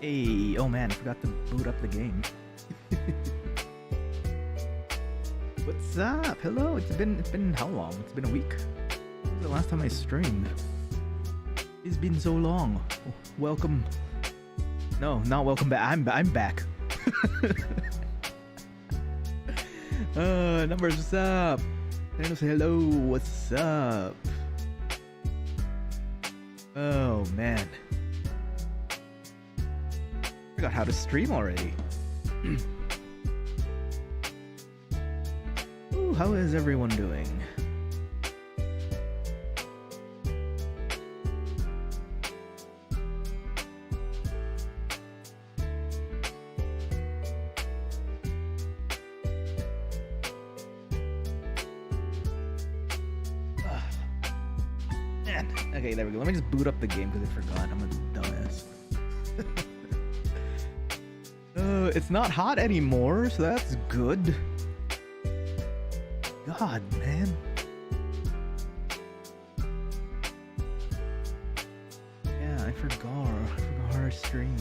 Hey, oh man, I forgot to boot up the game. What's up? Hello. It's been how long? It's been a week. When was the last time I streamed? It's been so long. Welcome. No, not welcome back. I'm back. Numbers, what's up? Daniel, say hello. What's up? Oh man. Forgot how to stream already. Ooh, how is everyone doing? Man. Okay, there we go. Let me just boot up the game because I forgot. I'm a dumbass. It's not hot anymore, so that's good. God, man. Yeah, I forgot our stream.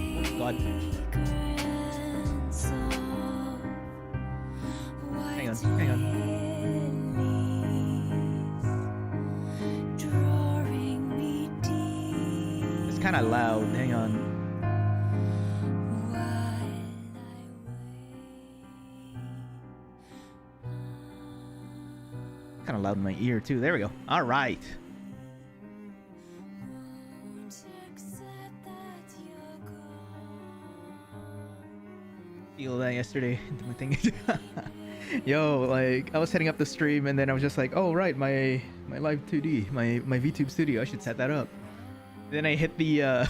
Oh, God. Hang on. Kind of loud. Hang on. Kind of loud in my ear too. There we go. All right. Feel that yesterday. My thing. Yo, like I was setting up the stream and then I was just like, oh right, my live 2D, my VTube studio. I should set that up. Then I hit the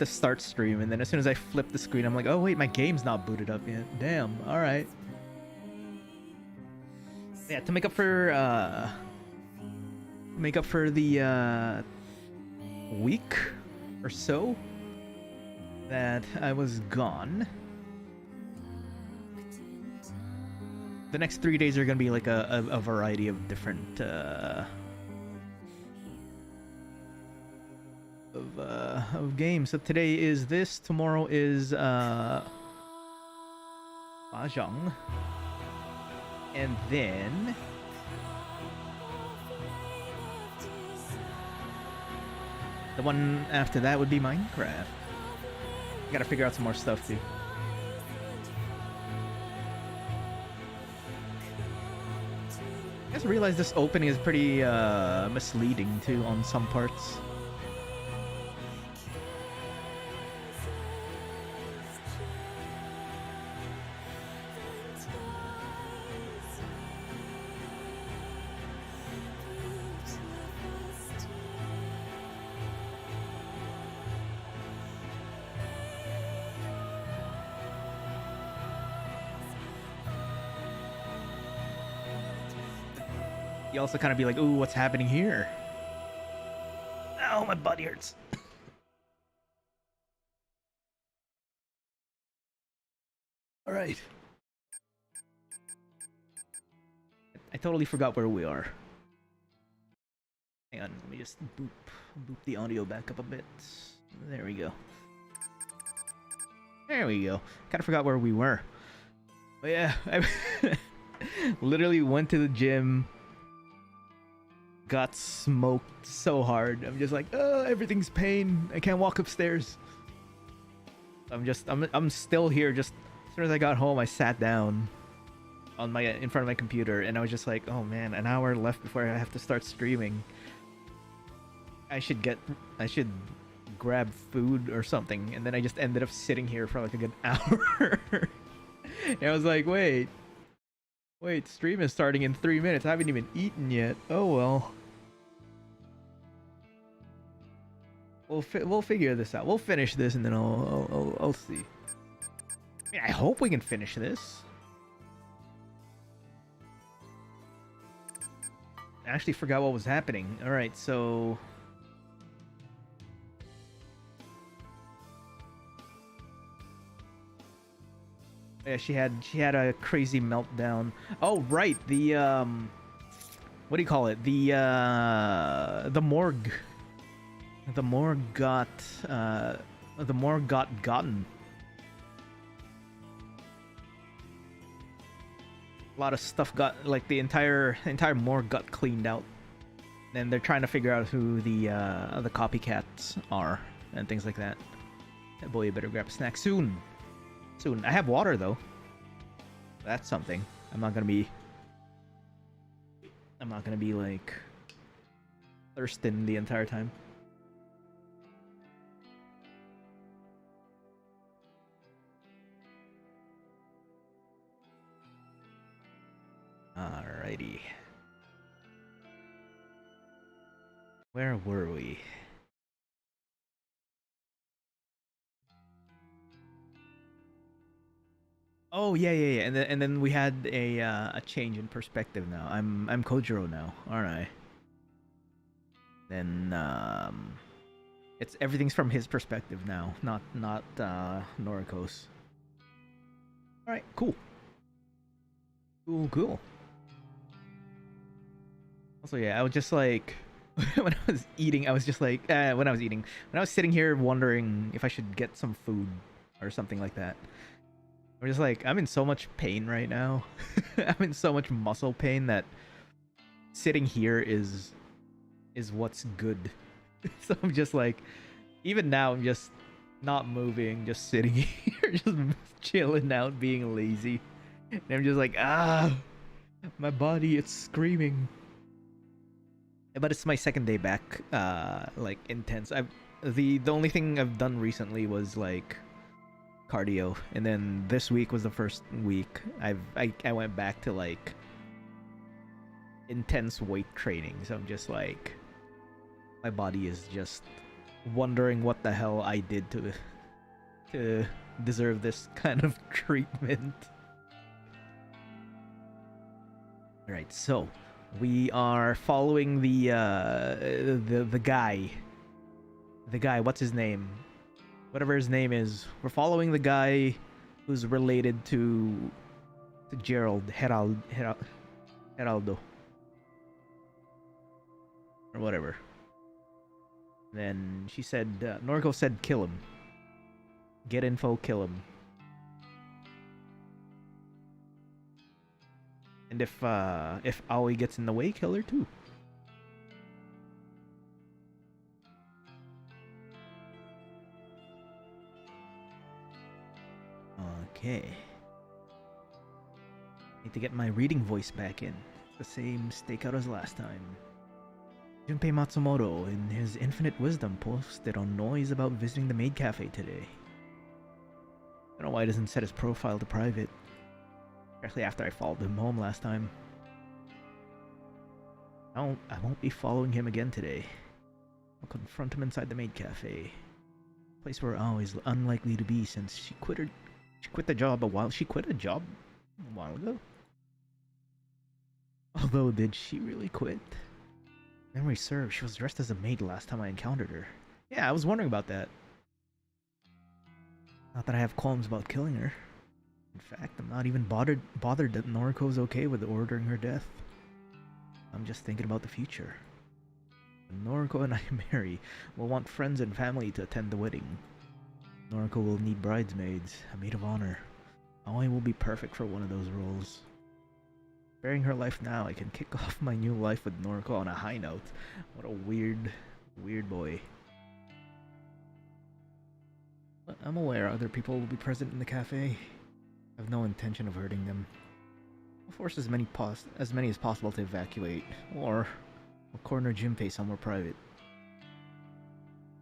start stream, and then as soon as I flip the screen, I'm like, oh wait, my game's not booted up yet. Damn. All right. Yeah, to make up for the week or so that I was gone. The next 3 days are gonna be like a variety of different of games. So today is this, tomorrow is Mahjong, and then the one after that would be Minecraft. Gotta figure out some more stuff too. I just realized this opening is pretty misleading too on some parts. You also kind of be like, ooh, what's happening here? Ow, my butt hurts. All right. I totally forgot where we are. Hang on, let me just boop the audio back up a bit. There we go. There we go. Kind of forgot where we were. But yeah, I literally went to the gym. Got smoked so hard. I'm just like, oh, everything's pain. I can't walk upstairs. I'm still here. Just as soon as I got home, I sat down on in front of my computer, and I was just like, oh man, an hour left before I have to start streaming. I should grab food or something, and then I just ended up sitting here for like a good hour. And I was like, wait, stream is starting in 3 minutes. I haven't even eaten yet. Oh well. We'll figure this out. We'll finish this, and then I'll see. I mean, I hope we can finish this. I actually forgot what was happening. All right, so yeah, she had a crazy meltdown. Oh right, the what do you call it? The morgue. The morgue got gotten. A lot of stuff got, like, the entire morgue got cleaned out. And they're trying to figure out who the copycats are and things like that. Hey boy, you better grab a snack soon. Soon. I have water though. That's something. I'm not gonna be like thirsting the entire time. Alrighty. Where were we? Oh yeah. And then we had a change in perspective now. I'm Kojiro now, aren't I? Then it's everything's from his perspective now, not Noriko's. All right, cool. Cool. Also, yeah, I was just like, when I was eating, I was just like, when I was sitting here wondering if I should get some food or something like that. I'm just like, I'm in so much pain right now. I'm in so much muscle pain that sitting here is what's good. So I'm just like, even now I'm just not moving, just sitting here, just chilling out, being lazy. And I'm just like, my body, it's screaming. But it's my second day back, like intense. The only thing I've done recently was like cardio, and then this week was the first week I went back to like intense weight training. So I'm just like, my body is just wondering what the hell I did to deserve this kind of treatment. All right, so we are following the guy. The guy, what's his name? Whatever his name is. We're following the guy who's related to Geraldo. Or whatever. Then she said, Noriko said kill him. Get info, kill him. And if Aoi gets in the way, kill her too. Okay. Need to get my reading voice back in. The same stakeout as last time. Junpei Matsumoto, in his infinite wisdom, posted on noise about visiting the maid cafe today. I don't know why he doesn't set his profile to private. Especially after I followed him home last time. I won't be following him again today. I'll confront him inside the maid cafe. A place where Ao is unlikely to be since she quit the job a while ago. Although, did she really quit? Memory serves, she was dressed as a maid last time I encountered her. Yeah, I was wondering about that. Not that I have qualms about killing her. In fact, I'm not even bothered that Noriko's okay with ordering her death. I'm just thinking about the future. When Noriko and I marry, we'll want friends and family to attend the wedding. Noriko will need bridesmaids, a maid of honor. Aoi will be perfect for one of those roles. Sparing her life now, I can kick off my new life with Noriko on a high note. What a weird boy. But I'm aware other people will be present in the cafe. I have no intention of hurting them. I'll force as many as possible to evacuate, or I'll corner Junpei somewhere private.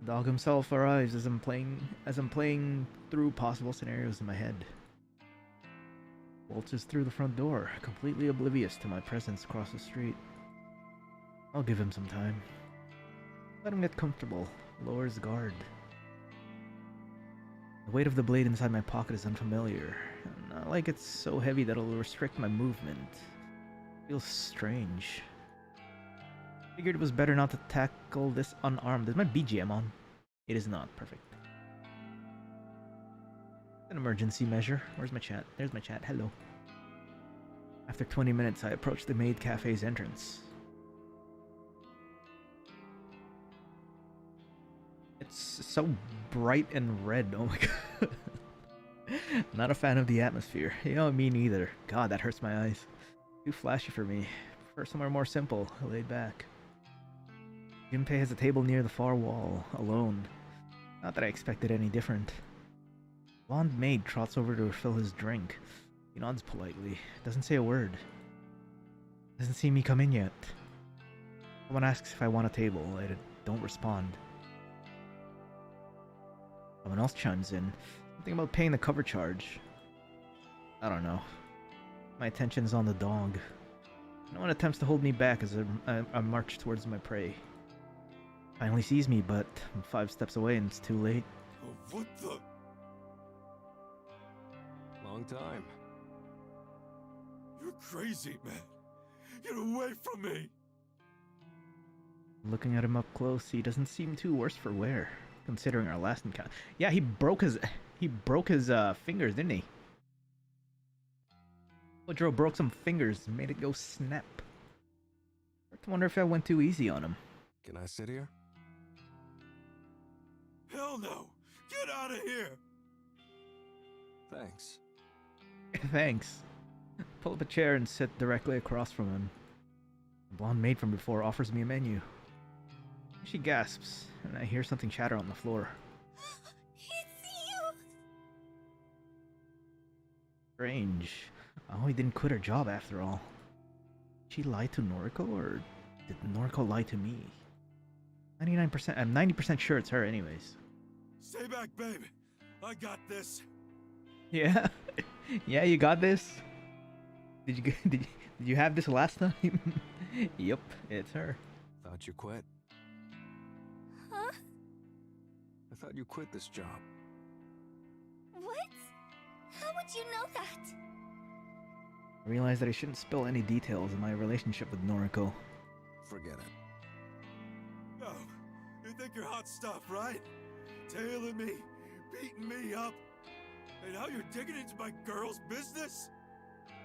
The dog himself arrives as I'm playing through possible scenarios in my head. Waltzes through the front door, completely oblivious to my presence across the street. I'll give him some time. Let him get comfortable, lower his guard. The weight of the blade inside my pocket is unfamiliar. Not like it's so heavy that it'll restrict my movement. Feels strange. Figured it was better not to tackle this unarmed. Is my BGM on? It is not. Perfect. An emergency measure. Where's my chat? There's my chat. Hello. After 20 minutes, I approached the maid cafe's entrance. It's so bright and red. Oh my god. Not a fan of the atmosphere. You know, me neither. God, that hurts my eyes. Too flashy for me. Prefer somewhere more simple, laid back. Junpei has a table near the far wall, alone. Not that I expected any different. Blonde maid trots over to refill his drink. He nods politely. Doesn't say a word. Doesn't see me come in yet. Someone asks if I want a table. I don't respond. Someone else chimes in. Something about paying the cover charge. I don't know. My attention's on the dog. No one attempts to hold me back as I march towards my prey. Finally sees me, but I'm 5 steps away and it's too late. Oh, what the? Long time. You're crazy, man. Get away from me! Looking at him up close, he doesn't seem too worse for wear, considering our last encounter. Yeah, he broke his fingers, didn't he? Ojiro broke some fingers and made it go snap. I wonder if I went too easy on him. Can I sit here? Hell no! Get out of here! Thanks. Thanks. Pull up a chair and sit directly across from him. The blonde maid from before offers me a menu. She gasps, and I hear something chatter on the floor. It's you! Strange. Oh, he didn't quit her job after all. Did she lie to Noriko, or did Noriko lie to me? 99%. I'm 90% sure it's her, anyways. Stay back, babe. I got this. Yeah, yeah, you got this. Did you have this last time? Yep, it's her. Thought you quit. Huh? I thought you quit this job. What? How would you know that? I realized that I shouldn't spill any details of my relationship with Noriko. Forget it. Oh, you think you're hot stuff, right? Tailing me, beating me up, and now you're digging into my girl's business?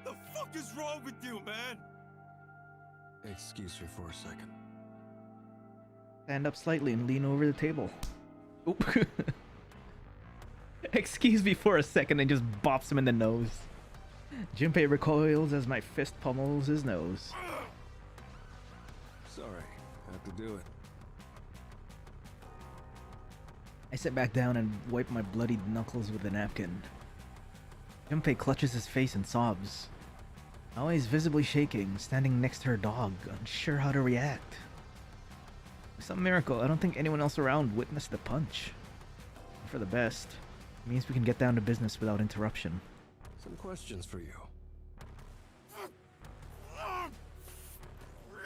The fuck is wrong with you, man? Excuse me for a second. Stand up slightly and lean over the table. Oop. Excuse me for a second and just bops him in the nose. Junpei recoils as my fist pummels his nose. Sorry, had to do it. I sit back down and wipe my bloodied knuckles with a napkin. Junpei clutches his face and sobs. Always visibly shaking, standing next to her dog, unsure how to react. By some miracle, I don't think anyone else around witnessed the punch. For the best. It means we can get down to business without interruption. Some questions for you.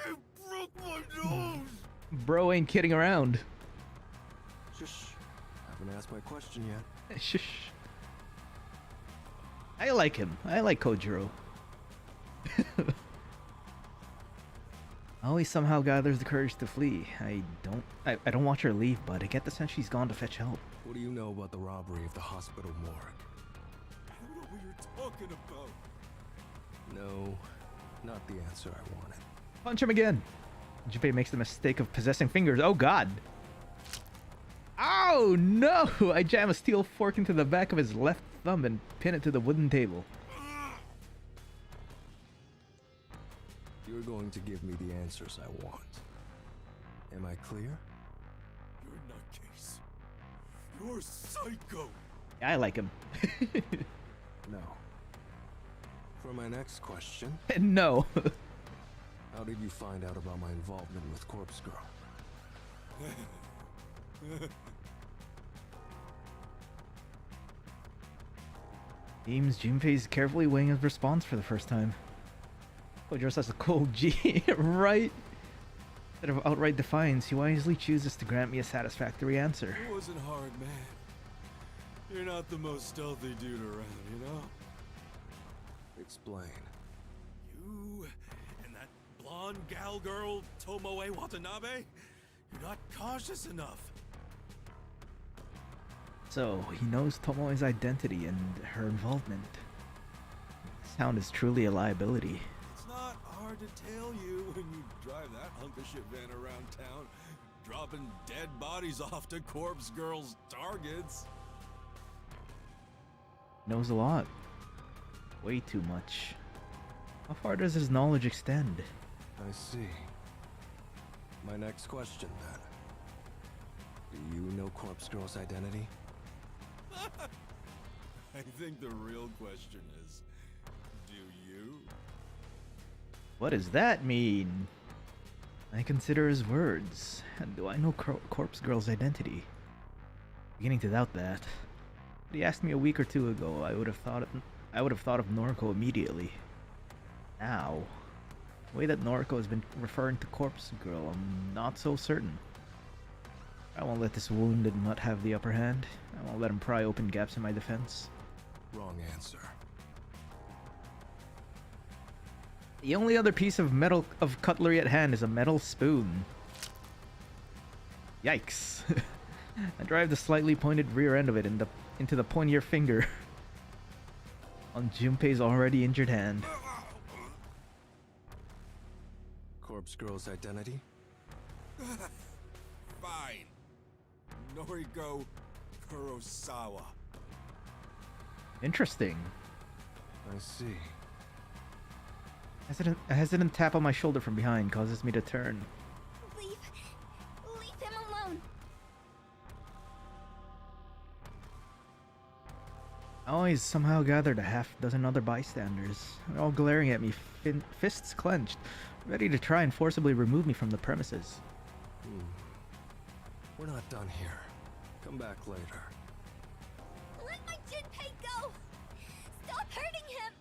You broke my nose! Bro ain't kidding around. Shush. Haven't asked my question yet. Shush. I like him. I like Kojiro. Always somehow gathers the courage to flee. I don't watch her leave, but I get the sense she's gone to fetch help. What do you know about the robbery of the hospital morgue? I don't know what you're talking about. No, not the answer I wanted. Punch him again. Junpei makes the mistake of possessing fingers. Oh god. Oh no! I jam a steel fork into the back of his left thumb and pin it to the wooden table. You're going to give me the answers I want. Am I clear? You're nutcase. You're psycho. Yeah, I like him. No. For my next question. No. How did you find out about my involvement with Corpse Girl? Seems Junpei's carefully weighing his response for the first time. Kojiro says a cold G, right? Instead of outright defiance, he wisely chooses to grant me a satisfactory answer. It wasn't hard, man. You're not the most stealthy dude around, you know? Explain. You and that blonde gal girl, Tomoe Watanabe? You're not cautious enough. So, he knows Tomoe's identity and her involvement. This town is truly a liability. It's not hard to tell you when you drive that hunk of shit van around town. dropping dead bodies off to corpse girls' targets. Knows a lot. Way too much. How far does his knowledge extend? I see. My next question, then. Do you know Corpse Girl's identity? I think the real question is, do you? What does that mean? I consider his words. And do I know Corpse Girl's identity? Beginning to doubt that. But he asked me a week or two ago. I would have thought of Noriko immediately. Now, the way that Noriko has been referring to Corpse Girl, I'm not so certain. I won't let this wounded mutt have the upper hand. I won't let him pry open gaps in my defense. Wrong answer. The only other piece of cutlery at hand is a metal spoon. Yikes. I drive the slightly pointed rear end of it into the pointier finger on Junpei's already injured hand. Corpse Girl's identity? Fine. Noriko Kurosawa. Interesting. I see. A hesitant tap on my shoulder from behind causes me to turn. Leave him alone. I always somehow gathered a half-dozen other bystanders. They're all glaring at me, fists clenched, ready to try and forcibly remove me from the premises. We're not done here. Come back later. Let my Junpei go. Stop hurting him.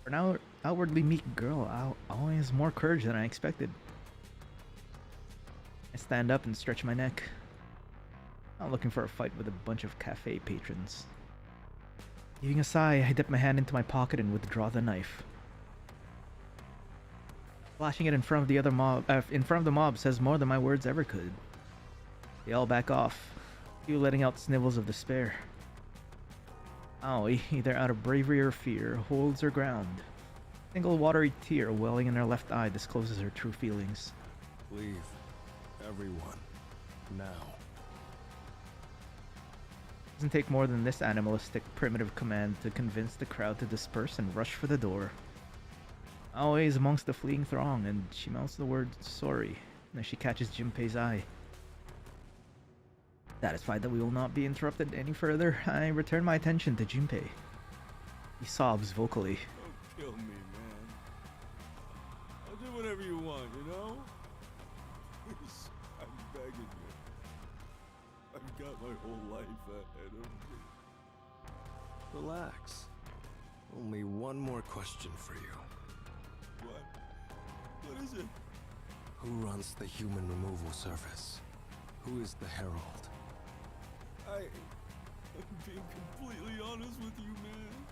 For an outwardly meek girl, always more courage than I expected. I stand up and stretch my neck. Not looking for a fight with a bunch of cafe patrons. Heaving a sigh, I dip my hand into my pocket and withdraw the knife. Flashing it in front of the mob says more than my words ever could. They all back off, few letting out snivels of despair. Aoi, either out of bravery or fear, holds her ground. A single watery tear welling in her left eye discloses her true feelings. Leave. Everyone. Now. Doesn't take more than this animalistic, primitive command to convince the crowd to disperse and rush for the door. Aoi is amongst the fleeing throng, and she mouths the word sorry as she catches Junpei's eye. Satisfied that we will not be interrupted any further, I return my attention to Junpei. He sobs vocally. Don't kill me, man. I'll do whatever you want, you know? Please, I'm begging you. I've got my whole life ahead of me. Relax. Only one more question for you. What? What is it? Who runs the human removal service? Who is the Herald? I'm being completely honest with you, man.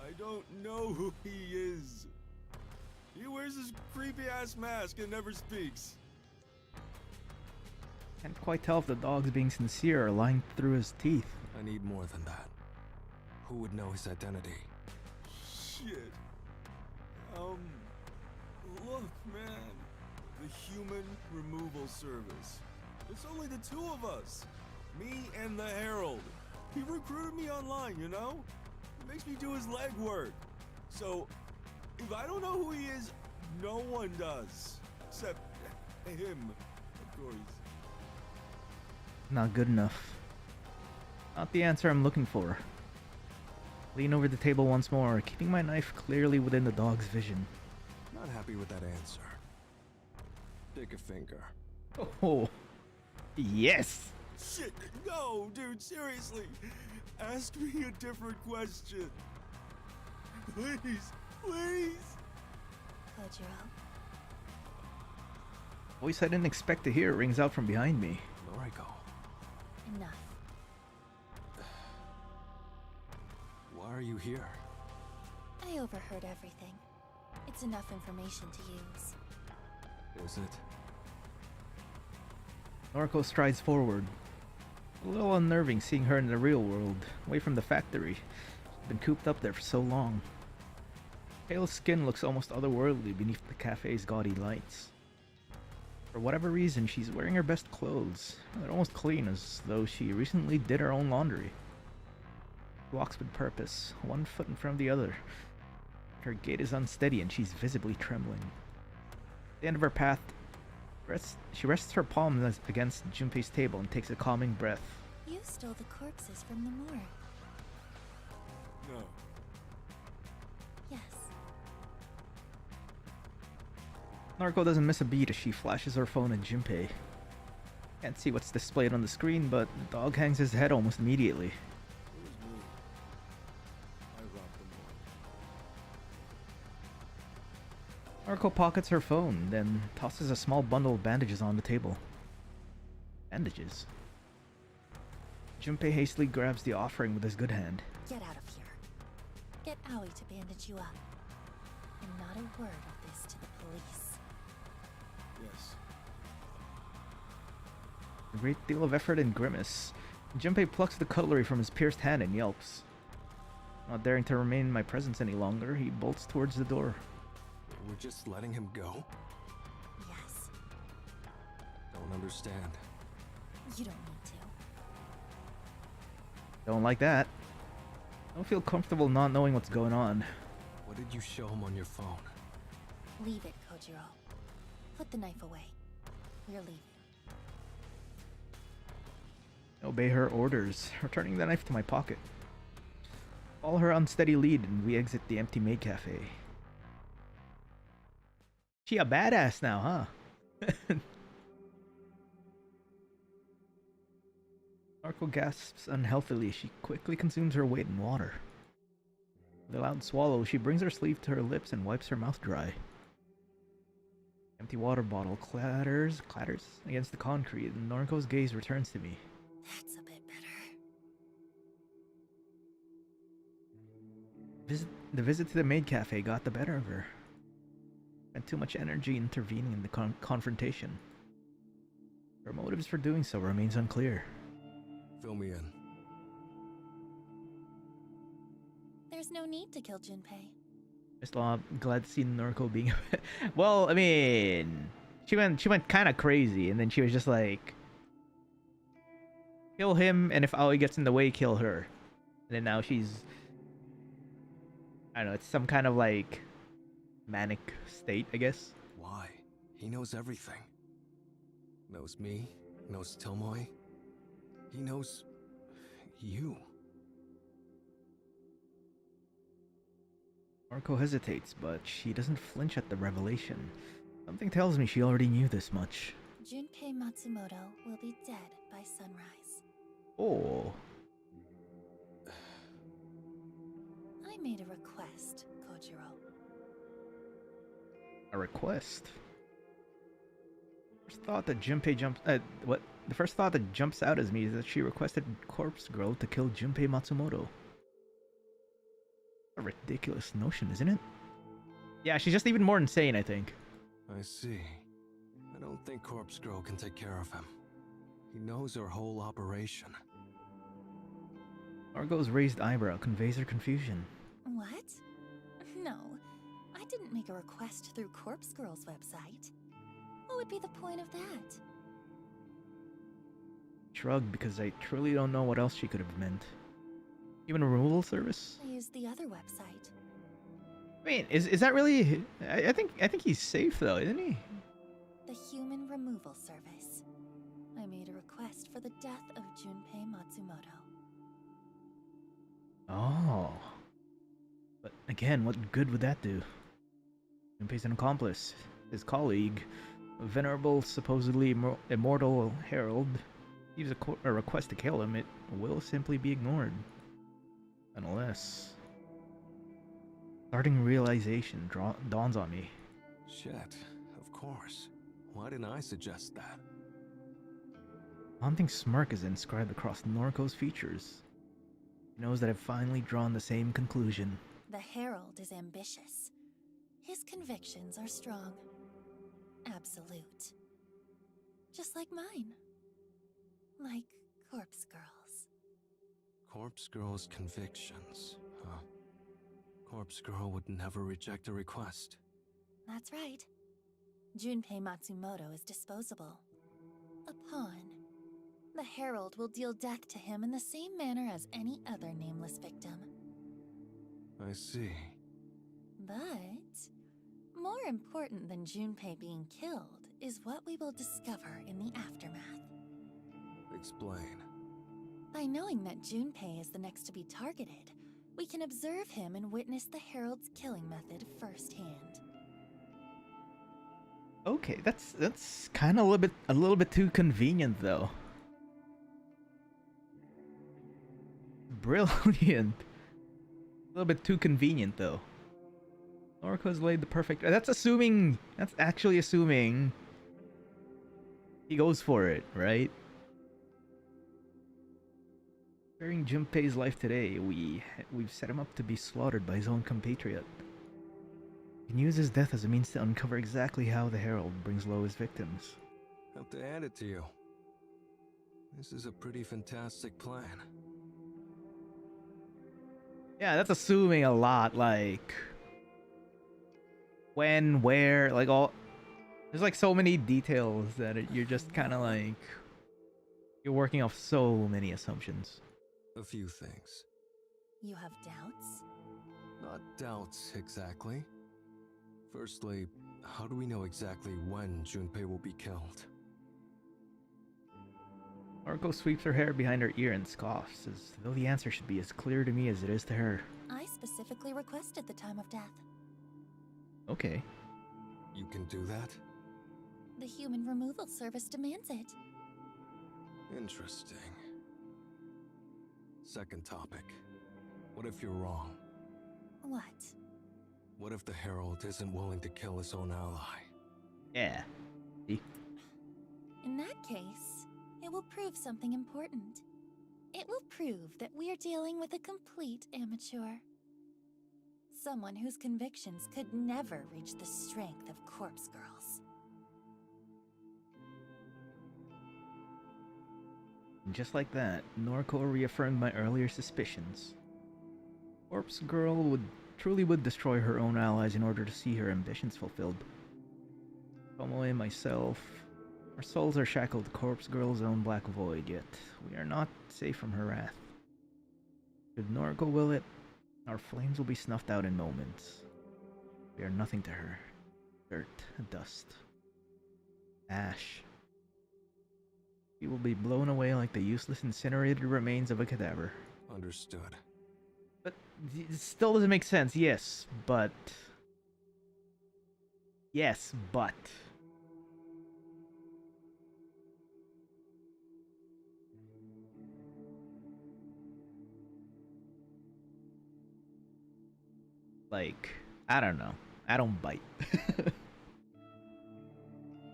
I don't know who he is. He wears this creepy-ass mask and never speaks. Can't quite tell if the dog's being sincere or lying through his teeth. I need more than that. Who would know his identity? Shit. Look, man. The human removal service. It's only the two of us. Me and the Herald. He recruited me online, you know? He makes me do his legwork. So, if I don't know who he is, no one does. Except him, of course. Not good enough. Not the answer I'm looking for. Lean over the table once more, keeping my knife clearly within the dog's vision. Not happy with that answer. Take a finger. Oh, yes! Shit, no, dude, seriously. Ask me a different question. Please, please. Kojiro. Voice I didn't expect to hear rings out from behind me. Noriko. Enough. Why are you here? I overheard everything. It's enough information to use. Is it? Noriko strides forward. A little unnerving seeing her in the real world, away from the factory. She's been cooped up there for so long. Pale skin looks almost otherworldly beneath the cafe's gaudy lights. For whatever reason, she's wearing her best clothes. They're almost clean, as though she recently did her own laundry. She walks with purpose, one foot in front of the other. Her gait is unsteady and she's visibly trembling. At the end of her path, she rests her palms against Junpei's table and takes a calming breath. You stole the corpses from the morgue. No. Yes. Naruko doesn't miss a beat as she flashes her phone at Junpei. Can't see what's displayed on the screen, but the dog hangs his head almost immediately. It was me. I robbed the morgue. Naruko pockets her phone, then tosses a small bundle of bandages on the table. Bandages? Junpei hastily grabs the offering with his good hand. Get out of here. Get Aoi to bandage you up. And not a word of this to the police. Yes. A great deal of effort and grimace. Junpei plucks the cutlery from his pierced hand and yelps. Not daring to remain in my presence any longer, he bolts towards the door. We're just letting him go? Yes. Don't understand. You don't need to. Don't like that. Don't feel comfortable not knowing what's going on. What did you show him on your phone? Leave it, Kojiro. Put the knife away. We're leaving. Obey her orders, returning the knife to my pocket. Follow her unsteady lead and we exit the empty maid cafe. She a badass now, huh? Naruko gasps unhealthily as she quickly consumes her weight in water. With a loud swallow, she brings her sleeve to her lips and wipes her mouth dry. Empty water bottle clatters against the concrete, and Naruko's gaze returns to me. That's a bit better. The visit to the maid cafe got the better of her. Spent too much energy intervening in the confrontation. Her motives for doing so remains unclear. Fill me in. There's no need to kill Junpei. Just glad to see Naruko being. Well, I mean, she went kind of crazy, and then she was just like, kill him, and if Aoi gets in the way, kill her. And then now she's, I don't know, it's some kind of like manic state, I guess. Why? He knows everything. Knows me, knows Tomoe. He knows you. Naruko hesitates, but she doesn't flinch at the revelation. Something tells me she already knew this much. Junpei Matsumoto will be dead by sunrise. Oh. I made a request, Kojiro. A request? The first thought that jumps out at me is that she requested Corpse Girl to kill Junpei Matsumoto. A ridiculous notion, isn't it? Yeah, she's just even more insane, I think. I see. I don't think Corpse Girl can take care of him. He knows our whole operation. Naruko's raised eyebrow conveys her confusion. What? No, I didn't make a request through Corpse Girl's website. What would be the point of that? Shrugged because I truly don't know what else she could have meant. Even a removal service? I used the other website. I mean, is that really? I think he's safe though, isn't he? The Human Removal Service. I made a request for the death of Junpei Matsumoto. Oh. But again, what good would that do? Junpei's an accomplice. His colleague, a venerable, supposedly immortal herald, gives a request to kill him, it will simply be ignored. Unless... Starting realization dawns on me. Shit, of course. Why didn't I suggest that? A haunting smirk is inscribed across Noriko's features. He knows that I've finally drawn the same conclusion. The Herald is ambitious. His convictions are strong. Absolute. Just like mine. Like Corpse Girl's. Corpse Girl's convictions, huh? Corpse Girl would never reject a request. That's right. Junpei Matsumoto is disposable. A pawn. The Herald will deal death to him in the same manner as any other nameless victim. I see. But more important than Junpei being killed is what we will discover in the aftermath. Explain. By knowing that Junpei is the next to be targeted, we can observe him and witness the Herald's killing method firsthand. Okay, that's kind of a little bit too convenient though. Brilliant. A little bit too convenient though. Noriko's laid the perfect. That's actually assuming he goes for it, right? During Junpei's life today, we've set him up to be slaughtered by his own compatriot. He can use his death as a means to uncover exactly how the Herald brings low his victims. Have to hand it to you. This is a pretty fantastic plan. Yeah, that's assuming a lot, like when, where, like all. There's like so many details that you're just kind of like you're working off so many assumptions. A few things. You have doubts? Not doubts, exactly. Firstly, how do we know exactly when Junpei will be killed? Noriko sweeps her hair behind her ear and scoffs, as though the answer should be as clear to me as it is to her. I specifically requested the time of death. Okay. You can do that? The human removal service demands it. Interesting. Second topic. What if you're wrong? What? What if the Herald isn't willing to kill his own ally? Yeah. See? In that case, it will prove something important. It will prove that we're dealing with a complete amateur. Someone whose convictions could never reach the strength of corpse girls. And just like that, Noriko reaffirmed my earlier suspicions. Corpse Girl truly would destroy her own allies in order to see her ambitions fulfilled. Tomoe and myself, our souls are shackled to Corpse Girl's own black void, yet we are not safe from her wrath. Should Noriko will it, our flames will be snuffed out in moments. We are nothing to her. Dirt, dust, ash. She will be blown away like the useless incinerated remains of a cadaver. Understood. But it still doesn't make sense, yes, but... Yes, but... Like, I don't know. I don't bite.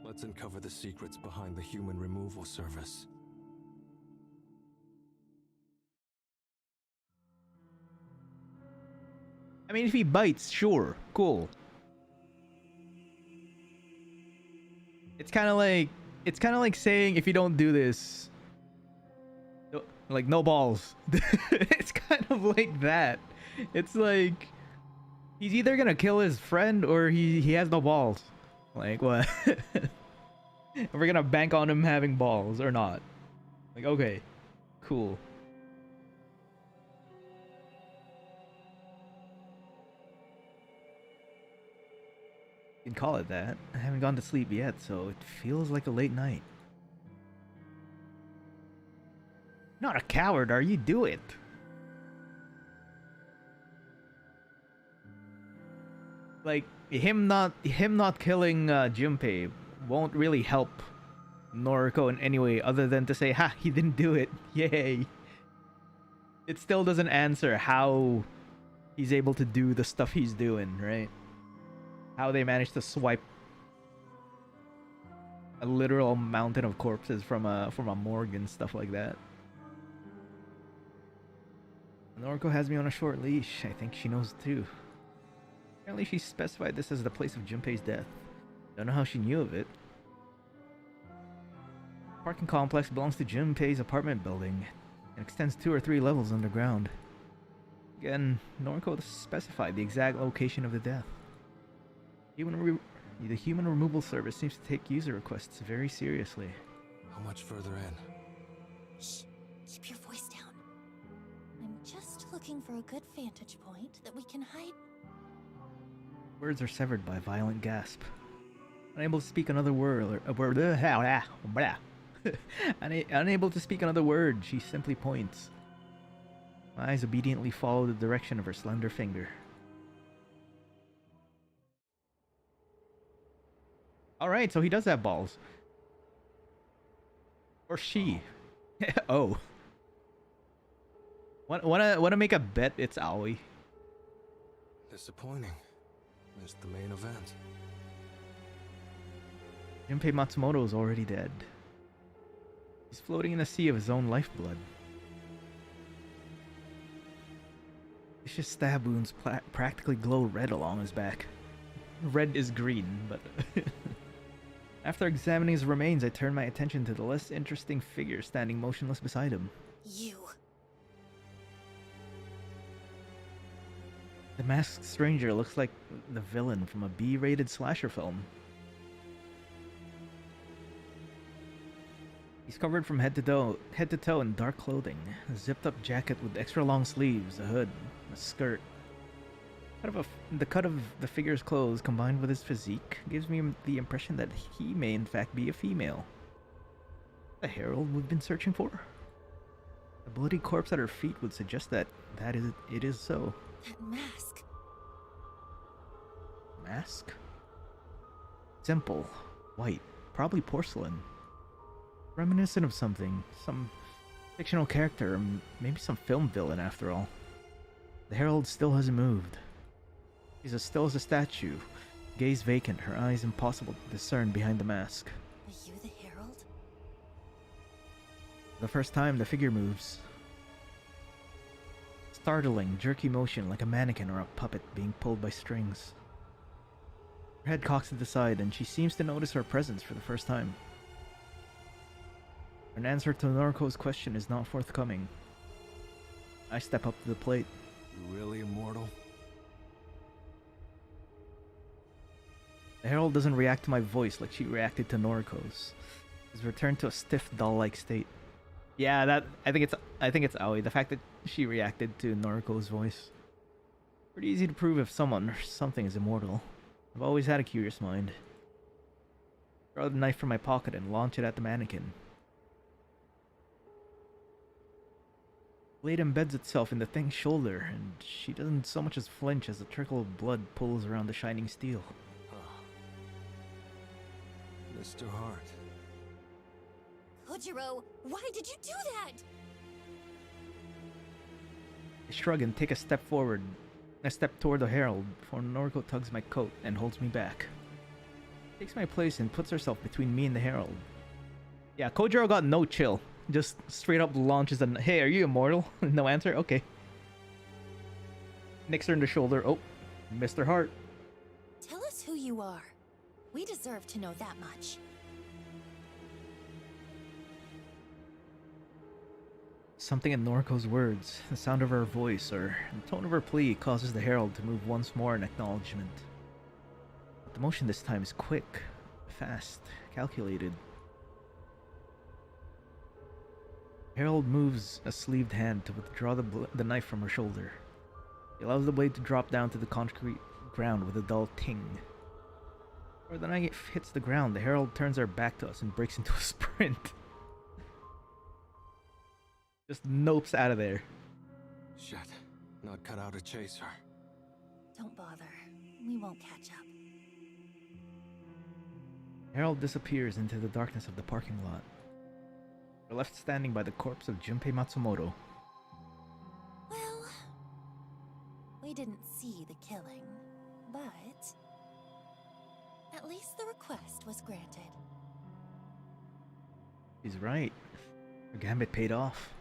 Let's uncover the secrets behind the human removal service. I mean, if he bites, sure, cool. It's kind of like saying if you don't do this, like no balls. It's kind of like that. It's like he's either gonna kill his friend or he has no balls. Like what? We're gonna bank on him having balls or not? Like okay, cool. You can call it that. I haven't gone to sleep yet, so it feels like a late night. Not a coward, are you? Do it. Like him not killing Junpei won't really help Noriko in any way other than to say, "Ha, he didn't do it. Yay." It still doesn't answer how he's able to do the stuff he's doing, right? How they managed to swipe a literal mountain of corpses from a morgue and stuff like that. Noriko has me on a short leash. I think she knows too. Apparently she specified this as the place of Junpei's death. Don't know how she knew of it. The parking complex belongs to Junpei's apartment building and extends 2 or 3 levels underground. Again, Noriko specified the exact location of the death. The human removal service seems to take user requests very seriously. How much further in? Shh, keep your voice down. I'm just looking for a good vantage point that we can hide. Words are severed by a violent gasp. Unable to speak another word, unable to speak another word, she simply points. My eyes obediently follow the direction of her slender finger. Alright, so he does have balls. Or she. Oh. Wanna make a bet it's Aoi? Disappointing. Missed the main event. Junpei Matsumoto is already dead. He's floating in a sea of his own lifeblood. Vicious stab wounds practically glow red along his back. Red is green, but... After examining his remains, I turn my attention to the less interesting figure standing motionless beside him. You. The masked stranger looks like the villain from a B-rated slasher film. He's covered from head to toe in dark clothing, a zipped-up jacket with extra long sleeves, a hood, a skirt. The cut of the figure's clothes, combined with his physique, gives me the impression that he may in fact be a female. The herald we've been searching for? The bloody corpse at her feet would suggest that it is so. That mask. Mask? Simple, white, probably porcelain. Reminiscent of something, some fictional character, or maybe some film villain after all. The herald still hasn't moved. She's as still as a statue, gaze vacant, her eyes impossible to discern behind the mask. Are you the herald? The first time the figure moves. Startling, jerky motion like a mannequin or a puppet being pulled by strings. Her head cocks to the side and she seems to notice our presence for the first time. An answer to Noriko's question is not forthcoming. I step up to the plate. You really immortal? The herald doesn't react to my voice like she reacted to Noriko's. She's returned to a stiff, doll-like state. Yeah, I think it's Aoi. The fact that she reacted to Noriko's voice. Pretty easy to prove if someone or something is immortal. I've always had a curious mind. Draw the knife from my pocket and launch it at the mannequin. The blade embeds itself in the thing's shoulder, and she doesn't so much as flinch as a trickle of blood pulls around the shining steel. Mr. Hart. Kojiro, why did you do that? I shrug and take a step forward. I step toward the herald before Noriko tugs my coat and holds me back. Takes my place and puts herself between me and the herald. Yeah, Kojiro got no chill. Just straight up launches a hey, are you immortal? No answer? Okay. Nicks her in the shoulder. Oh, Mr. Hart. Tell us who you are. We deserve to know that much. Something in Noriko's words, the sound of her voice, or the tone of her plea causes the herald to move once more in acknowledgement. But the motion this time is quick, fast, calculated. Herald moves a sleeved hand to withdraw the knife from her shoulder. He allows the blade to drop down to the concrete ground with a dull ting. Before the knife hits the ground, the herald turns her back to us and breaks into a sprint. Just nopes out of there. Shit. Not cut out to chase her. Don't bother. We won't catch up. Herald disappears into the darkness of the parking lot. We're left standing by the corpse of Junpei Matsumoto. Well, we didn't see the killing, but at least the request was granted. She's right. Her gambit paid off.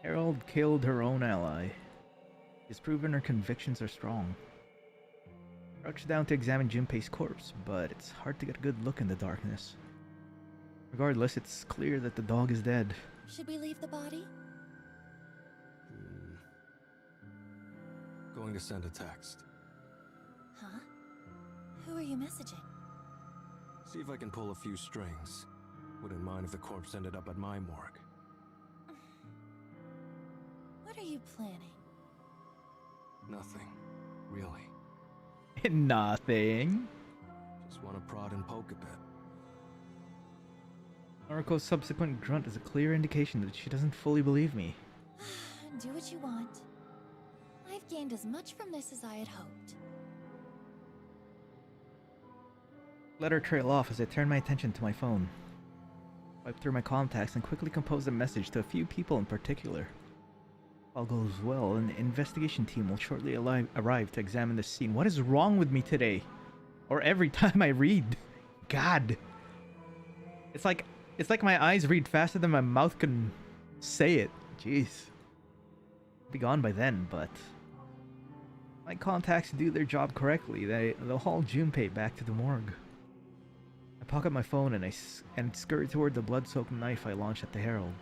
Herald killed her own ally. She's proven her convictions are strong. Crouched down to examine Junpei's corpse, but it's hard to get a good look in the darkness. Regardless, it's clear that the dog is dead. Should we leave the body? Going to send a text. Huh? Who are you messaging? See if I can pull a few strings. Wouldn't mind if the corpse ended up at my morgue. What are you planning? Nothing. Really. Nothing. Just want to prod and poke a bit. Noriko's subsequent grunt is a clear indication that she doesn't fully believe me. Do what you want. I've gained as much from this as I had hoped. Let her trail off as I turn my attention to my phone. Wipe through my contacts and quickly compose a message to a few people in particular. If all goes well, an investigation team will shortly arrive to examine the scene. What is wrong with me today? Or every time I read? God. It's like my eyes read faster than my mouth can say it. Jeez. I'll be gone by then, but my contacts do their job correctly. They'll haul Junpei back to the morgue. I pocket my phone and scurry toward the blood-soaked knife I launched at the Herald.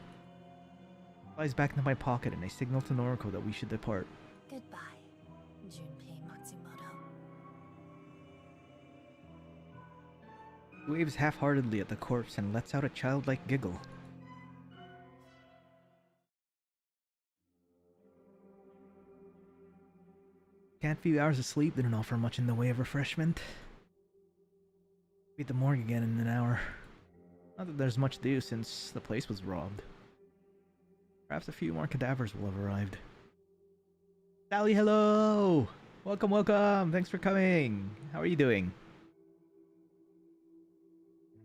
It flies back into my pocket and I signal to Noriko that we should depart. Goodbye, Junpei Matsumoto. He waves half-heartedly at the corpse and lets out a childlike giggle. Can't few hours of sleep didn't offer much in the way of refreshment. Be at the morgue again in an hour. Not that there's much to do since the place was robbed. Perhaps a few more cadavers will have arrived. Sally, hello! Welcome, welcome! Thanks for coming! How are you doing?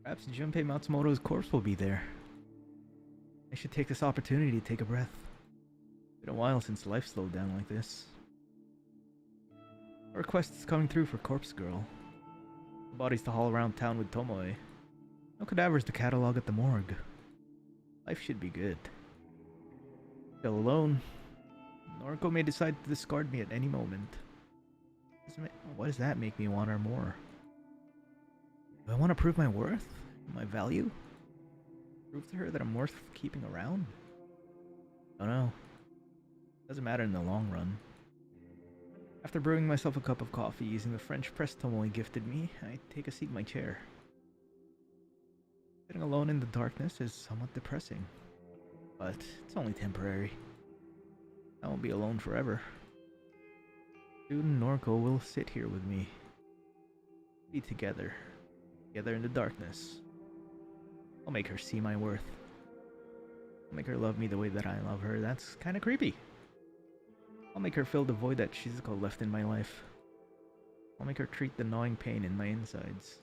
Perhaps Junpei Matsumoto's corpse will be there. I should take this opportunity to take a breath. It's been a while since life slowed down like this. A request is coming through for Corpse Girl. Bodies to haul around town with Tomoe. No cadavers to catalog at the morgue. Life should be good. Still alone. Noriko may decide to discard me at any moment. Why does that make me want her more? Do I want to prove my worth? My value? Prove to her that I'm worth keeping around? I don't know. Doesn't matter in the long run. After brewing myself a cup of coffee using the French press Tomoe gifted me, I take a seat in my chair. Sitting alone in the darkness is somewhat depressing. But it's only temporary. I won't be alone forever. Soon Noriko will sit here with me. Be together. Together in the darkness. I'll make her see my worth. I'll make her love me the way that I love her. That's kinda creepy. I'll make her fill the void that Shizuko left in my life. I'll make her treat the gnawing pain in my insides.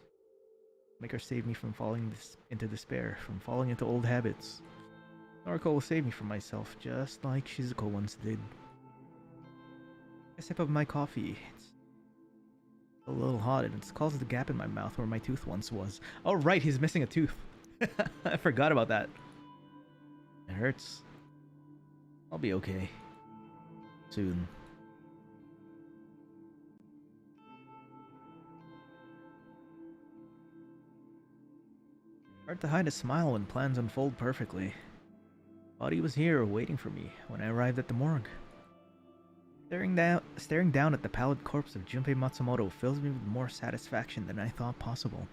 Make her save me from falling into despair, from falling into old habits. Noriko will save me from myself, just like Shizuko once did. I sip of my coffee. It's a little hot and it caused the gap in my mouth where my tooth once was. Oh right, he's missing a tooth. I forgot about that. It hurts. I'll be okay. Soon. Hard to hide a smile when plans unfold perfectly. Body was here waiting for me when I arrived at the morgue. Staring down at the pallid corpse of Junpei Matsumoto fills me with more satisfaction than I thought possible.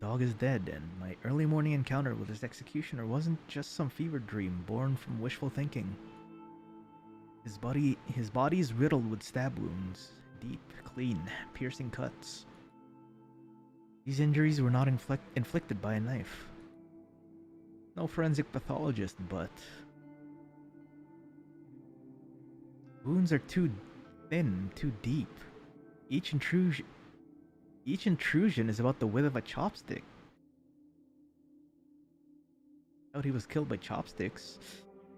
The dog is dead, and my early morning encounter with his executioner wasn't just some fever dream born from wishful thinking. His body is riddled with stab wounds, deep, clean, piercing cuts. These injuries were not inflicted by a knife. No forensic pathologist, but wounds are too thin, too deep. Each intrusion is about the width of a chopstick. I doubt he was killed by chopsticks,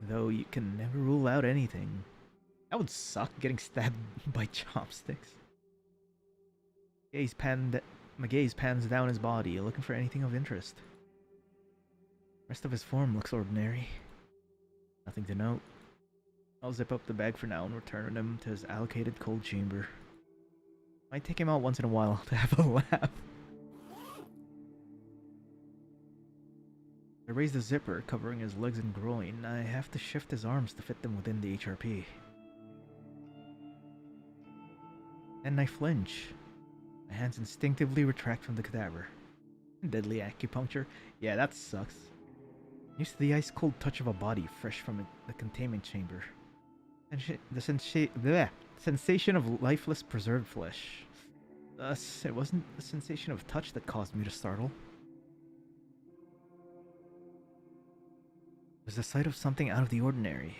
though you can never rule out anything. That would suck, getting stabbed by chopsticks. My gaze pans down his body, looking for anything of interest. The rest of his form looks ordinary. Nothing to note. I'll zip up the bag for now and return him to his allocated cold chamber. Might take him out once in a while to have a laugh. I raise the zipper covering his legs and groin. I have to shift his arms to fit them within the HRP. Then I flinch. I My hands instinctively retract from the cadaver. Deadly acupuncture. Yeah, that sucks. Used to the ice-cold touch of a body fresh from the containment chamber. The sensation of lifeless preserved flesh. Thus, it wasn't the sensation of touch that caused me to startle. It was the sight of something out of the ordinary.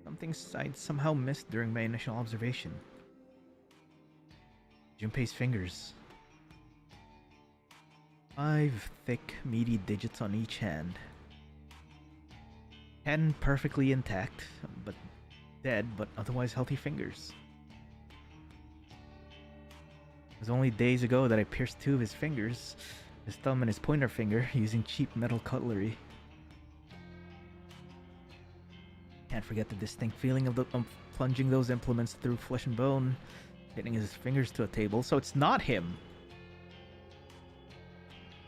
Something I'd somehow missed during my initial observation. Junpei's fingers. 5 thick, meaty digits on each hand. 10 perfectly intact, but dead, but otherwise healthy fingers. It was only days ago that I pierced 2 of his fingers, his thumb and his pointer finger, using cheap metal cutlery. Can't forget the distinct feeling of plunging those implements through flesh and bone, hitting his fingers to a table, so it's not him.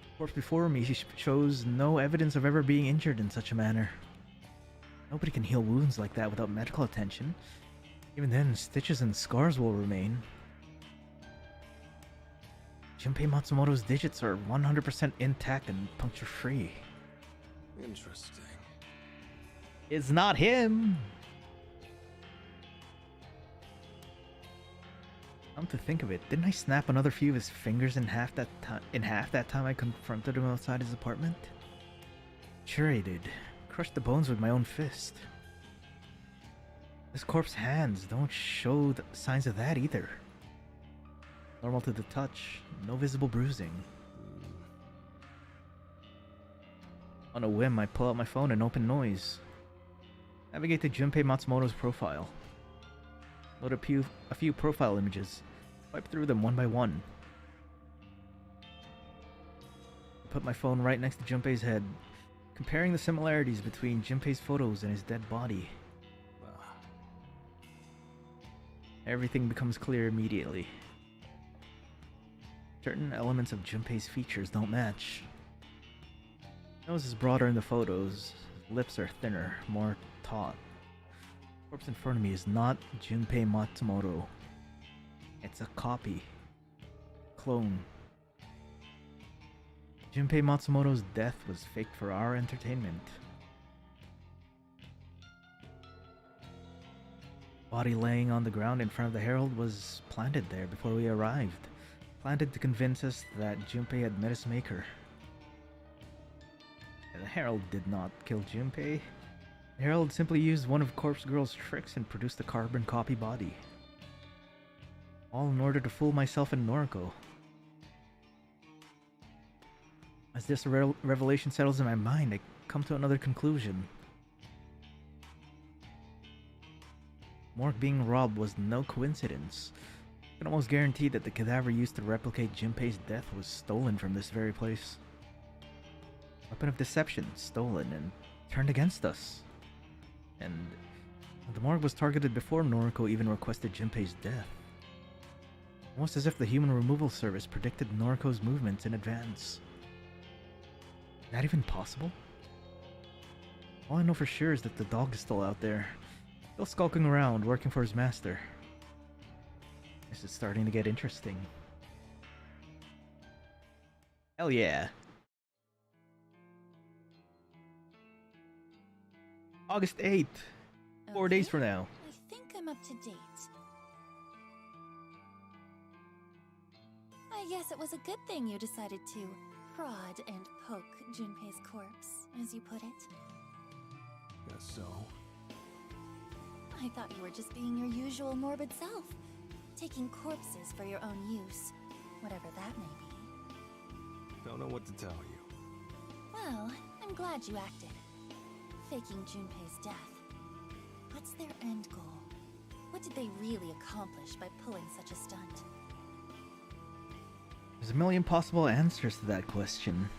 The corpse before me shows no evidence of ever being injured in such a manner. Nobody can heal wounds like that without medical attention. Even then, stitches and scars will remain. Junpei Matsumoto's digits are 100% intact and puncture-free. Interesting. It's not him! Come to think of it, didn't I snap another few of his fingers in half that time I confronted him outside his apartment? Sure I did. Crushed the bones with my own fist. This corpse's hands don't show the signs of that either. Normal to the touch, no visible bruising. On a whim, I pull out my phone and open Noise. Navigate to Junpei Matsumoto's profile. Load a few profile images. Wipe through them one by one. Put my phone right next to Junpei's head, comparing the similarities between Junpei's photos and his dead body. Everything becomes clear immediately. Certain elements of Junpei's features don't match. Nose is broader in the photos, lips are thinner, more taut. The corpse in front of me is not Junpei Matsumoto. It's a copy. Clone. Junpei Matsumoto's death was faked for our entertainment. Body laying on the ground in front of the Herald was planted there before we arrived. Planted to convince us that Junpei had met his maker. The Herald did not kill Junpei. The Herald simply used one of Corpse Girl's tricks and produced a carbon copy body. All in order to fool myself and Noriko. As this revelation settles in my mind, I come to another conclusion. Morgue being robbed was no coincidence. I can almost guarantee that the cadaver used to replicate Junpei's death was stolen from this very place. Weapon of deception, stolen and turned against us. And the morgue was targeted before Noriko even requested Junpei's death. Almost as if the human removal service predicted Noriko's movements in advance. Is that even possible? All I know for sure is that the dog is still out there, still skulking around, working for his master. This is starting to get interesting. Hell yeah. August 8th. 4 days from now. I think I'm up to date. I guess it was a good thing you decided to prod and poke Junpei's corpse, as you put it. Guess so. I thought you were just being your usual morbid self, taking corpses for your own use, whatever that may be. Don't know what to tell you. Well, I'm glad you acted. Faking Junpei's death. What's their end goal? What did they really accomplish by pulling such a stunt? There's a million possible answers to that question.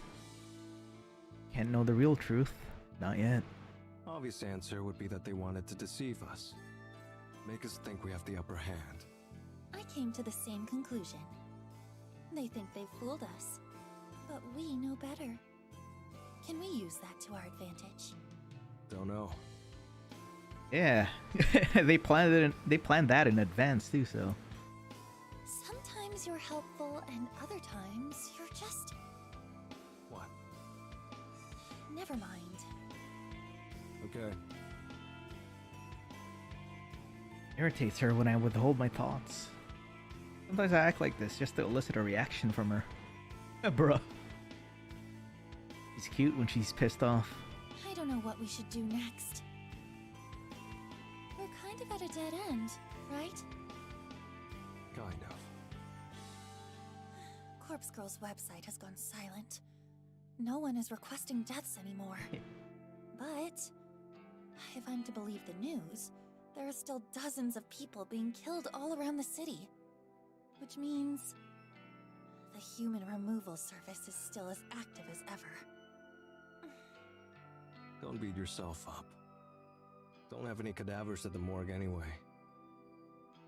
Can't know the real truth. Not yet. Obvious answer would be that they wanted to deceive us. Make us think we have the upper hand. I came to the same conclusion. They think they've fooled us, but we know better. Can we use that to our advantage? Don't know. Yeah, they planned that in advance too. So Sometimes times you're helpful, and other times you're just... What? Never mind. Okay. Irritates her when I withhold my thoughts. Sometimes I act like this just to elicit a reaction from her. Bruh. She's cute when she's pissed off. I don't know what we should do next. We're kind of at a dead end, right? Kind of. Corpse Girl's website has gone silent. No one is requesting deaths anymore. But, if I'm to believe the news, there are still dozens of people being killed all around the city. Which means... the human removal service is still as active as ever. Don't beat yourself up. Don't have any cadavers at the morgue anyway.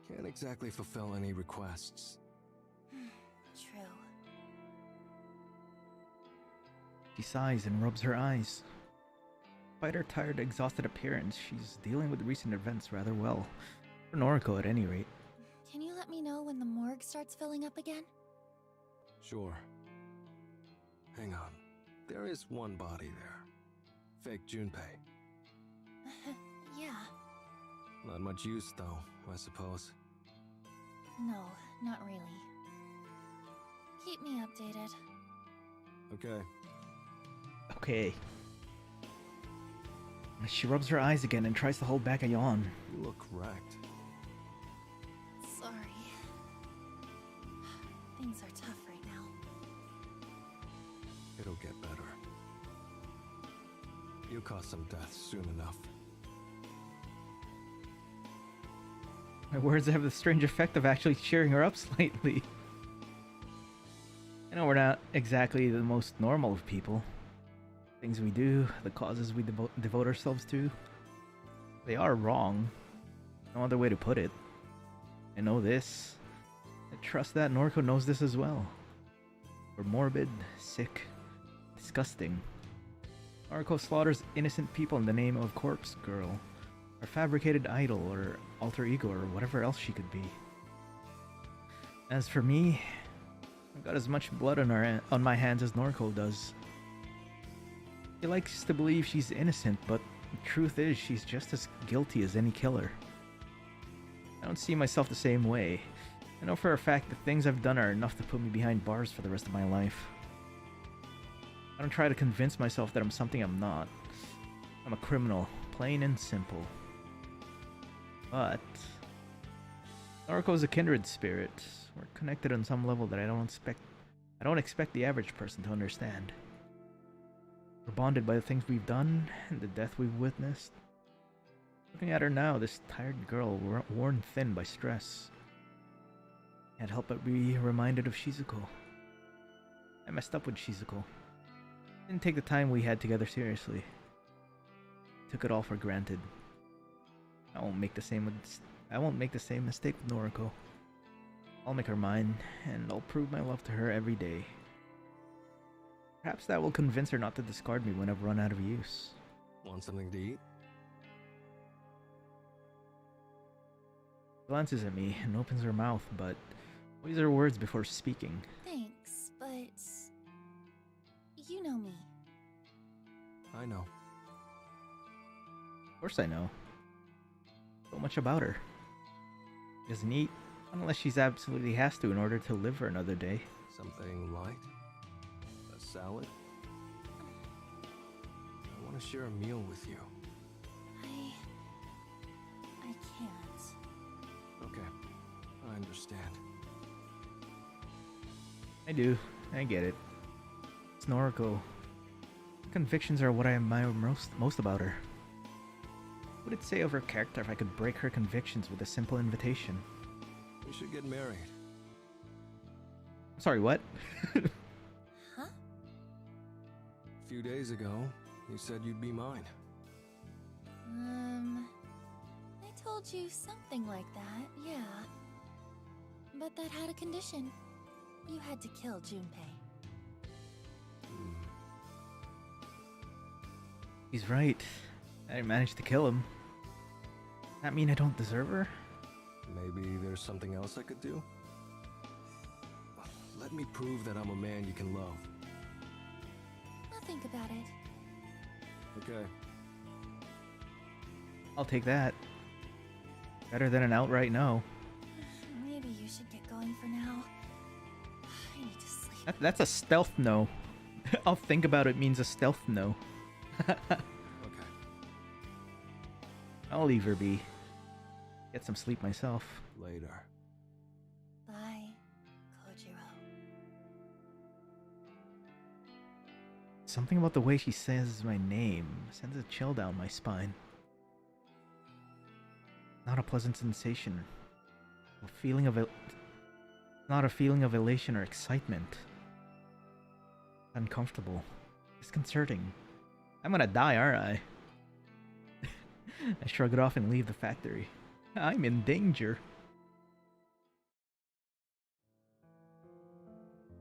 Can't exactly fulfill any requests. True. She sighs and rubs her eyes. Despite her tired, exhausted appearance, she's dealing with recent events rather well. For Noriko, at any rate. Can you let me know when the morgue starts filling up again? Sure. Hang on. There is one body there. Fake Junpei. Yeah. Not much use, though, I suppose. No, not really. Keep me updated. Okay. Okay. She rubs her eyes again and tries to hold back a yawn. You look wrecked. Sorry. Things are tough right now. It'll get better. You'll cause some deaths soon enough. My words have the strange effect of actually cheering her up slightly. I know we're not exactly the most normal of people. Things we do, the causes we devote ourselves to, they are wrong. No other way to put it. I know this. I trust that Noriko knows this as well. We're morbid, sick, disgusting. Noriko slaughters innocent people in the name of Corpse Girl, or fabricated idol, or alter ego, or whatever else she could be. As for me, I've got as much blood on my hands as Noriko does. She likes to believe she's innocent, but the truth is she's just as guilty as any killer. I don't see myself the same way. I know for a fact the things I've done are enough to put me behind bars for the rest of my life. I don't try to convince myself that I'm something I'm not. I'm a criminal, plain and simple. But Noriko is a kindred spirit. We're connected on some level that I don't expect the average person to understand. We're bonded by the things we've done and the death we've witnessed. Looking at her now, this tired girl worn thin by stress. Can't help but be reminded of Shizuko. I messed up with Shizuko. Didn't take the time we had together seriously. Took it all for granted. I won't make the same mistake with Noriko. I'll make her mine, and I'll prove my love to her every day. Perhaps that will convince her not to discard me when I've run out of use. Want something to eat? She glances at me and opens her mouth, but weighs her words before speaking. Thanks, but... you know me. I know. Of course I know. So much about her. She doesn't eat unless she's absolutely has to in order to live for another day. Something light? A salad? I want to share a meal with you. I can't. Okay, I understand. I do. I get it. It's Noriko. Convictions are what I admire most about her. What would it say of her character if I could break her convictions with a simple invitation? We should get married. Sorry, what? Huh? A few days ago, you said you'd be mine. I told you something like that, yeah. But that had a condition. You had to kill Junpei. He's right. I managed to kill him. That mean I don't deserve her? Maybe there's something else I could do? Let me prove that I'm a man you can love. I'll think about it. Okay. I'll take that. Better than an outright no. Maybe you should get going for now. I need to sleep. That's a stealth no. I'll think about it means a stealth no. Okay. I'll leave her be. Get some sleep myself. Later. Bye, Kojiro. Something about the way she says my name sends a chill down my spine. Not a pleasant sensation. A feeling of not a feeling of elation or excitement. Uncomfortable. Disconcerting. I'm gonna die, aren't I? I shrug it off and leave the factory. I'm in danger.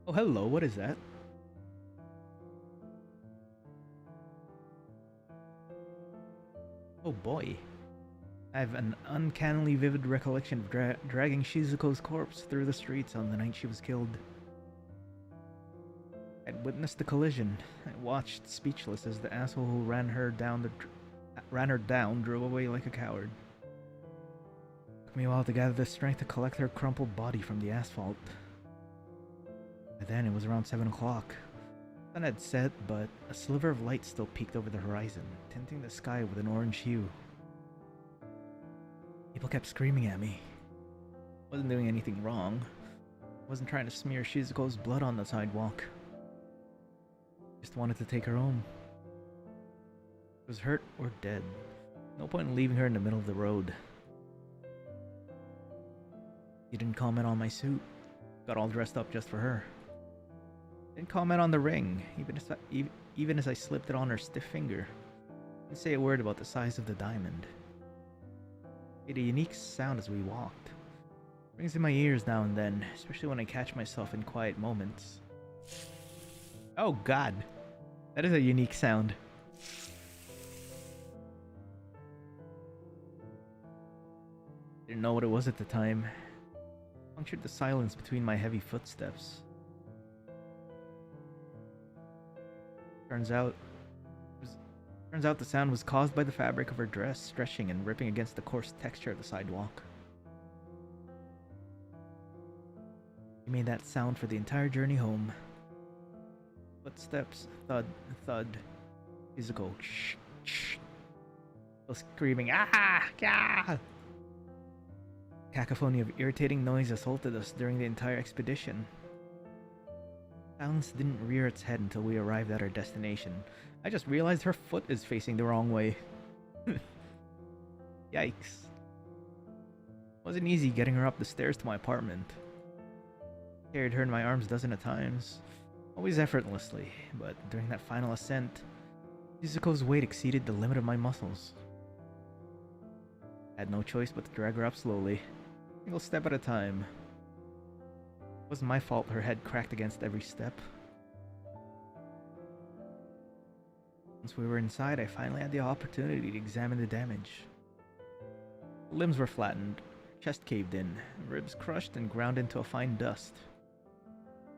Oh, hello, what is that? Oh boy. I have an uncannily vivid recollection of dragging Shizuko's corpse through the streets on the night she was killed. I'd witnessed the collision. I watched, speechless, as the asshole who ran her down drove away like a coward. It took me a while to gather the strength to collect her crumpled body from the asphalt. By then, it was around 7 o'clock. The sun had set, but a sliver of light still peeked over the horizon, tinting the sky with an orange hue. People kept screaming at me. I wasn't doing anything wrong. I wasn't trying to smear Shizuko's blood on the sidewalk. Just wanted to take her home. She was hurt or dead. No point in leaving her in the middle of the road. He didn't comment on my suit. Got all dressed up just for her. Didn't comment on the ring, even as I slipped it on her stiff finger. Didn't say a word about the size of the diamond. Made a unique sound as we walked. Rings in my ears now and then, especially when I catch myself in quiet moments. Oh god, that is a unique sound. Didn't know what it was at the time. Punctured the silence between my heavy footsteps. Turns out the sound was caused by the fabric of her dress stretching and ripping against the coarse texture of the sidewalk. He made that sound for the entire journey home. Footsteps, thud, thud. Shizuko, shh, shh. Still screaming, ah, ah! Cacophony of irritating noise assaulted us during the entire expedition. Silence didn't rear its head until we arrived at our destination. I just realized her foot is facing the wrong way. Yikes. Wasn't easy getting her up the stairs to my apartment. Carried her in my arms dozens of times. Always effortlessly, but during that final ascent, Shizuko's weight exceeded the limit of my muscles. I had no choice but to drag her up slowly, single step at a time. It wasn't my fault her head cracked against every step. Once we were inside, I finally had the opportunity to examine the damage. Her limbs were flattened, chest caved in, ribs crushed and ground into a fine dust.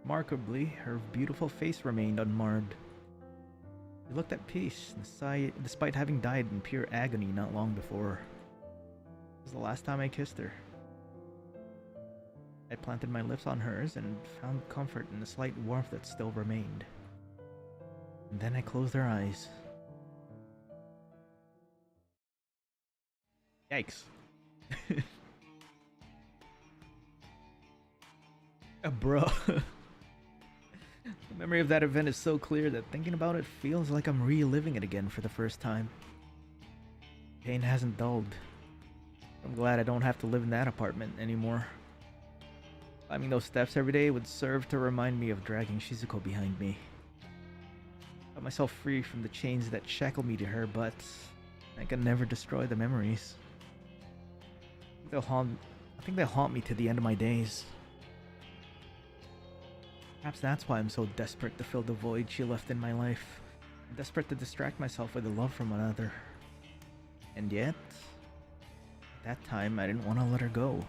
Remarkably, her beautiful face remained unmarred. She looked at peace, despite having died in pure agony not long before. It was the last time I kissed her. I planted my lips on hers and found comfort in the slight warmth that still remained. And then I closed her eyes. Yikes. Bro. The memory of that event is so clear that thinking about it feels like I'm reliving it again for the first time. Pain hasn't dulled. I'm glad I don't have to live in that apartment anymore. Climbing those steps every day would serve to remind me of dragging Shizuko behind me. Got myself free from the chains that shackle me to her, but I can never destroy the memories. I think they'll haunt me to the end of my days. Perhaps that's why I'm so desperate to fill the void she left in my life. I'm desperate to distract myself with a love from another. And yet, at that time, I didn't want to let her go.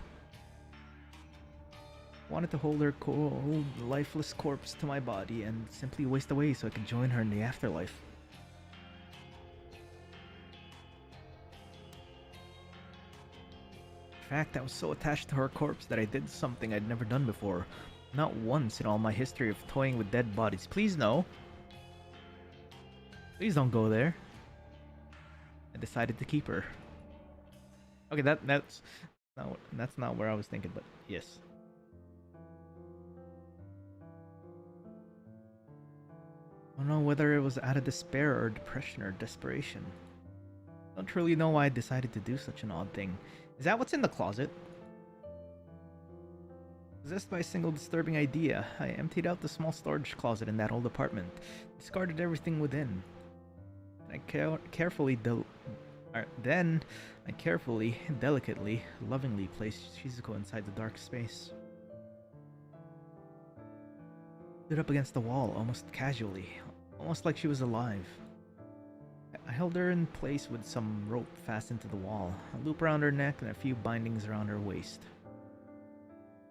Wanted to hold her cold, lifeless corpse to my body and simply waste away so I could join her in the afterlife. In fact, I was so attached to her corpse that I did something I'd never done before. Not once in all my history of toying with dead bodies. Please no. Please don't go there. I decided to keep her. Okay, that's not where I was thinking, but yes. I don't know whether it was out of despair or depression or desperation. I don't truly know why I decided to do such an odd thing. Is that what's in the closet? Possessed by a single disturbing idea, I emptied out the small storage closet in that old apartment, discarded everything within. And I carefully, delicately, lovingly placed Shizuko inside the dark space. Stood up against the wall, almost casually, almost like she was alive. I held her in place with some rope fastened to the wall, a loop around her neck and a few bindings around her waist.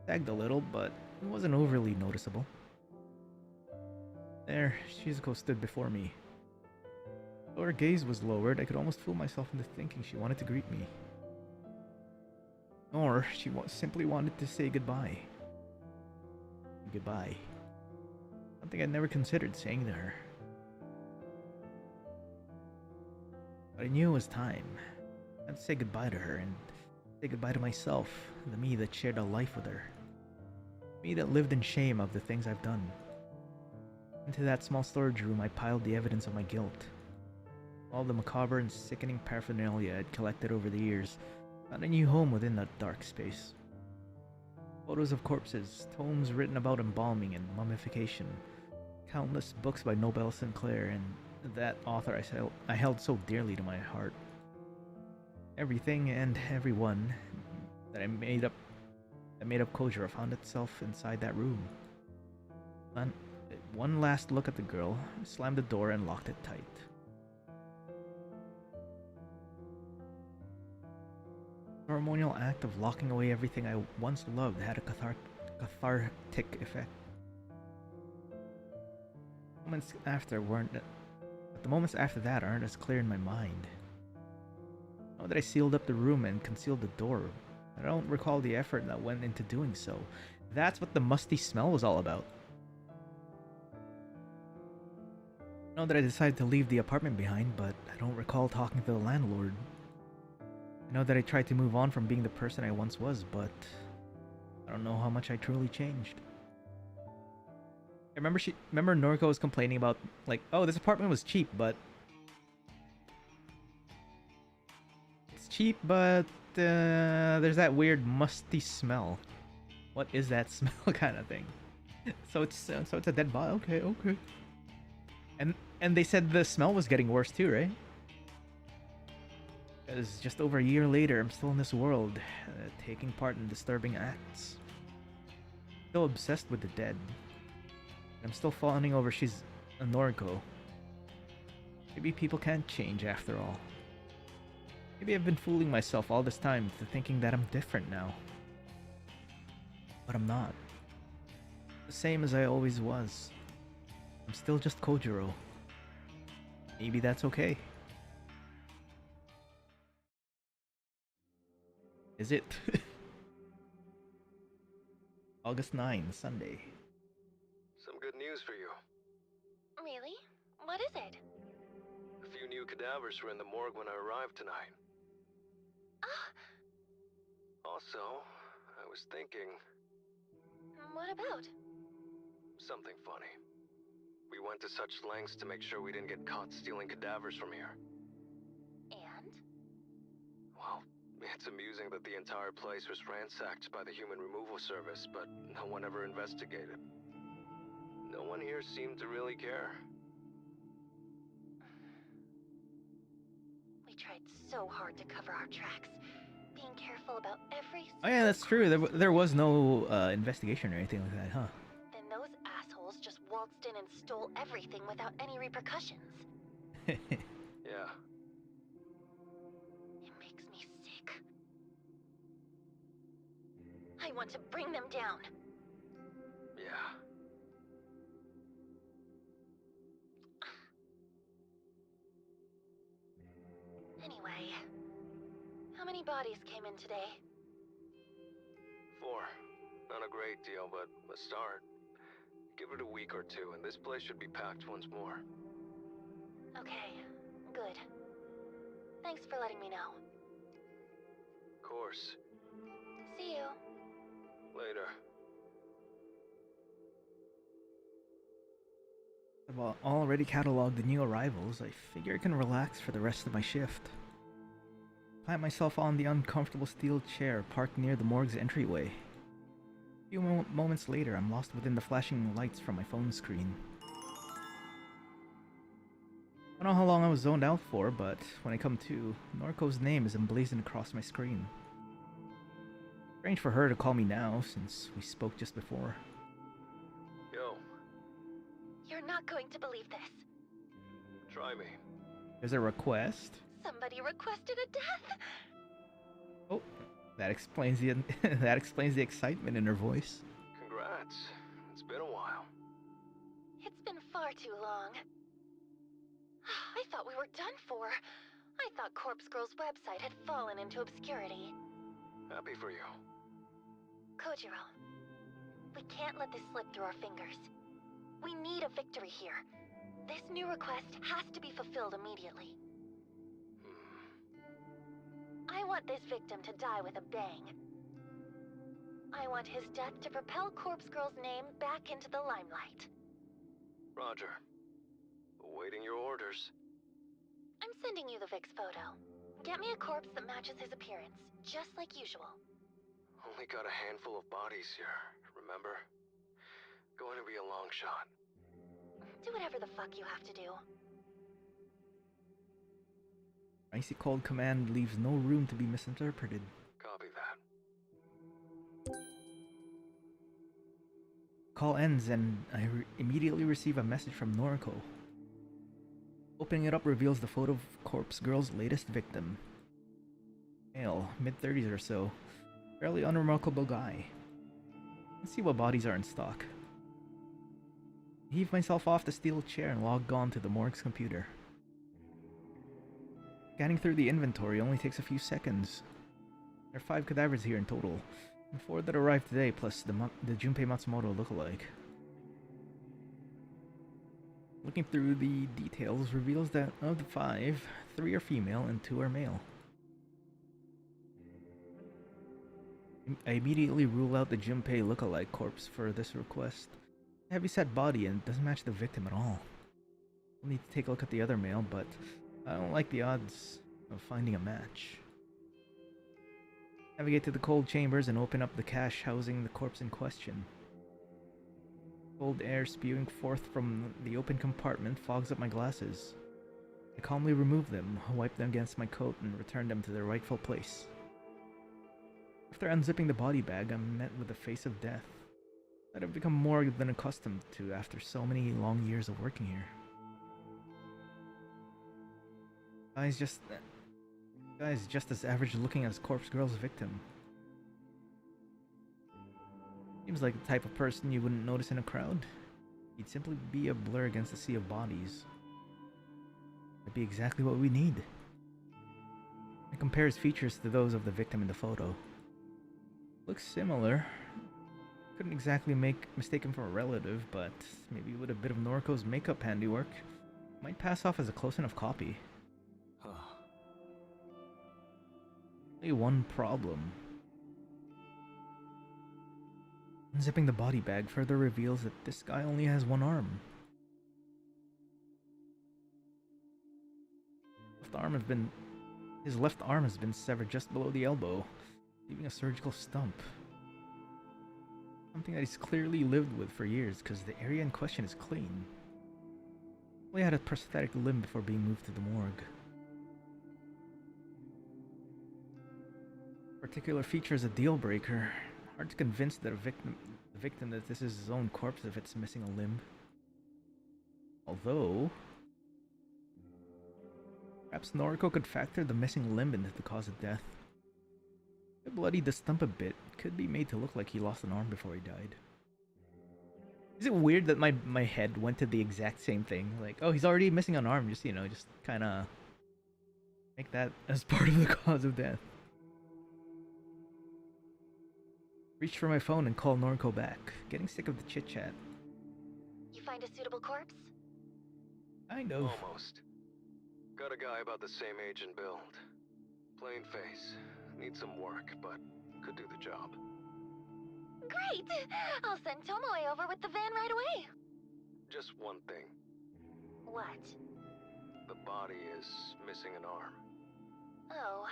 Sagged a little, but it wasn't overly noticeable. There, Shizuko stood before me. Though her gaze was lowered, I could almost fool myself into thinking she wanted to greet me. Or she simply wanted to say goodbye. Goodbye. Something I'd never considered saying to her. But I knew it was time. I had to say goodbye to her and say goodbye to myself, the me that shared a life with her. Me that lived in shame of the things I've done. Into that small storage room I piled the evidence of my guilt. All the macabre and sickening paraphernalia I'd collected over the years. Found a new home within that dark space. Photos of corpses, tomes written about embalming and mummification. Countless books by Nobel Sinclair and that author I held so dearly to my heart. Everything and everyone that made up Kojiro found itself inside that room. One last look at the girl, slammed the door and locked it tight. The ceremonial act of locking away everything I once loved had a cathartic effect. The moments after that aren't as clear in my mind. Now that I sealed up the room and concealed the door, I don't recall the effort that went into doing so. That's what the musty smell was all about. I know that I decided to leave the apartment behind, but I don't recall talking to the landlord. I know that I tried to move on from being the person I once was, but I don't know how much I truly changed. I remember Noriko was complaining about, like, oh, this apartment was cheap, but it's cheap, but there's that weird musty smell. What is that smell kind of thing? So it's a dead body. Okay. And they said the smell was getting worse too, right? Because just over a year later, I'm still in this world, taking part in disturbing acts. Still obsessed with the dead. I'm still fawning over she's a Noriko. Maybe people can't change after all. Maybe I've been fooling myself all this time into thinking that I'm different now. But I'm not. The same as I always was. I'm still just Kojiro. Maybe that's okay. Is it? August 9, Sunday. Some good news for you. Really? What is it? A few new cadavers were in the morgue when I arrived tonight. Ah, Also, I was thinking what about? something funny. We went to such lengths to make sure we didn't get caught stealing cadavers from here. And? Well, it's amusing that the entire place was ransacked by the human removal service, but no one ever investigated. No one here seemed to really care. We tried so hard to cover our tracks, being careful about every. Oh yeah, that's true. There was no investigation or anything like that, huh? Then those assholes just waltzed in and stole everything without any repercussions. Yeah. It makes me sick. I want to bring them down. Yeah. Anyway, how many bodies came in today? 4. Not a great deal, but a start. Give it a week or two, and this place should be packed once more. Okay, good. Thanks for letting me know. Of course. See you. Later. I've already cataloged the new arrivals. I figure I can relax for the rest of my shift. Plant myself on the uncomfortable steel chair parked near the morgue's entryway. A few moments later, I'm lost within the flashing lights from my phone screen. I don't know how long I was zoned out for, but when I come to, Noriko's name is emblazoned across my screen. Strange for her to call me now, since we spoke just before. Yo, You're not going to believe this. try me. There's a request. Somebody requested a death. Oh, that explains the that explains the excitement in her voice. Congrats. It's been a while. It's been far too long. I thought we were done for. I thought Corpse Girl's website had fallen into obscurity. Happy for you. Kojiro, we can't let this slip through our fingers. We need a victory here. This new request has to be fulfilled immediately. I want this victim to die with a bang. I want his death to propel Corpse Girl's name back into the limelight. Roger. Awaiting your orders. I'm sending you the Vic's photo. Get me a corpse that matches his appearance, just like usual. Only got a handful of bodies here, remember? Going to be a long shot. Do whatever the fuck you have to do. Icy cold command leaves no room to be misinterpreted. Copy that. Call ends and I immediately receive a message from Noriko. Opening it up reveals the photo of Corpse Girl's latest victim. Male, mid-30s or so. Fairly unremarkable guy. Let's see what bodies are in stock. I heave myself off the steel chair and log on to the morgue's computer. Scanning through the inventory only takes a few seconds. There are 5 cadavers here in total, and 4 that arrived today plus the Junpei Matsumoto lookalike. Looking through the details reveals that of the 5, 3 are female and 2 are male. I immediately rule out the Junpei lookalike corpse for this request. Heavyset body and doesn't match the victim at all. We'll need to take a look at the other male, but I don't like the odds of finding a match. Navigate to the cold chambers and open up the cache housing the corpse in question. Cold air spewing forth from the open compartment fogs up my glasses. I calmly remove them, wipe them against my coat, and return them to their rightful place. After unzipping the body bag, I'm met with the face of death that I've become more than accustomed to after so many long years of working here. Guy's just as average looking as Corpse Girl's victim. Seems like the type of person you wouldn't notice in a crowd. He'd simply be a blur against a sea of bodies. That'd be exactly what we need. I compare his features to those of the victim in the photo. Looks similar. Couldn't exactly mistake him for a relative, but maybe with a bit of Noriko's makeup handiwork, might pass off as a close enough copy. Only one problem. Unzipping the body bag further reveals that this guy only has one arm. His left arm has been severed just below the elbow, leaving a surgical stump. Something that he's clearly lived with for years, because the area in question is clean. He had a prosthetic limb before being moved to the morgue. Particular feature is a deal breaker. Hard to convince the victim that this is his own corpse if it's missing a limb. Although, perhaps Noriko could factor the missing limb into the cause of death. If it bloodied the stump a bit, it could be made to look like he lost an arm before he died. Is it weird that my head went to the exact same thing? Like, oh, he's already missing an arm. Just, just kind of make that as part of the cause of death. Reach for my phone and call Norco back. Getting sick of the chit chat. You find a suitable corpse? Kind of. Almost. Got a guy about the same age and build. Plain face. Needs some work, but could do the job. Great! I'll send Tomoe over with the van right away. Just one thing. What? The body is missing an arm. Oh.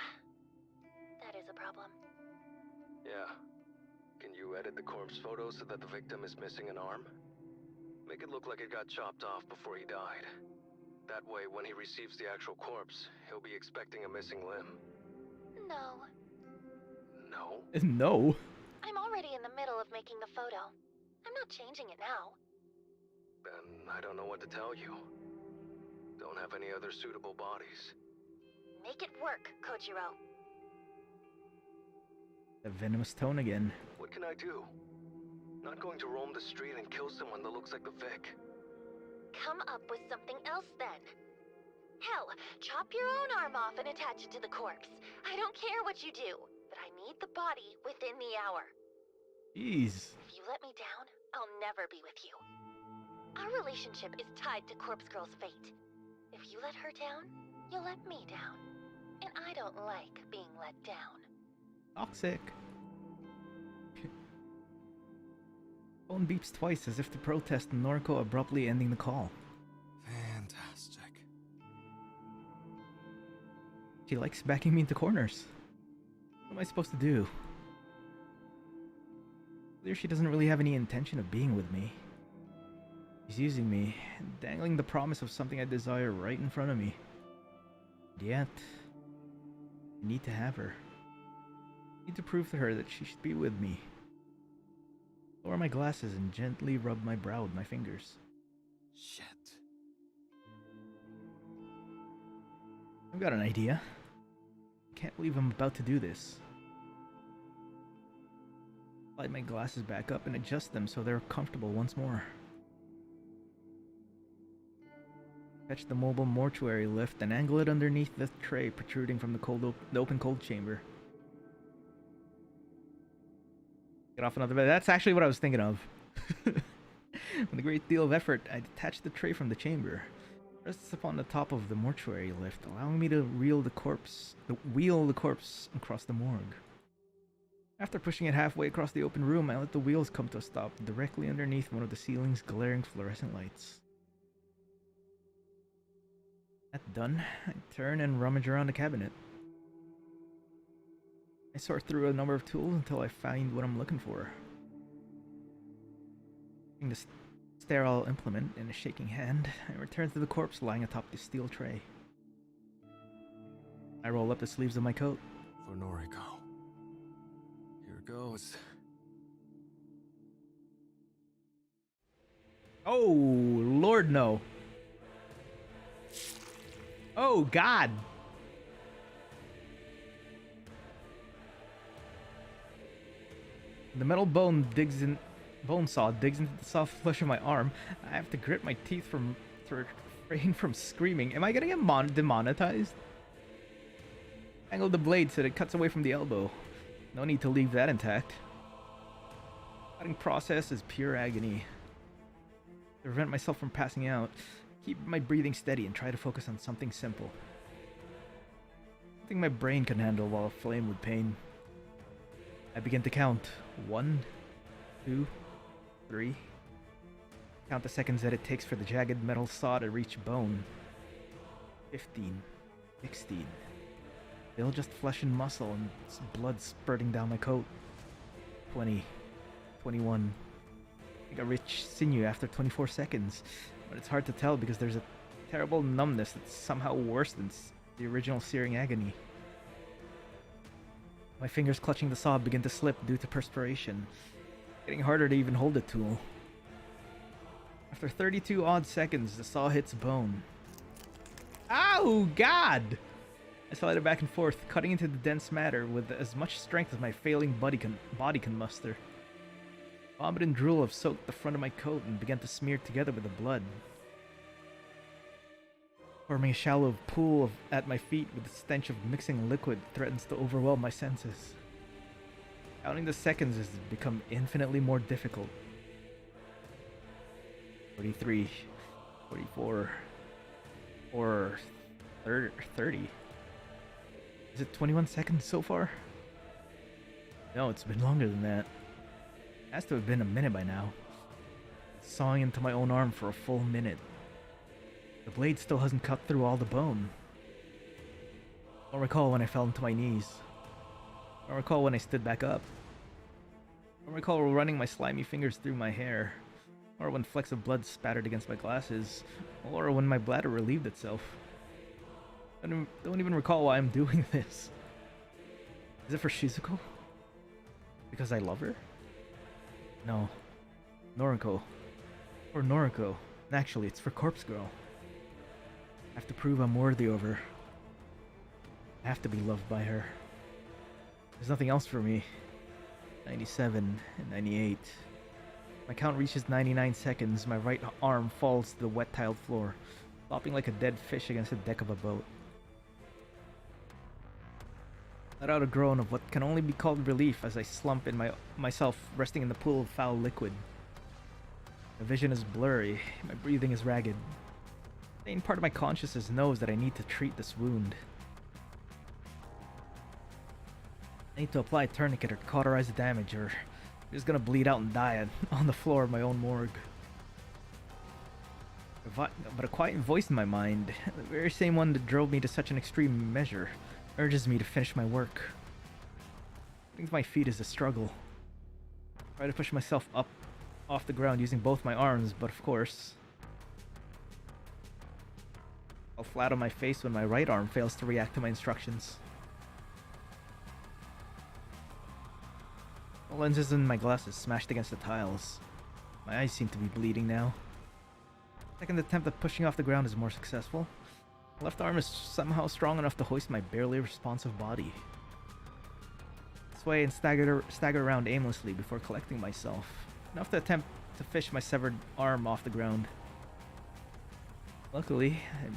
That is a problem. Yeah. Can you edit the corpse photo so that the victim is missing an arm? Make it look like it got chopped off before he died. That way, when he receives the actual corpse, he'll be expecting a missing limb. No. No? No. I'm already in the middle of making the photo. I'm not changing it now. Then I don't know what to tell you. Don't have any other suitable bodies. Make it work, Kojiro. The venomous tone again. What can I do? Not going to roam the street and kill someone that looks like the Vic. Come up with something else then. Hell, chop your own arm off and attach it to the corpse. I don't care what you do, but I need the body within the hour. Jeez. If you let me down, I'll never be with you. Our relationship is tied to Corpse Girl's fate. If you let her down, you'll let me down. And I don't like being let down. Toxic. Phone beeps twice as if to protest Norco abruptly ending the call. Fantastic. She likes backing me into corners. What am I supposed to do? Clear she doesn't really have any intention of being with me. She's using me, dangling the promise of something I desire right in front of me. And yet, I need to have her. I need to prove to her that she should be with me. Lower my glasses and gently rub my brow with my fingers. Shit. I've got an idea. I can't believe I'm about to do this. Slide my glasses back up and adjust them so they're comfortable once more. Fetch the mobile mortuary lift and angle it underneath the tray protruding from the open cold chamber. Get off another bed. That's actually what I was thinking of. With a great deal of effort, I detached the tray from the chamber. Rests upon the top of the mortuary lift, allowing me to wheel the corpse across the morgue. After pushing it halfway across the open room, I let the wheels come to a stop directly underneath one of the ceiling's glaring fluorescent lights. That done, I turn and rummage around the cabinet. I sort through a number of tools until I find what I'm looking for. Taking the sterile implement in a shaking hand, I return to the corpse lying atop the steel tray. I roll up the sleeves of my coat. For Noriko. Here goes. Oh, Lord, no. Oh, God. The metal bone saw digs into the soft flesh of my arm. I have to grit my teeth to refrain from screaming. Am I gonna get demonetized? Angle the blade so that it cuts away from the elbow. No need to leave that intact. Cutting process is pure agony. To prevent myself from passing out, keep my breathing steady and try to focus on something simple. Something my brain can handle while aflame with pain. I begin to count. 1, 2, 3. Count the seconds that it takes for the jagged metal saw to reach bone. 15, 16. Still just flesh and muscle and blood spurting down my coat. 20, 21. I think I reach sinew after 24 seconds, but it's hard to tell because there's a terrible numbness that's somehow worse than the original searing agony. My fingers clutching the saw begin to slip due to perspiration, getting harder to even hold the tool. After 32 odd seconds, the saw hits bone. Ow, God! I slide it back and forth, cutting into the dense matter with as much strength as my failing body can muster. Vomit and drool have soaked the front of my coat and began to smear together with the blood, forming a shallow pool at my feet with the stench of mixing liquid that threatens to overwhelm my senses. Counting the seconds has become infinitely more difficult. 43, 44, or 30. Is it 21 seconds so far? No, it's been longer than that. It has to have been a minute by now. Sawing into my own arm for a full minute. The blade still hasn't cut through all the bone. I don't recall when I fell into my knees. I don't recall when I stood back up. I don't recall running my slimy fingers through my hair, or when flecks of blood spattered against my glasses, or when my bladder relieved itself. I don't even recall why I'm doing this. Is it for Shizuko? Because I love her? No. Noriko. Or Noriko. Actually, it's for Corpse Girl. I have to prove I'm worthy of her. I have to be loved by her. There's nothing else for me. 97 and 98. My count reaches 99 seconds. My right arm falls to the wet tiled floor, flopping like a dead fish against the deck of a boat. Let out a groan of what can only be called relief as I slump in myself resting in the pool of foul liquid. My vision is blurry. My breathing is ragged. The sane part of my consciousness knows that I need to treat this wound. I need to apply a tourniquet or cauterize the damage, or I'm just gonna bleed out and die on the floor of my own morgue. But a quiet voice in my mind, the very same one that drove me to such an extreme measure, urges me to finish my work. Getting to my feet is a struggle. I try to push myself up off the ground using both my arms, but of course, I'll flat on my face when my right arm fails to react to my instructions. The lenses in my glasses smashed against the tiles. My eyes seem to be bleeding now. Second attempt at pushing off the ground is more successful. My left arm is somehow strong enough to hoist my barely responsive body. I sway and stagger around aimlessly before collecting myself, enough to attempt to fish my severed arm off the ground. Luckily, I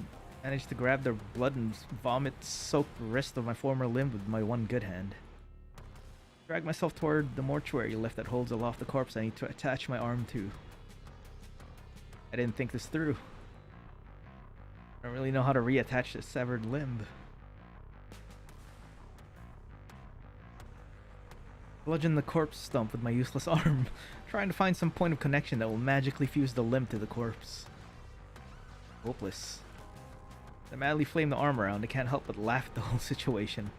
managed to grab the blood and vomit-soaked wrist of my former limb with my one good hand. Drag myself toward the mortuary lift that holds aloft the corpse I need to attach my arm to. I didn't think this through. I don't really know how to reattach the severed limb. Bludgeon the corpse stump with my useless arm, trying to find some point of connection that will magically fuse the limb to the corpse. Hopeless. I madly flame the arm around. I can't help but laugh at the whole situation.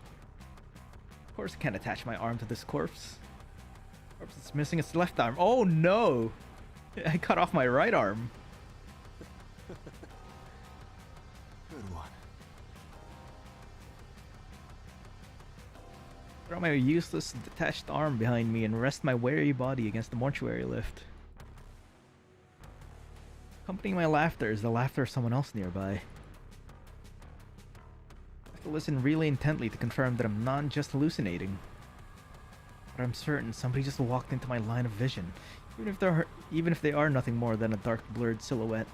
Of course I can't attach my arm to this corpse. Corpse is missing its left arm. Oh no! I cut off my right arm. Good one. Throw my useless detached arm behind me and rest my weary body against the mortuary lift. Accompanying my laughter is the laughter of someone else nearby. I have to listen really intently to confirm that I'm not just hallucinating. But I'm certain somebody just walked into my line of vision, even if they are nothing more than a dark blurred silhouette.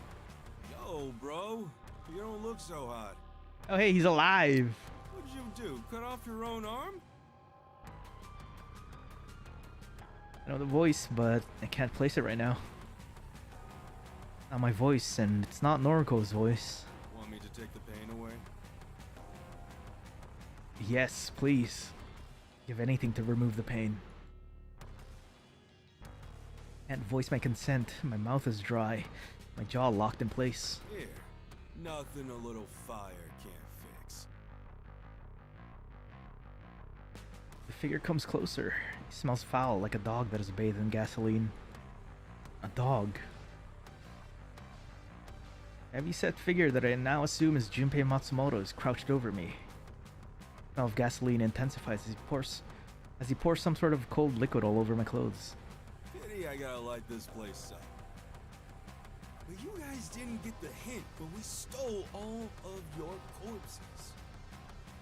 Yo, bro. You don't look so hot. Oh hey, he's alive! What'd you do? Cut off your own arm? I know the voice, but I can't place it right now. Not my voice, and it's not Noriko's voice. Want me to take the pain away? Yes, please. Give anything to remove the pain. Can't voice my consent. My mouth is dry. My jaw locked in place. Here. Nothing a little fire can't fix. The figure comes closer. He smells foul, like a dog that is bathed in gasoline. A dog. The heavy-set figure that I now assume is Junpei Matsumoto is crouched over me. The smell of gasoline intensifies as he pours some sort of cold liquid all over my clothes. Pity I gotta light this place up. But you guys didn't get the hint, but we stole all of your corpses.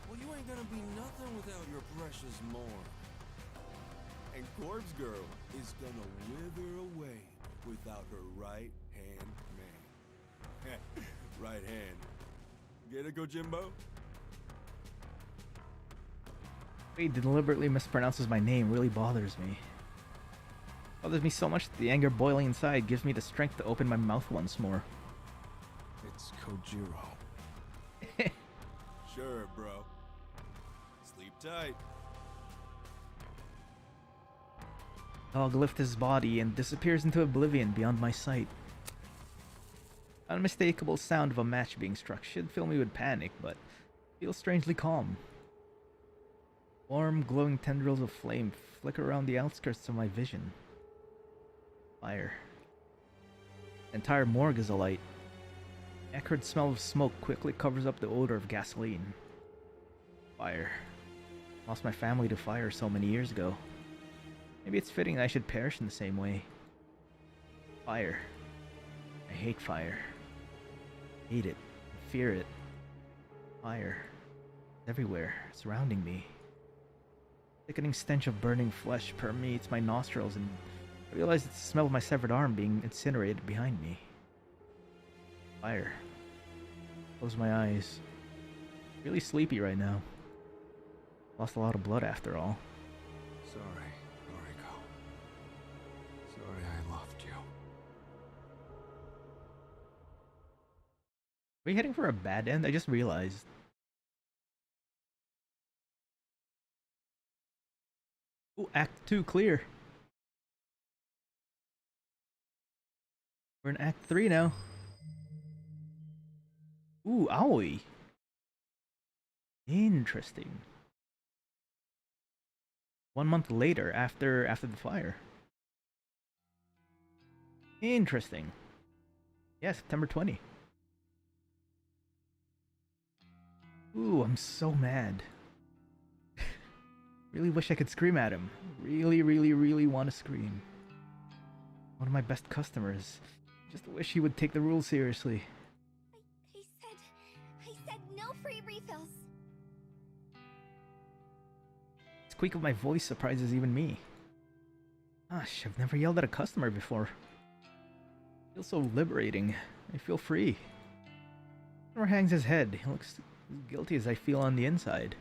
Well, you ain't gonna be nothing without your precious morgue. And Corpse Girl is gonna wither away without her right-hand man. Right hand. Get it, Kojimbo? He deliberately mispronounces my name really bothers me. Bothers me so much that the anger boiling inside gives me the strength to open my mouth once more. It's Kojiro. Sure, bro. Sleep tight. Dog lifts his body and disappears into oblivion beyond my sight. Unmistakable sound of a match being struck should fill me with panic, but feels strangely calm. Warm, glowing tendrils of flame flicker around the outskirts of my vision. Fire. The entire morgue is alight. The acrid smell of smoke quickly covers up the odor of gasoline. Fire. Lost my family to fire so many years ago. Maybe it's fitting that I should perish in the same way. Fire. I hate fire. Hate it. Fear it. Fire. It's everywhere, surrounding me. Thickening stench of burning flesh permeates my nostrils, and I realize it's the smell of my severed arm being incinerated behind me. Fire. Close my eyes. Really sleepy right now. Lost a lot of blood after all. Sorry, Noriko. Sorry I loved you. Are we heading for a bad end? I just realized. Ooh, Act 2 clear. We're in Act 3 now. Ooh, Aoi. Interesting. 1 month later, after the fire. Interesting. Yeah, September 20. Ooh, I'm so mad. Really wish I could scream at him. Really want to scream. One of my best customers. Just wish he would take the rules seriously. I said no free refills. The squeak of my voice surprises even me. Gosh, I've never yelled at a customer before. It feels so liberating. I feel free. Customer hangs his head. He looks as guilty as I feel on the inside.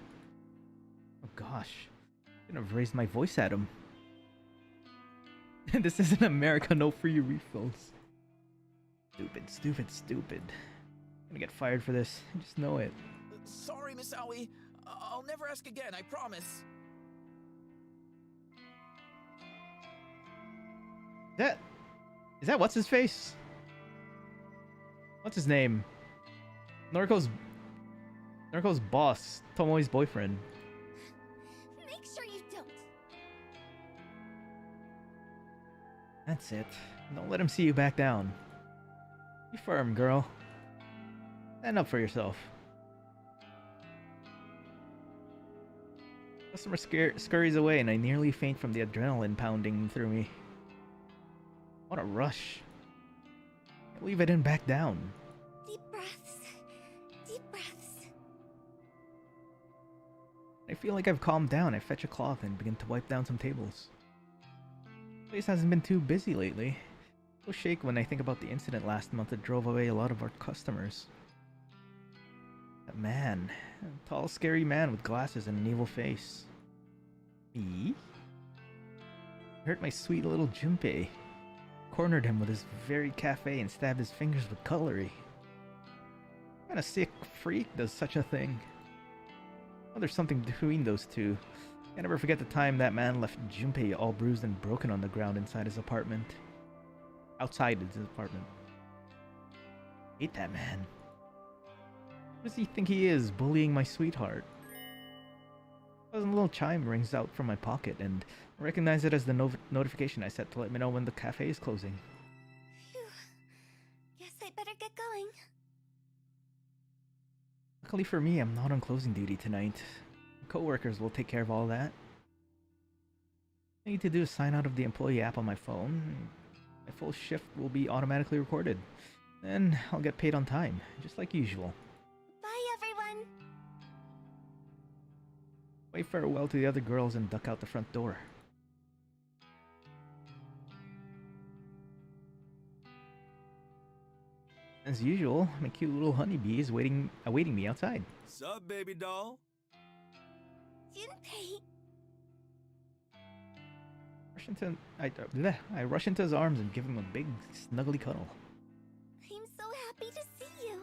Oh gosh. I shouldn't have raised my voice at him. This isn't America, no free refills. Stupid. I'm gonna get fired for this. I just know it. Sorry, Miss Aoi. I'll never ask again, I promise. Is that what's his face? What's his name? Noriko's boss, Tomoe's boyfriend. Make sure you don't. That's it. Don't let him see you back down. Be firm, girl. Stand up for yourself. Customer scurries away and I nearly faint from the adrenaline pounding through me. What a rush. I can't believe I didn't back down. Deep breaths. Deep breaths. I feel like I've calmed down. I fetch a cloth and begin to wipe down some tables. The place hasn't been too busy lately. I feel shake when I think about the incident last month that drove away a lot of our customers. That man. A tall, scary man with glasses and an evil face. Me? I hurt my sweet little Junpei. Cornered him with his very cafe and stabbed his fingers with cutlery. What kind of sick freak does such a thing? Oh, there's something between those two. I'll never forget the time that man left Junpei all bruised and broken on the ground inside his apartment. Outside his apartment. I hate that man. Who does he think he is, bullying my sweetheart? A little chime rings out from my pocket, and I recognize it as the notification I set to let me know when the cafe is closing. Phew. Guess I better get going. Luckily for me, I'm not on closing duty tonight. Co-workers will take care of all that. All I need to do is sign out of the employee app on my phone. My full shift will be automatically recorded. Then I'll get paid on time, just like usual. Bye, everyone. Wave farewell to the other girls and duck out the front door. As usual, my cute little honeybee is awaiting me outside. Sup, baby doll? Junpei! I rush into his arms and give him a big, snuggly cuddle. I'm so happy to see you.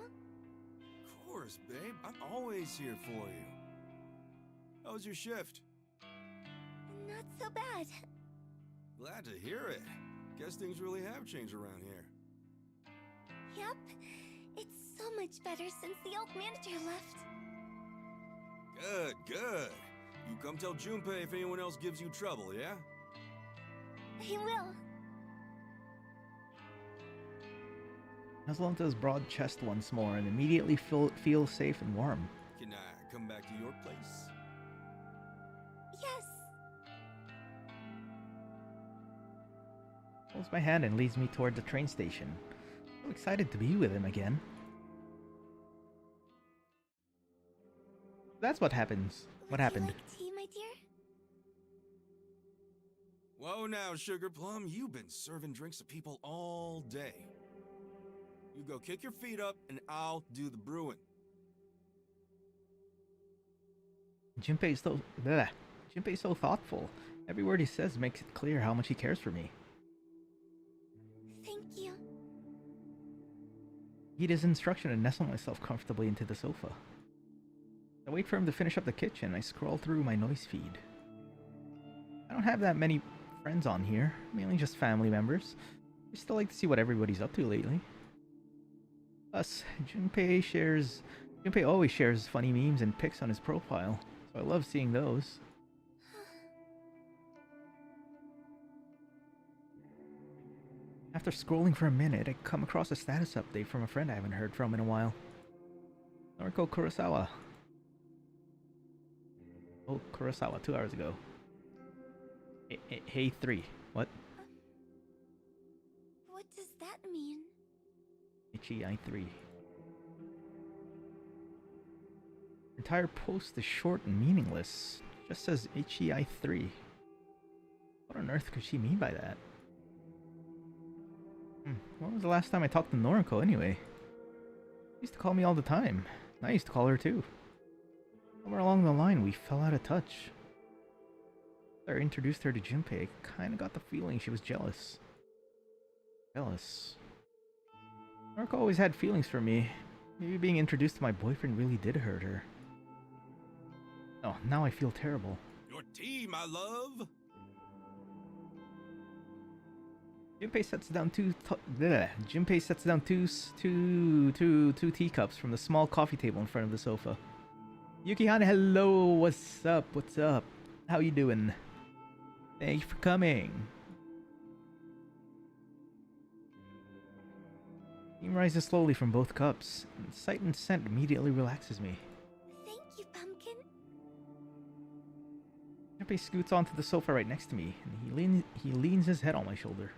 Of course, babe. I'm always here for you. How was your shift? Not so bad. Glad to hear it. Guess things really have changed around here. Yep. It's so much better since the old manager left. Good, good. You come tell Junpei if anyone else gives you trouble, yeah? I will. Nuzzle into his broad chest once more and immediately feel safe and warm. Can I come back to your place? Yes. Holds my hand and leads me toward the train station. So excited to be with him again. That's what happens. What happened? Would you like tea, my dear? Whoa now, Sugar Plum. You've been serving drinks to people all day. You go kick your feet up and I'll do the brewing. Junpei's so thoughtful. Every word he says makes it clear how much he cares for me. Thank you. Heed his instruction and nestle myself comfortably into the sofa. I wait for him to finish up the kitchen. I scroll through my noise feed. I don't have that many friends on here, mainly just family members. I still like to see what everybody's up to lately. Plus, Junpei always shares funny memes and pics on his profile, so I love seeing those. After scrolling for a minute, I come across a status update from a friend I haven't heard from in a while. Noriko Kurosawa. Oh, Kurosawa, 2 hours ago. Hey 3. What? What does that mean? HEI 3. Entire post is short and meaningless. Just says HEI 3. What on earth could she mean by that? When was the last time I talked to Noriko anyway? She used to call me all the time. I used to call her too. Somewhere along the line we fell out of touch. After I introduced her to Junpei, I kinda got the feeling she was jealous. Jealous. Noriko always had feelings for me. Maybe being introduced to my boyfriend really did hurt her. Oh, now I feel terrible. Your tea, my love! Junpei sets down two teacups from the small coffee table in front of the sofa. Yukihane, hello, what's up? What's up? How you doing? Thanks for coming. Steam rises slowly from both cups, and sight and scent immediately relaxes me. Thank you, Pumpkin. Junpei scoots onto the sofa right next to me, and he leans his head on my shoulder.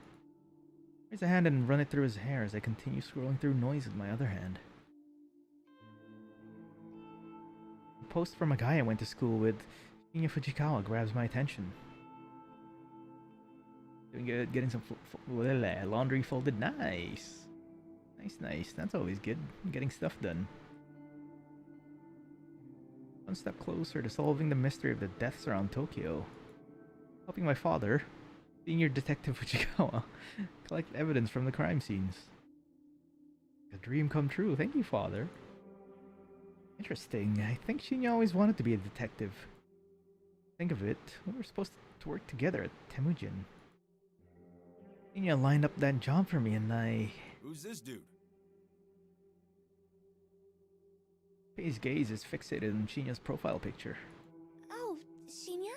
I raise a hand and run it through his hair as I continue scrolling through noise with my other hand. A post from a guy I went to school with, Shinya Fujikawa, grabs my attention. Doing good, getting some laundry folded. Nice. Nice. That's always good. Getting stuff done. One step closer to solving the mystery of the deaths around Tokyo. Helping my father, Senior Detective Fujikawa, collect evidence from the crime scenes. A dream come true. Thank you, father. Interesting. I think Shinya always wanted to be a detective. Think of it, we were supposed to work together at Temujin. Shinya lined up that job for me and I... Who's this dude? His gaze is fixated on Shinya's profile picture. Oh, Shinya?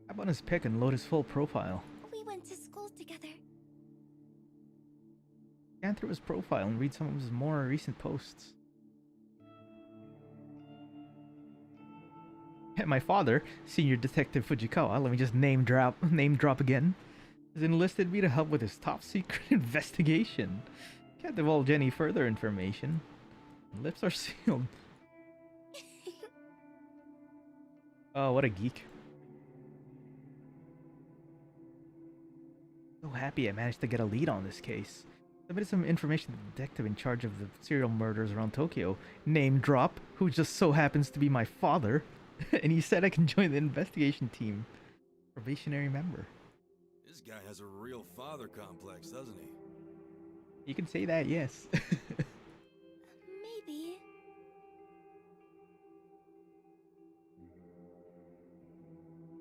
Tap on his pic and load his full profile. We went to school together. Scan through his profile and read some of his more recent posts. My father, Senior Detective Fujikawa, let me just name drop again, has enlisted me to help with his top secret investigation. Can't divulge any further information. Lips are sealed. Oh, what a geek. So happy I managed to get a lead on this case. Submitted some information to the detective in charge of the serial murders around Tokyo. Name drop, who just so happens to be my father. And he said I can join the investigation team. Probationary member. This guy has a real father complex, doesn't he? You can say that, yes. Maybe.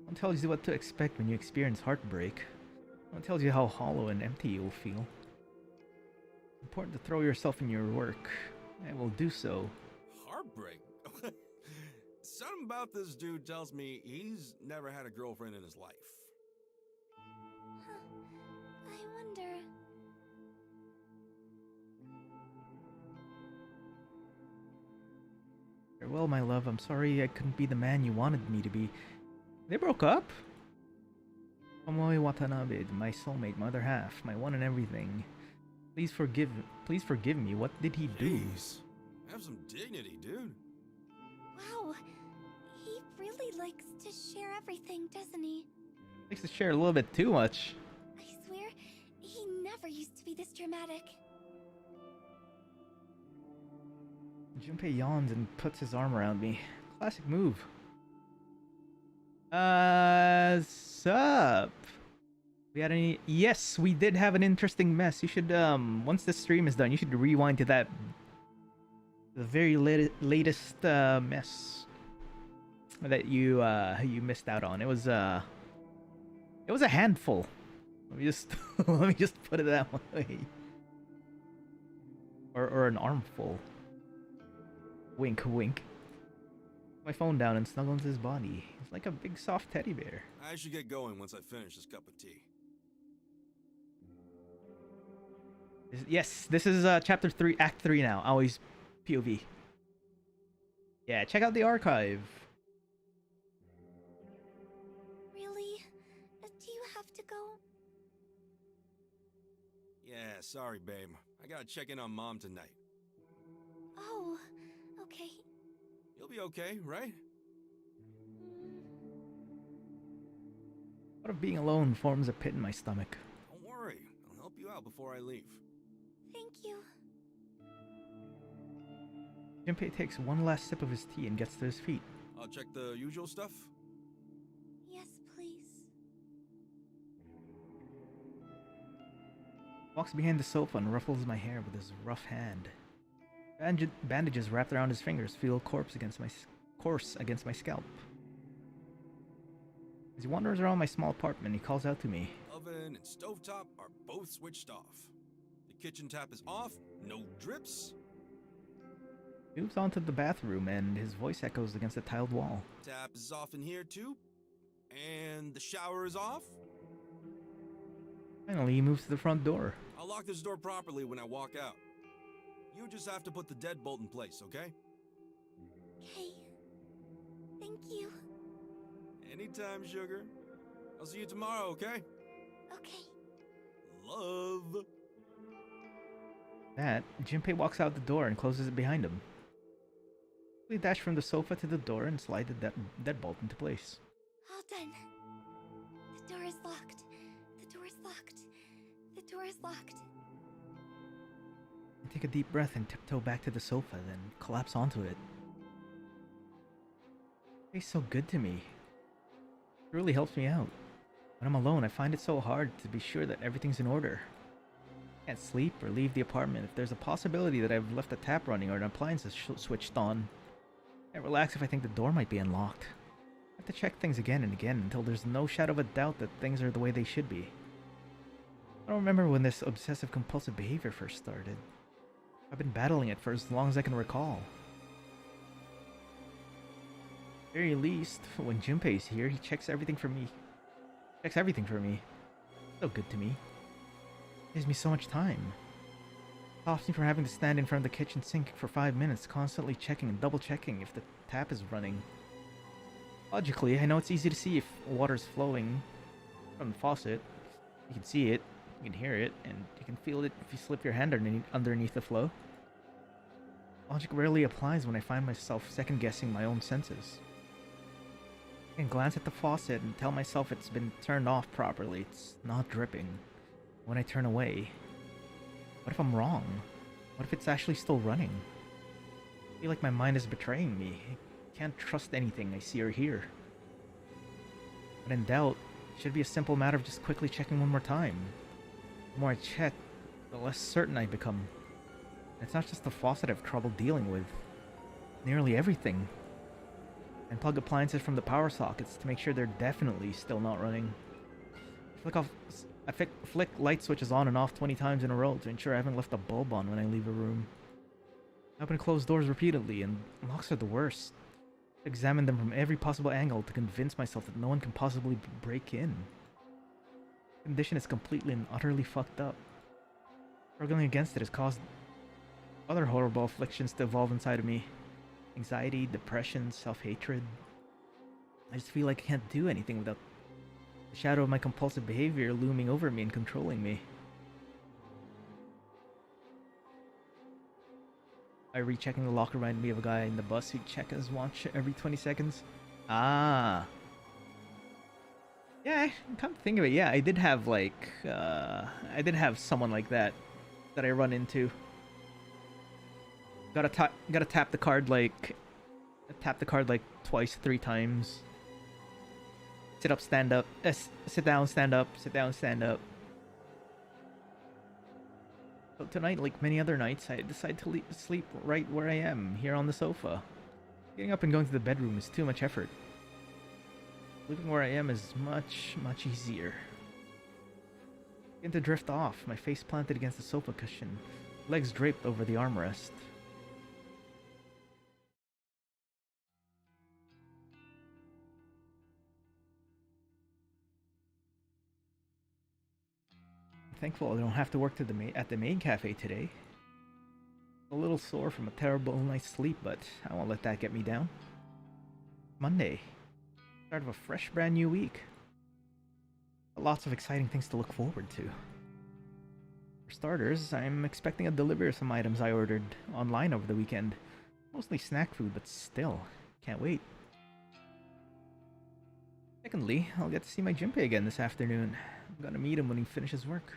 One tells you what to expect when you experience heartbreak. One tells you how hollow and empty you will feel. It's important to throw yourself in your work. I will do so. Heartbreak? Something about this dude tells me he's never had a girlfriend in his life. Huh. I wonder. Farewell, my love. I'm sorry I couldn't be the man you wanted me to be. They broke up? Tomoe Watanabe, my soulmate, my other half, my one and everything. Please forgive me. What did he do? Jeez. Have some dignity, dude. Wow. He really likes to share everything, doesn't he? Likes to share a little bit too much. I swear, he never used to be this dramatic. Junpei yawns and puts his arm around me. Classic move. Sup? We had any? Yes, we did have an interesting mess. You should, once the stream is done, you should rewind to the very latest mess that you missed out on. It was a handful. Let me just let me just put it that way. Or an armful. Wink, wink. My phone down and snuggle into his body. He's like a big soft teddy bear. I should get going once I finish this cup of tea. Yes, this is chapter 3, act 3 now. Always POV. Yeah, check out the archive. Really? Do you have to go? Yeah, sorry, babe. I gotta check in on Mom tonight. Oh, okay. You'll be okay, right? Thought of being alone forms a pit in my stomach. Don't worry. I'll help you out before I leave. Thank you. Junpei takes one last sip of his tea and gets to his feet. I'll check the usual stuff. Yes, please. Walks behind the sofa and ruffles my hair with his rough hand. Bandages wrapped around his fingers feel coarse against my scalp. As he wanders around my small apartment, he calls out to me. Oven and stovetop are both switched off. The kitchen tap is off, no drips. He moves on to the bathroom and his voice echoes against the tiled wall. Tap is off in here too. And the shower is off. Finally, he moves to the front door. I'll lock this door properly when I walk out. You just have to put the deadbolt in place, okay? Okay. Thank you. Anytime, sugar. I'll see you tomorrow, okay? Okay. Love. That, Junpei walks out the door and closes it behind him. We dash from the sofa to the door and slide the deadbolt into place. All done. The door is locked. The door is locked. The door is locked. I take a deep breath and tiptoe back to the sofa, then collapse onto it. It tastes so good to me. It really helps me out. When I'm alone, I find it so hard to be sure that everything's in order. I can't sleep or leave the apartment if there's a possibility that I've left a tap running or an appliance is switched on. I relax if I think the door might be unlocked. I have to check things again and again until there's no shadow of a doubt that things are the way they should be. I don't remember when this obsessive-compulsive behavior first started. I've been battling it for as long as I can recall. At the very least, when Junpei's here, he checks everything for me. So good to me. Gives me so much time. Stops me from having to stand in front of the kitchen sink for 5 minutes, constantly checking and double checking if the tap is running. Logically, I know it's easy to see if water's flowing from the faucet. You can see it, you can hear it, and you can feel it if you slip your hand underneath the flow. Logic rarely applies when I find myself second-guessing my own senses. I can glance at the faucet and tell myself it's been turned off properly. It's not dripping. When I turn away, What if I'm wrong? What if it's actually still running? I feel like my mind is betraying me. I can't trust anything I see or hear. But in doubt, it should be a simple matter of just quickly checking one more time. The more I check, the less certain I become. And it's not just the faucet I have trouble dealing with. Nearly everything. And plug appliances from the power sockets to make sure they're definitely still not running. I flick light switches on and off 20 times in a row to ensure I haven't left a bulb on when I leave a room. I open and close doors repeatedly, and locks are the worst. I examine them from every possible angle to convince myself that no one can possibly break in. The condition is completely and utterly fucked up. Struggling against it has caused other horrible afflictions to evolve inside of me. Anxiety, depression, self-hatred. I just feel like I can't do anything without the shadow of my compulsive behavior looming over me and controlling me. I rechecking the locker reminded me of a guy in the bus who'd check his watch every 20 seconds. Ah. Yeah, come to think of it, yeah, I did have like, I did have someone like that I run into. Gotta tap the card like, twice, 3 times. Sit up, stand up, sit down, stand up, sit down, stand up. So tonight, like many other nights, I decide to sleep right where I am, here on the sofa. Getting up and going to the bedroom is too much effort. Sleeping where I am is much, much easier. I begin to drift off, my face planted against the sofa cushion, legs draped over the armrest. Thankful I don't have to work at the main cafe today. A little sore from a terrible night's sleep, but I won't let that get me down. Monday. Start of a fresh brand new week. Lots of exciting things to look forward to. For starters, I'm expecting a delivery of some items I ordered online over the weekend. Mostly snack food, but still, can't wait. Secondly, I'll get to see my Junpei again this afternoon. I'm gonna meet him when he finishes work.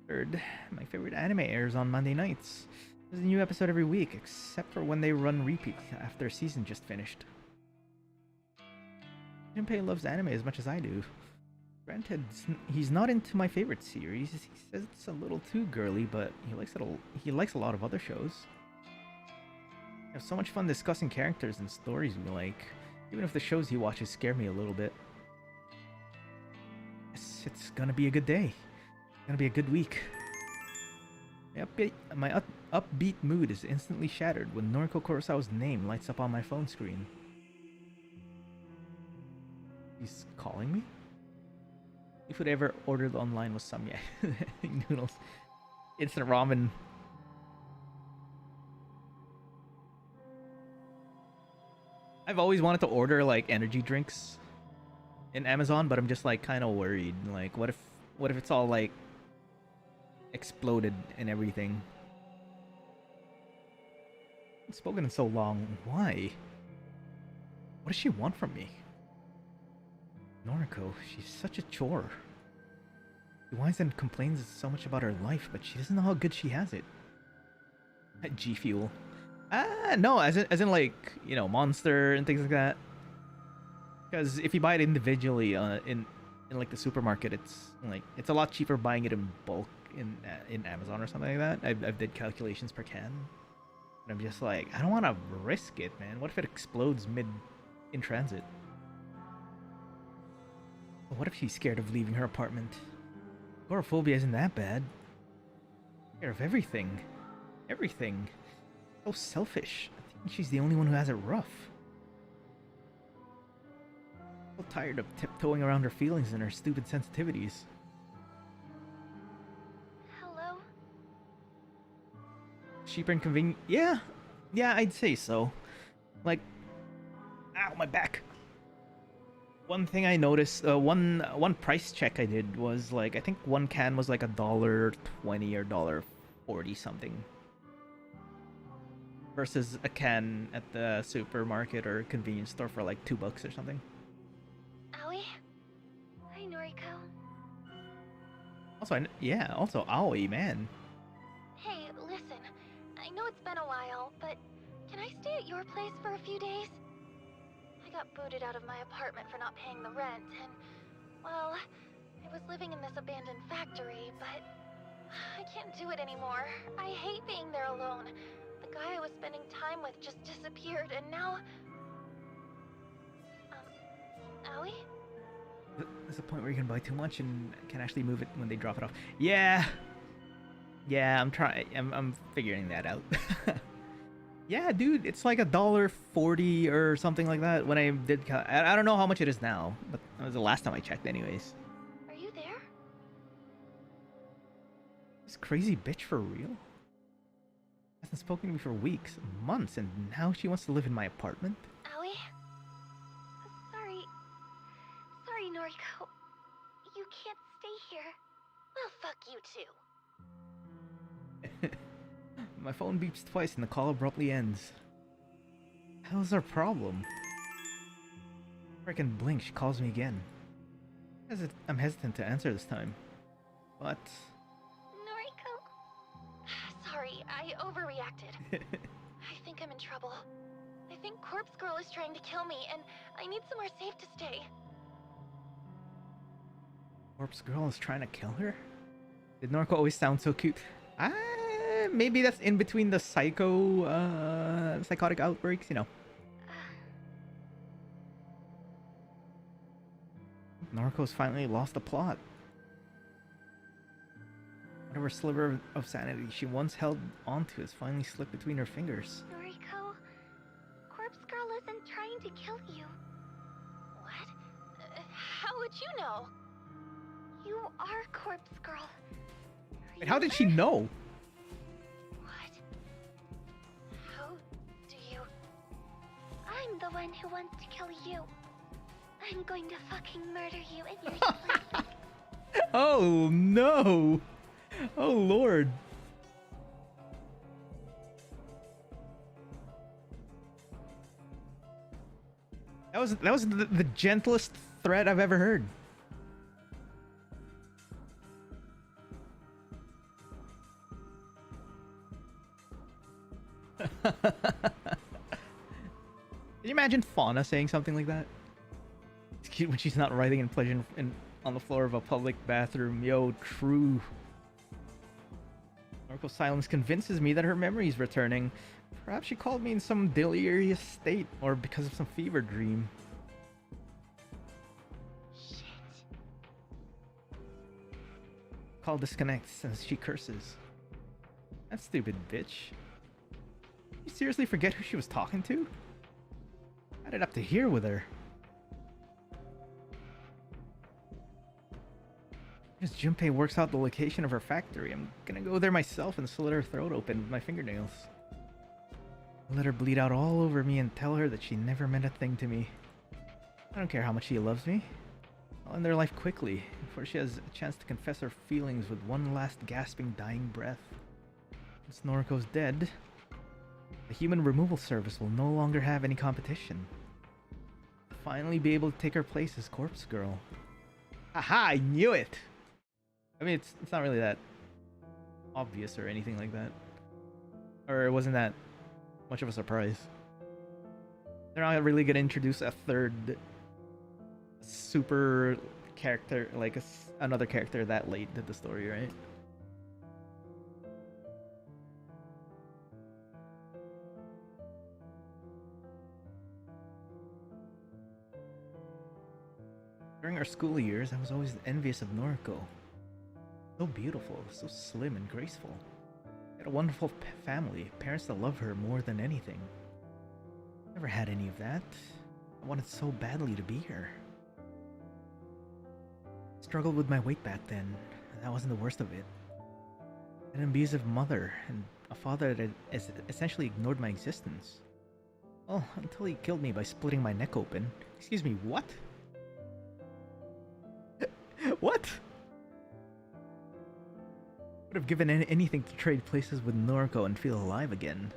Third, my favorite anime airs on Monday nights. There's a new episode every week, except for when they run repeat after a season just finished. Junpei loves anime as much as I do. Granted, he's not into my favorite series. He says it's a little too girly, but he likes a lot of other shows. We have so much fun discussing characters and stories we like, even if the shows he watches scare me a little bit. Yes, it's gonna be a good day. It's gonna be a good week. My upbeat mood is instantly shattered when Noriko Kurosawa's name lights up on my phone screen. He's calling me? If food ever ordered online was samyang noodles. Instant ramen. I've always wanted to order like energy drinks in Amazon, but I'm just like kind of worried. Like, what if it's all like exploded and everything? I've spoken in so long. Why? What does she want from me? Noriko, she's such a chore. She whines and complains so much about her life, but she doesn't know how good she has it. G Fuel. No, as in like, you know, Monster and things like that. Because if you buy it individually in like the supermarket, it's a lot cheaper buying it in bulk in Amazon or something like that. I've did calculations per can, and I'm just like, I don't want to risk it, man. What if it explodes in transit? What if she's scared of leaving her apartment? Agoraphobia isn't that bad. Scared of everything. Everything. So selfish. I think she's the only one who has it rough. So tired of tiptoeing around her feelings and her stupid sensitivities. Hello? Cheaper and convenient. Yeah, I'd say so. Like, ow, my back. One thing I noticed, one price check I did was like, I think one can was like $1.20 or $1.40 something, versus a can at the supermarket or convenience store for like $2 or something. Aoi? Hi, Noriko. Yeah, also Aoi, man. Hey, listen. I know it's been a while, but can I stay at your place for a few days? I got booted out of my apartment for not paying the rent, and, well, I was living in this abandoned factory, but I can't do it anymore. I hate being there alone. The guy I was spending time with just disappeared, and now... Aoi? There's a point where you can buy too much and can actually move it when they drop it off. Yeah, I'm trying. I'm figuring that out. Yeah, dude, it's like $1.40 or something like that. When I did, I don't know how much it is now, but that was the last time I checked, anyways. Are you there? This crazy bitch for real? Hasn't spoken to me for weeks, months, and now she wants to live in my apartment. Aoi? Sorry, Noriko. You can't stay here. Well, fuck you too. My phone beeps twice and the call abruptly ends. How's our problem? Before I can blink, she calls me again. I'm hesitant to answer this time. But... Noriko? Sorry, I overreacted. I think I'm in trouble. I think Corpse Girl is trying to kill me, and I need somewhere safe to stay. Corpse Girl is trying to kill her? Did Noriko always sound so cute? Maybe that's in between the psychotic outbreaks, you know. Noriko's finally lost the plot. Whatever sliver of sanity she once held onto has finally slipped between her fingers. Noriko, Corpse Girl isn't trying to kill you. What? How would you know? You are Corpse Girl. Wait, how did she know? What? How do you... I'm the one who wants to kill you. I'm going to fucking murder you in your sleep. Oh no! Oh lord. That was the gentlest threat I've ever heard. Can you imagine Fauna saying something like that? It's cute when she's not writhing in pleasure on the floor of a public bathroom. Yo, true. Noriko's silence convinces me that her memory is returning. Perhaps she called me in some delirious state, or because of some fever dream. Shit. Call disconnects as she curses. That stupid bitch. Did you seriously forget who she was talking to? Had it up to here with her. As Junpei works out the location of her factory, I'm gonna go there myself and slit her throat open with my fingernails. I'll let her bleed out all over me and tell her that she never meant a thing to me. I don't care how much she loves me. I'll end her life quickly, before she has a chance to confess her feelings with one last gasping, dying breath. Once Noriko's dead, the human removal service will no longer have any competition. I'll finally be able to take her place as Corpse Girl. Haha, I knew it! I mean, it's not really that obvious or anything like that. Or it wasn't that much of a surprise. They're not really gonna introduce a third super character, like another character that late to the story, right? During our school years, I was always envious of Noriko. So beautiful, so slim and graceful. She had a wonderful family, parents that love her more than anything. Never had any of that. I wanted so badly to be her. I struggled with my weight back then, and that wasn't the worst of it. I had an abusive mother, and a father that had essentially ignored my existence. Well, until he killed me by splitting my neck open. Excuse me, what? What? Would have given anything to trade places with Noriko and feel alive again.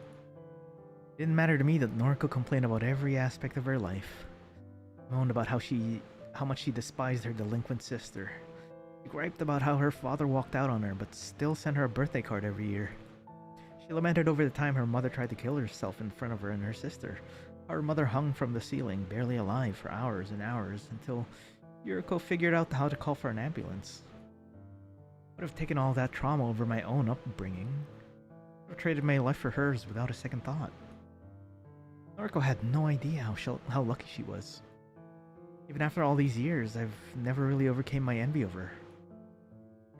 It didn't matter to me that Noriko complained about every aspect of her life. Moaned about how much she despised her delinquent sister. She griped about how her father walked out on her, but still sent her a birthday card every year. She lamented over the time her mother tried to kill herself in front of her and her sister. Her mother hung from the ceiling, barely alive, for hours and hours, until Yuriko figured out how to call for an ambulance. I would have taken all that trauma over my own upbringing. I would have traded my life for hers without a second thought. Noriko had no idea how lucky she was. Even after all these years, I've never really overcame my envy of her.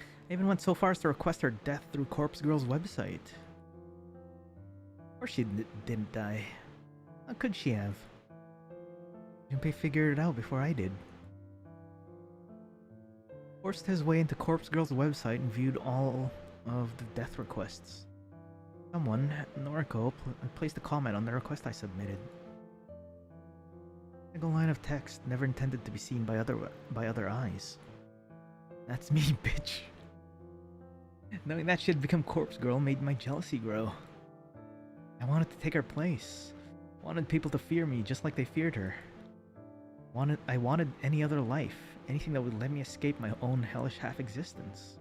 I even went so far as to request her death through Corpse Girl's website. Of course she didn't die. How could she have? Junpei figured it out before I did. Forced his way into Corpse Girl's website and viewed all of the death requests. Someone, Noriko, placed a comment on the request I submitted. A single line of text never intended to be seen by other eyes. That's me, bitch. Knowing that she had become Corpse Girl made my jealousy grow. I wanted to take her place. Wanted people to fear me just like they feared her. I wanted any other life, anything that would let me escape my own hellish half-existence.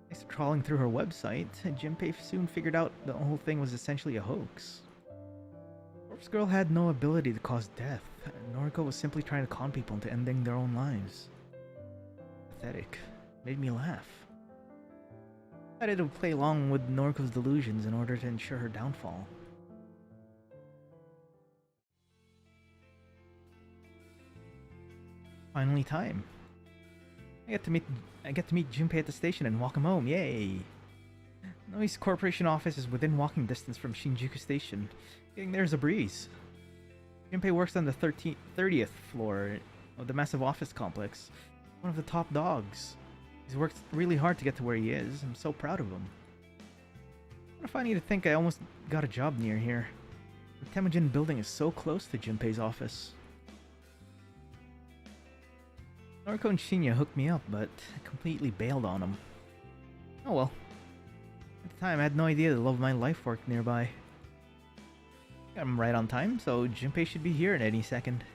Thanks to trawling through her website, Junpei soon figured out the whole thing was essentially a hoax. Corpse Girl had no ability to cause death. Noriko was simply trying to con people into ending their own lives. Pathetic. Made me laugh. I decided to play along with Noriko's delusions in order to ensure her downfall. Finally time. I get to meet Junpei at the station and walk him home. Yay! Noise Corporation office is within walking distance from Shinjuku Station. Getting there is a breeze. Junpei works on the 30th floor of the massive office complex. One of the top dogs. He's worked really hard to get to where he is. I'm so proud of him. What funny to think I almost got a job near here. The Temujin building is so close to Junpei's office. Noriko and Shinya hooked me up, but I completely bailed on them. Oh well. At the time, I had no idea the love of my life worked nearby. I'm right on time, so Junpei should be here in any second.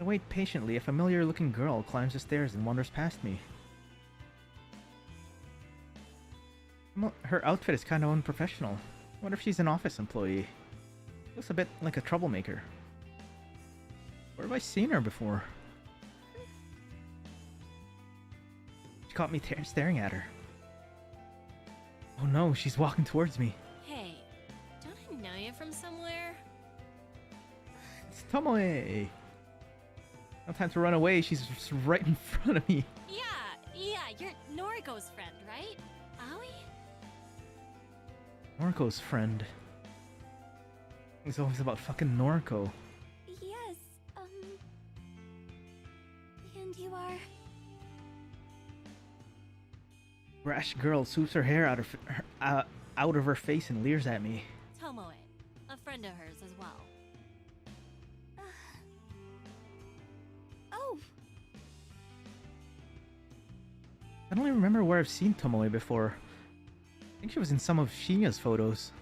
I wait patiently. A familiar-looking girl climbs the stairs and wanders past me. Her outfit is kind of unprofessional. I wonder if she's an office employee. Looks a bit like a troublemaker. Where have I seen her before? She caught me staring at her. Oh no, she's walking towards me. Hey, don't I know you from somewhere? It's Tomoe! No time to run away, she's just right in front of me. Yeah, you're Noriko's friend, right? Aoi? Noriko's friend. It's always about fucking Noriko. Yes, and you are... Brash girl swoops her hair out of her face and leers at me. Tomoe, a friend of hers as well. Oh! I don't even remember where I've seen Tomoe before. I think she was in some of Shinya's photos.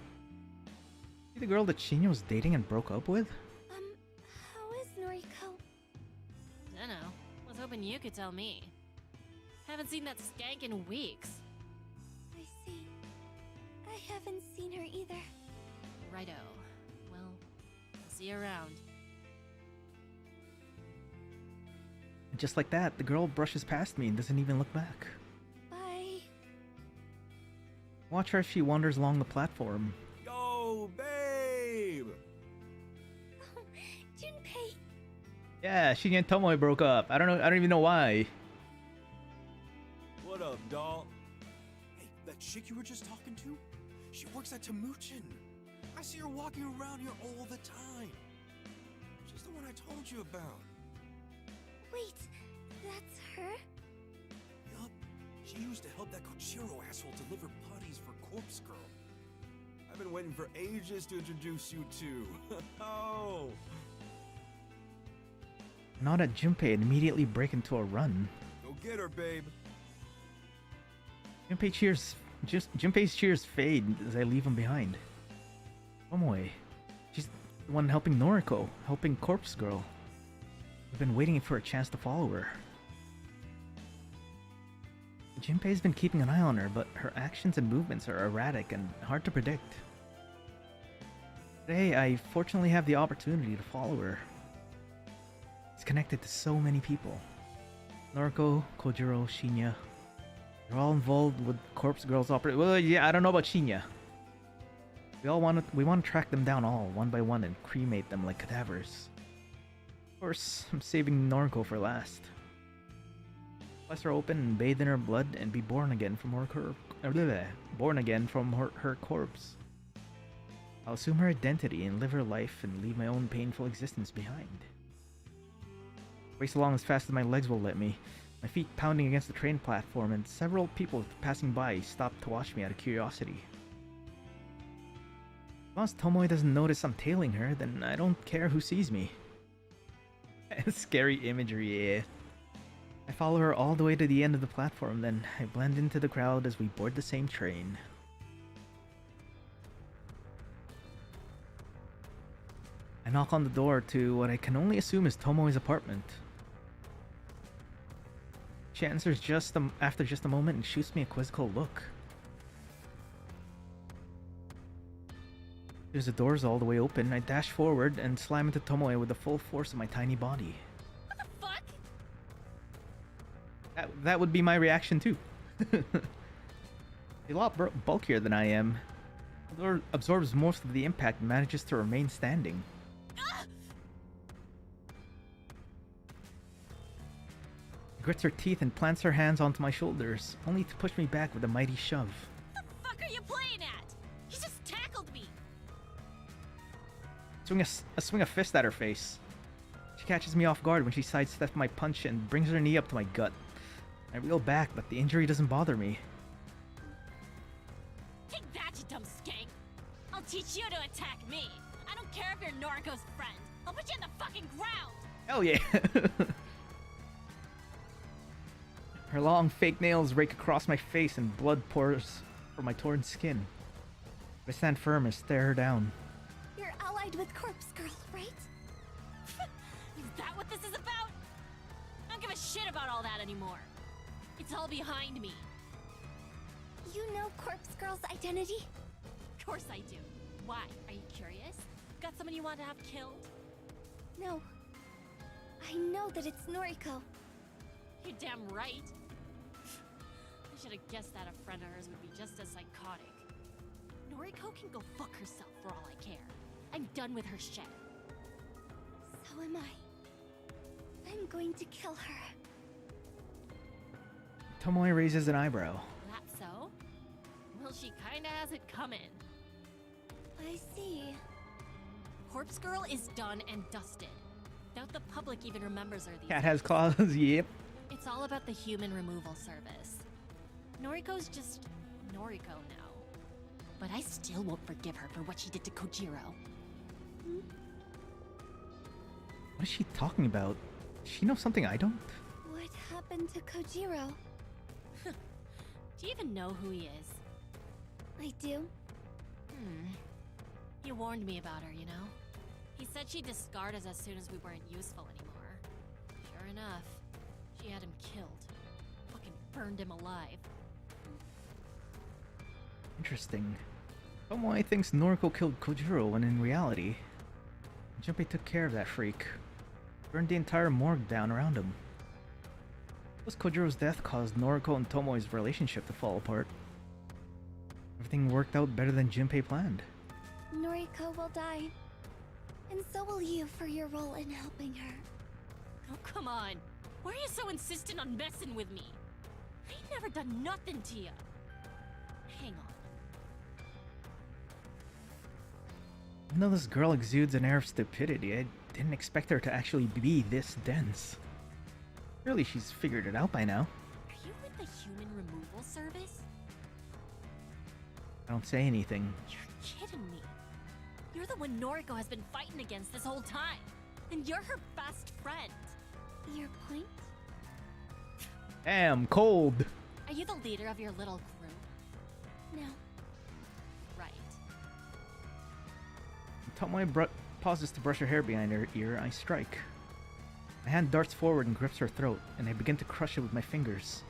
See the girl that Shinya was dating and broke up with? How is Noriko? Dunno. Was hoping you could tell me. Haven't seen that skank in weeks. I see. I haven't seen her either. Righto. Well, I'll see you around. Just like that, the girl brushes past me and doesn't even look back. Bye. Watch her as she wanders along the platform. Yo, babe! Junpei! Yeah, Shinya and Tomoe broke up. I don't even know why. What up, doll? Hey, that chick you were just talking to? She works at Temujin. I see her walking around here all the time. She's the one I told you about. Wait, that's her? Yup. She used to help that Kochiro asshole deliver putties for Corpse Girl. I've been waiting for ages to introduce you to. Oh! Nod at Junpei and immediately break into a run. Go get her, babe. Junpei's cheers fade as I leave him behind. Tomoe. She's the one helping Noriko, helping Corpse Girl. I've been waiting for a chance to follow her. Junpei's been keeping an eye on her, but her actions and movements are erratic and hard to predict. Today, I fortunately have the opportunity to follow her. It's connected to so many people. Noriko, Kojiro, Shinya. They're all involved with Corpse Girls operation. Well, yeah, I don't know about Shinya. We want to track them down all, one by one, and cremate them like cadavers. Of course, I'm saving Noriko for last. Slice her open and bathe in her blood and be born again from her corpse. I'll assume her identity and live her life and leave my own painful existence behind. Race along as fast as my legs will let me, my feet pounding against the train platform, and several people passing by stopped to watch me out of curiosity. As long as Tomoe doesn't notice I'm tailing her, then I don't care who sees me. Scary imagery, yeah. I follow her all the way to the end of the platform, then I blend into the crowd as we board the same train. I knock on the door to what I can only assume is Tomoe's apartment. She answers after just a moment and shoots me a quizzical look. As the door's all the way open, I dash forward and slam into Tomoe with the full force of my tiny body. What the fuck? That would be my reaction too. A lot bulkier than I am. The door absorbs most of the impact and manages to remain standing. Grits her teeth and plants her hands onto my shoulders, only to push me back with a mighty shove. What the fuck are you playing at? You just tackled me! Swing a fist at her face. She catches me off guard when she sidesteps my punch and brings her knee up to my gut. I reel back, but the injury doesn't bother me. Take that, you dumb skank! I'll teach you to attack me! I don't care if you're Noriko's friend! I'll put you in the fucking ground! Hell yeah! Her long fake nails rake across my face and blood pours from my torn skin. I stand firm and stare her down. You're allied with Corpse Girl, right? Is that what this is about? I don't give a shit about all that anymore. It's all behind me. You know Corpse Girl's identity? Of course I do. Why? Are you curious? Got someone you want to have killed? No. I know that it's Noriko. You're damn right. I should have guessed that a friend of hers would be just as psychotic. Noriko can go fuck herself for all I care. I'm done with her shit. So am I. I'm going to kill her. Tomoe raises an eyebrow. That so? Well, she kinda has it coming. I see. Corpse Girl is done and dusted. Doubt the public even remembers her these Cat has days. claws, yep. It's all about the human removal service. Noriko's just Noriko now. But I still won't forgive her for what she did to Kojiro. What is she talking about? Does she know something I don't? What happened to Kojiro? Do you even know who he is? I do. He warned me about her, you know? He said she'd discard us as soon as we weren't useful anymore. Sure enough, she had him killed. Fucking burned him alive. Interesting. Tomoe thinks Noriko killed Kojiro when in reality, Junpei took care of that freak. Burned the entire morgue down around him. Plus Kojiro's death caused Noriko and Tomoe's relationship to fall apart. Everything worked out better than Junpei planned. Noriko will die. And so will you for your role in helping her. Oh, come on. Why are you so insistent on messing with me? I ain't never done nothing to you. Hang on. Even though this girl exudes an air of stupidity, I didn't expect her to actually be this dense. Surely she's figured it out by now. Are you with the human removal service? I don't say anything. You're kidding me. You're the one Noriko has been fighting against this whole time. And you're her best friend. Your point? Damn, cold! Are you the leader of your little group? No. Right. Tomoe pauses to brush her hair behind her ear. I strike. My hand darts forward and grips her throat, and I begin to crush it with my fingers.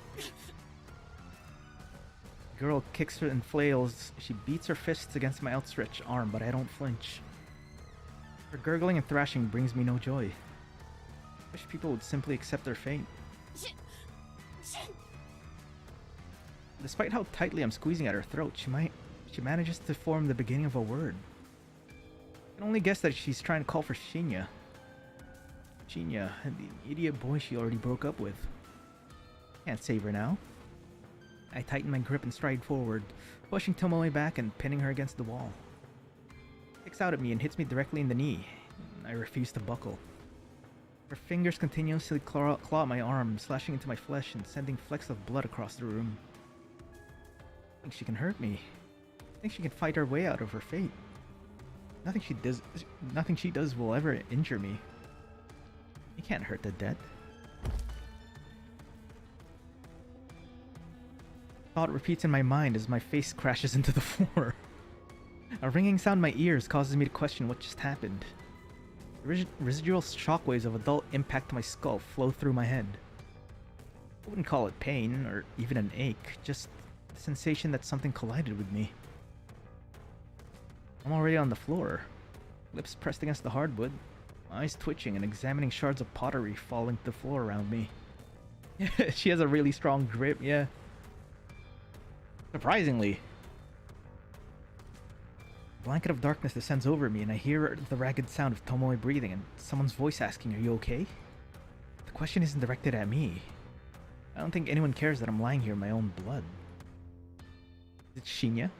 Girl kicks her and flails. She beats her fists against my outstretched arm, but I don't flinch. Her gurgling and thrashing brings me no joy. I wish people would simply accept their fate. Despite how tightly I'm squeezing at her throat, she manages to form the beginning of a word. I can only guess that she's trying to call for Shinya. Shinya, the idiot boy she already broke up with. Can't save her now. I tighten my grip and stride forward, pushing Tomoe back and pinning her against the wall. She kicks out at me and hits me directly in the knee. I refuse to buckle. Her fingers continuously claw at my arm, slashing into my flesh and sending flecks of blood across the room. I think she can hurt me. I think she can fight her way out of her fate. Nothing she does will ever injure me. You can't hurt the dead. Thought repeats in my mind as my face crashes into the floor. A ringing sound in my ears causes me to question what just happened. The residual shockwaves of a dull impact to my skull flow through my head. I wouldn't call it pain, or even an ache, just the sensation that something collided with me. I'm already on the floor, lips pressed against the hardwood, eyes twitching and examining shards of pottery falling to the floor around me. She has a really strong grip, yeah. Surprisingly. A blanket of darkness descends over me and I hear the ragged sound of Tomoe breathing and someone's voice asking, "Are you okay?" The question isn't directed at me. I don't think anyone cares that I'm lying here in my own blood. Is it Shinya?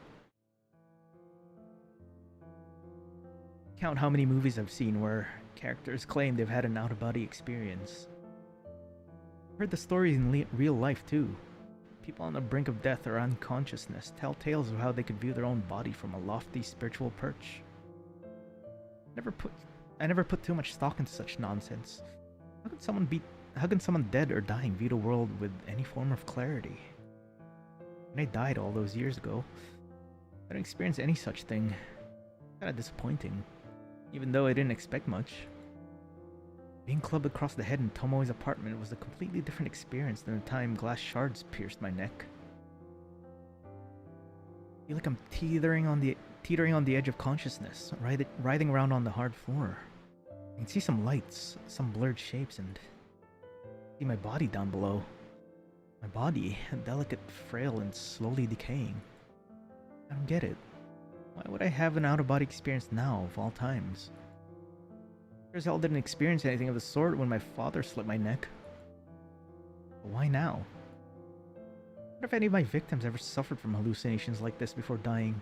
Count how many movies I've seen where characters claim they've had an out-of-body experience. I've heard the stories in real life too. People on the brink of death or unconsciousness tell tales of how they could view their own body from a lofty spiritual perch. I never put too much stock into such nonsense. How can someone dead or dying view the world with any form of clarity? When I died all those years ago, I didn't experience any such thing. Kinda disappointing, even though I didn't expect much. Being clubbed across the head in Tomoe's apartment was a completely different experience than the time glass shards pierced my neck. I feel like I'm teetering on the edge of consciousness, writhing around on the hard floor. I can see some lights, some blurred shapes, and see my body down below. My body, delicate, frail, and slowly decaying. I don't get it. Why would I have an out-of-body experience now, of all times? Sure as hell didn't experience anything of the sort when my father slit my neck. But why now? I wonder if any of my victims ever suffered from hallucinations like this before dying.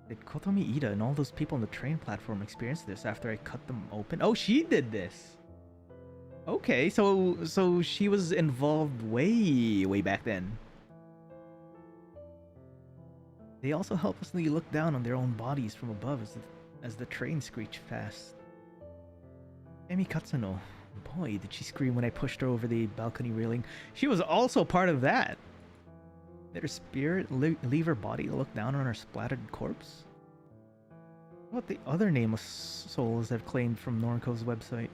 Did Kotomi Ida and all those people on the train platform experience this after I cut them open? Oh, she did this! Okay, so she was involved way back then. They also helplessly looked down on their own bodies from above as the train screeched past. Emi Katsuno. Boy, did she scream when I pushed her over the balcony railing. She was also part of that! Did her spirit leave her body to look down on her splattered corpse? What about the other nameless souls I've claimed from Noriko's website?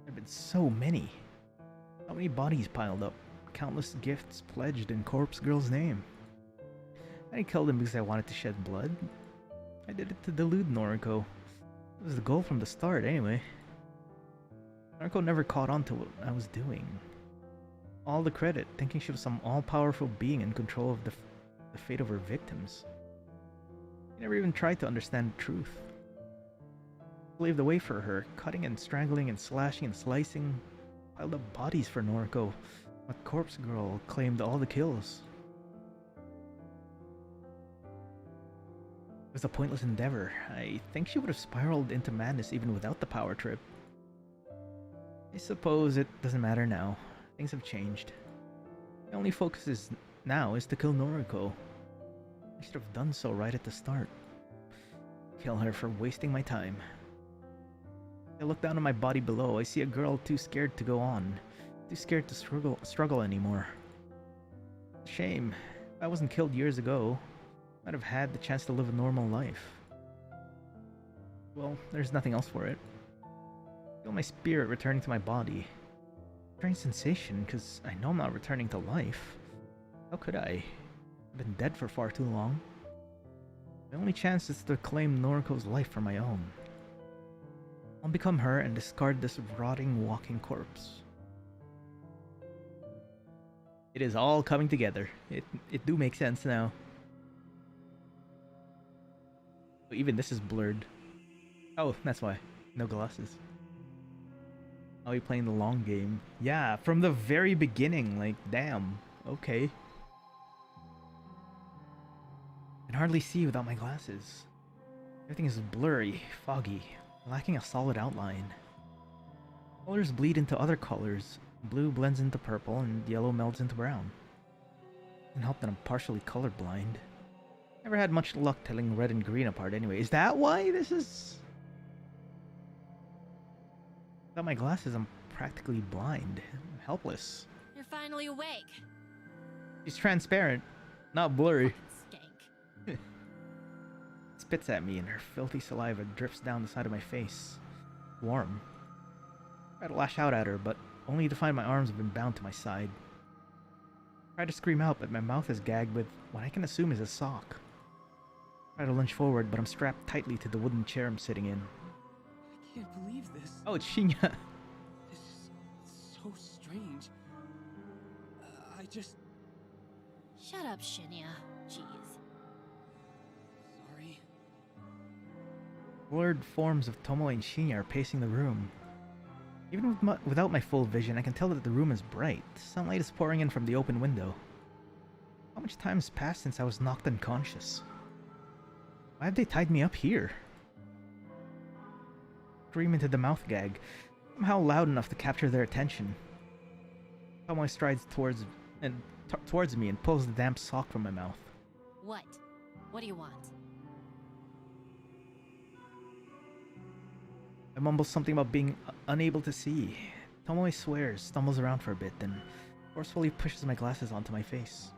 There have been so many. How many bodies piled up? Countless gifts pledged in Corpse Girl's name. I didn't kill them because I wanted to shed blood. I did it to delude Noriko. It was the goal from the start, anyway. Noriko never caught on to what I was doing. All the credit, thinking she was some all-powerful being in control of the fate of her victims. She never even tried to understand the truth. Paved the way for her, cutting and strangling and slashing and slicing, piled up bodies for Noriko, but Corpse Girl claimed all the kills. It was a pointless endeavor. I think she would have spiraled into madness even without the power trip. I suppose it doesn't matter now. Things have changed. The only focus now is to kill Noriko. I should have done so right at the start. Kill her for wasting my time. I look down on my body below. I see a girl too scared to go on. Too scared to struggle anymore. Shame. If I wasn't killed years ago, I might have had the chance to live a normal life. Well, there's nothing else for it. I feel my spirit returning to my body. Strange sensation, because I know I'm not returning to life. How could I? I've been dead for far too long. My only chance is to claim Noriko's life for my own. I'll become her and discard this rotting walking corpse. It is all coming together. It do make sense now. Even this is blurred. Oh, that's why. No glasses. Are we playing the long game? Yeah, from the very beginning. Like, damn. Okay. I can hardly see without my glasses. Everything is blurry, foggy, lacking a solid outline. Colors bleed into other colors. Blue blends into purple and yellow melds into brown. Doesn't help that I'm partially colorblind. Never had much luck telling red and green apart anyway. Is that why this is... Without my glasses, I'm practically blind. I'm helpless. You're finally awake. She's transparent, not blurry. Skank. Spits at me and her filthy saliva drips down the side of my face. Warm. I try to lash out at her, but only to find my arms have been bound to my side. I try to scream out, but my mouth is gagged with what I can assume is a sock. I try to lunge forward, but I'm strapped tightly to the wooden chair I'm sitting in. I can't believe this. Oh, it's Shinya. This is so strange. I just... Shut up, Shinya. Jeez. Sorry. Blurred forms of Tomoe and Shinya are pacing the room. Even without my full vision, I can tell that the room is bright. Sunlight is pouring in from the open window. How much time has passed since I was knocked unconscious? Why have they tied me up here? Scream into the mouth gag, somehow loud enough to capture their attention. Tomoe strides towards me and pulls the damp sock from my mouth. What? What do you want? I mumble something about being unable to see. Tomoe swears, stumbles around for a bit, then forcefully pushes my glasses onto my face.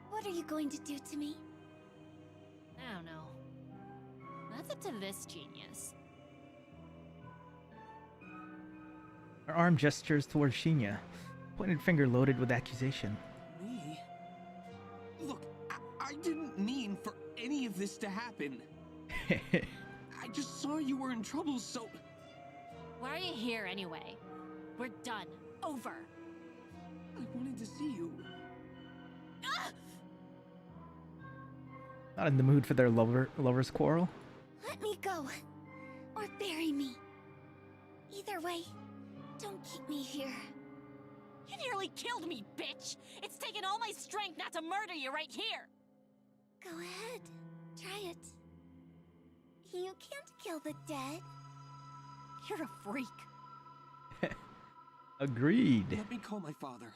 What are you going to do to me? I don't know. That's up to this genius. Her arm gestures towards Shinya, pointed finger loaded with accusation. Me? Look, I didn't mean for any of this to happen. I just saw you were in trouble, so... Why are you here anyway? We're done. Over. I wanted to see you. Ah! Not in the mood for their lover's quarrel. Let me go. Or bury me. Either way, don't keep me here. You nearly killed me, bitch! It's taken all my strength not to murder you right here! Go ahead. Try it. You can't kill the dead. You're a freak. Agreed. Let me call my father.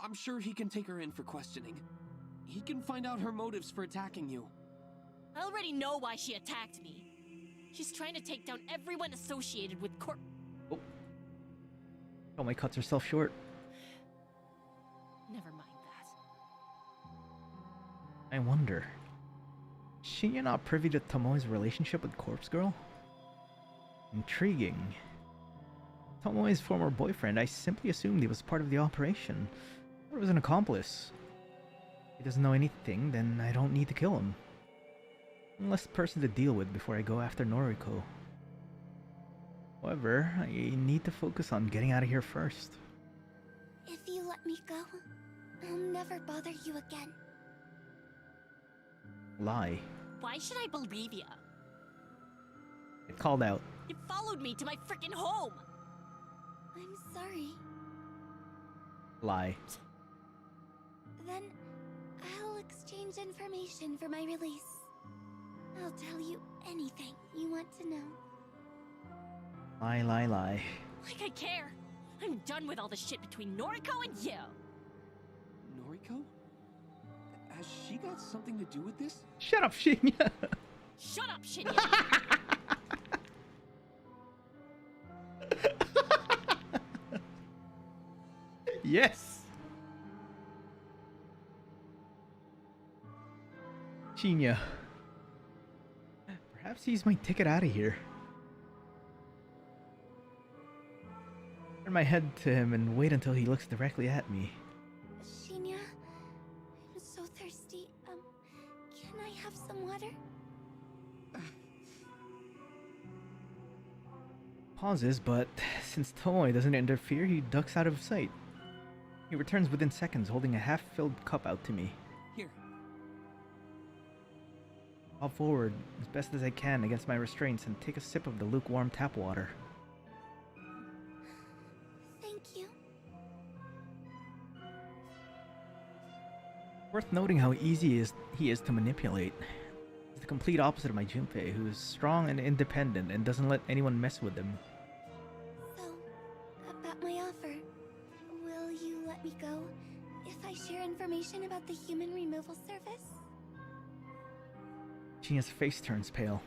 I'm sure he can take her in for questioning. He can find out her motives for attacking you. I already know why she attacked me. She's trying to take down everyone associated with Oh. Tomoe cuts herself short. Never mind that. I wonder. Is Shinya not privy to Tomoe's relationship with Corpse Girl? Intriguing. Tomoe's former boyfriend, I simply assumed he was part of the operation. Or was an accomplice. If he doesn't know anything, then I don't need to kill him. One less person to deal with before I go after Noriko. However, I need to focus on getting out of here first. If you let me go, I'll never bother you again. Lie. Why should I believe ya? Get called out. You followed me to my frickin' home! I'm sorry. Lie. Then I'll exchange information for my release. I'll tell you anything you want to know. Lie, lie, lie. Like I care! I'm done with all the shit between Noriko and you! Noriko? Has she got something to do with this? Shut up, Shinya! Shut up, Shinya! Yes! Shinya. Perhaps he's my ticket out of here. Turn my head to him and wait until he looks directly at me. Shinya, I'm so thirsty. Can I have some water? Pauses, but since Tomoe doesn't interfere, he ducks out of sight. He returns within seconds, holding a half-filled cup out to me. Here. I'll forward as best as I can against my restraints and take a sip of the lukewarm tap water. Thank you. Worth noting how easy he is to manipulate. He's the complete opposite of my Junpei, who is strong and independent and doesn't let anyone mess with him. So, about my offer, will you let me go if I share information about the human removal service? Shinya's face turns pale.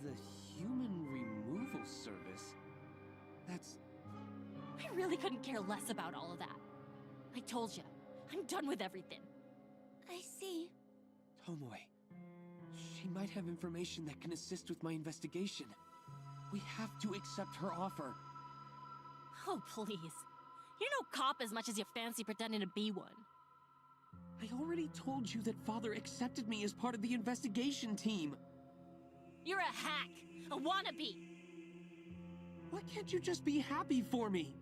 The human removal service? That's... I really couldn't care less about all of that. I told you, I'm done with everything. I see. Tomoe. She might have information that can assist with my investigation. We have to accept her offer. Oh, please. You're no cop as much as you fancy pretending to be one. I already told you that Father accepted me as part of the investigation team. You're a hack, a wannabe. Why can't you just be happy for me?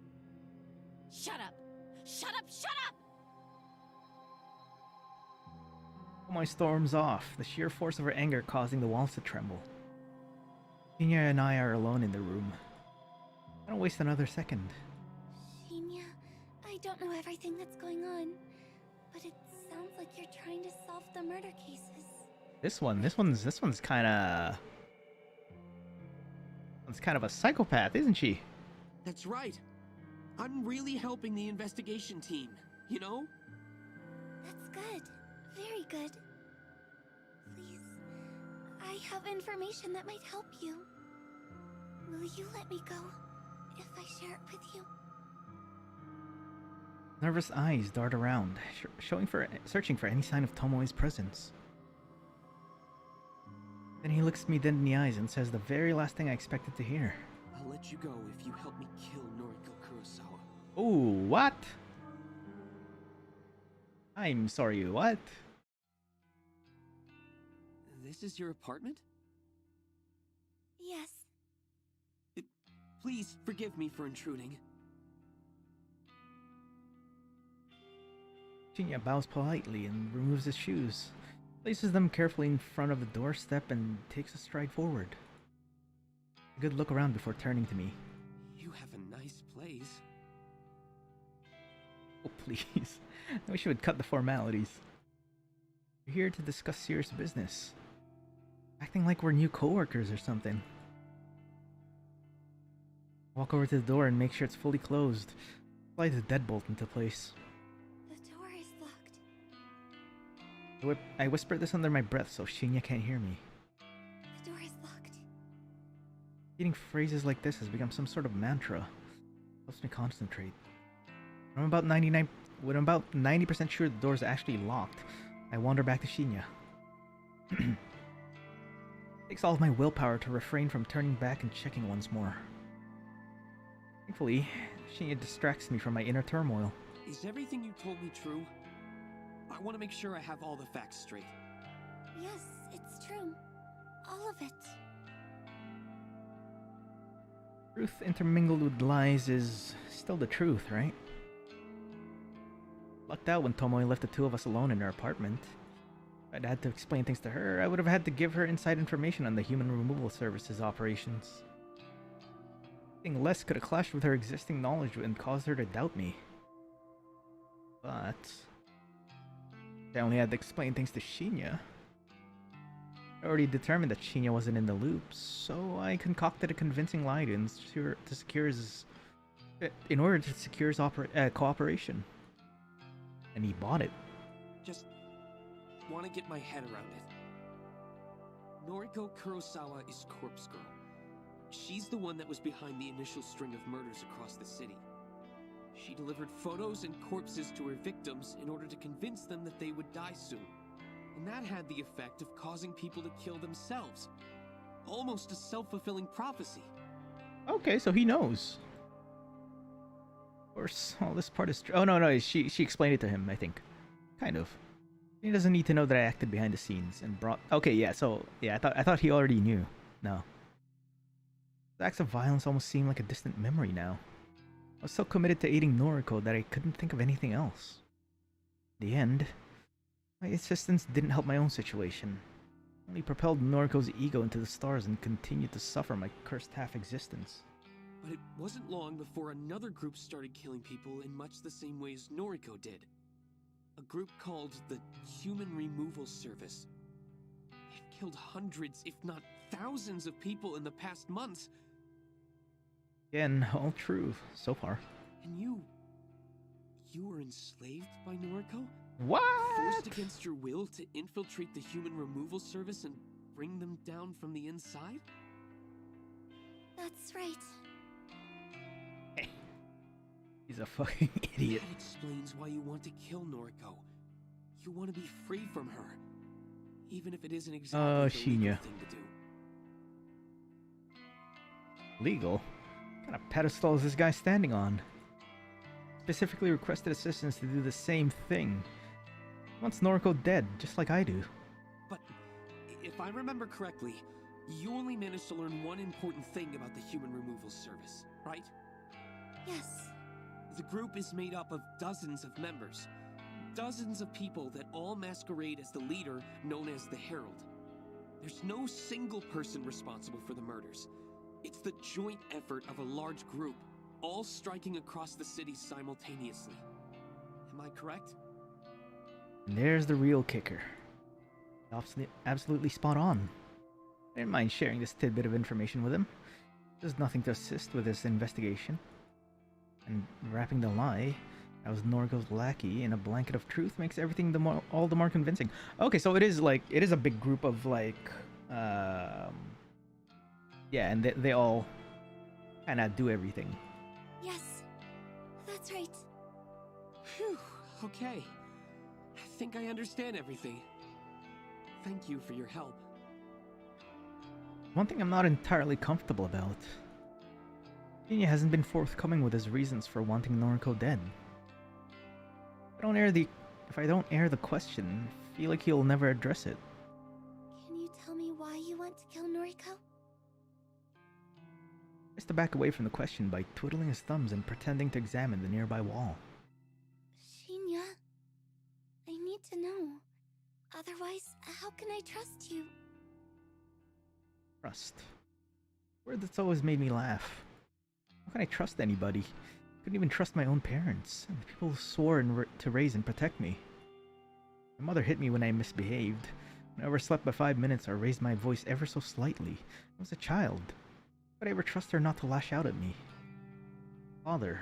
Shut up. Shut up, shut up! Tomoe storms off, the sheer force of her anger causing the walls to tremble. Shinya and I are alone in the room. I don't waste another second. Shinya, I don't know everything that's going on, but it sounds like you're trying to solve the murder cases. This one's kind of a psychopath, isn't she? That's right. I'm really helping the investigation team, you know? That's good. Very good. Please, I have information that might help you. Will you let me go if I share it with you? Nervous eyes dart around, searching for any sign of Tomoe's presence. Then he looks me dead in the eyes and says the very last thing I expected to hear. I'll let you go if you help me kill Noriko Kurosawa. Oh, what? I'm sorry, what? This is your apartment? Yes. Please forgive me for intruding. Shinya bows politely and removes his shoes, places them carefully in front of the doorstep, and takes a stride forward. A good look around before turning to me. You have a nice place. Oh, please. I wish you would cut the formalities. We're here to discuss serious business. Acting like we're new coworkers or something. Walk over to the door and make sure it's fully closed. Slide the deadbolt into place. The door is locked. I whisper this under my breath so Shinya can't hear me. The door is locked. Repeating phrases like this has become some sort of mantra. Helps me concentrate. When I'm about 90% sure the door's actually locked, I wander back to Shinya. Takes all of my willpower to refrain from turning back and checking once more. Thankfully, Shinya distracts me from my inner turmoil. Is everything you told me true? I want to make sure I have all the facts straight. Yes, it's true. All of it. Truth intermingled with lies is still the truth, right? Lucked out when Tomoe left the two of us alone in her apartment. If I'd had to explain things to her, I would have had to give her inside information on the human removal services operations. Anything less could have clashed with her existing knowledge and caused her to doubt me. But I only had to explain things to Shinya. I already determined that Shinya wasn't in the loop, so I concocted a convincing lie in order to secure his cooperation. And he bought it. Just want to get my head around it. Noriko Kurosawa is Corpse Girl. She's the one that was behind the initial string of murders across the city. She delivered photos and corpses to her victims in order to convince them that they would die soon. And that had the effect of causing people to kill themselves. Almost a self-fulfilling prophecy. Okay, so he knows. Of course, all this part is true. Oh, no, she explained it to him, I think. Kind of. He doesn't need to know that I acted behind the scenes and brought. Okay, yeah. So yeah, I thought he already knew. No. The acts of violence almost seem like a distant memory now. I was so committed to aiding Noriko that I couldn't think of anything else. In the end, my insistence didn't help my own situation. Only propelled Noriko's ego into the stars and continued to suffer my cursed half-existence. But it wasn't long before another group started killing people in much the same way as Noriko did. A group called the Human Removal Service. They've killed hundreds, if not thousands of people in the past months. Again, all true so far. And you were enslaved by Noriko? What? Forced against your will to infiltrate the Human Removal Service and bring them down from the inside? That's right. He's a fucking idiot. That explains why you want to kill Noriko. You want to be free from her, even if it isn't exactly the legal thing to do. Legal? What kind of pedestal is this guy standing on? Specifically requested assistance to do the same thing. He wants Noriko dead, just like I do. But if I remember correctly, you only managed to learn one important thing about the Human Removal Service, right? Yes. The group is made up of dozens of members. Dozens of people that all masquerade as the leader known as the Herald. There's no single person responsible for the murders. It's the joint effort of a large group, all striking across the city simultaneously. Am I correct? And there's the real kicker. Absolutely spot on. I didn't mind sharing this tidbit of information with him. There's nothing to assist with this investigation. And wrapping the lie, I was Noriko's lackey in a blanket of truth makes everything all the more convincing. Okay, so it is a big group of yeah, and they all kind of do everything. Yes, that's right. Phew, okay. I think I understand everything. Thank you for your help. One thing I'm not entirely comfortable about. Shinya hasn't been forthcoming with his reasons for wanting Noriko dead. If I don't air the question, I feel like he'll never address it. Can you tell me why you want to kill Noriko? He tries to back away from the question by twiddling his thumbs and pretending to examine the nearby wall. Shinya, I need to know. Otherwise, how can I trust you? Trust. Word that's always made me laugh. How can I trust anybody? Couldn't even trust my own parents, and the people who swore to raise and protect me. My mother hit me when I misbehaved, when I overslept by 5 minutes or raised my voice ever so slightly. I was a child. How could I ever trust her not to lash out at me? Father.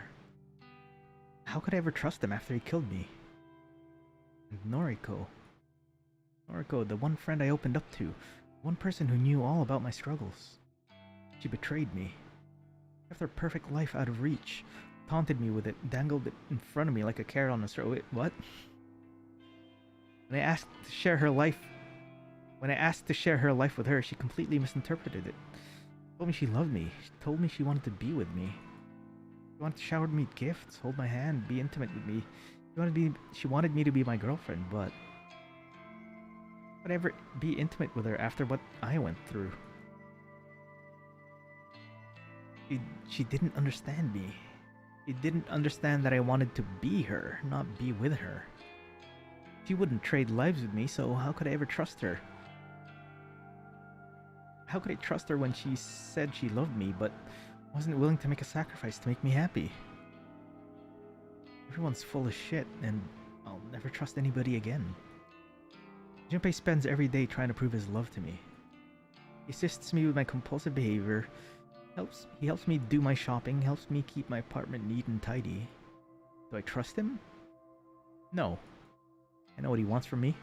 How could I ever trust him after he killed me? And Noriko. Noriko, the one friend I opened up to, one person who knew all about my struggles. She betrayed me. Left her perfect life out of reach, taunted me with it, dangled it in front of me like a carrot on a straw. Wait, what? When I asked to share her life with her, she completely misinterpreted it. She told me she loved me. She told me she wanted to be with me. She wanted to shower me with gifts, hold my hand, be intimate with me. She wanted me to be my girlfriend, but would I ever be intimate with her after what I went through? She didn't understand me. She didn't understand that I wanted to be her, not be with her. She wouldn't trade lives with me, so how could I ever trust her? How could I trust her when she said she loved me, but wasn't willing to make a sacrifice to make me happy? Everyone's full of shit, and I'll never trust anybody again. Junpei spends every day trying to prove his love to me. He assists me with my compulsive behavior. He helps me do my shopping, helps me keep my apartment neat and tidy. Do I trust him? No. I know what he wants from me.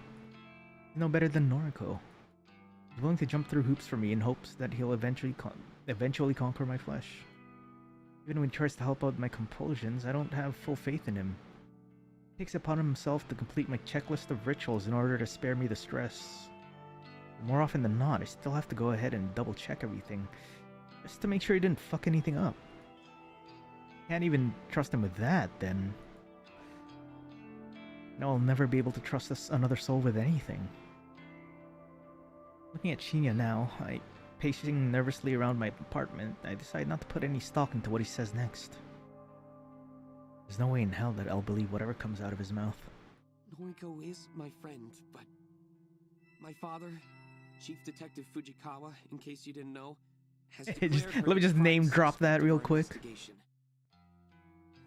He's no better than Noriko. He's willing to jump through hoops for me in hopes that he'll eventually conquer my flesh. Even when he tries to help out my compulsions, I don't have full faith in him. He takes it upon himself to complete my checklist of rituals in order to spare me the stress. But more often than not, I still have to go ahead and double check everything, just to make sure he didn't fuck anything up. Can't even trust him with that, then Now I'll never be able to trust another soul with anything. Looking at Shinya now, pacing nervously around my apartment, I decide not to put any stock into what he says next. There's no way in hell that I'll believe whatever comes out of his mouth. Noriko is my friend, but my father, Chief Detective Fujikawa, in case you didn't know, has declared her let me just the name prime drop that suspect real of our quick. investigation.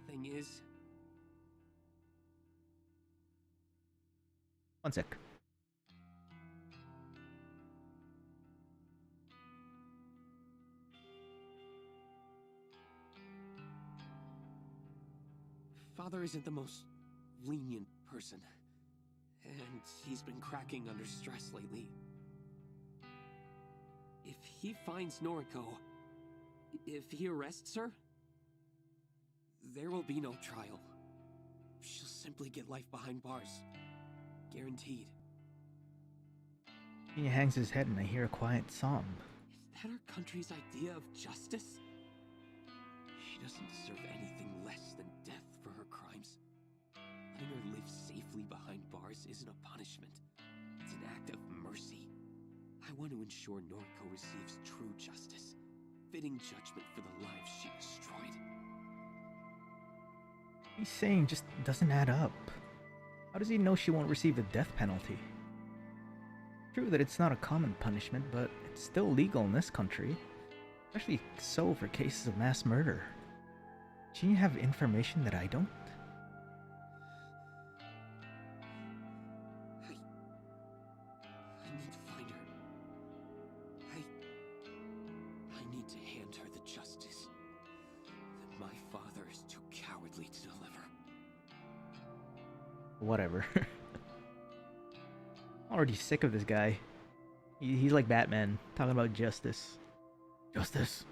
Thing is, One sec. Father isn't the most lenient person, and he's been cracking under stress lately. If he finds Noriko, if he arrests her, there will be no trial. She'll simply get life behind bars. Guaranteed. He hangs his head and I hear a quiet sob. Is that our country's idea of justice? She doesn't deserve anything less than death for her crimes. Letting her live safely behind bars isn't a punishment. It's an act of mercy. I want to ensure Noriko receives true justice, fitting judgment for the lives she destroyed. He's saying just doesn't add up. How does he know she won't receive the death penalty? True that it's not a common punishment, but it's still legal in this country. Especially so for cases of mass murder. Does she have information that I don't? I need to find her. I need to hand her the justice that my father is too cowardly to deliver. Whatever. Already sick of this guy. He's like Batman, talking about justice. Justice.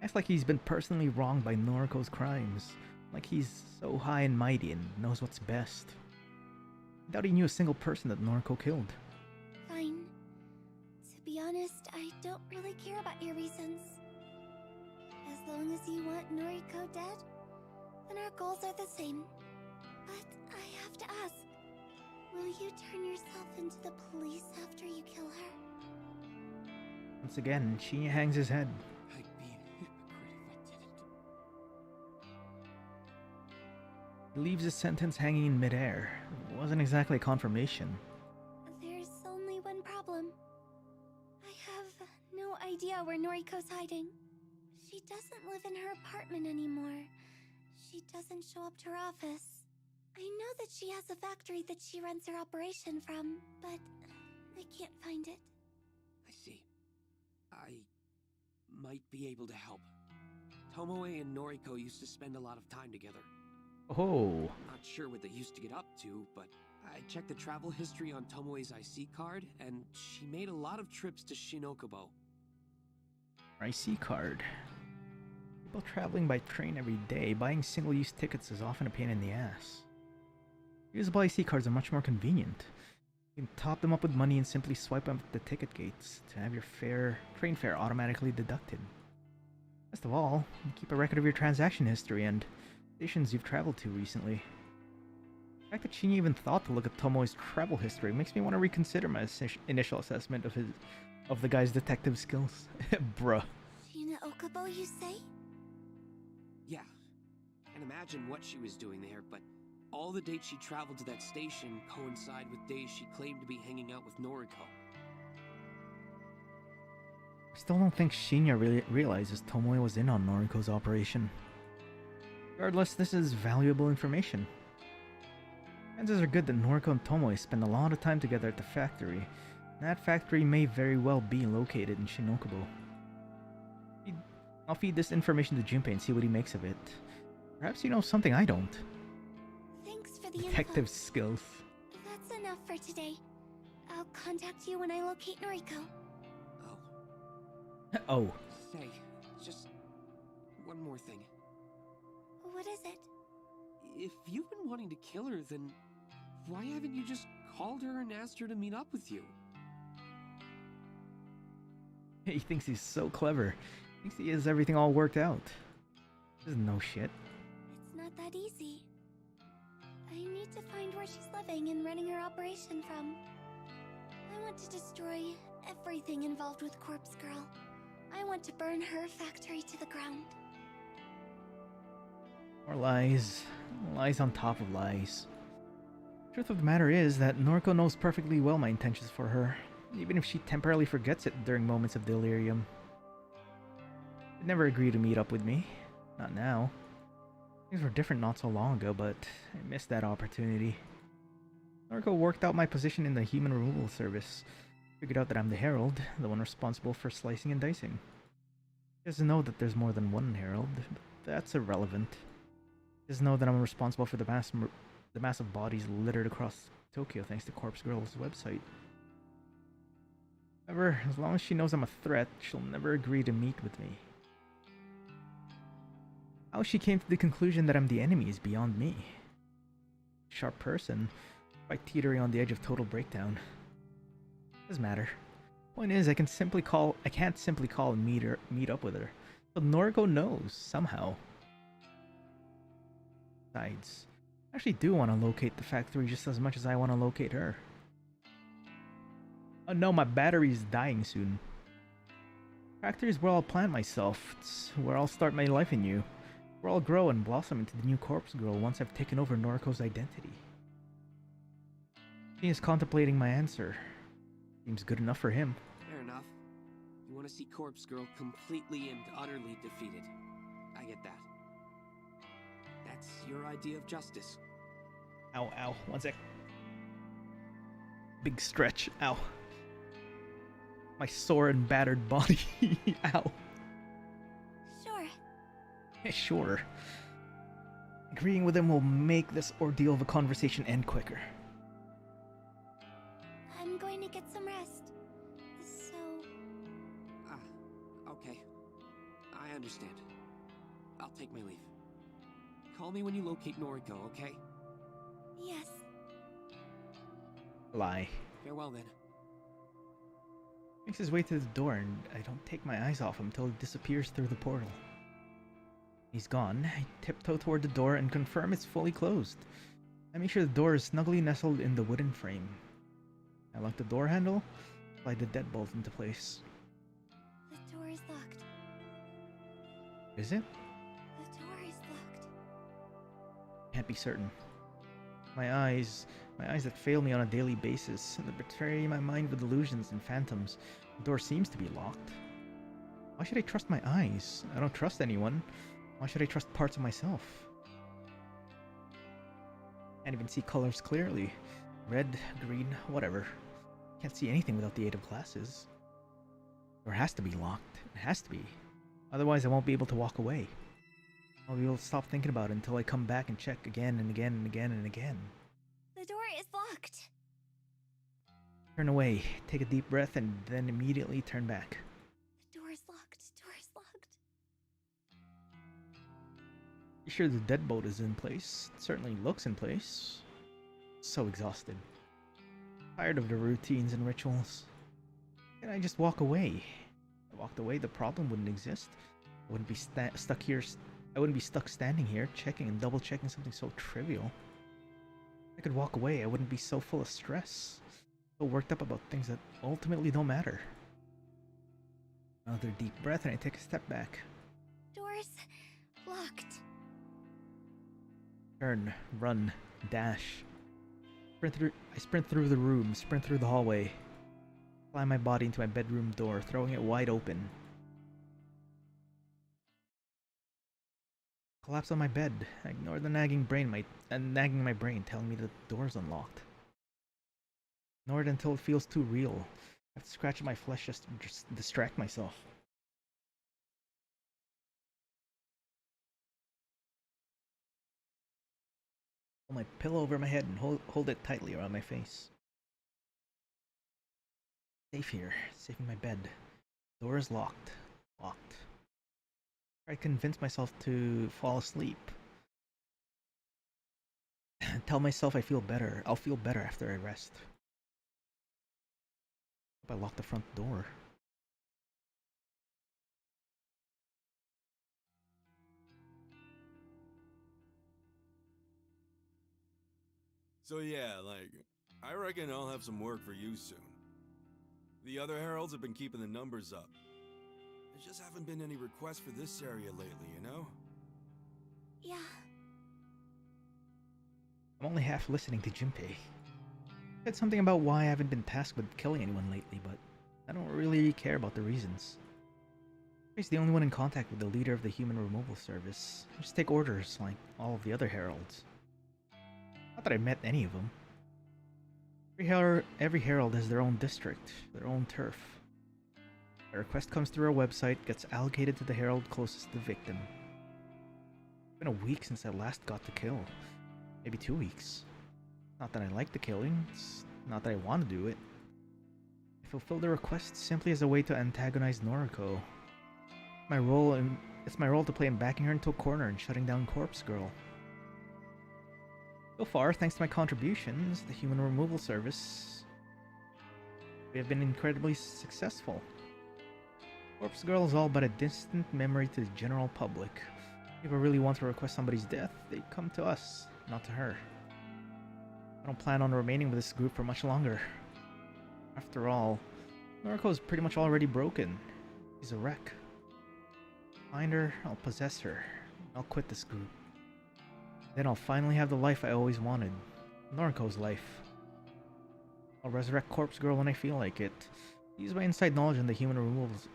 Acts like he's been personally wronged by Noriko's crimes. Like he's so high and mighty and knows what's best. I doubt he knew a single person that Noriko killed. Fine. To be honest, I don't really care about your reasons. As long as you want Noriko dead, then our goals are the same. But I have to ask, will you turn yourself into the police after you kill her? Once again, Shinya hangs his head. I'd be a hypocrite if I didn't. He leaves his sentence hanging in midair. It wasn't exactly a confirmation. There's only one problem. I have no idea where Noriko's hiding. She doesn't live in her apartment anymore. She doesn't show up to her office. I know that she has a factory that she runs her operation from, but I can't find it. I see. I might be able to help. Tomoe and Noriko used to spend a lot of time together. Oh. Not sure what they used to get up to, but I checked the travel history on Tomoe's IC card, and she made a lot of trips to Shinokubo. IC card. People traveling by train every day, buying single-use tickets is often a pain in the ass. Reusable IC cards are much more convenient. You can top them up with money and simply swipe up at the ticket gates to have your train fare automatically deducted. Best of all, you keep a record of your transaction history and stations you've traveled to recently. The fact that Shinya even thought to look at Tomoe's travel history makes me want to reconsider my initial assessment of the guy's detective skills. Bruh. Shina Okubo, you say? Yeah. Can't imagine what she was doing there, but all the dates she traveled to that station coincide with days she claimed to be hanging out with Noriko. I still don't think Shinya really realizes Tomoe was in on Noriko's operation. Regardless, this is valuable information. Chances are good that Noriko and Tomoe spend a lot of time together at the factory, and that factory may very well be located in Shinokubo. I'll feed this information to Junpei and see what he makes of it. Perhaps you know something I don't. Thanks for the Detective info. skills. That's enough for today. I'll contact you when I locate Noriko. Oh. Oh. Say, just one more thing. What is it? If you've been wanting to kill her, then why haven't you just called her and asked her to meet up with you? He thinks he's so clever. He thinks he has everything all worked out. He doesn't know shit. It's not that easy. I need to find where she's living and running her operation from. I want to destroy everything involved with Corpse Girl. I want to burn her factory to the ground. More lies. Lies on top of lies. Truth of the matter is that Noriko knows perfectly well my intentions for her, even if she temporarily forgets it during moments of delirium. She'd never agree to meet up with me. Not now. Things were different not so long ago, but I missed that opportunity. Noriko worked out my position in the human removal service. Figured out that I'm the Herald, the one responsible for slicing and dicing. She doesn't know that there's more than one Herald, but that's irrelevant. She doesn't know that I'm responsible for the mass of bodies littered across Tokyo thanks to Corpse Girl's website. However, as long as she knows I'm a threat, she'll never agree to meet with me. How she came to the conclusion that I'm the enemy is beyond me. Sharp person, quite teetering on the edge of total breakdown. Doesn't matter. Point is, I can't simply call and meet up with her. So Noriko knows somehow. Besides, I actually do want to locate the factory just as much as I want to locate her. Oh no, my battery's dying soon. Factory is where I'll plant myself. It's where I'll start my life anew. Where I'll grow and blossom into the new Corpse Girl once I've taken over Noriko's identity. He is contemplating my answer. Seems good enough for him. Fair enough. You want to see Corpse Girl completely and utterly defeated. I get that. That's your idea of justice. Ow, ow. One sec. Big stretch. Ow. My sore and battered body. Ow. Sure. Sure. Agreeing with him will make this ordeal of a conversation end quicker. I'm going to get some rest. So... Okay. I understand. I'll take my leave. Call me when you locate Noriko, okay? yes. Lie. Farewell then. Makes his way to the door and I don't take my eyes off him until he disappears through the portal. He's gone. I tiptoe toward the door and confirm it's fully closed. I make sure the door is snugly nestled in the wooden frame. I lock the door handle, slide the deadbolt into place. The door is locked. Is it? The door is locked. Can't be certain. My eyes that fail me on a daily basis, and that betray my mind with illusions and phantoms. The door seems to be locked. Why should I trust my eyes? I don't trust anyone. Why should I trust parts of myself? Can't even see colors clearly. Red, green, whatever. Can't see anything without the aid of glasses. Door has to be locked. It has to be. Otherwise I won't be able to walk away. I'll be able to stop thinking about it until I come back and check again and again and again and again. The door is locked. Turn away, take a deep breath, and then immediately turn back. The door is locked. The door is locked. You sure the deadbolt is in place? It certainly looks in place. So exhausted. Tired of the routines and rituals. Can I just walk away? If I walked away, the problem wouldn't exist. I wouldn't be stuck here. I wouldn't be stuck standing here, checking and double checking something so trivial. If I could walk away, I wouldn't be so full of stress. So worked up about things that ultimately don't matter. Another deep breath and I take a step back. Doors locked. Turn, run, dash. I sprint through the room, sprint through the hallway. Slam my body into my bedroom door, throwing it wide open. Collapse on my bed. I ignore the nagging my brain telling me the door's unlocked. Ignore it until it feels too real. I have to scratch at my flesh just to distract myself. Pull my pillow over my head and hold it tightly around my face. Safe here, safe in my bed. Door is locked. Locked. I convince myself to fall asleep. Tell myself I feel better. I'll feel better after I rest. Hope I lock the front door. So yeah, I reckon I'll have some work for you soon. The other heralds have been keeping the numbers up. There just haven't been any requests for this area lately, you know? Yeah. I'm only half listening to Junpei. Said something about why I haven't been tasked with killing anyone lately, but I don't really care about the reasons. He's the only one in contact with the leader of the human removal service. I just take orders like all of the other heralds. Not that I met any of them. Every herald has their own district, their own turf. A request comes through our website, gets allocated to the herald closest to the victim. It's been a week since I last got the kill. Maybe 2 weeks. Not that I like the killing, it's not that I want to do it. I fulfill the request simply as a way to antagonize Noriko. It's my role to play in backing her into a corner and shutting down Corpse Girl. So far, thanks to my contributions, the human removal service, we have been incredibly successful. Corpse Girl is all but a distant memory to the general public. If people really want to request somebody's death, they come to us, not to her. I don't plan on remaining with this group for much longer. After all, Noriko is pretty much already broken. She's a wreck. Find her, I'll possess her. I'll quit this group. Then I'll finally have the life I always wanted. Noriko's life. I'll resurrect Corpse Girl when I feel like it. Use my inside knowledge on the human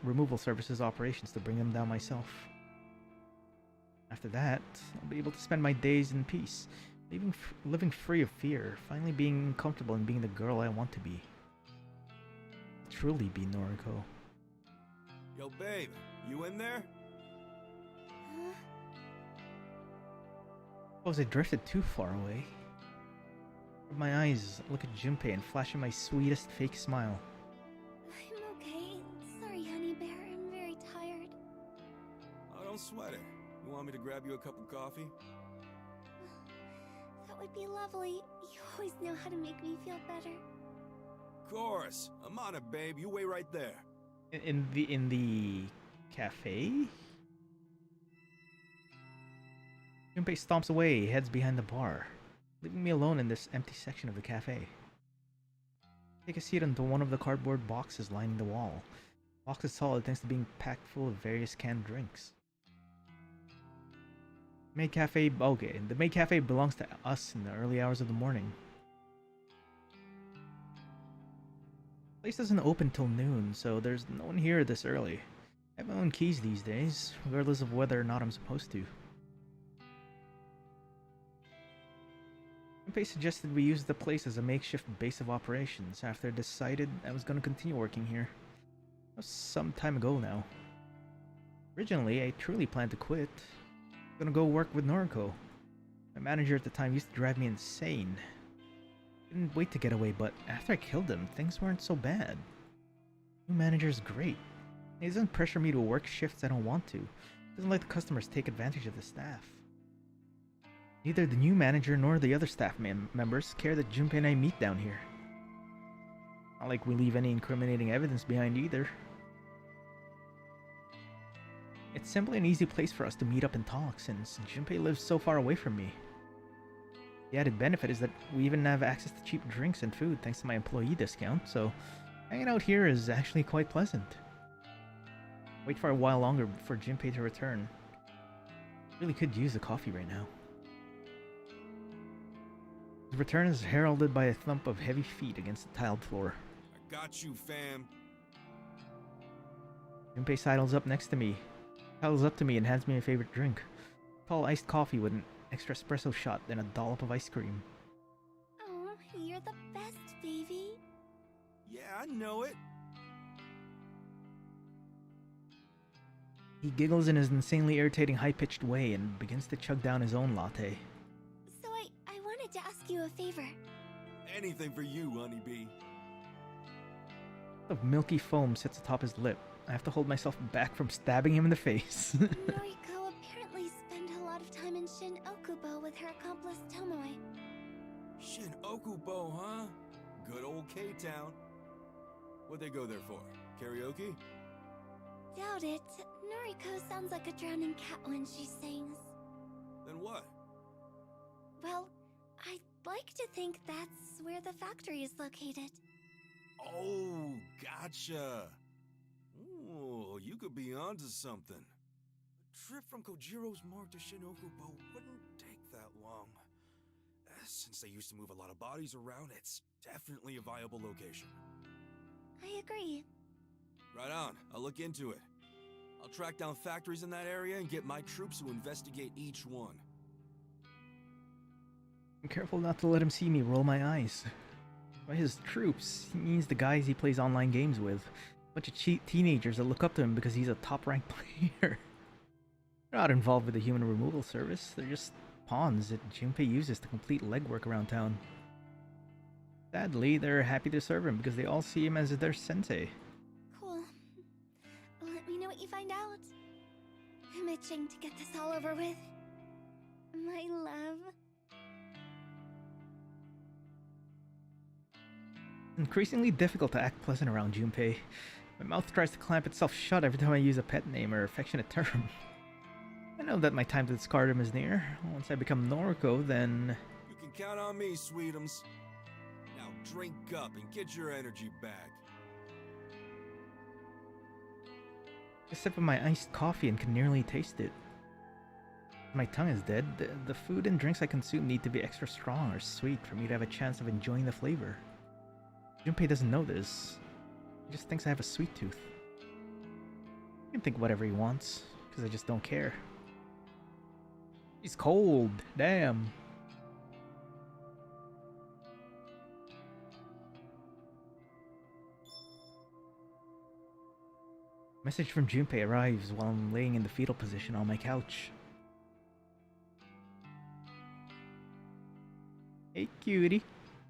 removal services operations to bring them down myself. After that, I'll be able to spend my days in peace, living free of fear, finally being comfortable in being the girl I want to be. Truly be Noriko. Yo, babe, you in there? Suppose I drifted too far away. Rub my eyes, look at Junpei, and flash him my sweetest fake smile. I'm okay. Sorry, honey bear. I'm very tired. Oh, don't sweat it. You want me to grab you a cup of coffee? That would be lovely. You always know how to make me feel better. Of course. I'm on it, babe. You wait right there. In the cafe? Junpei stomps away, heads behind the bar, leaving me alone in this empty section of the cafe. Take a seat onto one of the cardboard boxes lining the wall. The box is solid thanks to being packed full of various canned drinks. The maid cafe belongs to us in the early hours of the morning. The place doesn't open till noon, so there's no one here this early. I have my own keys these days, regardless of whether or not I'm supposed to. Junpei suggested we use the place as a makeshift base of operations after I decided I was going to continue working here. That was some time ago now. Originally, I truly planned to quit. I was going to go work with Noriko. My manager at the time used to drive me insane. Didn't wait to get away, but after I killed him, things weren't so bad. New manager's great. He doesn't pressure me to work shifts I don't want to. He doesn't let the customers take advantage of the staff. Neither the new manager nor the other staff members care that Junpei and I meet down here. Not like we leave any incriminating evidence behind either. It's simply an easy place for us to meet up and talk since Junpei lives so far away from me. The added benefit is that we even have access to cheap drinks and food thanks to my employee discount, so hanging out here is actually quite pleasant. Wait for a while longer for Junpei to return. Really could use the coffee right now. His return is heralded by a thump of heavy feet against the tiled floor. I got you, fam. Junpei sidles up to me and hands me my favorite drink. Tall iced coffee with an extra espresso shot and a dollop of ice cream. Oh, you're the best, baby. Yeah, I know it. He giggles in his insanely irritating high-pitched way and begins to chug down his own latte. So I wanted to ask you a favor. Anything for you, honeybee. Of milky foam sits atop his lip. I have to hold myself back from stabbing him in the face. Noriko apparently spent a lot of time in Shin Okubo with her accomplice Tomoe. Shin Okubo, huh? Good old K-Town. What'd they go there for? Karaoke? Doubt it. Noriko sounds like a drowning cat when she sings. Then what? Well, I like to think that's where the factory is located. Oh, gotcha. Ooh, you could be onto something. A trip from Kojiro's morgue to Shinokubo wouldn't take that long. Since they used to move a lot of bodies around, it's definitely a viable location. I agree. Right on, I'll look into it. I'll track down factories in that area and get my troops to investigate each one. I'm careful not to let him see me roll my eyes. By his troops, he means the guys he plays online games with. A bunch of cheap teenagers that look up to him because he's a top-ranked player. They're not involved with the human removal service. They're just pawns that Junpei uses to complete legwork around town. Sadly, they're happy to serve him because they all see him as their sensei. Cool. Let me know what you find out. I'm itching to get this all over with. My love. Increasingly difficult to act pleasant around Junpei. My mouth tries to clamp itself shut every time I use a pet name or affectionate term. I know that my time to discard him is near. Once I become Noriko, then... You can count on me, sweetums. Now drink up and get your energy back. A sip of my iced coffee and can nearly taste it. My tongue is dead. The food and drinks I consume need to be extra strong or sweet for me to have a chance of enjoying the flavor. Junpei doesn't know this. He just thinks I have a sweet tooth. He can think whatever he wants, because I just don't care. He's cold. Damn. Message from Junpei arrives while I'm laying in the fetal position on my couch. Hey cutie.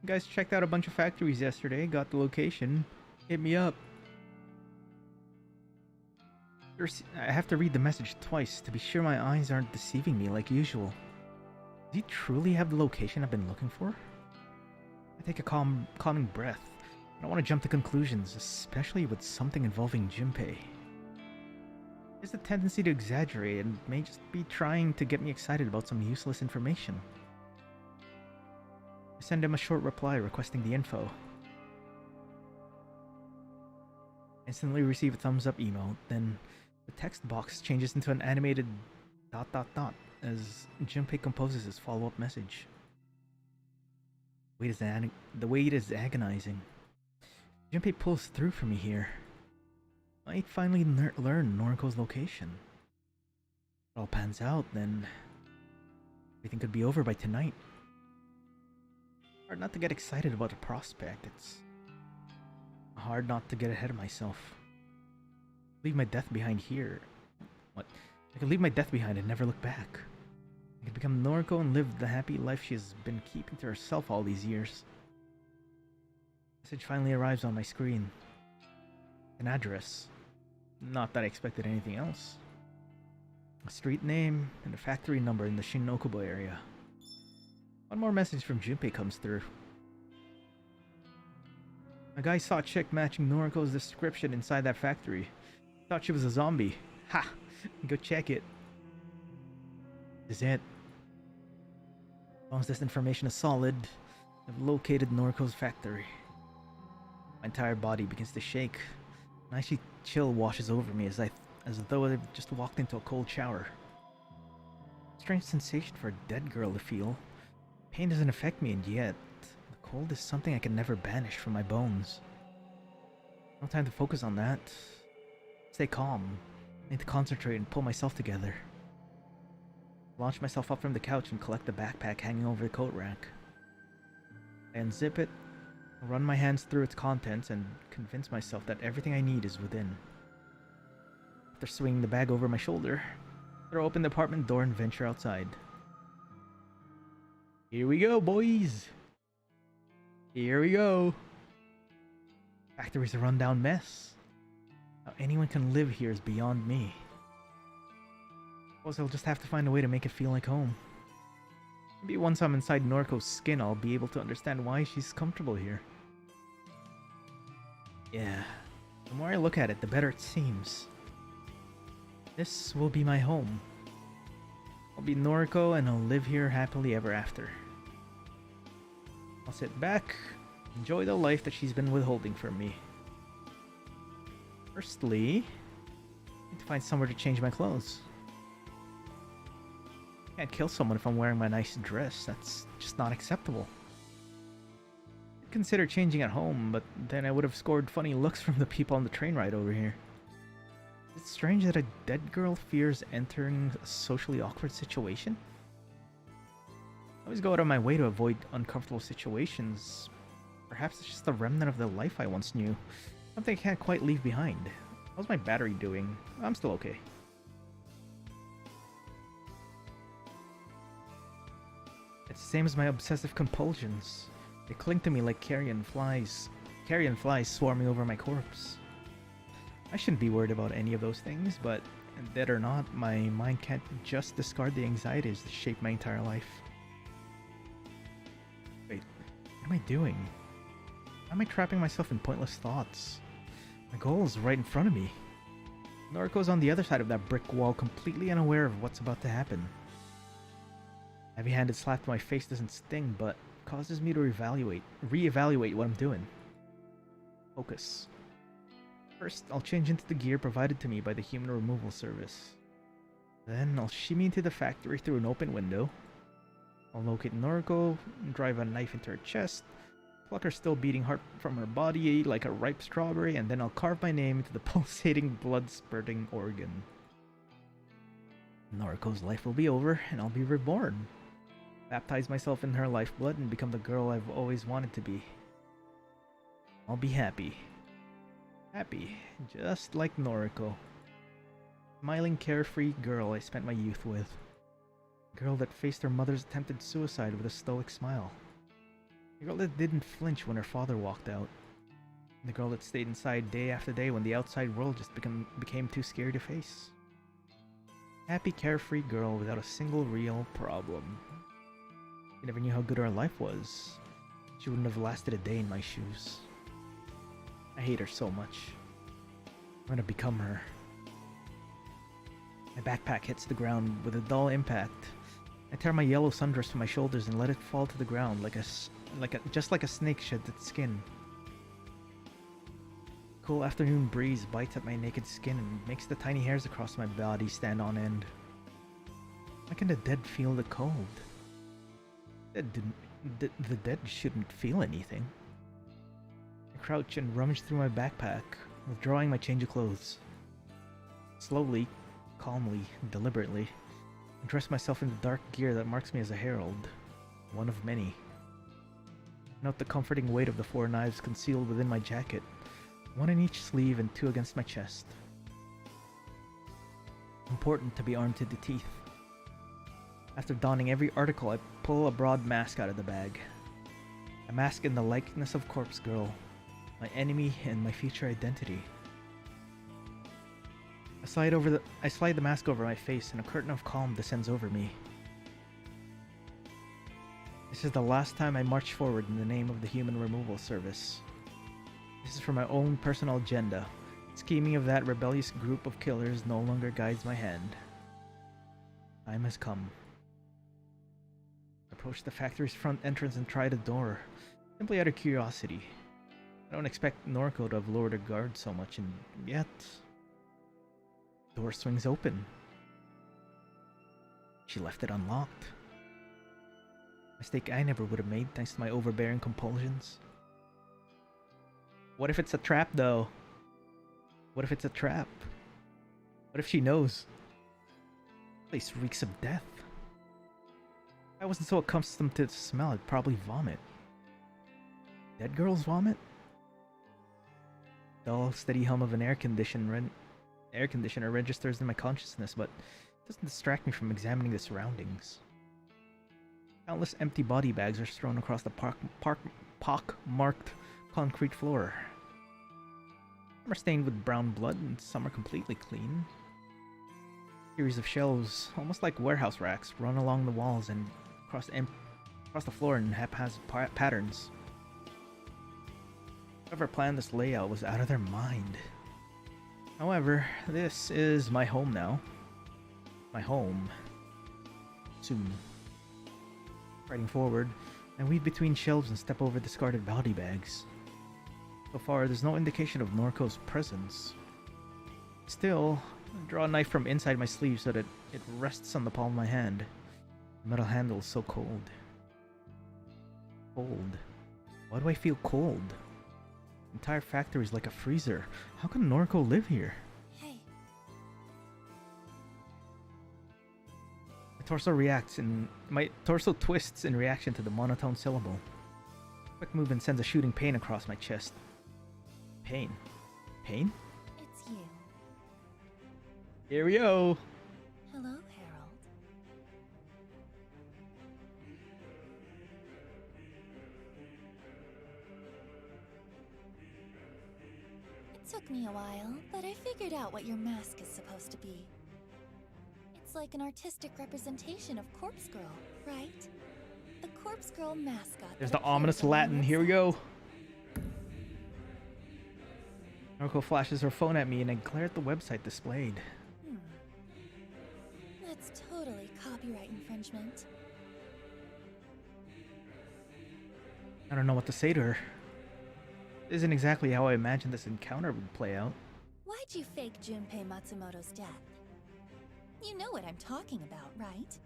You guys checked out a bunch of factories yesterday, got the location. Hit me up. I have to read the message twice to be sure my eyes aren't deceiving me like usual. Does he truly have the location I've been looking for? I take a calming breath. I don't want to jump to conclusions, especially with something involving Junpei. He has a tendency to exaggerate and may just be trying to get me excited about some useless information. I send him a short reply requesting the info. Instantly receive a thumbs up emote, then the text box changes into an animated ... as Junpei composes his follow-up message. The wait is agonizing. Junpei pulls through for me here. Might finally learn Noriko's location. If it all pans out, then everything could be over by tonight. Hard not to get excited about the prospect. It's hard not to get ahead of myself. Leave my death behind here. What? I could leave my death behind and never look back. I could become Noriko and live the happy life she has been keeping to herself all these years. Message finally arrives on my screen. An address. Not that I expected anything else. A street name and a factory number in the Shinokubo area. One more message from Junpei comes through. A guy saw a chick matching Noriko's description inside that factory. Thought she was a zombie. Ha! Go check it. This is it. As long as this information is solid, I've located Noriko's factory. My entire body begins to shake. An icy chill washes over me as though I've just walked into a cold shower. Strange sensation for a dead girl to feel. Pain doesn't affect me, and yet the cold is something I can never banish from my bones. No time to focus on that. Stay calm. I need to concentrate and pull myself together. Launch myself up from the couch and collect the backpack hanging over the coat rack. I unzip it, run my hands through its contents, and convince myself that everything I need is within. After swinging the bag over my shoulder, throw open the apartment door and venture outside. Here we go, boys! Here we go! Factory's a rundown mess. How anyone can live here is beyond me. Suppose I'll just have to find a way to make it feel like home. Maybe once I'm inside Noriko's skin, I'll be able to understand why she's comfortable here. Yeah, the more I look at it, the better it seems. This will be my home. I'll be Noriko and I'll live here happily ever after. I'll sit back, enjoy the life that she's been withholding from me. Firstly, I need to find somewhere to change my clothes. I can't kill someone if I'm wearing my nice dress. That's just not acceptable. I'd consider changing at home, but then I would have scored funny looks from the people on the train ride over here. It's strange that a dead girl fears entering a socially awkward situation. I always go out of my way to avoid uncomfortable situations. Perhaps it's just a remnant of the life I once knew. Something I can't quite leave behind. How's my battery doing? I'm still okay. It's the same as my obsessive compulsions. They cling to me like carrion flies swarming over my corpse. I shouldn't be worried about any of those things, but dead or not, my mind can't just discard the anxieties that shape my entire life. Wait, what am I doing? Why am I trapping myself in pointless thoughts? My goal is right in front of me. Noriko's on the other side of that brick wall, completely unaware of what's about to happen. Heavy-handed slap to my face doesn't sting, but causes me to reevaluate what I'm doing. Focus. First, I'll change into the gear provided to me by the human removal service. Then, I'll shimmy into the factory through an open window. I'll locate Noriko, drive a knife into her chest, pluck her still beating heart from her body like a ripe strawberry, and then I'll carve my name into the pulsating, blood-spurting organ. Noriko's life will be over, and I'll be reborn. Baptize myself in her lifeblood and become the girl I've always wanted to be. I'll be happy. Happy, just like Noriko. Smiling, carefree girl I spent my youth with. Girl that faced her mother's attempted suicide with a stoic smile. The girl that didn't flinch when her father walked out. The girl that stayed inside day after day when the outside world just became too scary to face. Happy, carefree girl without a single real problem. She never knew how good her life was. She wouldn't have lasted a day in my shoes. I hate her so much. I'm gonna become her. My backpack hits the ground with a dull impact. I tear my yellow sundress from my shoulders and let it fall to the ground just like a snake sheds its skin. Cool afternoon breeze bites at my naked skin and makes the tiny hairs across my body stand on end. Why can the dead feel the cold? The dead shouldn't feel anything. I crouch and rummage through my backpack, withdrawing my change of clothes. Slowly, calmly, deliberately, I dress myself in the dark gear that marks me as a herald, one of many. Note the comforting weight of the 4 knives concealed within my jacket, 1 in each sleeve and 2 against my chest. Important to be armed to the teeth. After donning every article, I pull a broad mask out of the bag. A mask in the likeness of Corpse Girl, my enemy and my future identity. I slide the mask over my face and a curtain of calm descends over me. This is the last time I march forward in the name of the Human Removal Service. This is for my own personal agenda. Scheming of that rebellious group of killers no longer guides my hand. Time has come. I approach the factory's front entrance and try the door, simply out of curiosity. I don't expect Noriko to have lowered her guard so much, and yet... the door swings open. She left it unlocked. Mistake I never would have made thanks to my overbearing compulsions. What if it's a trap, though? What if it's a trap? What if she knows? The place reeks of death. If I wasn't so accustomed to the smell, I'd probably vomit. Dead girls vomit? Dull, steady hum of an air conditioner registers in my consciousness, but it doesn't distract me from examining the surroundings. Countless empty body bags are strewn across the pock-marked concrete floor. Some are stained with brown blood, and some are completely clean. A series of shelves, almost like warehouse racks, run along the walls and across the floor in haphazard patterns. Whoever planned this layout was out of their mind. However, this is my home now. My home. Soon. Riding forward, I weave between shelves and step over discarded body bags. So far, there's no indication of Noriko's presence. Still, I draw a knife from inside my sleeve so that it rests on the palm of my hand. The metal handle is so cold. Cold. Why do I feel cold? The entire factory is like a freezer. How can Noriko live here? Hey. My torso twists in reaction to the monotone syllable. Quick movement sends a shooting pain across my chest. Pain. Pain? It's you. Here we go. Hello, Harold. It took me a while, but I figured out what your mask is supposed to be. It's like an artistic representation of Corpse Girl, right? The Corpse Girl mascot. There's the ominous Latin. Here we go. Noriko flashes her phone at me and I glare at the website displayed. That's totally copyright infringement. I don't know what to say to her. This isn't exactly how I imagined this encounter would play out. Why'd you fake Junpei Matsumoto's death? You know what I'm talking about, right?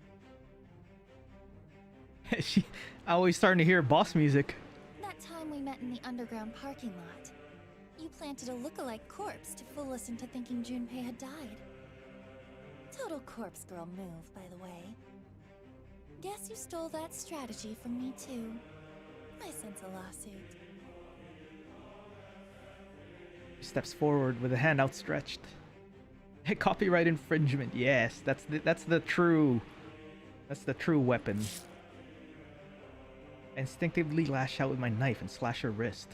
I always starting to hear boss music. That time we met in the underground parking lot. You planted a look-alike corpse to fool us into thinking Junpei had died. Total Corpse Girl move, by the way. Guess you stole that strategy from me too. I sense a lawsuit. She steps forward with a hand outstretched. Copyright infringement. Yes, that's the true weapon. I instinctively lash out with my knife and slash her wrist.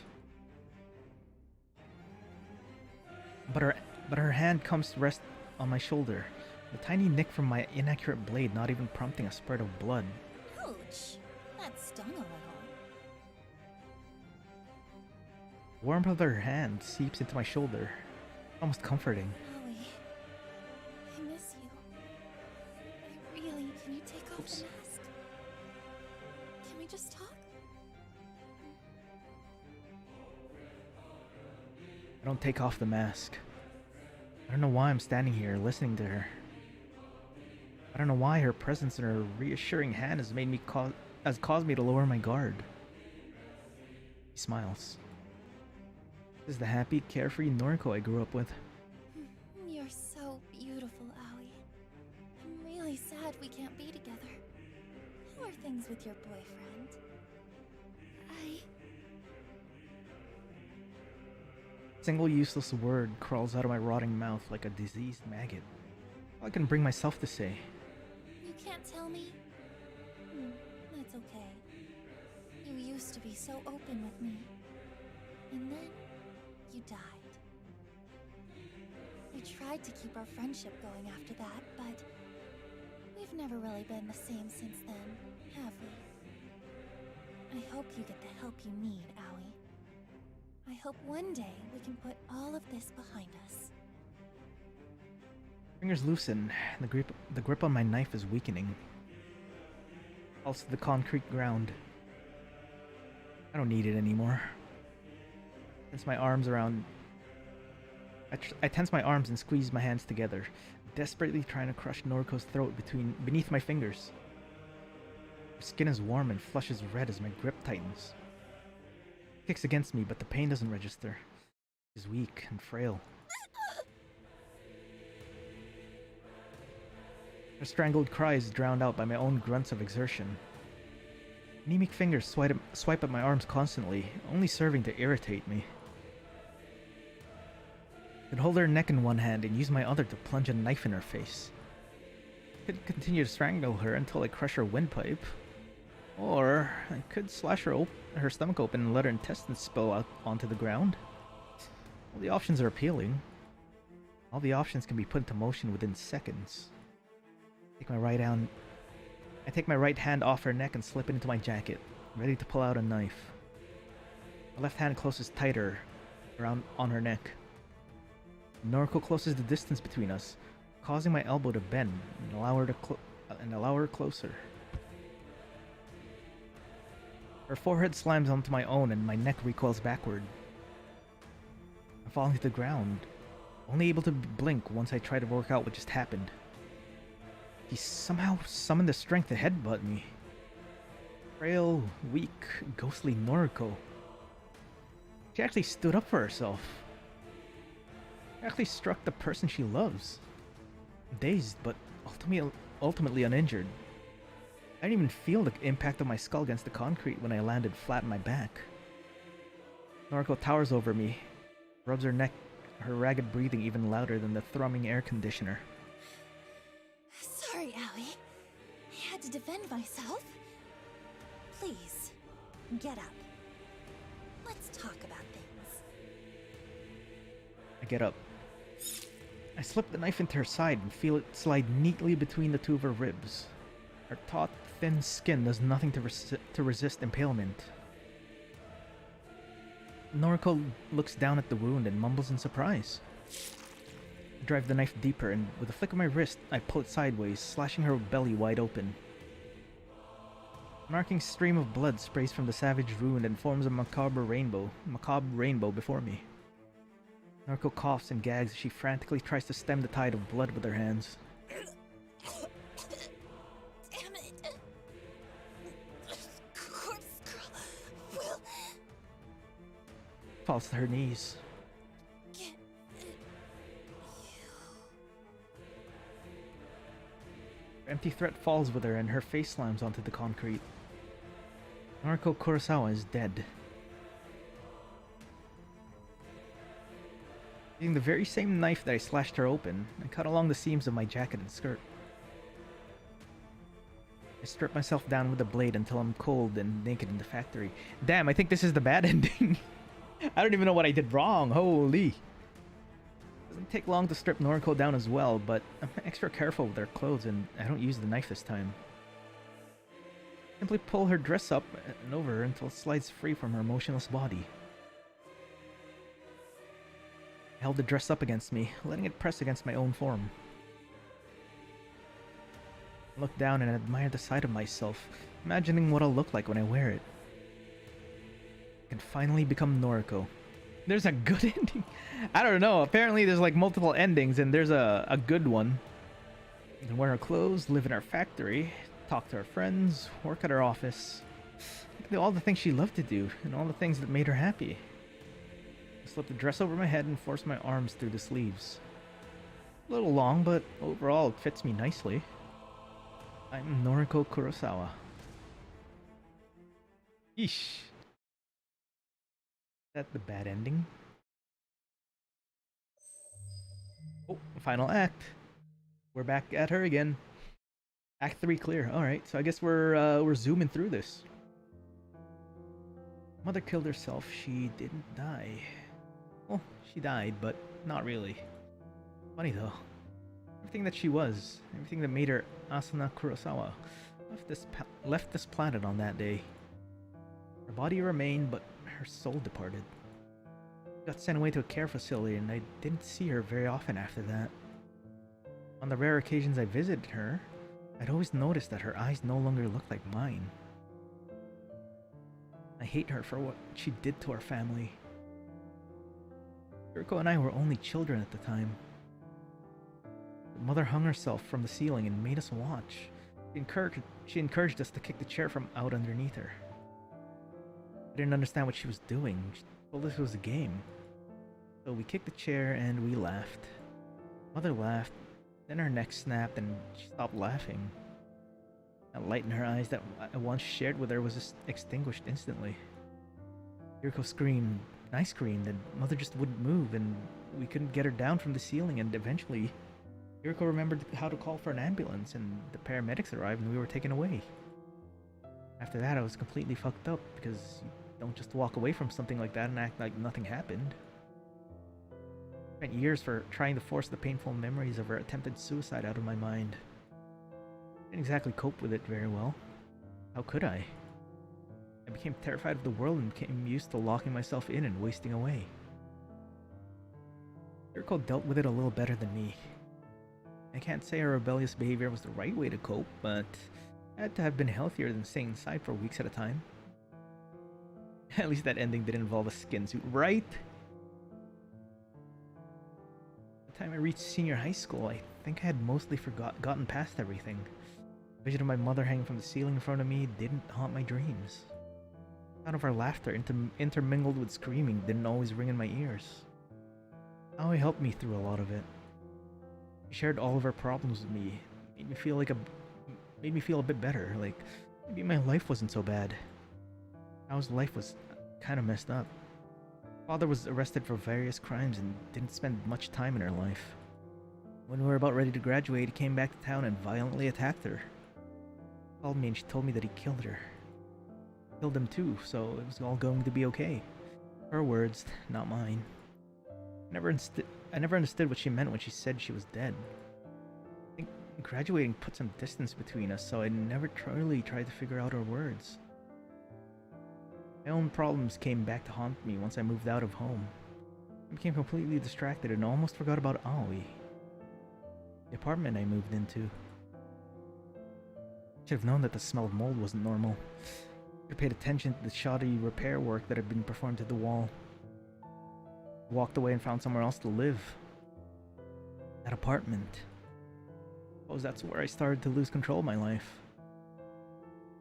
But her hand comes to rest on my shoulder. A tiny nick from my inaccurate blade, not even prompting a spurt of blood. Ouch! That stung a little. The warmth of her hand seeps into my shoulder, almost comforting. Howie, I miss you. Can you take off the mask? Can we just talk? I don't take off the mask. I don't know why I'm standing here listening to her. I don't know why her presence and her reassuring hand has caused me to lower my guard. He smiles. This is the happy, carefree Noriko I grew up with. You're so beautiful, Aoi. I'm really sad we can't be together. How are things with your boyfriend? Single useless word crawls out of my rotting mouth like a diseased maggot. All I can bring myself to say. You can't tell me? That's okay. You used to be so open with me. And then, you died. We tried to keep our friendship going after that, but we've never really been the same since then, have we? I hope you get the help you need, Aoi. I hope one day we can put all of this behind us. Fingers loosen. The grip on my knife is weakening. Falls to the concrete ground. I don't need it anymore. I tense my arms and squeeze my hands together, desperately trying to crush Noriko's throat beneath my fingers. Her skin is warm and flushes red as my grip tightens. She kicks against me, but the pain doesn't register. She's weak and frail. Her strangled cry is drowned out by my own grunts of exertion. Anemic fingers swipe at my arms constantly, only serving to irritate me. I could hold her neck in one hand and use my other to plunge a knife in her face. I could continue to strangle her until I crush her windpipe. Or I could slash her stomach open and let her intestines spill out onto the ground. All the options are appealing. All the options can be put into motion within seconds. I take my right hand off her neck and slip it into my jacket, ready to pull out a knife. My left hand closes tighter on her neck. Noriko closes the distance between us, causing my elbow to bend and allow her closer. Her forehead slams onto my own and my neck recoils backward. I'm falling to the ground, only able to blink once I try to work out what just happened. He somehow summoned the strength to headbutt me. Frail, weak, ghostly Noriko. She actually stood up for herself. She actually struck the person she loves. I'm dazed, but ultimately uninjured. I didn't even feel the impact of my skull against the concrete when I landed flat on my back. Noriko towers over me, rubs her neck, her ragged breathing even louder than the thrumming air conditioner. Sorry, Aoi. I had to defend myself. Please, get up. Let's talk about things. I get up. I slip the knife into her side and feel it slide neatly between the two of her ribs. Her taut, thin skin does nothing to resist impalement. Noriko looks down at the wound and mumbles in surprise. I drive the knife deeper, and with a flick of my wrist, I pull it sideways, slashing her belly wide open. A marking stream of blood sprays from the savage wound and forms a macabre rainbow before me. Noriko coughs and gags as she frantically tries to stem the tide of blood with her hands. Damn it! Corpse girl will Falls to her knees. get you. Her empty threat falls with her and her face slams onto the concrete. Noriko Kurosawa is dead. Using the very same knife that I slashed her open, I cut along the seams of my jacket and skirt. I strip myself down with the blade until I'm cold and naked in the factory. Damn, I think this is the bad ending. I don't even know what I did wrong, holy. Doesn't take long to strip Noriko down as well, but I'm extra careful with her clothes and I don't use the knife this time. Simply pull her dress up and over her until it slides free from her motionless body. I held the dress up against me, letting it press against my own form. I looked down and admired the side of myself, imagining what I'll look like when I wear it. I can finally become Noriko. There's a good ending. I don't know, apparently there's like multiple endings and there's a good one. You can wear her clothes, live in her factory, talk to her friends, work at her office. Do all the things she loved to do and all the things that made her happy. I slipped the dress over my head and forced my arms through the sleeves. A little long, but overall it fits me nicely. I'm Noriko Kurosawa. Yeesh. Is that the bad ending? Oh, final act. We're back at her again. Act 3 clear. Alright, so I guess we're zooming through this. Mother killed herself. She didn't die. Well, she died, but not really. Funny though. Everything that she was, everything that made her Asuna Kurosawa, left this planet on that day. Her body remained, but her soul departed. She got sent away to a care facility, and I didn't see her very often after that. On the rare occasions I visited her, I'd always noticed that her eyes no longer looked like mine. I hate her for what she did to our family. Yuriko and I were only children at the time. Her mother hung herself from the ceiling and made us watch. She encouraged us to kick the chair from out underneath her. I didn't understand what she was doing. She told us it was a game. So we kicked the chair and we laughed. Mother laughed, then her neck snapped and she stopped laughing. That light in her eyes that I once shared with her was just extinguished instantly. Yuriko screamed, I screamed, and Mother just wouldn't move, and we couldn't get her down from the ceiling, and eventually Yuriko remembered how to call for an ambulance, and the paramedics arrived and we were taken away. After that, I was completely fucked up, because you don't just walk away from something like that and act like nothing happened. I spent years for trying to force the painful memories of her attempted suicide out of my mind. I didn't exactly cope with it very well. How could I? I became terrified of the world and became used to locking myself in and wasting away. Yuriko dealt with it a little better than me. I can't say her rebellious behavior was the right way to cope, but I had to have been healthier than staying inside for weeks at a time. At least that ending didn't involve a skin suit, right? By the time I reached senior high school, I think I had mostly gotten past everything. The vision of my mother hanging from the ceiling in front of me didn't haunt my dreams. The sound of our laughter intermingled with screaming didn't always ring in my ears. Aoi helped me through a lot of it. She shared all of her problems with me, made me feel a bit better, like maybe my life wasn't so bad. Aoi's life was kind of messed up. Father was arrested for various crimes and didn't spend much time in her life. When we were about ready to graduate, he came back to town and violently attacked her. She called me and she told me that he killed her. He killed him too, so it was all going to be okay. Her words, not mine. I never understood what she meant when she said she was dead. I think graduating put some distance between us, so I never truly tried to figure out her words. My own problems came back to haunt me once I moved out of home. I became completely distracted and almost forgot about Aoi. The apartment I moved into. I should have known that the smell of mold wasn't normal. I should have paid attention to the shoddy repair work that had been performed to the wall. I walked away and found somewhere else to live. That apartment. I suppose that's where I started to lose control of my life.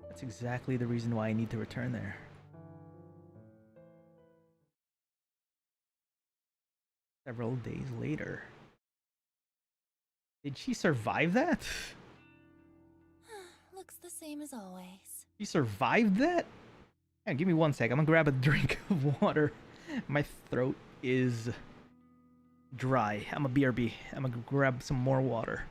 That's exactly the reason why I need to return there. Several days later. Did she survive that? Looks the same as always. She survived that? Yeah, give me 1 sec. I'm gonna grab a drink of water. My throat is dry. I'm a BRB. I'm gonna grab some more water.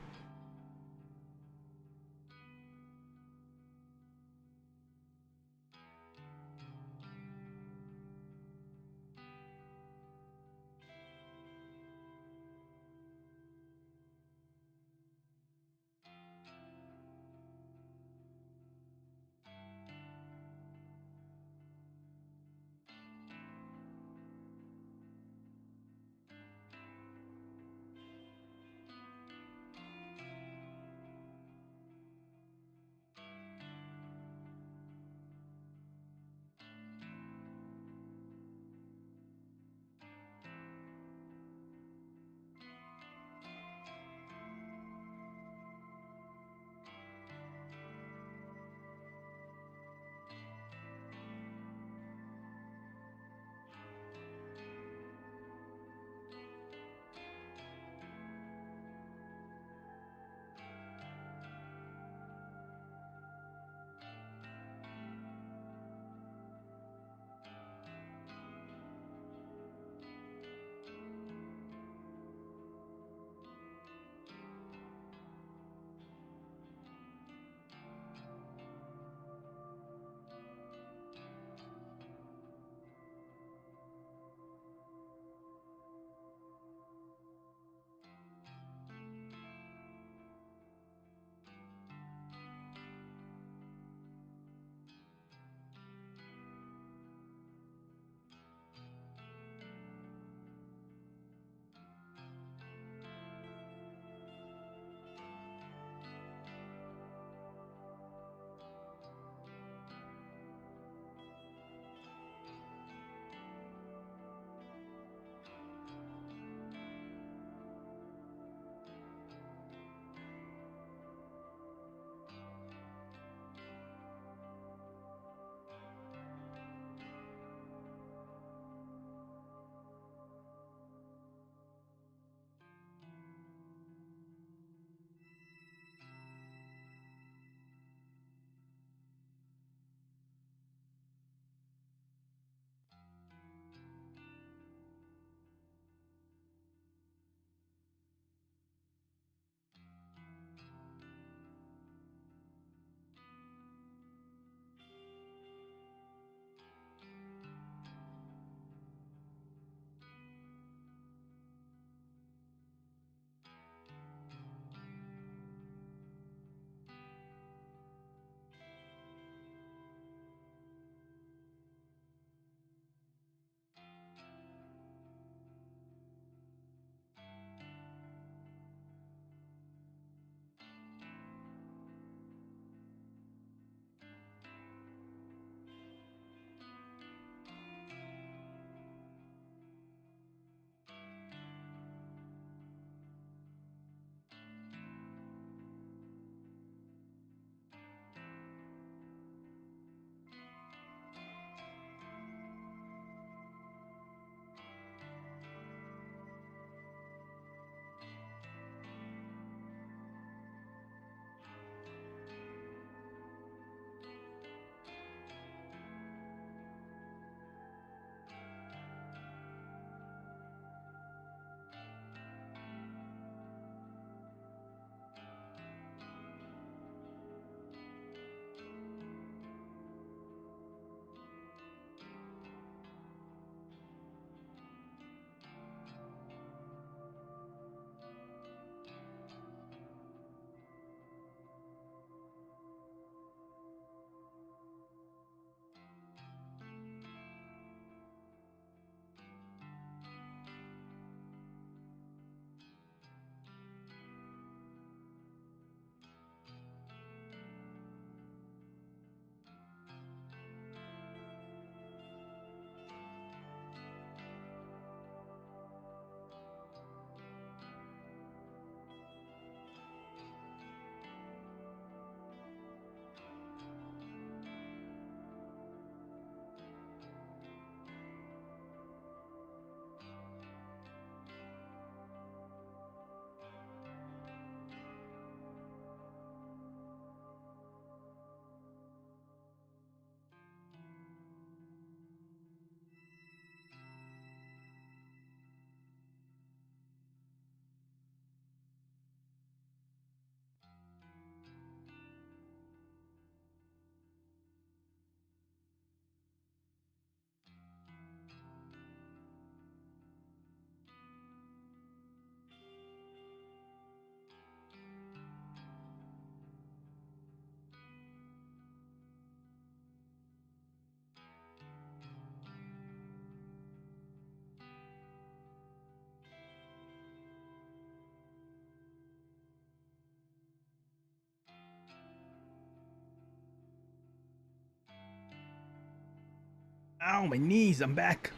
Ow, my knees, I'm back.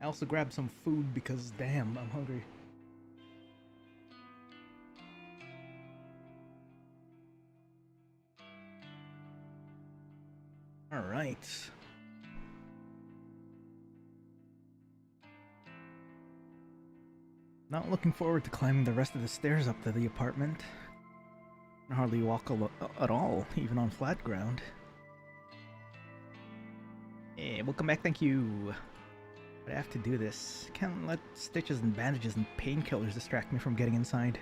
I also grabbed some food because, damn, I'm hungry. Alright. Not looking forward to climbing the rest of the stairs up to the apartment. I can hardly walk at all, even on flat ground. Hey, welcome back, thank you. But I have to do this. Can't let stitches and bandages and painkillers distract me from getting inside.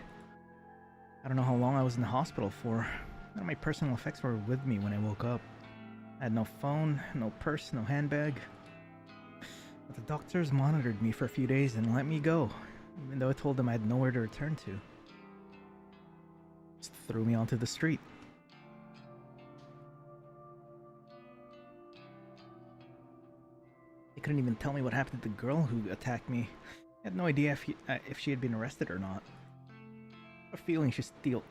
I don't know how long I was in the hospital for. None of my personal effects were with me when I woke up. I had no phone, no purse, no handbag. But the doctors monitored me for a few days and let me go, even though I told them I had nowhere to return to. Just threw me onto the street. They couldn't even tell me what happened to the girl who attacked me. I had no idea if she had been arrested or not. A feeling she's still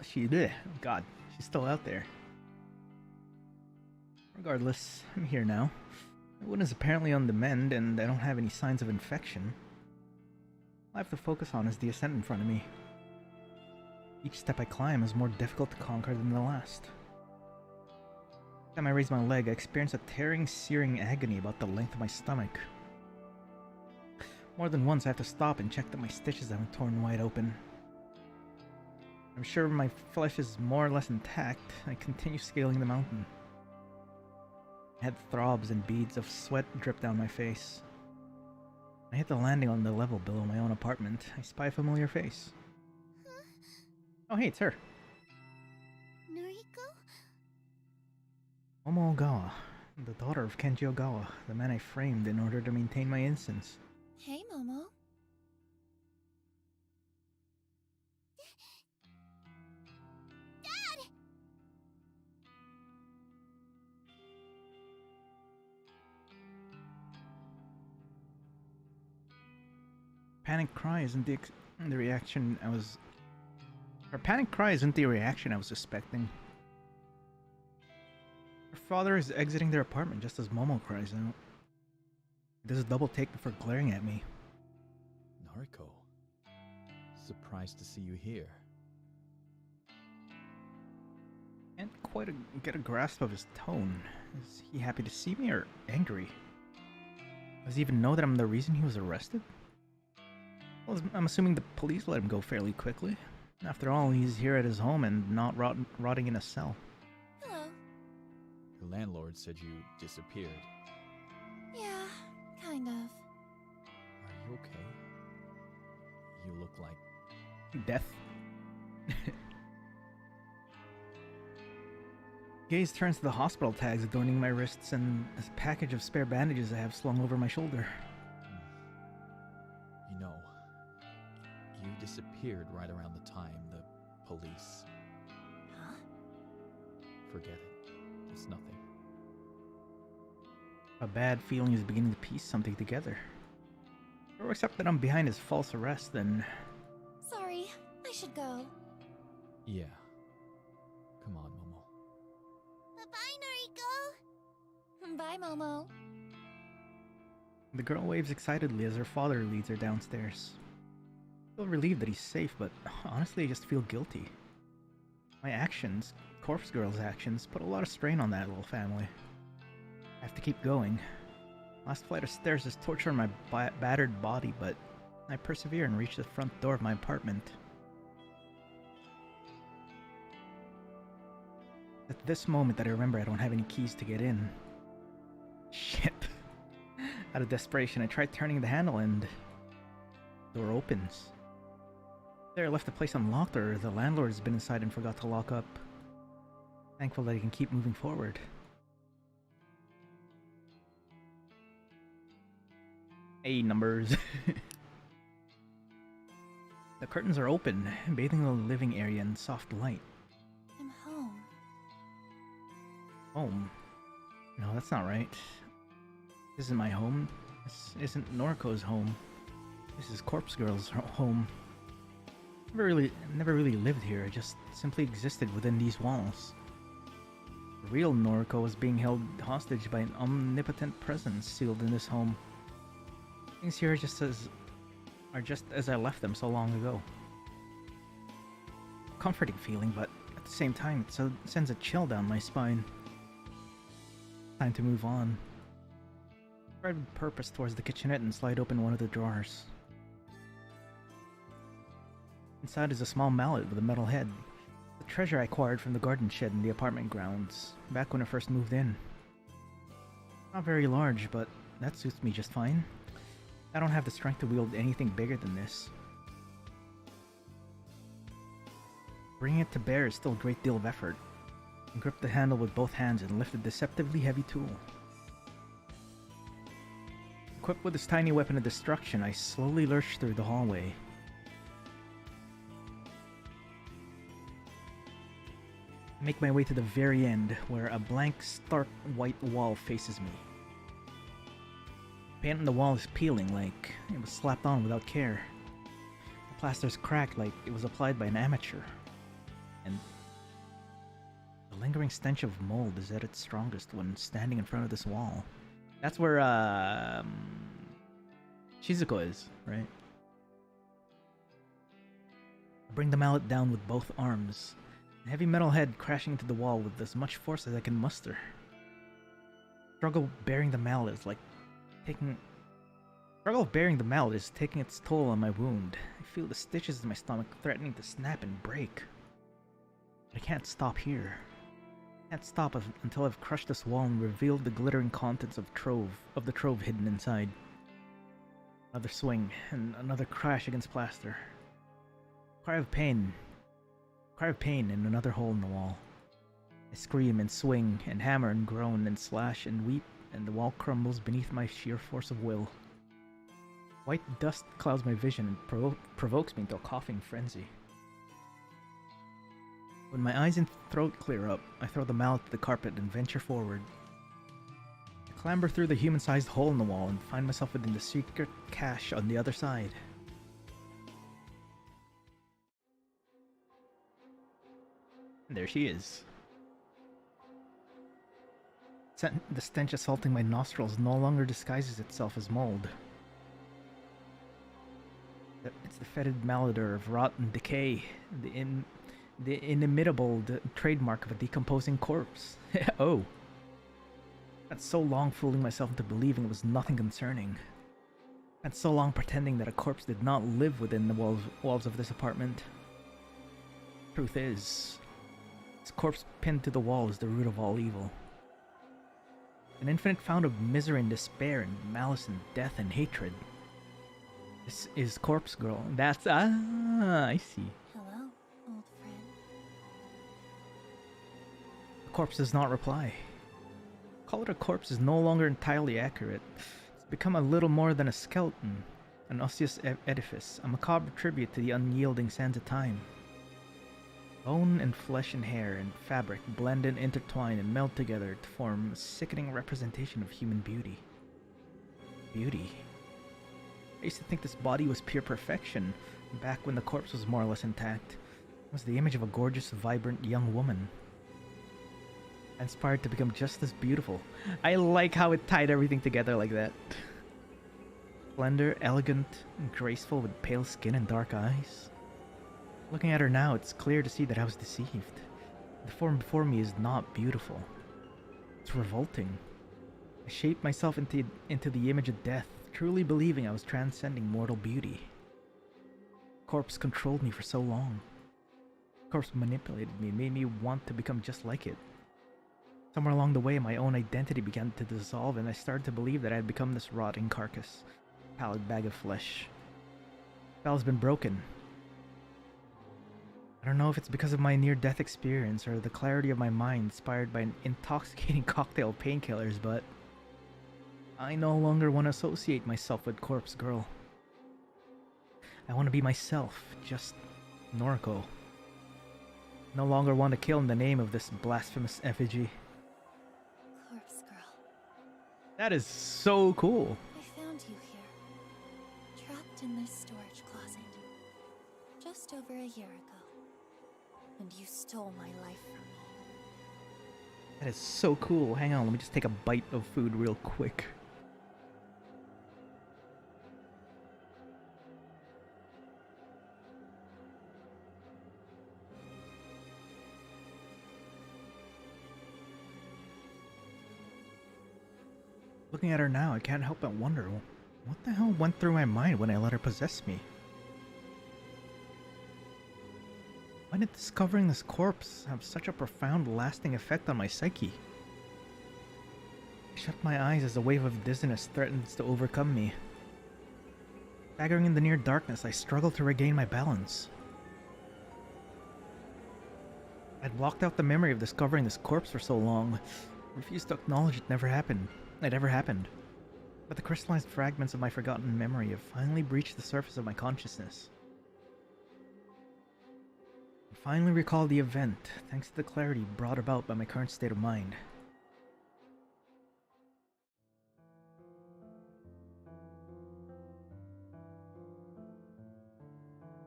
out there. Regardless, I'm here now. My wound is apparently on the mend, and I don't have any signs of infection. All I have to focus on is the ascent in front of me. Each step I climb is more difficult to conquer than the last. Every time I raise my leg, I experience a tearing, searing agony about the length of my stomach. More than once, I have to stop and check that my stitches haven't torn wide open. I'm sure my flesh is more or less intact. I continue scaling the mountain. My head throbs and beads of sweat drip down my face. When I hit the landing on the level below my own apartment, I spy a familiar face. Huh? Oh hey, it's her. Noriko? Momo Ogawa, the daughter of Kenji Ogawa, the man I framed in order to maintain my innocence. Hey, Momo. Dad! Panic cry isn't the reaction I was... Her panic cry isn't the reaction I was suspecting. Her father is exiting their apartment just as Momo cries out. He does a double take before glaring at me. Noriko, surprised to see you here. Can't quite get a grasp of his tone. Is he happy to see me or angry? Does he even know that I'm the reason he was arrested? Well, I'm assuming the police let him go fairly quickly. After all, he's here at his home and not rotting in a cell. Hello. Your landlord said you disappeared. Yeah, kind of. Are you okay? You look like... Death. Gaze turns to the hospital tags adorning my wrists and a package of spare bandages I have slung over my shoulder. You know, you disappeared right around the time the police... Huh? Forget it. It's nothing. A bad feeling is beginning to piece something together. Or except that I'm behind his false arrest, then... Sorry, I should go. Yeah. Come on, Momo. Bye, Noriko. Bye, Momo. The girl waves excitedly as her father leads her downstairs. I feel relieved that he's safe, but honestly I just feel guilty. My actions, Corpse Girl's actions, put a lot of strain on that little family. I have to keep going. Last flight of stairs is torture on my battered body, but I persevere and reach the front door of my apartment. At this moment that I remember I don't have any keys to get in. Shit. Out of desperation, I try turning the handle and... the door opens. There, I left the place unlocked, or the landlord has been inside and forgot to lock up. Thankful that I can keep moving forward. Hey, numbers. The curtains are open, bathing the living area in soft light. I'm home. Home? No, that's not right. This isn't my home. This isn't Noriko's home. This is Corpse Girl's home. Never really lived here. I just simply existed within these walls. The real Noriko was being held hostage by an omnipotent presence sealed in this home. Things here are just as I left them so long ago. Comforting feeling, but at the same time it sends a chill down my spine. Time to move on. I drive with purpose towards the kitchenette and slide open one of the drawers. Inside is a small mallet with a metal head. The treasure I acquired from the garden shed in the apartment grounds, back when I first moved in. Not very large, but that suits me just fine. I don't have the strength to wield anything bigger than this. Bringing it to bear is still a great deal of effort. I gripped the handle with both hands and lifted a deceptively heavy tool. Equipped with this tiny weapon of destruction, I slowly lurched through the hallway. I make my way to the very end, where a blank, stark white wall faces me. The paint on the wall is peeling like it was slapped on without care. The plaster's cracked like it was applied by an amateur. And the lingering stench of mold is at its strongest when standing in front of this wall. That's where, Shizuko is, right? I bring the mallet down with both arms. The heavy metal head crashing into the wall with as much force as I can muster. Struggle of bearing the mallet is taking its toll on my wound. I feel the stitches in my stomach threatening to snap and break. But I can't stop here. I can't stop until I've crushed this wall and revealed the glittering contents of the trove hidden inside. Another swing, and another crash against plaster. Cry of pain in another hole in the wall. I scream and swing and hammer and groan and slash and weep, and the wall crumbles beneath my sheer force of will. White dust clouds my vision and provokes me into a coughing frenzy. When my eyes and throat clear up, I throw the mallet to the carpet and venture forward. I clamber through the human-sized hole in the wall and find myself within the secret cache on the other side. And there she is. The stench assaulting my nostrils no longer disguises itself as mold. It's the fetid malodor of rot and decay, the inimitable trademark of a decomposing corpse. Oh. I spent so long fooling myself into believing it was nothing concerning. I spent so long pretending that a corpse did not live within the walls of this apartment. Truth is, this corpse pinned to the wall is the root of all evil. An infinite fount of misery and despair and malice and death and hatred. This is Corpse Girl. That's... I see. Hello, old friend. The corpse does not reply. Call it a corpse is no longer entirely accurate. It's become a little more than a skeleton, an osseous edifice, a macabre tribute to the unyielding sands of time. Bone and flesh and hair and fabric blend and intertwine and meld together to form a sickening representation of human beauty. Beauty. I used to think this body was pure perfection, back when the corpse was more or less intact. It was the image of a gorgeous, vibrant young woman. I inspired to become just as beautiful. I like how it tied everything together like that. Slender, elegant, and graceful with pale skin and dark eyes. Looking at her now, it's clear to see that I was deceived. The form before me is not beautiful. It's revolting. I shaped myself into the image of death, truly believing I was transcending mortal beauty. The corpse controlled me for so long. The corpse manipulated me and made me want to become just like it. Somewhere along the way, my own identity began to dissolve, and I started to believe that I had become this rotting carcass, pallid bag of flesh. The spell has been broken. I don't know if it's because of my near-death experience or the clarity of my mind inspired by an intoxicating cocktail of painkillers, but I no longer want to associate myself with Corpse Girl. I want to be myself, just Noriko. No longer want to kill in the name of this blasphemous effigy. Corpse Girl. That is so cool. I found you here, trapped in this storage closet, just over a year ago. And you stole my life from me. That is so cool. Hang on, let me just take a bite of food real quick. Looking at her now, I can't help but wonder, what the hell went through my mind when I let her possess me? Why did discovering this corpse have such a profound, lasting effect on my psyche? I shut my eyes as a wave of dizziness threatens to overcome me. Staggering in the near darkness, I struggle to regain my balance. I'd blocked out the memory of discovering this corpse for so long, refused to acknowledge it ever happened. But the crystallized fragments of my forgotten memory have finally breached the surface of my consciousness. I finally recall the event, thanks to the clarity brought about by my current state of mind.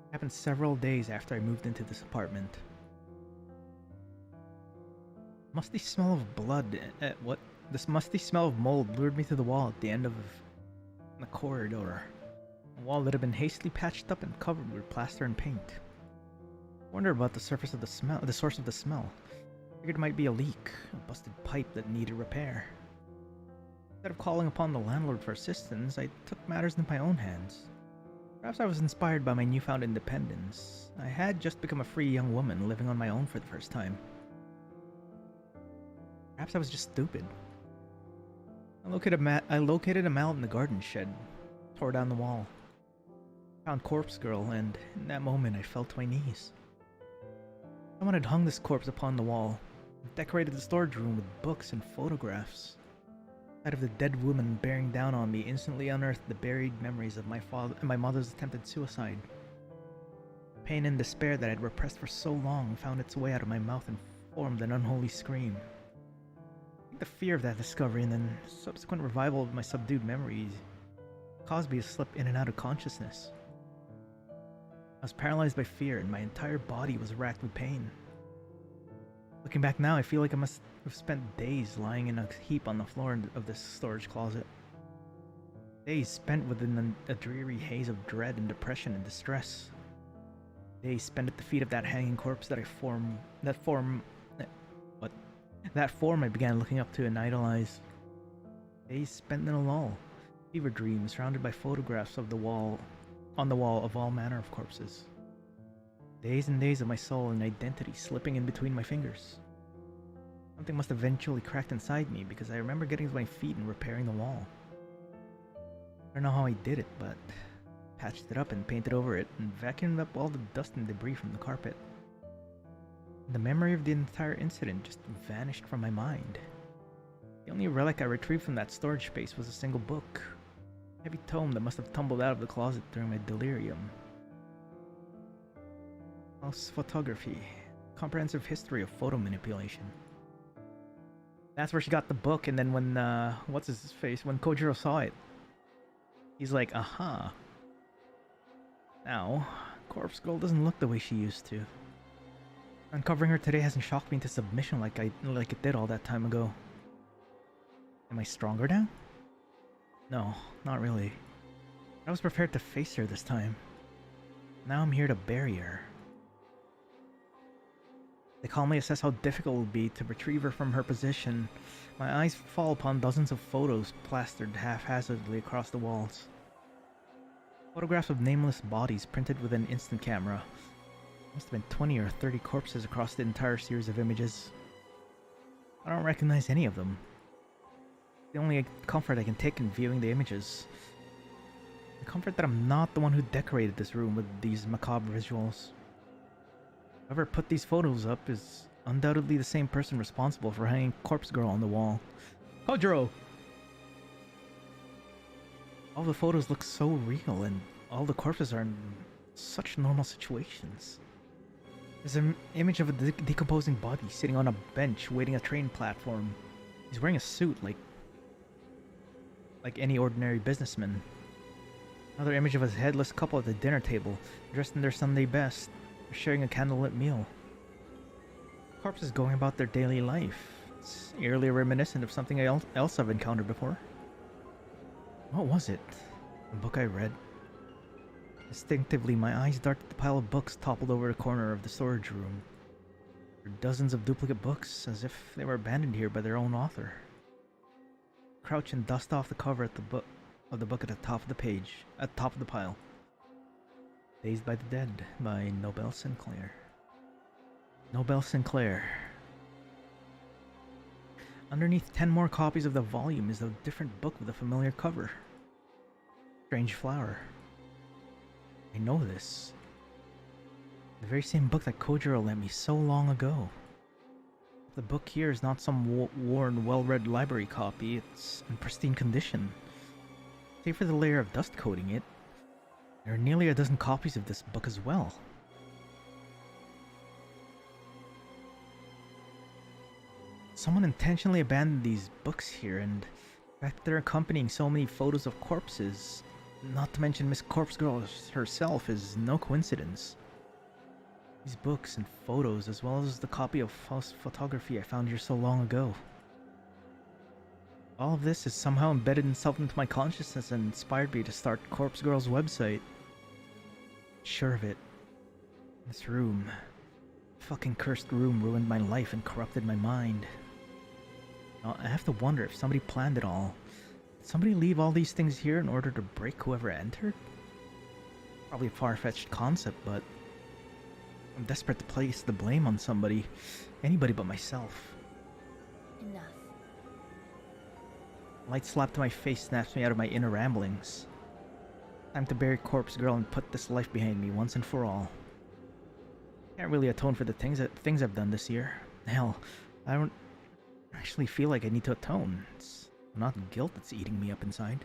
It happened several days after I moved into this apartment. Musty smell of blood. This musty smell of mold lured me to the wall at the end of the corridor. A wall that had been hastily patched up and covered with plaster and paint. I wondered about the source of the smell. I figured it might be a leak, a busted pipe that needed repair. Instead of calling upon the landlord for assistance, I took matters into my own hands. Perhaps I was inspired by my newfound independence. I had just become a free young woman living on my own for the first time. Perhaps I was just stupid. I located a mallet in the garden shed, tore down the wall, found Corpse Girl, and in that moment I fell to my knees. Someone had hung this corpse upon the wall, and decorated the storage room with books and photographs. The sight of the dead woman bearing down on me instantly unearthed the buried memories of my father and my mother's attempted suicide. Pain and despair that I had repressed for so long found its way out of my mouth and formed an unholy scream. The fear of that discovery and then subsequent revival of my subdued memories caused me to slip in and out of consciousness. I was paralyzed by fear and my entire body was racked with pain. Looking back now, I feel like I must have spent days lying in a heap on the floor of this storage closet. Days spent within a dreary haze of dread and depression and distress. Days spent at the feet of that hanging corpse that form I began looking up to and idolize. Days spent in a lull, fever dreams surrounded by photographs on the wall of all manner of corpses. Days and days of my soul and identity slipping in between my fingers. Something must have eventually cracked inside me because I remember getting to my feet and repairing the wall. I don't know how I did it, but patched it up and painted over it and vacuumed up all the dust and debris from the carpet. The memory of the entire incident just vanished from my mind. The only relic I retrieved from that storage space was a single book, a heavy tome that must have tumbled out of the closet during my delirium. House photography, comprehensive history of photo manipulation. That's where she got the book, and then when when Kojiro saw it, he's like, aha. Now, Corpse Girl doesn't look the way she used to. Uncovering her today hasn't shocked me into submission like it did all that time ago. Am I stronger now? No, not really. I was prepared to face her this time. Now I'm here to bury her. They calmly assess how difficult it will be to retrieve her from her position. My eyes fall upon dozens of photos plastered haphazardly across the walls. Photographs of nameless bodies printed with an instant camera. Must have been 20 or 30 corpses across the entire series of images. I don't recognize any of them. The only comfort I can take in viewing the images. The comfort that I'm not the one who decorated this room with these macabre visuals. Whoever put these photos up is undoubtedly the same person responsible for hanging Corpse Girl on the wall. Kojiro! All the photos look so real and all the corpses are in such normal situations. There's an image of a decomposing body sitting on a bench waiting a train platform. He's wearing a suit like any ordinary businessman. Another image of a headless couple at the dinner table, dressed in their Sunday best, sharing a candlelit meal. Corpses going about their daily life. It's eerily reminiscent of something else I've encountered before. What was it? A book I read? Instinctively, my eyes darted to the pile of books toppled over the corner of the storage room. There were dozens of duplicate books, as if they were abandoned here by their own author. Crouch and dust off the cover of the book at the top of the page, at the top of the pile. Dazed by the Dead by Nobel Sinclair. Nobel Sinclair. Underneath 10 more copies of the volume is a different book with a familiar cover. Strange Flower. I know this. The very same book that Kojiro lent me so long ago. The book here is not some worn, well-read library copy. It's in pristine condition. Save for the layer of dust coating it, there are nearly a dozen copies of this book as well. Someone intentionally abandoned these books here, and the fact that they're accompanying so many photos of corpses, not to mention Miss Corpse Girl herself, is no coincidence. These books and photos, as well as the copy of false photography I found here so long ago. All of this has somehow embedded itself into my consciousness and inspired me to start Corpse Girl's website. Sure of it. This room. Fucking cursed room ruined my life and corrupted my mind. Now, I have to wonder if somebody planned it all. Did somebody leave all these things here in order to break whoever entered? Probably a far-fetched concept, but I'm desperate to place the blame on somebody. Anybody but myself. Enough. Light slap to my face snaps me out of my inner ramblings. Time to bury Corpse Girl and put this life behind me once and for all. Can't really atone for the things I've done this year. Hell, I don't actually feel like I need to atone. It's not guilt that's eating me up inside.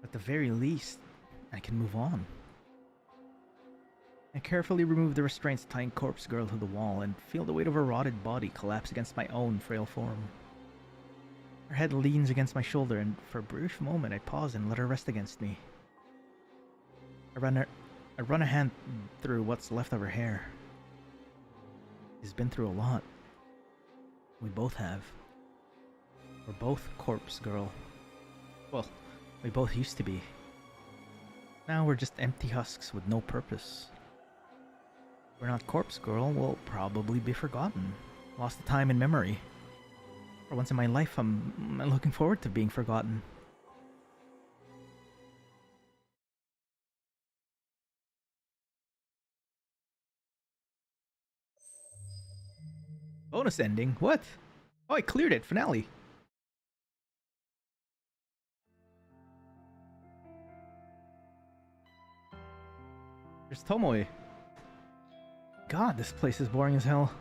At the very least, I can move on. I carefully remove the restraints tying Corpse Girl to the wall and feel the weight of her rotted body collapse against my own frail form. Her head leans against my shoulder, and for a brief moment I pause and let her rest against me. I run a hand through what's left of her hair. She's been through a lot. We both have. We're both Corpse Girl. Well, we both used to be. Now we're just empty husks with no purpose. If we're not Corpse Girl, we'll probably be forgotten. Lost to time and memory. For once in my life, I'm looking forward to being forgotten. Bonus ending? What? Oh, I cleared it. Finale. There's Tomoe. God, this place is boring as hell.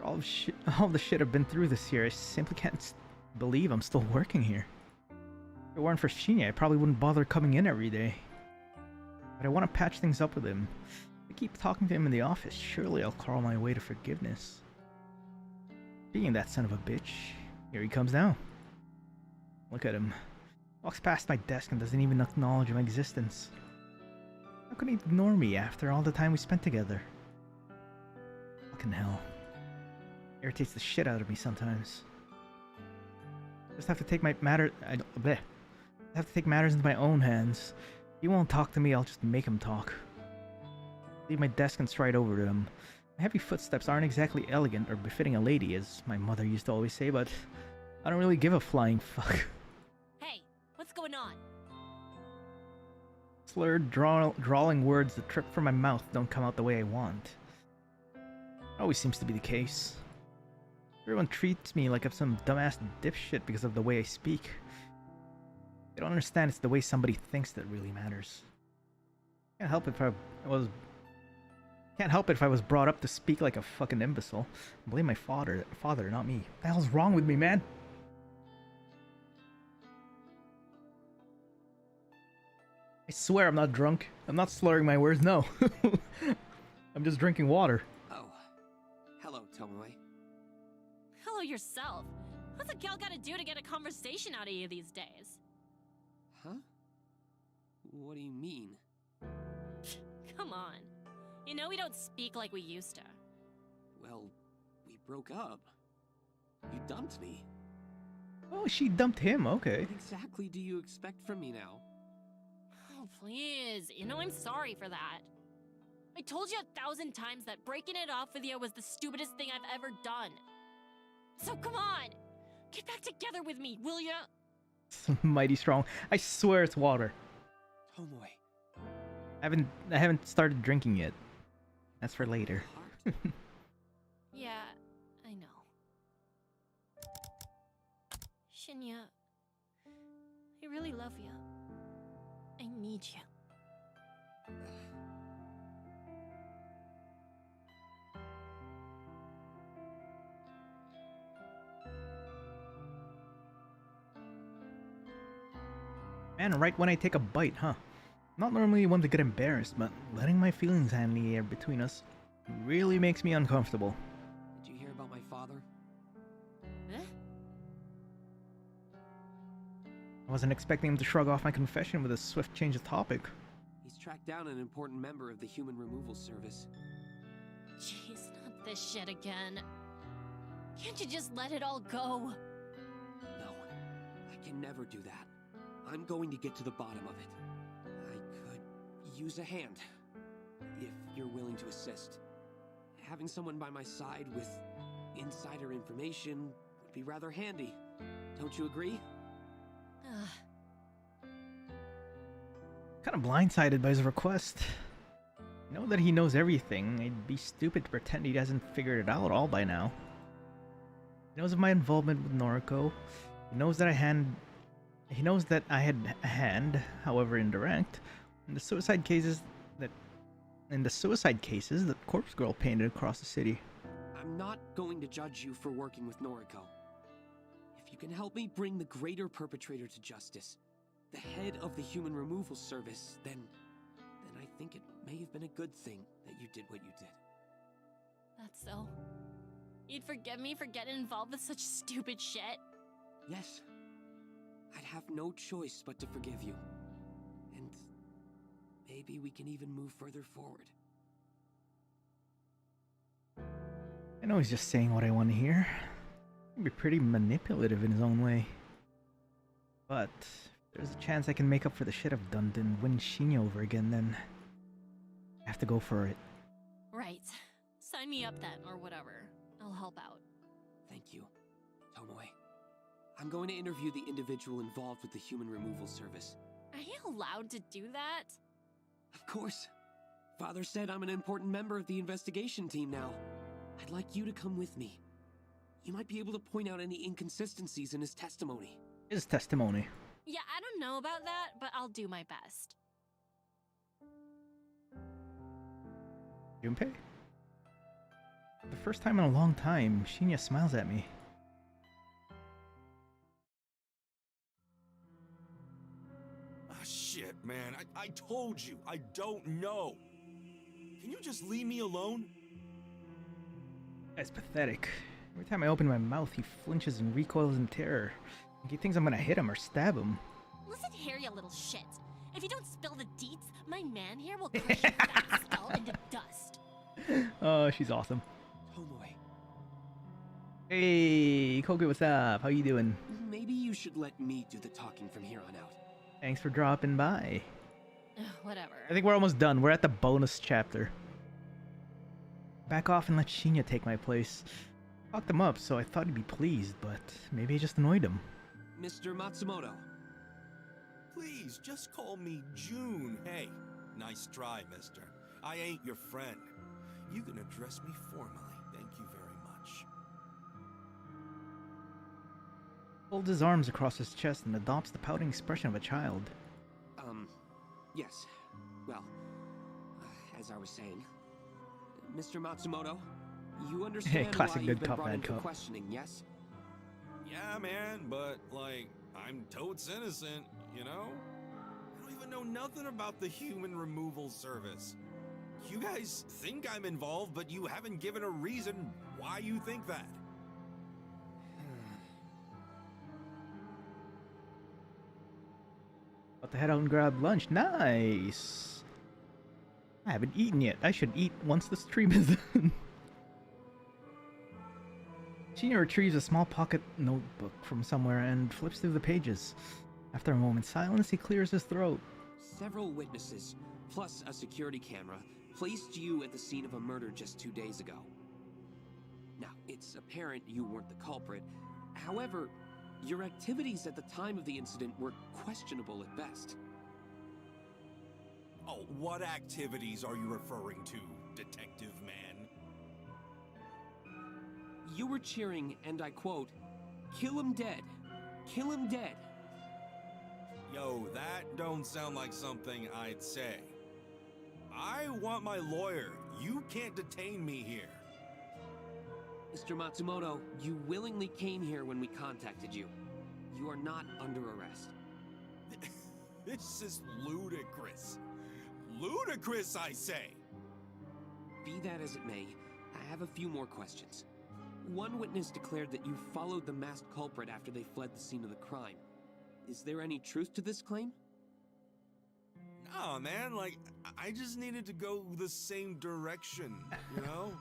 All the shit I've been through this year, I simply can't believe I'm still working here. If it weren't for Shinya, I probably wouldn't bother coming in every day. But I want to patch things up with him. If I keep talking to him in the office, surely I'll crawl my way to forgiveness. Being that son of a bitch, here he comes now. Look at him. Walks past my desk and doesn't even acknowledge my existence. How can he ignore me after all the time we spent together? Fucking hell. Irritates the shit out of me sometimes. Just have to take matters into my own hands. If he won't talk to me, I'll just make him talk. Leave my desk and stride over to him. My heavy footsteps aren't exactly elegant or befitting a lady, as my mother used to always say, but I don't really give a flying fuck. Hey, what's going on? Slurred, drawling words that trip from my mouth don't come out the way I want. Always seems to be the case. Everyone treats me like I'm some dumbass dipshit because of the way I speak. They don't understand it's the way somebody thinks that really matters. Can't help it if I was brought up to speak like a fucking imbecile. Blame my father, not me. What the hell's wrong with me, man? I swear I'm not drunk. I'm not slurring my words, no. I'm just drinking water. Oh. Hello, Tomoe. Hello yourself. What's a gal gotta do to get a conversation out of you these days? Huh? What do you mean? Come on. You know we don't speak like we used to. Well, we broke up. You dumped me. Oh, she dumped him. Okay. What exactly do you expect from me now? Oh, please. You know I'm sorry for that. I told you 1,000 times that breaking it off with you was the stupidest thing I've ever done. So come on! Get back together with me, will ya? Mighty strong. I swear it's water. Tomoe. I haven't started drinking yet. That's for later. Heart? Yeah, I know. Shinya, I really love you. I need you. Man, right when I take a bite, huh? Not normally one to get embarrassed, but letting my feelings hang in the air between us really makes me uncomfortable. Did you hear about my father? Huh? I wasn't expecting him to shrug off my confession with a swift change of topic. He's tracked down an important member of the Human Removal Service. Jeez, not this shit again. Can't you just let it all go? No, I can never do that. I'm going to get to the bottom of it. I could use a hand, if you're willing to assist. Having someone by my side with insider information would be rather handy. Don't you agree? Kind of blindsided by his request. I know that he knows everything. I'd be stupid to pretend he hasn't figured it out all by now. He knows of my involvement with Noriko. He knows that I had a hand, however indirect, in the suicide cases that Corpse Girl painted across the city. I'm not going to judge you for working with Noriko. If you can help me bring the greater perpetrator to justice, the head of the Human Removal Service, then I think it may have been a good thing that you did what you did. That's so. You'd forgive me for getting involved with such stupid shit? Yes. I'd have no choice but to forgive you. And maybe we can even move further forward. I know he's just saying what I want to hear. He can be pretty manipulative in his own way. But if there's a chance I can make up for the shit I've done and win Shinya over again, then I have to go for it. Right. Sign me up then, or whatever. I'll help out. Thank you, Tomoe. I'm going to interview the individual involved with the Human Removal Service. Are you allowed to do that? Of course. Father said I'm an important member of the investigation team now. I'd like you to come with me. You might be able to point out any inconsistencies in his testimony. His testimony. Yeah, I don't know about that, but I'll do my best. Junpei? For the first time in a long time, Shinya smiles at me. Ah, shit, man. I told you, I don't know. Can you just leave me alone? That's pathetic. Every time I open my mouth, he flinches and recoils in terror. Like he thinks I'm gonna hit him or stab him. Listen here, you little shit. If you don't spill the deets, my man here will crush your fat skull into dust. Oh, she's awesome. Tomoe, Hey, Koge, what's up? How you doing? maybe you should let me do the talking from here on out. Thanks for dropping by. Whatever. I think we're almost done. We're at the bonus chapter. Back off and let Shinya take my place. Talked him up, so I thought he'd be pleased, but maybe I just annoyed him. Mr. Matsumoto. Please, just call me June. Hey, nice try, mister. I ain't your friend. You can address me formally. Thank you very much. Folds his arms across his chest and adopts the pouting expression of a child. Yes. Well, as I was saying, Mr. Matsumoto, you understand Classic why good you've been cop, brought bad into cop. questioning, yes? Yeah, man, but, like, I'm totes innocent, you know? I don't even know nothing about the Human Removal Service. You guys think I'm involved, but you haven't given a reason why you think that. About to head out and grab lunch. Nice! I haven't eaten yet. I should eat once the stream is done. Shinya retrieves a small pocket notebook from somewhere and flips through the pages. After a moment's silence, he clears his throat. Several witnesses, plus a security camera, placed you at the scene of a murder just 2 days ago. Now, it's apparent you weren't the culprit. However, your activities at the time of the incident were questionable at best. Oh, what activities are you referring to, Detective Man? You were cheering, and I quote, "Kill him dead. Kill him dead." Yo, that don't sound like something I'd say. I want my lawyer. You can't detain me here. Mr. Matsumoto, you willingly came here when we contacted you. You are not under arrest. This is ludicrous. Ludicrous, I say! Be that as it may, I have a few more questions. One witness declared that you followed the masked culprit after they fled the scene of the crime. Is there any truth to this claim? Nah, man, like, I just needed to go the same direction, you know?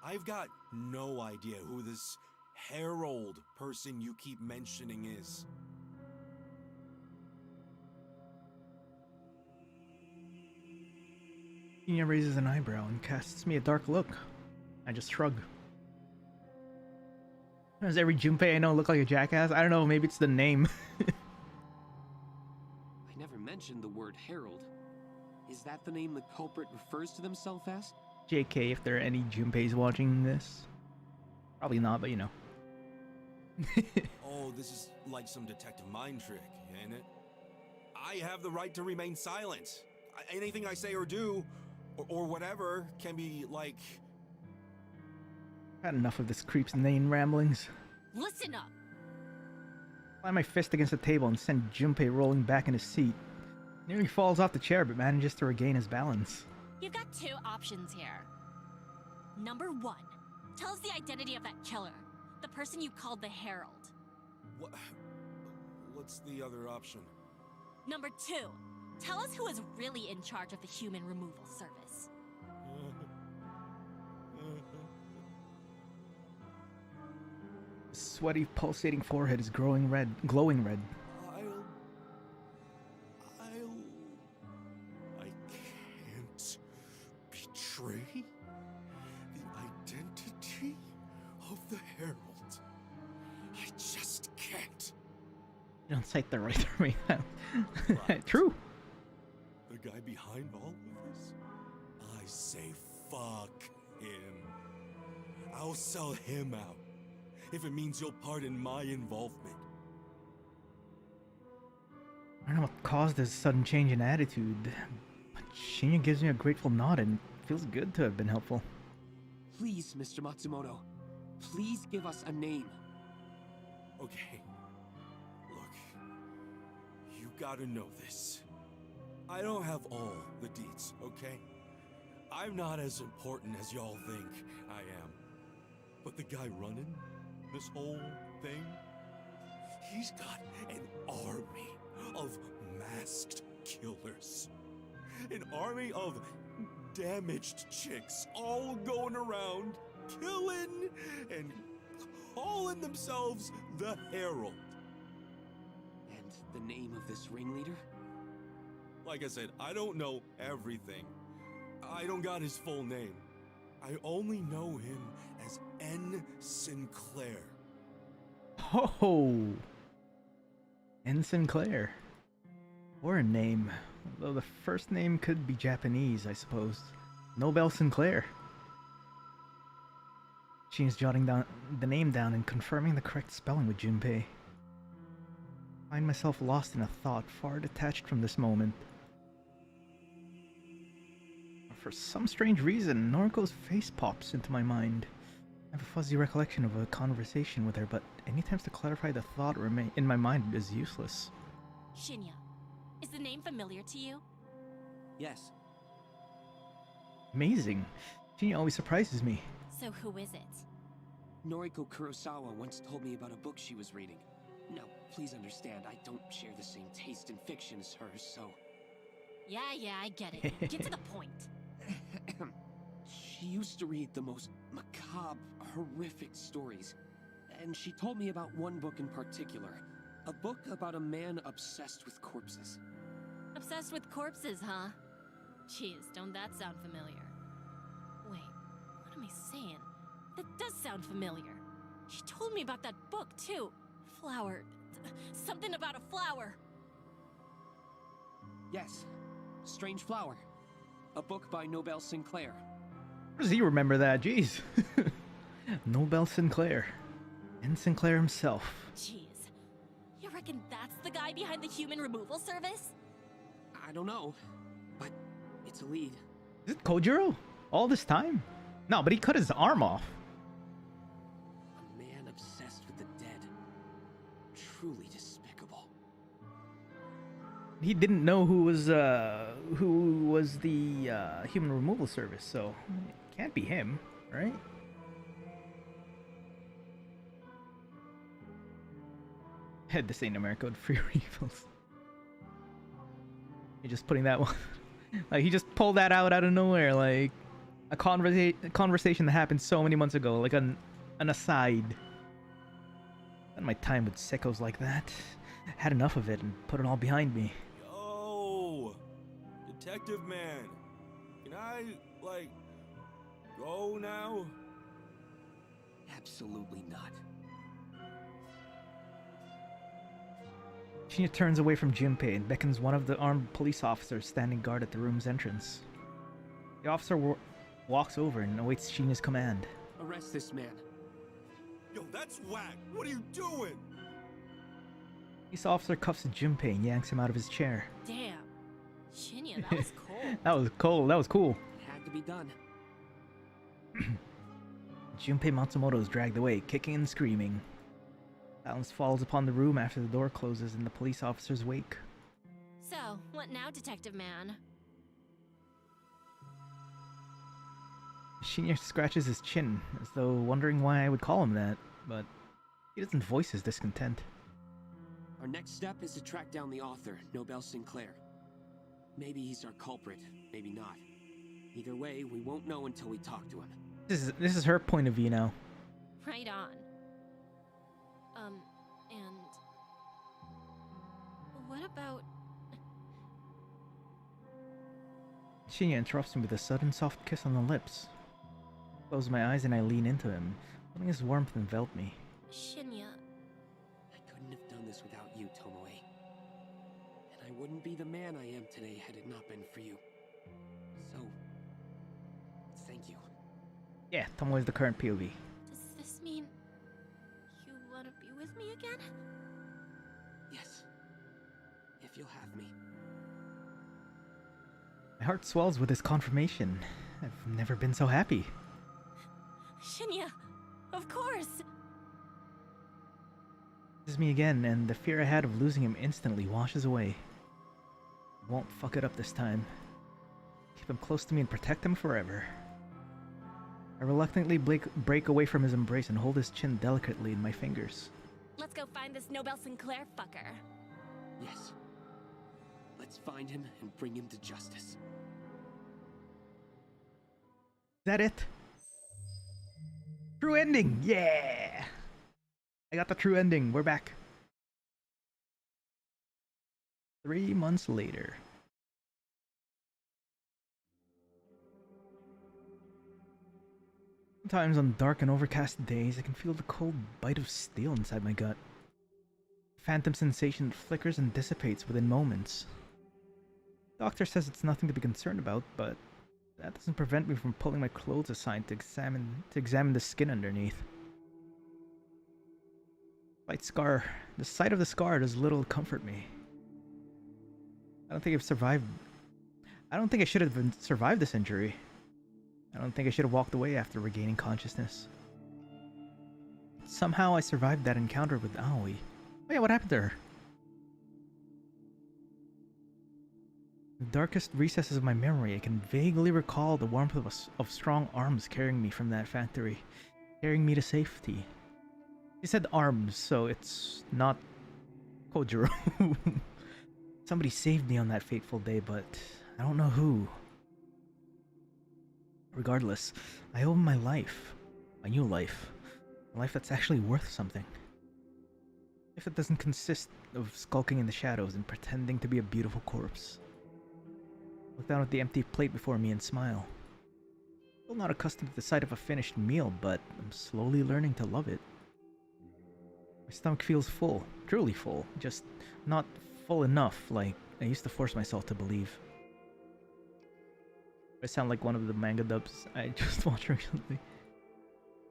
I've got no idea who this Harold person you keep mentioning is. Shinya raises an eyebrow and casts me a dark look. I just shrug. Does every Junpei I know look like a jackass? I don't know, maybe it's the name. I never mentioned the word Harold. Is that the name the culprit refers to themselves as? JK, if there are any Junpeis watching this. Probably not, but you know. Oh, this is like some detective mind trick, ain't it? I have the right to remain silent. Anything I say or do, or whatever, can be like... Had enough of this creep's inane ramblings. Listen up! Slam my fist against the table and send Junpei rolling back in his seat. Nearly falls off the chair but manages to regain his balance. You've got two options here. Number one, tell us the identity of that killer. The person you called the Herald. What's the other option? Number two, tell us who is really in charge of the human removal service. His sweaty, pulsating forehead is glowing red. I can't betray the identity of the Herald. I just can't. You don't cite the right to remain silent. True. The guy behind all of this? I say fuck him. I'll sell him out if it means you'll pardon my involvement. I don't know what caused this sudden change in attitude, but Shinya gives me a grateful nod and it feels good to have been helpful. Please, Mr. Matsumoto, please give us a name. Okay. Look, you gotta know this. I don't have all the deets, okay? I'm not as important as y'all think I am. But the guy running this whole thing, he's got an army of masked killers. An army of damaged chicks all going around, killing and calling themselves the Herald. And the name of this ringleader? Like I said, I don't know everything. I don't got his full name. I only know him as N. Sinclair. Oh! N. Sinclair. Or a name. Though the first name could be Japanese, I suppose. Nobel Sinclair. Shin's jotting down the name down and confirming the correct spelling with Junpei. I find myself lost in a thought far detached from this moment. For some strange reason, Noriko's face pops into my mind. I have a fuzzy recollection of a conversation with her, but any attempts to clarify the thought in my mind is useless. Shinya, is the name familiar to you? Yes. Amazing. Shinya always surprises me. So who is it? Noriko Kurosawa once told me about a book she was reading. Now, please understand, I don't share the same taste in fiction as her, so... Yeah, I get it. Get to the point. She used to read the most macabre, horrific stories. And she told me about one book in particular. A book about a man obsessed with corpses. Obsessed with corpses, huh? Jeez, don't that sound familiar? Wait, what am I saying? That does sound familiar. She told me about that book, too. Flower. Something about a flower. Yes. Strange Flower. A book by Nobel Sinclair. How does he remember that? Jeez. Nobel Sinclair. And Sinclair himself. Jeez. You reckon that's the guy behind the human removal service? I don't know, but it's a lead. Is it Kojiro? All this time? No, but he cut his arm off. A man obsessed with the dead. Truly despicable. He didn't know who was the human removal service, so it can't be him, right? This ain't America with free refills. You're just putting that one. Like, he just pulled that out of nowhere, like a conversation that happened so many months ago, like an aside. Spent my time with sickos like that. Had enough of it and put it all behind me. Yo, Detective Man, can I, like, go now? Absolutely not. Shinya turns away from Junpei and beckons one of the armed police officers standing guard at the room's entrance. The officer walks over and awaits Shinya's command. Arrest this man. Yo, that's whack. What are you doing? Police officer cuffs Junpei and yanks him out of his chair. Damn. Shinya, that was cold. That was cold. That was cool. It had to be done. Junpei Matsumoto is dragged away, kicking and screaming. Silence falls upon the room after the door closes in the police officer's wake. So, what now, Detective Man? Shinya scratches his chin, as though wondering why I would call him that, but he doesn't voice his discontent. Our next step is to track down the author, Nobel Sinclair. Maybe he's our culprit, maybe not. Either way, we won't know until we talk to him. This is her point of view now. Right on. And... what about... Shinya interrupts me with a sudden soft kiss on the lips. I close my eyes and I lean into him, letting his warmth envelop me. Shinya... I couldn't have done this without you, Tomoe. And I wouldn't be the man I am today had it not been for you. So... thank you. Yeah, Tomoe is the current POV. Does this mean... you want to be with me again? Yes. If you'll have me. My heart swells with this confirmation. I've never been so happy. Shinya! Of course! This is me again, and the fear I had of losing him instantly washes away. I won't fuck it up this time. Keep him close to me and protect him forever. I reluctantly break away from his embrace and hold his chin delicately in my fingers. Let's go find this Nobel Sinclair fucker. Yes. Let's find him and bring him to justice. Is that it? True ending! Yeah! I got the true ending. We're back. 3 months later. Sometimes on dark and overcast days, I can feel the cold bite of steel inside my gut. Phantom sensation flickers and dissipates within moments. Doctor says it's nothing to be concerned about, but that doesn't prevent me from pulling my clothes aside to examine the skin underneath. The sight of the scar does little to comfort me. I don't think I should have survived this injury. I don't think I should have walked away after regaining consciousness. Somehow I survived that encounter with Aoi. Oh yeah, what happened to her? In the darkest recesses of my memory, I can vaguely recall the warmth of strong arms carrying me from that factory, carrying me to safety. She said arms, so it's not Kojiro. Somebody saved me on that fateful day, but I don't know who. Regardless, I owe him my life. My new life. A life that's actually worth something. If it doesn't consist of skulking in the shadows and pretending to be a beautiful corpse. Look down at the empty plate before me and smile. Still not accustomed to the sight of a finished meal, but I'm slowly learning to love it. My stomach feels full, truly full, just not full enough like I used to force myself to believe. I sound like one of the manga dubs I just watched recently.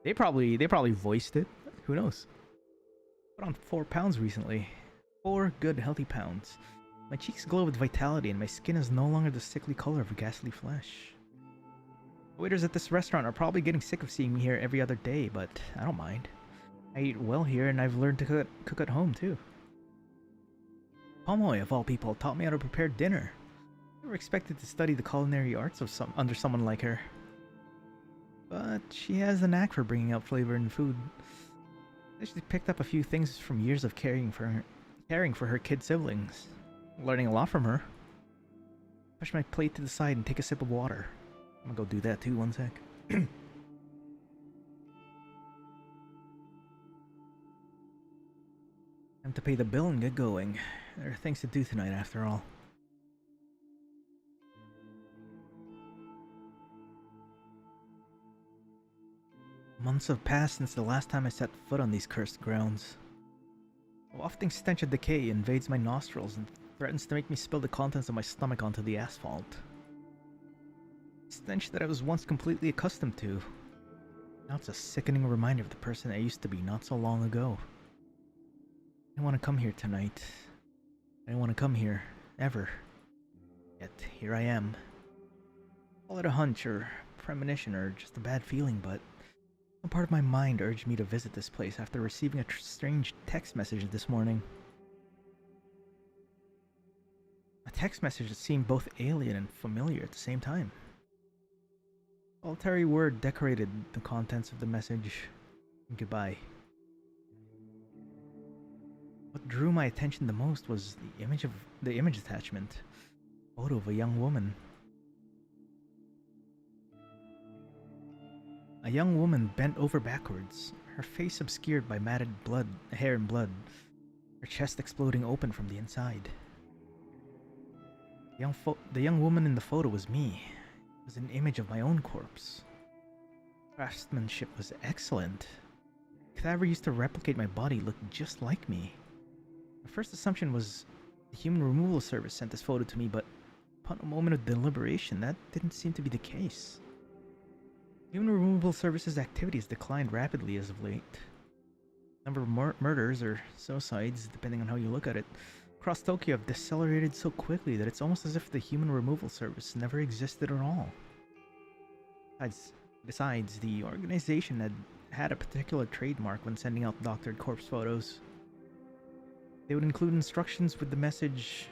They probably voiced it. Who knows? Put on 4 pounds recently. 4 good healthy pounds. My cheeks glow with vitality and my skin is no longer the sickly color of ghastly flesh. The waiters at this restaurant are probably getting sick of seeing me here every other day, but I don't mind. I eat well here and I've learned to cook at home too. Pomoy, of all people, taught me how to prepare dinner. I never expected to study the culinary arts of under someone like her. But she has a knack for bringing out flavor in food. I actually picked up a few things from years of caring for her kid siblings. Learning a lot from her. Push my plate to the side and take a sip of water. I'm gonna go do that too, one sec. Time to pay the bill and get going. There are things to do tonight after all. Months have passed since the last time I set foot on these cursed grounds. A wafting stench of decay invades my nostrils and threatens to make me spill the contents of my stomach onto the asphalt. A stench that I was once completely accustomed to. Now it's a sickening reminder of the person I used to be not so long ago. I didn't want to come here tonight. I didn't want to come here, ever. Yet, here I am. Call it a hunch or premonition or just a bad feeling, but some part of my mind urged me to visit this place after receiving a strange text message this morning. A text message that seemed both alien and familiar at the same time. A solitary word decorated the contents of the message. Goodbye. What drew my attention the most was the image attachment. A photo of a young woman. A young woman bent over backwards, her face obscured by matted hair and blood, her chest exploding open from the inside. The young woman in the photo was me. It was an image of my own corpse. Craftsmanship was excellent. The cadaver used to replicate my body looked just like me. My first assumption was the human removal service sent this photo to me, but upon a moment of deliberation, that didn't seem to be the case. Human removal services activities declined rapidly as of late. The number of murders or suicides, depending on how you look at it, across Tokyo have decelerated so quickly that it's almost as if the human removal service never existed at all. Besides, the organization had a particular trademark when sending out doctored corpse photos. They would include instructions with the message.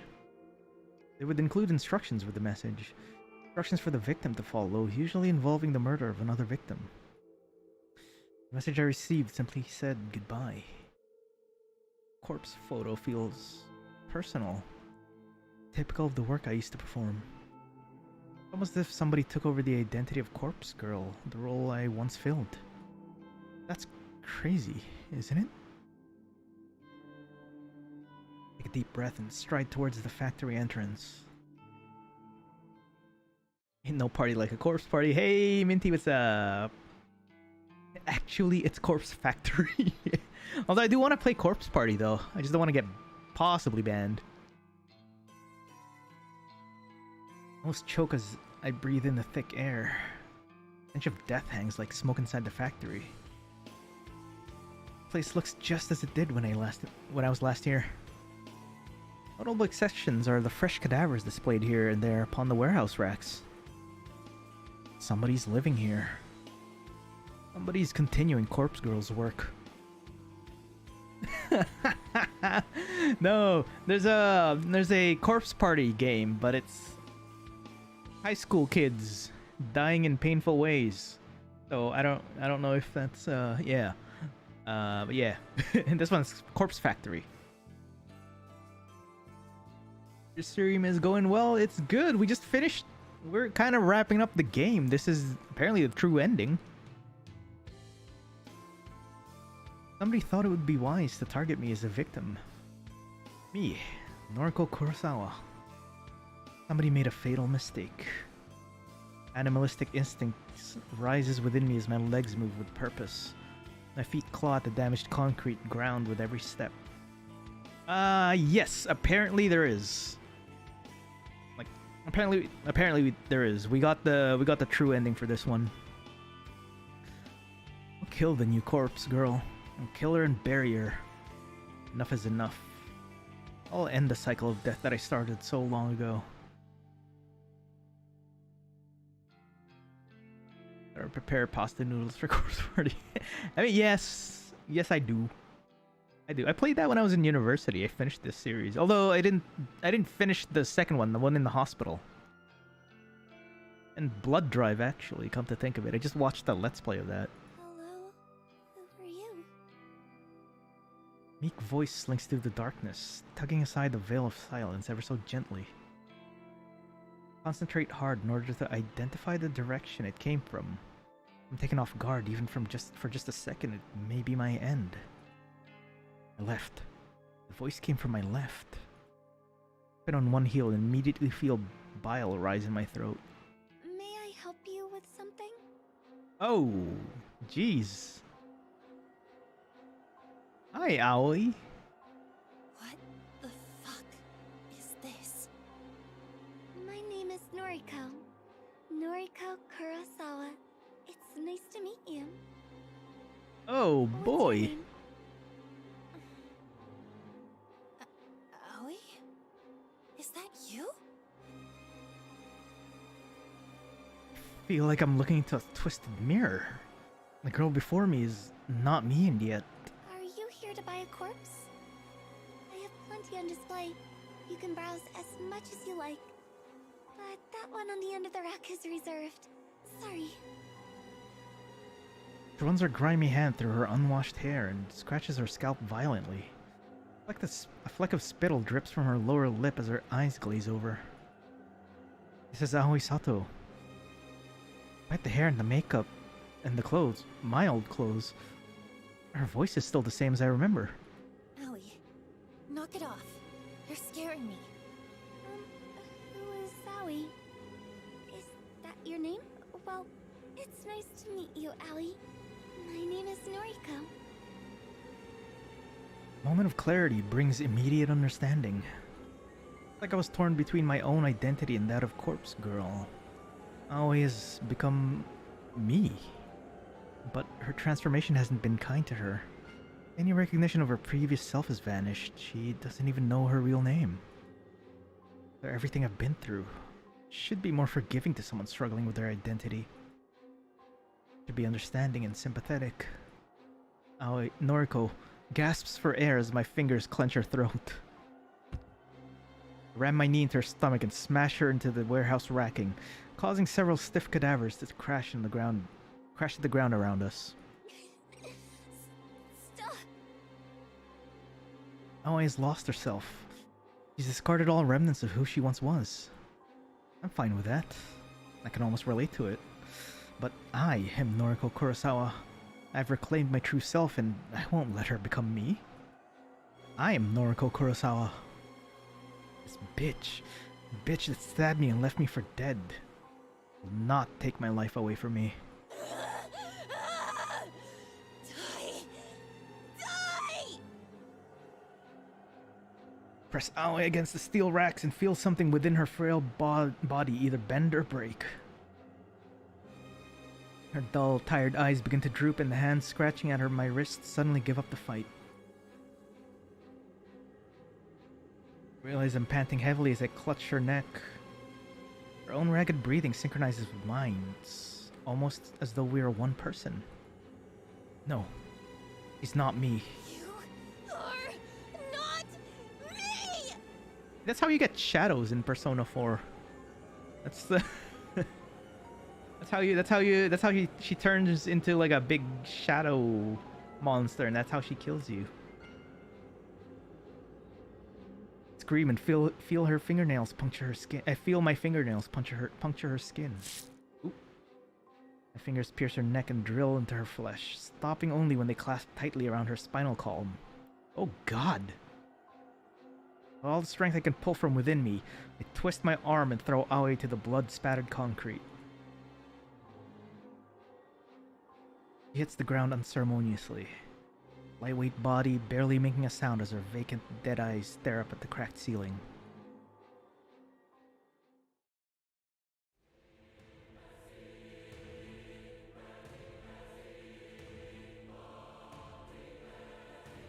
Instructions for the victim to follow, usually involving the murder of another victim. The message I received simply said goodbye. Corpse photo feels personal, typical of the work I used to perform. Almost as if somebody took over the identity of Corpse Girl, the role I once filled. That's crazy, isn't it? Take a deep breath and stride towards the factory entrance. Ain't no party like a corpse party. Hey, Minty, what's up? Actually, it's Corpse Factory. Although I do want to play Corpse Party, though. I just don't want to get possibly banned. I almost choke as I breathe in the thick air. A stench of death hangs like smoke inside the factory. The place looks just as it did when I was last here. Notable exceptions are the fresh cadavers displayed here and there upon the warehouse racks. Somebody's living here. Somebody's continuing Corpse Girl's work. No, there's a Corpse Party game, but it's high school kids dying in painful ways. So I don't know if that's yeah. But yeah. And this one's Corpse Factory. Your stream is going well. It's good. We just finished we're kind of wrapping up the game. This is apparently the true ending. Somebody thought it would be wise to target me as a victim. Me, Noriko Kurosawa. Somebody made a fatal mistake. Animalistic instincts rises within me as my legs move with purpose. My feet claw at the damaged concrete ground with every step. Yes, apparently there is. Like, apparently there is. We got the true ending for this one. I'll kill the new corpse girl. I'll kill her and bury her. Enough is enough. I'll end the cycle of death that I started so long ago. Or prepare pasta noodles for corpse party. I mean, yes, I do. I played that when I was in university. I finished this series, although I didn't finish the second one, the one in the hospital. And Blood Drive, actually, come to think of it, I just watched the Let's Play of that. Hello? Who are you? Meek voice slinks through the darkness, tugging aside the veil of silence ever so gently. Concentrate hard in order to identify the direction it came from. I'm taken off guard even for just a second. It may be my end. My left. The voice came from my left. I put on one heel and immediately feel bile rise in my throat. May I help you with something? Oh, jeez. Hi, Aoi. What the fuck is this? My name is Noriko. Noriko Kurosawa. It's nice to meet you. Oh, What's your boy. name? Aoi? Is that you? Feel like I'm looking into a twisted mirror. The girl before me is not me, and yet Are you here to buy a corpse? I have plenty on display. You can browse as much as you like. But that one on the end of the rack is reserved. Sorry. she runs her grimy hand through her unwashed hair and scratches her scalp violently. A fleck of spittle drips from her lower lip as her eyes glaze over. This is Aoi Sato. Despite the hair and the makeup and the clothes, my old clothes, her voice is still the same as I remember. Aoi, knock it off. You're scaring me. Who is Aoi? Is that your name? Well, it's nice to meet you, Aoi. My name is Noriko. Moment of clarity brings immediate understanding. Like I was torn between my own identity and that of Corpse Girl. Aoi has become me. But her transformation hasn't been kind to her. Any recognition of her previous self has vanished. She doesn't even know her real name. After everything I've been through, should be more forgiving to someone struggling with their identity. Should be understanding and sympathetic. Aoi, Noriko gasps for air as my fingers clench her throat. I ram my knee into her stomach and smash her into the warehouse racking, causing several stiff cadavers to crash to the ground around us. Stop! Aoi has lost herself. She's discarded all remnants of who she once was. I'm fine with that. I can almost relate to it. But I am Noriko Kurosawa. I've reclaimed my true self and I won't let her become me. I am Noriko Kurosawa. This bitch that stabbed me and left me for dead, will not take my life away from me. Die! Die! Press Aoi against the steel racks and feel something within her frail body either bend or break. Her dull, tired eyes begin to droop and the hands scratching at my wrists suddenly give up the fight. I realize I'm panting heavily as I clutch her neck. Her own ragged breathing synchronizes with mine. It's almost as though we are one person. No, he's not me. You are not me! That's how you get shadows in Persona 4. That's the That's how she turns into like a big shadow monster, and that's how she kills you. scream and feel her fingernails puncture her skin. I feel my fingernails puncture her skin. Oop. My fingers pierce her neck and drill into her flesh, stopping only when they clasp tightly around her spinal column. Oh God! With all the strength I can pull from within me, I twist my arm and throw Aoi to the blood-spattered concrete. She hits the ground unceremoniously. Lightweight body barely making a sound as her vacant, dead eyes stare up at the cracked ceiling.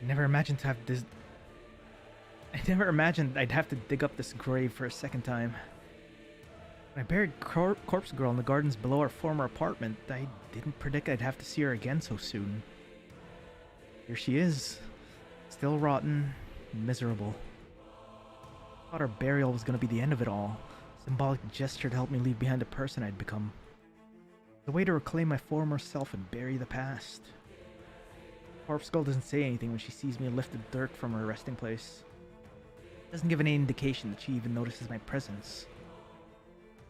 I never imagined I'd have to dig up this grave for a second time. When I buried Corpse Girl in the gardens below our former apartment, I didn't predict I'd have to see her again so soon. Here she is, still rotten, miserable. I thought our burial was gonna be the end of it all, a symbolic gesture to help me leave behind the person I'd become. The way to reclaim my former self and bury the past. Corpse Girl doesn't say anything when she sees me lift the dirt from her resting place. Doesn't give any indication that she even notices my presence.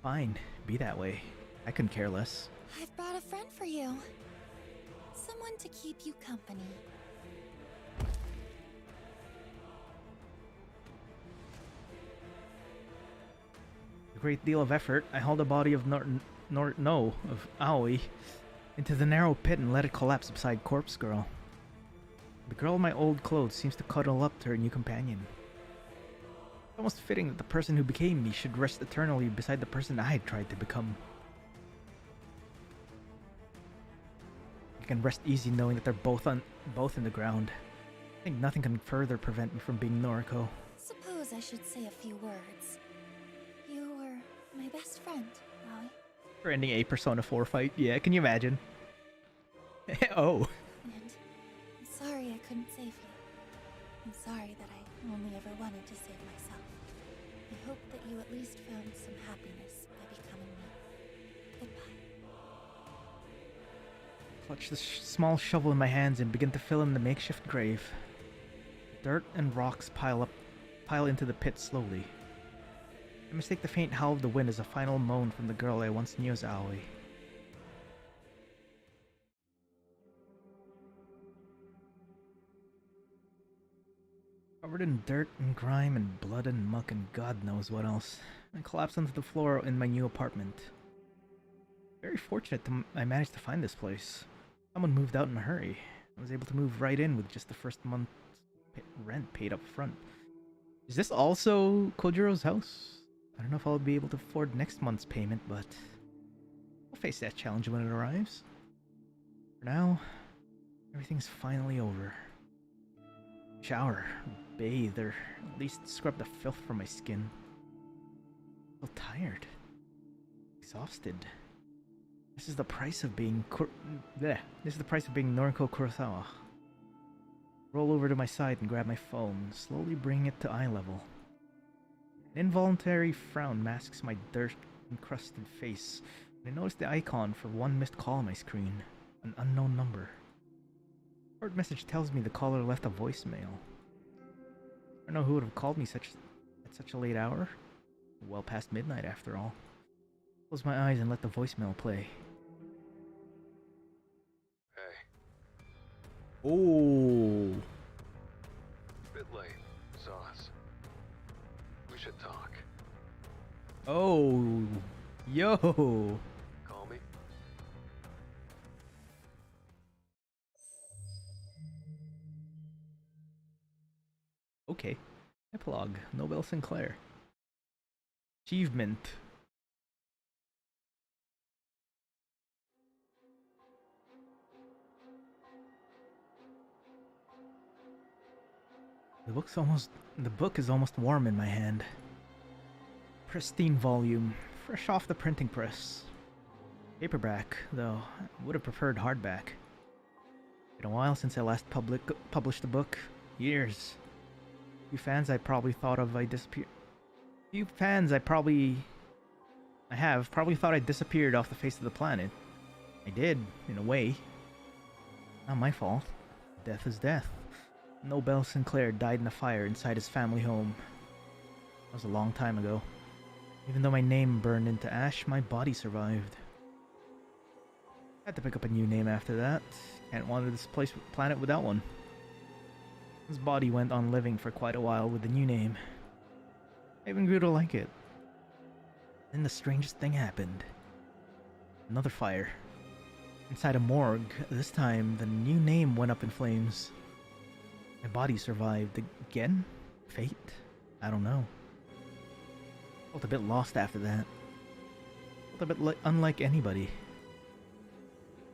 Fine, be that way. I couldn't care less. I've brought a friend for you. Someone to keep you company. With a great deal of effort, I hauled the body of Aoi into the narrow pit and let it collapse beside Corpse Girl. The girl in my old clothes seems to cuddle up to her new companion. It's almost fitting that the person who became me should rest eternally beside the person I had tried to become. I can rest easy knowing that they're both in the ground. I think nothing can further prevent me from being Noriko. Suppose I should say a few words. You were my best friend, Aoi. For ending a Persona 4 fight, yeah, can you imagine? Oh. And I'm sorry I couldn't save you. I'm sorry that I only ever wanted to save myself. I hope that you at least found some happiness by becoming me. Goodbye. Clutch the small shovel in my hands and begin to fill in the makeshift grave. Dirt and rocks pile into the pit slowly. I mistake the faint howl of the wind as a final moan from the girl I once knew as Aoi. Covered in dirt and grime and blood and muck and God knows what else, I collapsed onto the floor in my new apartment. Very fortunate I managed to find this place. Someone moved out in a hurry. I was able to move right in with just the first month's rent paid up front. Is this also Kojiro's house? I don't know if I'll be able to afford next month's payment, but we'll face that challenge when it arrives. For now, everything's finally over. Shower, bathe, or at least scrub the filth from my skin. I feel tired, exhausted. This is the price of being Noriko Kurosawa. Roll over to my side and grab my phone, slowly bringing it to eye level. An involuntary frown masks my dirt-encrusted face, and I notice the icon for one missed call on my screen, an unknown number. A short message tells me the caller left a voicemail. I don't know who would have called me at such a late hour. Well past midnight, after all. Close my eyes and let the voicemail play. Hey. Oh. Bit late, Sauce. We should talk. Oh. Yo. Call me? Okay. Epilogue. Nobel Sinclair. Achievement. The book is almost warm in my hand. Pristine volume, fresh off the printing press. Paperback, though I would have preferred hardback. Been a while since I last published a book. Years. Few fans I probably thought I'd disappeared off the face of the planet. I did, in a way. Not my fault. Death is death. Nobel Sinclair died in a fire inside his family home. That was a long time ago. Even though my name burned into ash, my body survived. I had to pick up a new name after that. Can't wander this planet without one. His body went on living for quite a while with the new name. I even grew to like it. Then the strangest thing happened. Another fire. Inside a morgue. This time, the new name went up in flames. My body survived. Again? Fate? I don't know. Felt a bit lost after that. Felt a bit unlike anybody.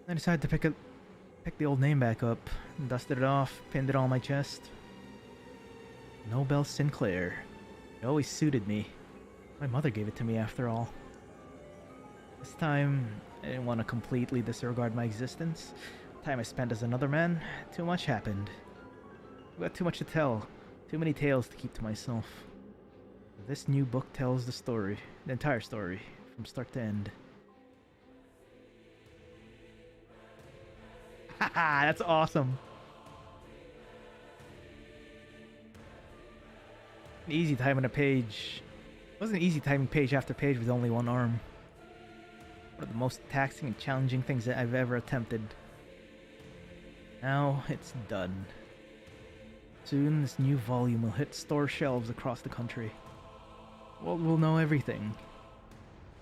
I decided to pick the old name back up, dusted it off, pinned it on my chest. Nobel Sinclair. It always suited me. My mother gave it to me after all. This time, I didn't want to completely disregard my existence. The time I spent as another man, too much happened. I've got too much to tell, too many tales to keep to myself. This new book tells the story, the entire story, from start to end. Haha, that's awesome. Easy typing a page. It wasn't easy typing page after page with only one arm. One of the most taxing and challenging things that I've ever attempted. Now it's done. Soon this new volume will hit store shelves across the country. The world will know everything.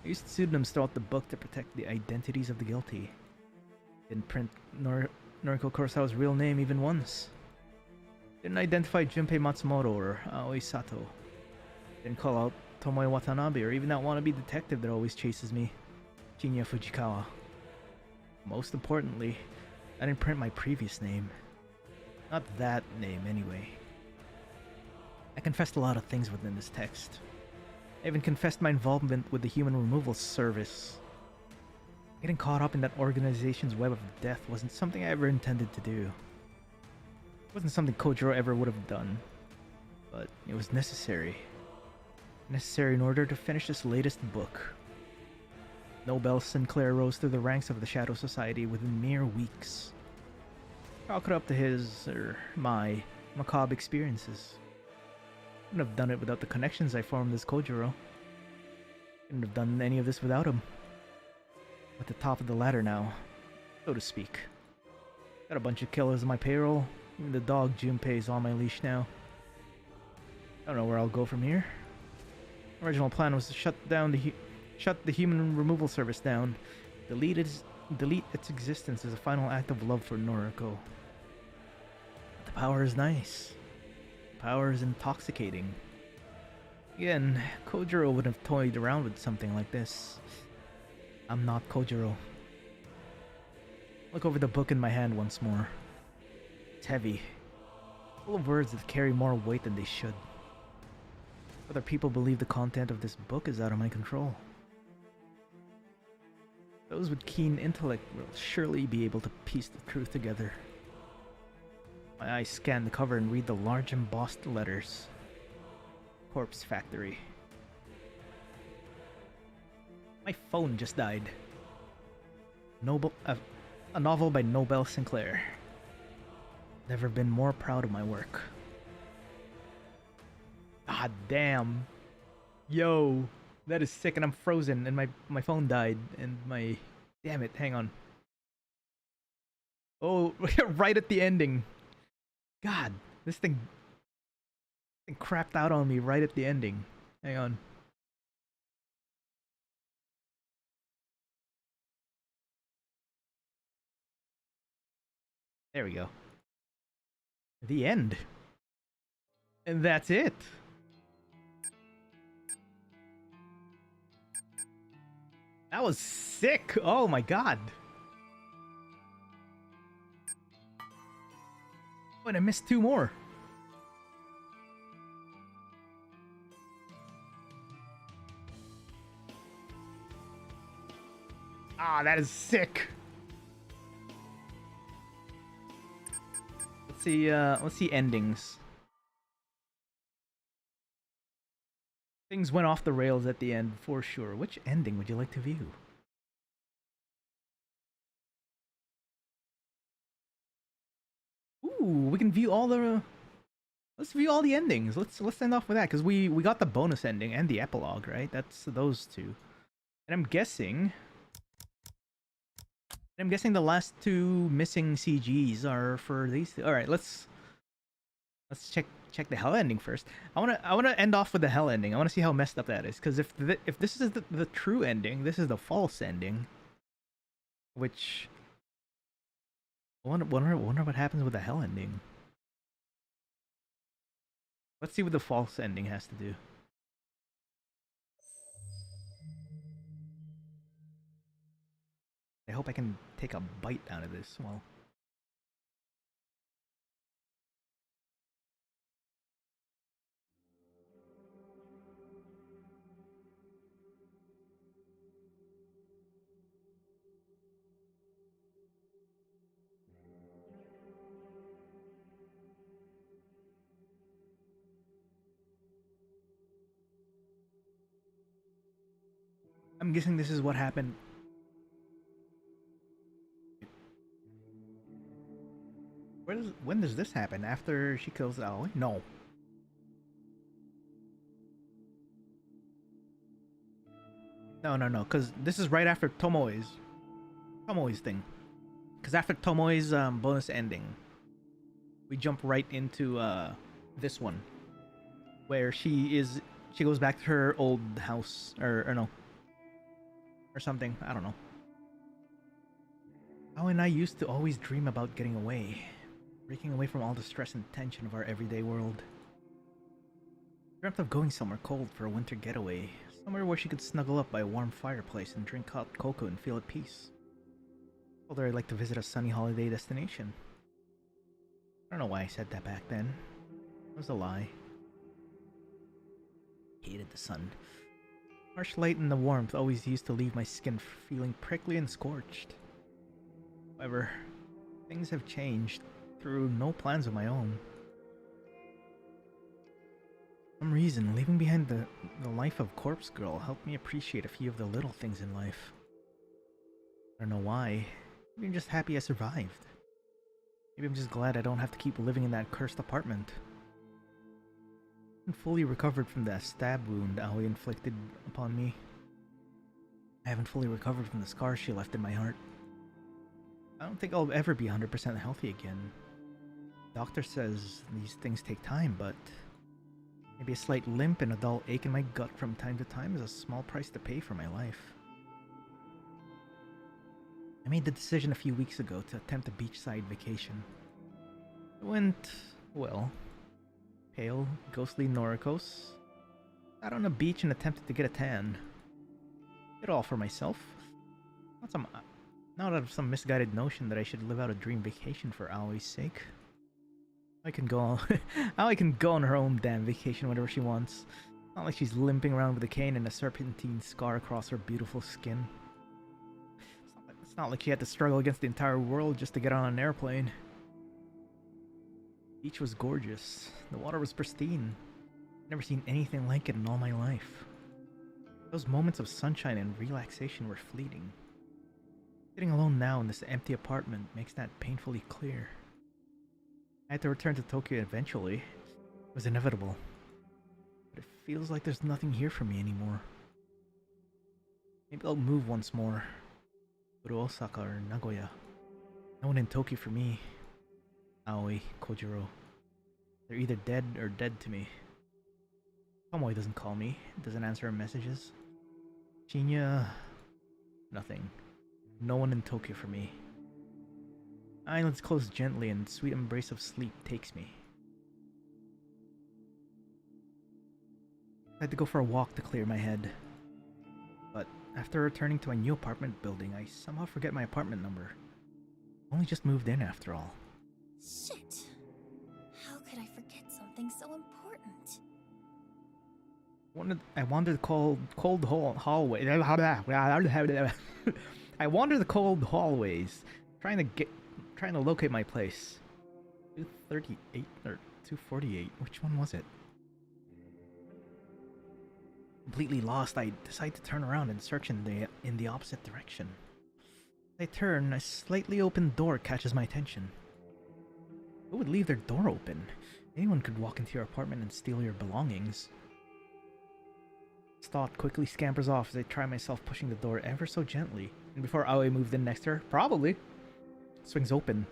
I used pseudonyms throughout the book to protect the identities of the guilty. Didn't print Noriko Kurosawa's real name even once. Didn't identify Junpei Matsumoto or Aoi Sato. Didn't call out Tomoe Watanabe or even that wannabe detective that always chases me, Shinya Fujikawa. Most importantly, I didn't print my previous name. Not that name, anyway. I confessed a lot of things within this text. I even confessed my involvement with the Human Removal Service. Getting caught up in that organization's web of death wasn't something I ever intended to do. It wasn't something Kojiro ever would have done. But it was necessary. Necessary in order to finish this latest book. Nobel Sinclair rose through the ranks of the Shadow Society within mere weeks. Chalk it up to his, or my, macabre experiences. Couldn't have done it without the connections I formed as Kojiro. Couldn't have done any of this without him. At the top of the ladder now, so to speak. Got a bunch of killers on my payroll. Even the dog Junpei is on my leash now. I don't know where I'll go from here. Original plan was to shut the Human Removal Service down. Delete its existence as a final act of love for Noriko. But the power is nice. The power is intoxicating. Again, Kojiro would have toyed around with something like this. I'm not Kojiro. Look over the book in my hand once more. It's heavy. Full of words that carry more weight than they should. Whether people believe the content of this book is out of my control. Those with keen intellect will surely be able to piece the truth together. My eyes scan the cover and read the large embossed letters. Corpse Factory. My phone just died. A novel by Nobel Sinclair. Never been more proud of my work. Ah, damn. Yo, that is sick, and I'm frozen, and my phone died, and my... Damn it, hang on. Oh, right at the ending. God, this thing crapped out on me right at the ending. Hang on. There we go. The end. And that's it. That was sick. Oh my god. Oh, and I missed two more. Ah, that is sick. Let's see endings. Things went off the rails at the end for sure. Which ending would you like to view? Ooh, we can view all the Let's view all the endings. Let's end off with that because we got the bonus ending and the epilogue, right? That's those two. And I'm guessing the last two missing CGs are for these two. All right, let's check the hell ending first. I wanna end off with the hell ending. I wanna see how messed up that is. Because if this is the true ending, this is the false ending. Which I wonder what happens with the hell ending. Let's see what the false ending has to do. I hope I can take a bite out of this. Well. I'm guessing this is what happened. When does this happen? After she kills Aoi? No. No, because this is right after Tomoe's thing. Because after Tomoe's bonus ending, we jump right into this one, where she goes back to her old house, or no, or something. I don't know. Aoi and I used to always dream about getting away. Breaking away from all the stress and tension of our everyday world. Dreamt of going somewhere cold for a winter getaway, somewhere where she could snuggle up by a warm fireplace and drink hot cocoa and feel at peace. I told her I'd like to visit a sunny holiday destination. I don't know why I said that back then. It was a lie. Hated the sun. Harsh light and the warmth always used to leave my skin feeling prickly and scorched. However, things have changed. Through no plans of my own. For some reason, leaving behind the life of Corpse Girl helped me appreciate a few of the little things in life. I don't know why. Maybe I'm just happy I survived. Maybe I'm just glad I don't have to keep living in that cursed apartment. I'm fully recovered from that stab wound Aoi inflicted upon me. I haven't fully recovered from the scars she left in my heart. I don't think I'll ever be 100% healthy again. Doctor says these things take time, but maybe a slight limp and a dull ache in my gut from time to time is a small price to pay for my life. I made the decision a few weeks ago to attempt a beachside vacation. It went well. Pale, ghostly Norikos sat on a beach and attempted to get a tan. Did it all for myself. Not out of some misguided notion that I should live out a dream vacation for Aoi's sake. Aoi can go on her own damn vacation whenever she wants. Not like she's limping around with a cane and a serpentine scar across her beautiful skin. It's not like she had to struggle against the entire world just to get on an airplane. The beach was gorgeous. The water was pristine. I've never seen anything like it in all my life. Those moments of sunshine and relaxation were fleeting. Sitting alone now in this empty apartment makes that painfully clear. I had to return to Tokyo eventually. It was inevitable. But it feels like there's nothing here for me anymore. Maybe I'll move once more. Go to Osaka or Nagoya. No one in Tokyo for me. Aoi, Kojiro. They're either dead or dead to me. Tomoe doesn't call me, doesn't answer her messages. Shinya... nothing. No one in Tokyo for me. Eyelids close gently and the sweet embrace of sleep takes me. I had to go for a walk to clear my head. But after returning to my new apartment building, I somehow forget my apartment number. I only just moved in after all. Shit! How could I forget something so important? I wandered the cold hallway. I wandered the cold hallways, trying to locate my place. 238 or 248. Which one was it? Completely lost, I decide to turn around and search in the opposite direction. As I turn, a slightly open door catches my attention. Who would leave their door open? Anyone could walk into your apartment and steal your belongings. This thought quickly scampers off as I try myself pushing the door ever so gently. And before Aoi moved in next to her, probably, swings open,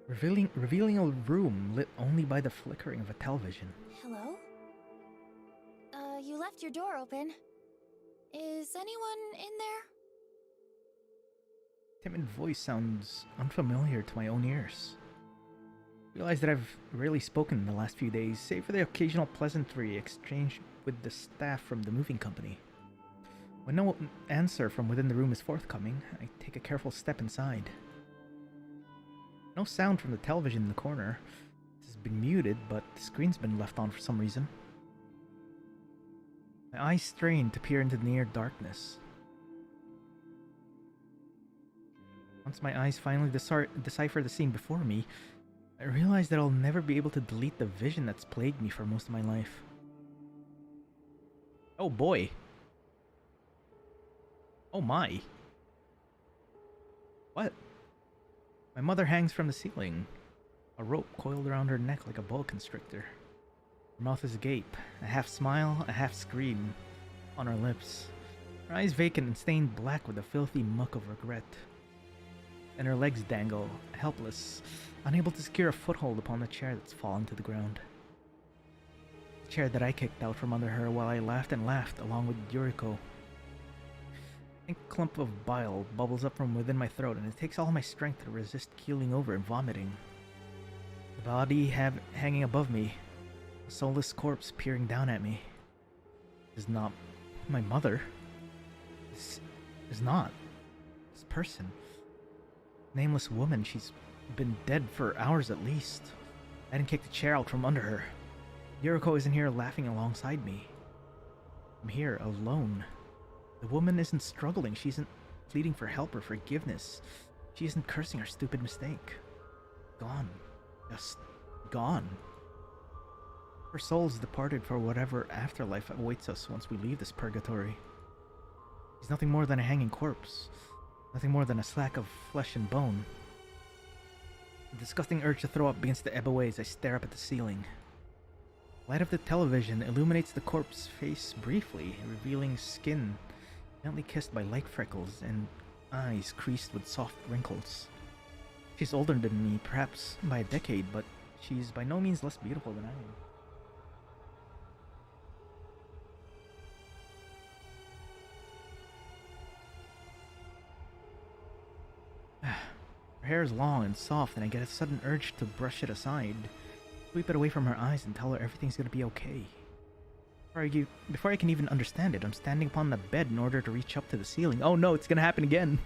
revealing a room lit only by the flickering of a television. Hello? You left your door open. Is anyone in there? Timid voice sounds unfamiliar to my own ears. I realize that I've rarely spoken in the last few days, save for the occasional pleasantry exchanged with the staff from the moving company. When no answer from within the room is forthcoming, I take a careful step inside. No sound from the television in the corner. It has been muted, but the screen's been left on for some reason. My eyes strain to peer into the near darkness. Once my eyes finally decipher the scene before me, I realize that I'll never be able to delete the vision that's plagued me for most of my life. Oh boy. Oh my. What? My mother hangs from the ceiling, a rope coiled around her neck like a boa constrictor. Her mouth is agape, a half smile, a half scream on her lips. Her eyes vacant and stained black with a filthy muck of regret. And her legs dangle, helpless, unable to secure a foothold upon the chair that's fallen to the ground. The chair that I kicked out from under her while I laughed and laughed along with Yuriko. A pink clump of bile bubbles up from within my throat, and it takes all my strength to resist keeling over and vomiting. The body hanging above me, a soulless corpse peering down at me. Is not my mother. This is not. This person. Nameless woman, she's been dead for hours at least. I didn't kick the chair out from under her. Yuriko isn't here laughing alongside me. I'm here, alone. The woman isn't struggling, she isn't pleading for help or forgiveness. She isn't cursing her stupid mistake. Gone. Just gone. Her soul's departed for whatever afterlife awaits us once we leave this purgatory. She's nothing more than a hanging corpse. Nothing more than a slack of flesh and bone. A disgusting urge to throw up begins to ebb away as I stare up at the ceiling. The light of the television illuminates the corpse's face briefly, revealing skin gently kissed by light freckles and eyes creased with soft wrinkles. She's older than me, perhaps by a decade, but she's by no means less beautiful than I am. Her hair is long and soft, and I get a sudden urge to brush it aside, sweep it away from her eyes, and tell her everything's gonna be okay. Before I can even understand it, I'm standing upon the bed in order to reach up to the ceiling. Oh no, it's gonna happen again!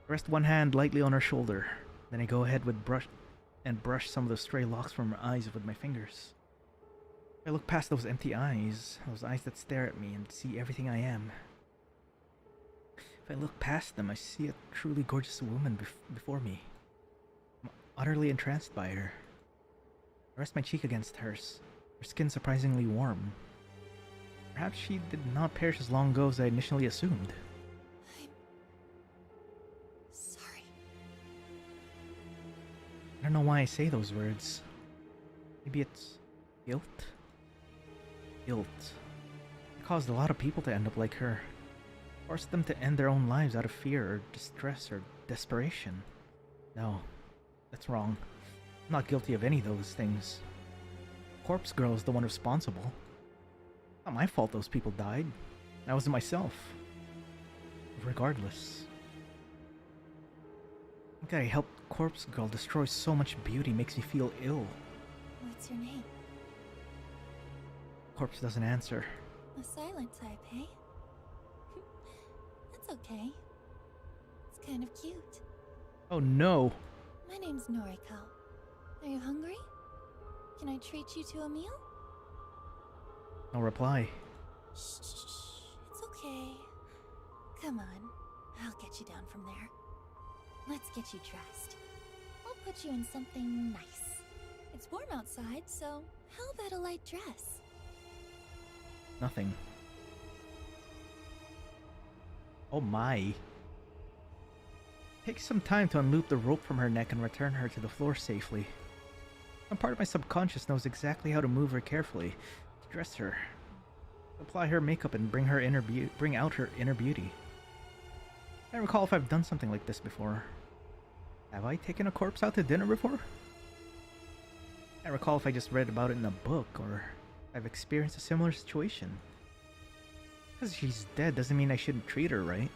I rest one hand lightly on her shoulder, then I go ahead with brush some of the stray locks from her eyes with my fingers. I look past those empty eyes, those eyes that stare at me and see everything I am. If I look past them, I see a truly gorgeous woman before me. I'm utterly entranced by her. I rest my cheek against hers, her skin surprisingly warm. Perhaps she did not perish as long ago as I initially assumed. I'm sorry. I don't know why I say those words. Maybe it's guilt? Guilt. It caused a lot of people to end up like her. Forced them to end their own lives out of fear or distress or desperation. No, that's wrong. I'm not guilty of any of those things. Corpse Girl is the one responsible. Not my fault those people died. That wasn't myself. Regardless. I think I helped Corpse Girl destroy so much beauty makes me feel ill. What's your name? Corpse doesn't answer. A silent type, eh? That's okay. It's kind of cute. Oh no! My name's Noriko. Are you hungry? Can I treat you to a meal? No reply. Shh, it's okay. Come on, I'll get you down from there. Let's get you dressed. I'll put you in something nice. It's warm outside, so how about a light dress? Nothing. Oh my. Take some time to unloop the rope from her neck and return her to the floor safely. A part of my subconscious knows exactly how to move her carefully, dress her, apply her makeup, and bring out her inner beauty. I don't recall if I've done something like this before. Have I taken a corpse out to dinner before? I don't recall if I just read about it in a book or I've experienced a similar situation. Because she's dead doesn't mean I shouldn't treat her right.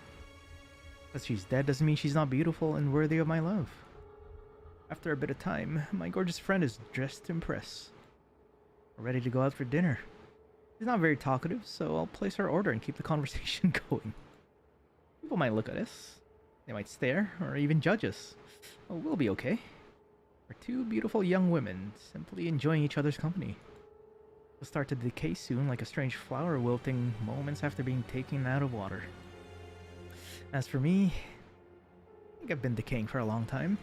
Because she's dead doesn't mean she's not beautiful and worthy of my love. After a bit of time, my gorgeous friend is dressed to impress. We're ready to go out for dinner. She's not very talkative, so I'll place her order and keep the conversation going. People might look at us. They might stare, or even judge us. Well, we'll be okay. We're two beautiful young women, simply enjoying each other's company. We'll start to decay soon, like a strange flower wilting moments after being taken out of water. As for me, I think I've been decaying for a long time.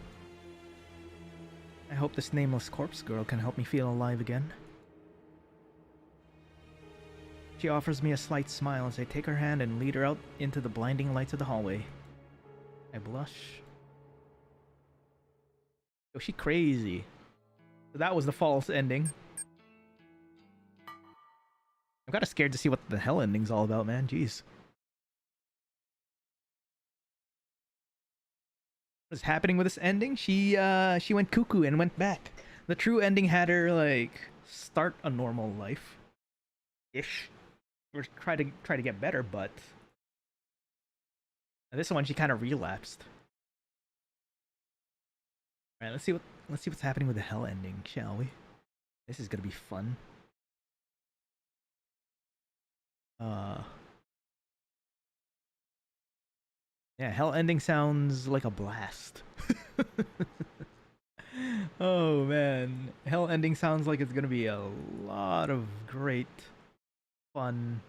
I hope this nameless corpse girl can help me feel alive again. She offers me a slight smile as I take her hand and lead her out into the blinding lights of the hallway. I blush. Yo, she crazy. So that was the false ending. I'm kinda scared to see what the hell ending's all about, man. Jeez. What's happening with this ending? She went cuckoo and went back. The true ending had her, like, start a normal life. Ish. Or try to get better, but this one she kind of relapsed. All right, let's see what's happening with the hell ending, shall we? This is gonna be fun. Yeah, hell ending sounds like a blast. Oh man, hell ending sounds like it's gonna be a lot of great fun,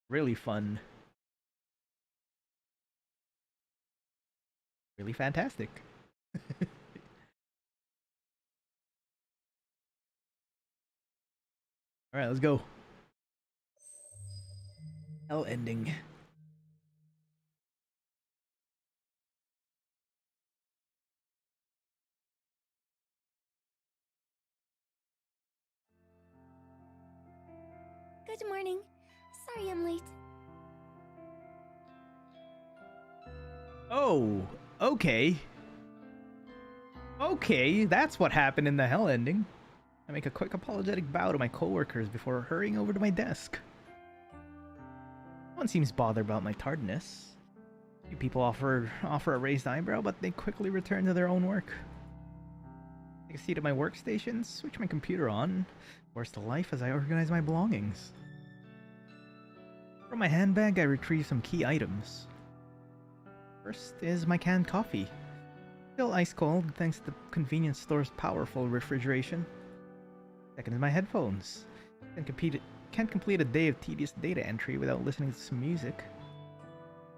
really fun, really fantastic. All right, let's go. Hell ending. Good morning. Sorry I'm late. Oh, okay. Okay, that's what happened in the hell ending. I make a quick apologetic bow to my coworkers before hurrying over to my desk. No one seems bothered about my tardiness. A few people offer a raised eyebrow, but they quickly return to their own work. Take a seat at my workstation, switch my computer on, force to life as I organize my belongings. From my handbag, I retrieve some key items. First is my canned coffee. Still ice cold thanks to the convenience store's powerful refrigeration. Second is my headphones. Can't complete a day of tedious data entry without listening to some music.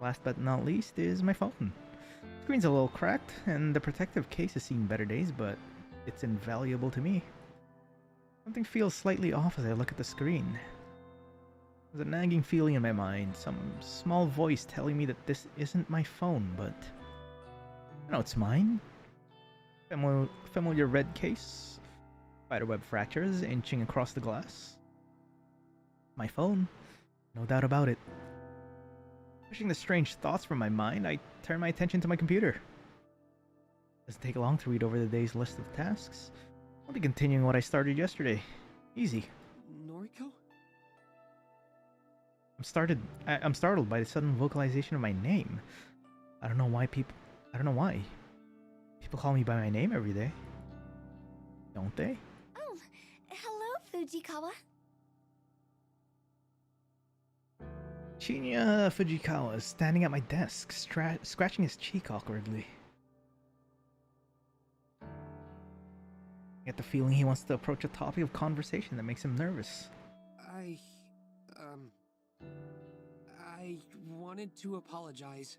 Last but not least is my phone. The screen's a little cracked, and the protective case has seen better days, but it's invaluable to me. Something feels slightly off as I look at the screen. There's a nagging feeling in my mind, some small voice telling me that this isn't my phone, but I know it's mine. Familiar red case, spiderweb fractures inching across the glass. My phone, no doubt about it. Pushing the strange thoughts from my mind, I turn my attention to my computer. Doesn't take long to read over the day's list of tasks. I'll be continuing what I started yesterday. Easy. Noriko? I'm startled by the sudden vocalization of my name. I don't know why. People call me by my name every day. Don't they? Oh, hello, Fujikawa. Shinya Fujikawa is standing at my desk, scratching his cheek awkwardly. I get the feeling he wants to approach a topic of conversation that makes him nervous. I wanted to apologize.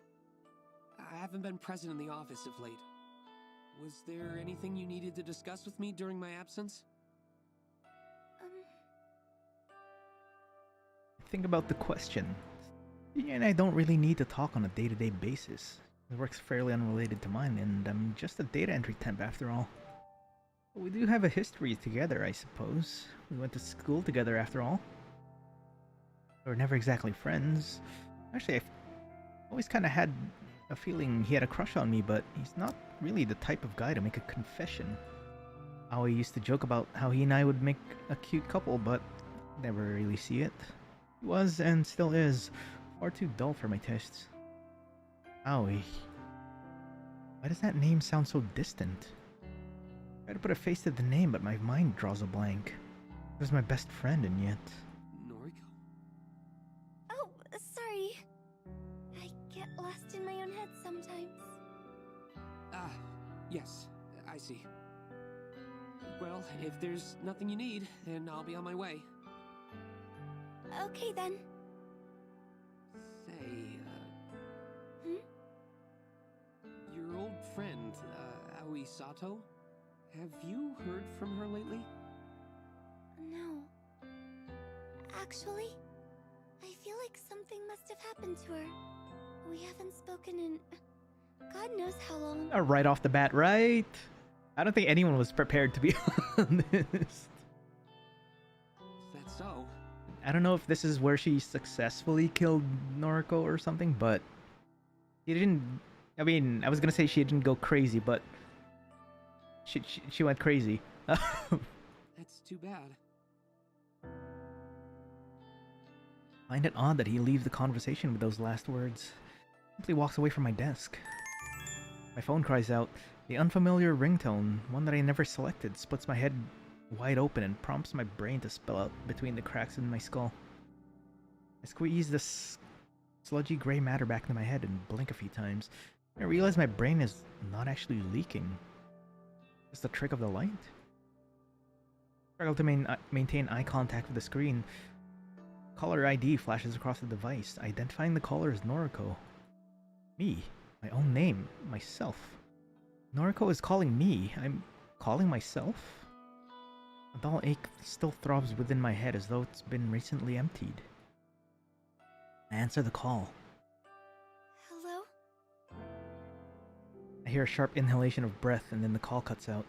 I haven't been present in the office of late. Was there anything you needed to discuss with me during my absence? Think about the question. Shinya and I don't really need to talk on a day-to-day basis. His work's fairly unrelated to mine, and I'm just a data entry temp after all. We do have a history together, I suppose. We went to school together after all. We were never exactly friends. Actually, I've always kind of had a feeling he had a crush on me, but he's not really the type of guy to make a confession. Aoi used to joke about how he and I would make a cute couple, but never really see it. He was, and still is, far too dull for my tastes. Aoi. Why does that name sound so distant? I try to put a face to the name, but my mind draws a blank. He was my best friend, and yet... Noriko? Oh, sorry. I get lost in my own head sometimes. Ah, yes, I see. Well, if there's nothing you need, then I'll be on my way. Okay then. Say, Hmm? your old friend, Aoi Sato? Have you heard from her lately? No. Actually, I feel like something must have happened to her. We haven't spoken in... God knows how long. Right off the bat, right? I don't think anyone was prepared to be honest. Is that so? I don't know if this is where she successfully killed Noriko or something, but she didn't... I mean, I was gonna say she didn't go crazy, but she went crazy. That's too bad. Find it odd that he leaves the conversation with those last words. Simply walks away from my desk. My phone cries out. The unfamiliar ringtone, one that I never selected, splits my head wide open and prompts my brain to spill out between the cracks in my skull. I squeeze this sludgy gray matter back into my head and blink a few times. I realize my brain is not actually leaking. Just a trick of the light? Struggle to maintain eye contact with the screen. Caller ID flashes across the device, identifying the caller as Noriko. Me. My own name. Myself. Noriko is calling me. I'm calling myself? A dull ache still throbs within my head as though it's been recently emptied. I answer the call. Hello? I hear a sharp inhalation of breath and then the call cuts out.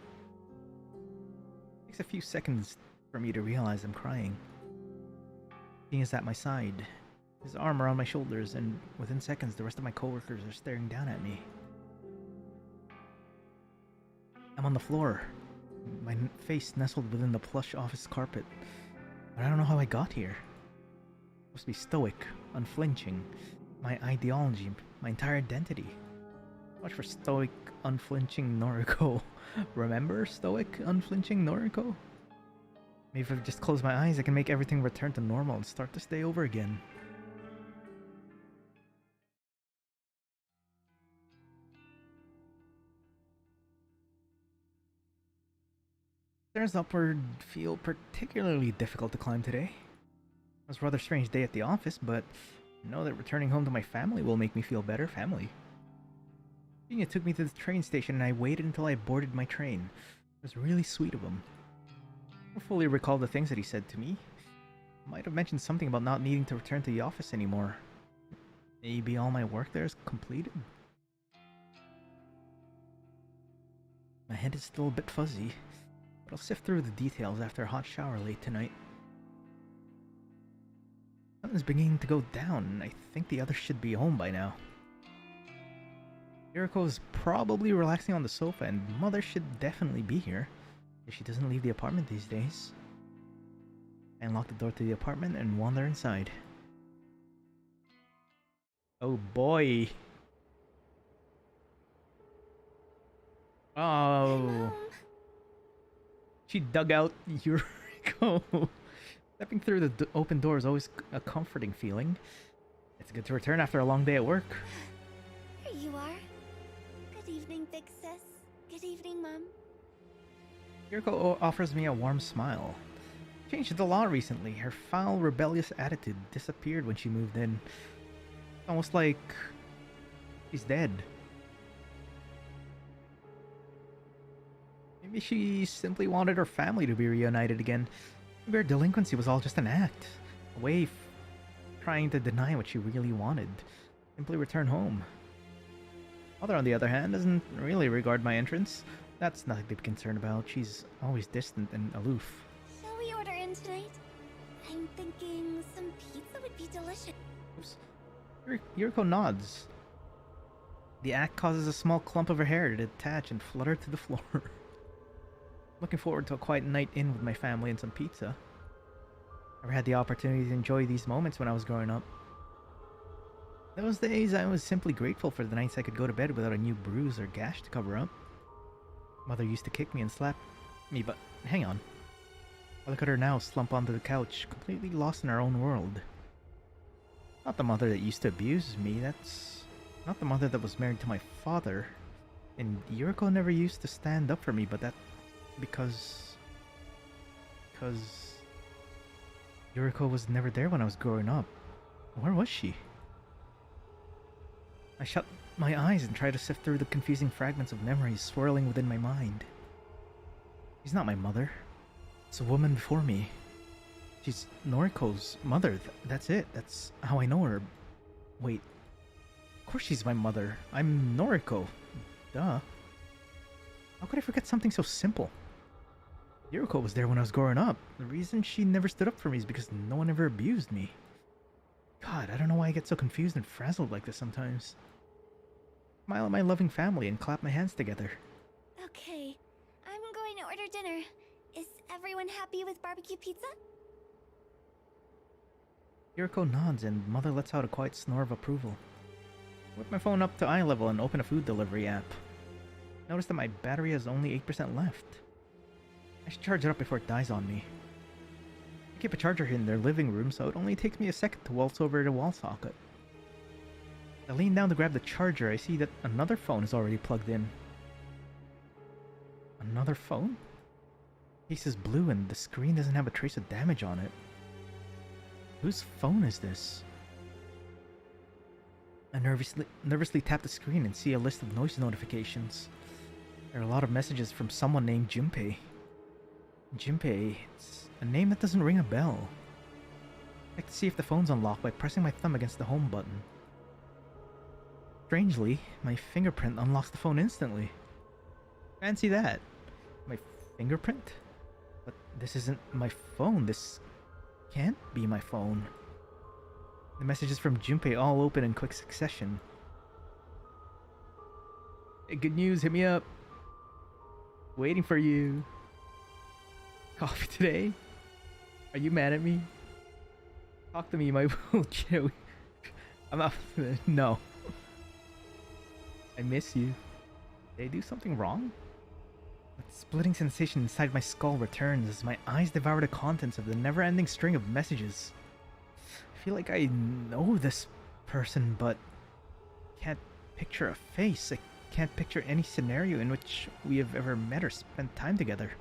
It takes a few seconds for me to realize I'm crying. He is at my side, his arm around my shoulders, and within seconds the rest of my coworkers are staring down at me. I'm on the floor, my face nestled within the plush office carpet, but I don't know how I got here. I'm supposed to be stoic, unflinching, my ideology, my entire identity. Much for stoic, unflinching Noriko. Remember stoic, unflinching Noriko? Maybe if I just close my eyes, I can make everything return to normal and start this day over again. Stairs upward feel particularly difficult to climb today. It was a rather strange day at the office, but I know that returning home to my family will make me feel better. Family. Gina took me to the train station and I waited until I boarded my train. It was really sweet of him. I don't fully recall the things that he said to me. Might have mentioned something about not needing to return to the office anymore. Maybe all my work there is completed? My head is still a bit fuzzy, but I'll sift through the details after a hot shower late tonight. Something's beginning to go down, and I think the others should be home by now. Yuriko's probably relaxing on the sofa, and Mother should definitely be here, if she doesn't leave the apartment these days. I unlock the door to the apartment and wander inside. Oh boy! Oh! She dug out Yuriko. Stepping through the open door is always a comforting feeling. It's good to return after a long day at work. Here you are. Good evening, big sis. Good evening, Mom. Yuriko offers me a warm smile. Changed the law recently. Her foul, rebellious attitude disappeared when she moved in. It's almost like she's dead. Maybe she simply wanted her family to be reunited again. Maybe her delinquency was all just an act. A way of trying to deny what she really wanted. Simply return home. Mother, on the other hand, doesn't really regard my entrance. that's nothing to be concerned about. She's always distant and aloof. Shall we order in tonight? I'm thinking some pizza would be delicious. Oops. Yuriko nods. The act causes a small clump of her hair to detach and flutter to the floor. Looking forward to a quiet night in with my family and some pizza. Never had the opportunity to enjoy these moments when I was growing up. Those days, I was simply grateful for the nights I could go to bed without a new bruise or gash to cover up. Mother used to kick me and slap me, but hang on. I look at her now slump onto the couch, completely lost in her own world. Not the mother that used to abuse me, that's not the mother that was married to my father. And Yuriko never used to stand up for me, but that because Yuriko was never there when I was growing up. Where was she? I shut my eyes and tried to sift through the confusing fragments of memories swirling within my mind. She's not my mother. It's a woman before me. She's Noriko's mother. That's it. That's how I know her. Wait. Of course she's my mother. I'm Noriko. Duh. How could I forget something so simple? Yuriko was there when I was growing up. The reason she never stood up for me is because no one ever abused me. God, I don't know why I get so confused and frazzled like this sometimes. Smile at my loving family and clap my hands together. Okay, I'm going to order dinner. Is everyone happy with barbecue pizza? Yuriko nods and Mother lets out a quiet snore of approval. I whip my phone up to eye level and open a food delivery app. Notice that my battery has only 8% left. I should charge it up before it dies on me. I keep a charger in their living room, so it only takes me a second to waltz over to the wall socket. As I lean down to grab the charger, I see that another phone is already plugged in. Another phone? The case is blue and the screen doesn't have a trace of damage on it. Whose phone is this? I nervously tap the screen and see a list of noise notifications. There are a lot of messages from someone named Junpei. Junpei, it's a name that doesn't ring a bell. I like to see if the phone's unlocked by pressing my thumb against the home button. Strangely, my fingerprint unlocks the phone instantly. Fancy that. My fingerprint? But this isn't my phone. This can't be my phone. The messages from Junpei all open in quick succession. Hey, good news, hit me up. Waiting for you. Coffee today? Are you mad at me? Talk to me, my little Joey. I'm not. No. I miss you. Did I do something wrong? That splitting sensation inside my skull returns as my eyes devour the contents of the never-ending string of messages. I feel like I know this person, but can't picture a face. I can't picture any scenario in which we have ever met or spent time together.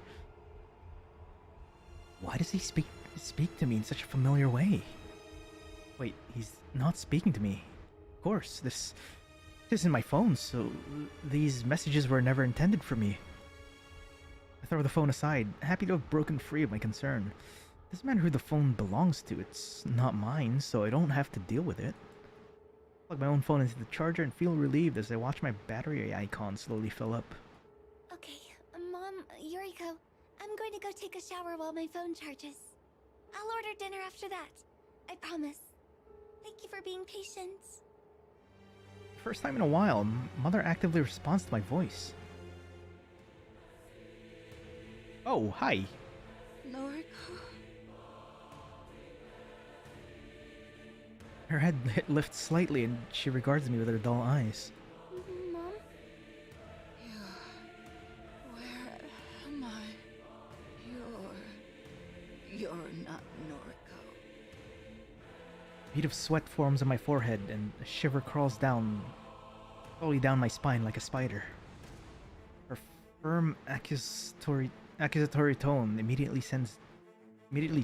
Why does he speak to me in such a familiar way? Wait, he's not speaking to me. Of course, this isn't my phone, so these messages were never intended for me. I throw the phone aside, happy to have broken free of my concern. It doesn't matter who the phone belongs to, it's not mine, so I don't have to deal with it. I plug my own phone into the charger and feel relieved as I watch my battery icon slowly fill up. Okay, Mom, Yuriko, I'm going to go take a shower while my phone charges. I'll order dinner after that. I promise. Thank you for being patient. First time in a while, Mother actively responds to my voice. Oh, hi. Noriko? Her head lifts slightly and she regards me with her dull eyes. Mom? Where am I? You're not Noriko. A bead of sweat forms on my forehead and a shiver crawls slowly down my spine like a spider. Her firm accusatory tone immediately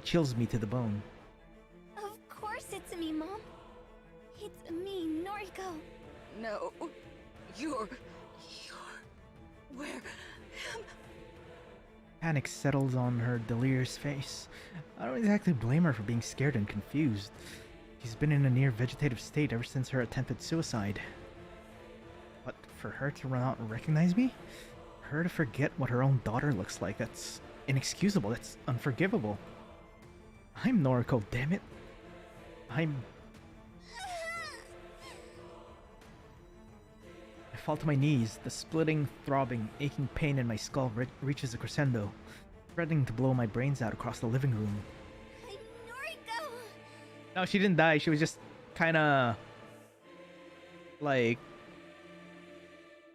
chills me to the bone. Of course it's me, Mom. It's me, Noriko. No, you're... Where am... Panic settles on her delirious face. I don't exactly blame her for being scared and confused. She's been in a near vegetative state ever since her attempted suicide. But for her to not recognize me? Her to forget what her own daughter looks like, that's inexcusable, that's unforgivable. I'm Noriko, damn it. I fall to my knees. The splitting, throbbing, aching pain in my skull reaches a crescendo, threatening to blow my brains out across the living room. Noriko! No, she didn't die. She was just kinda... like...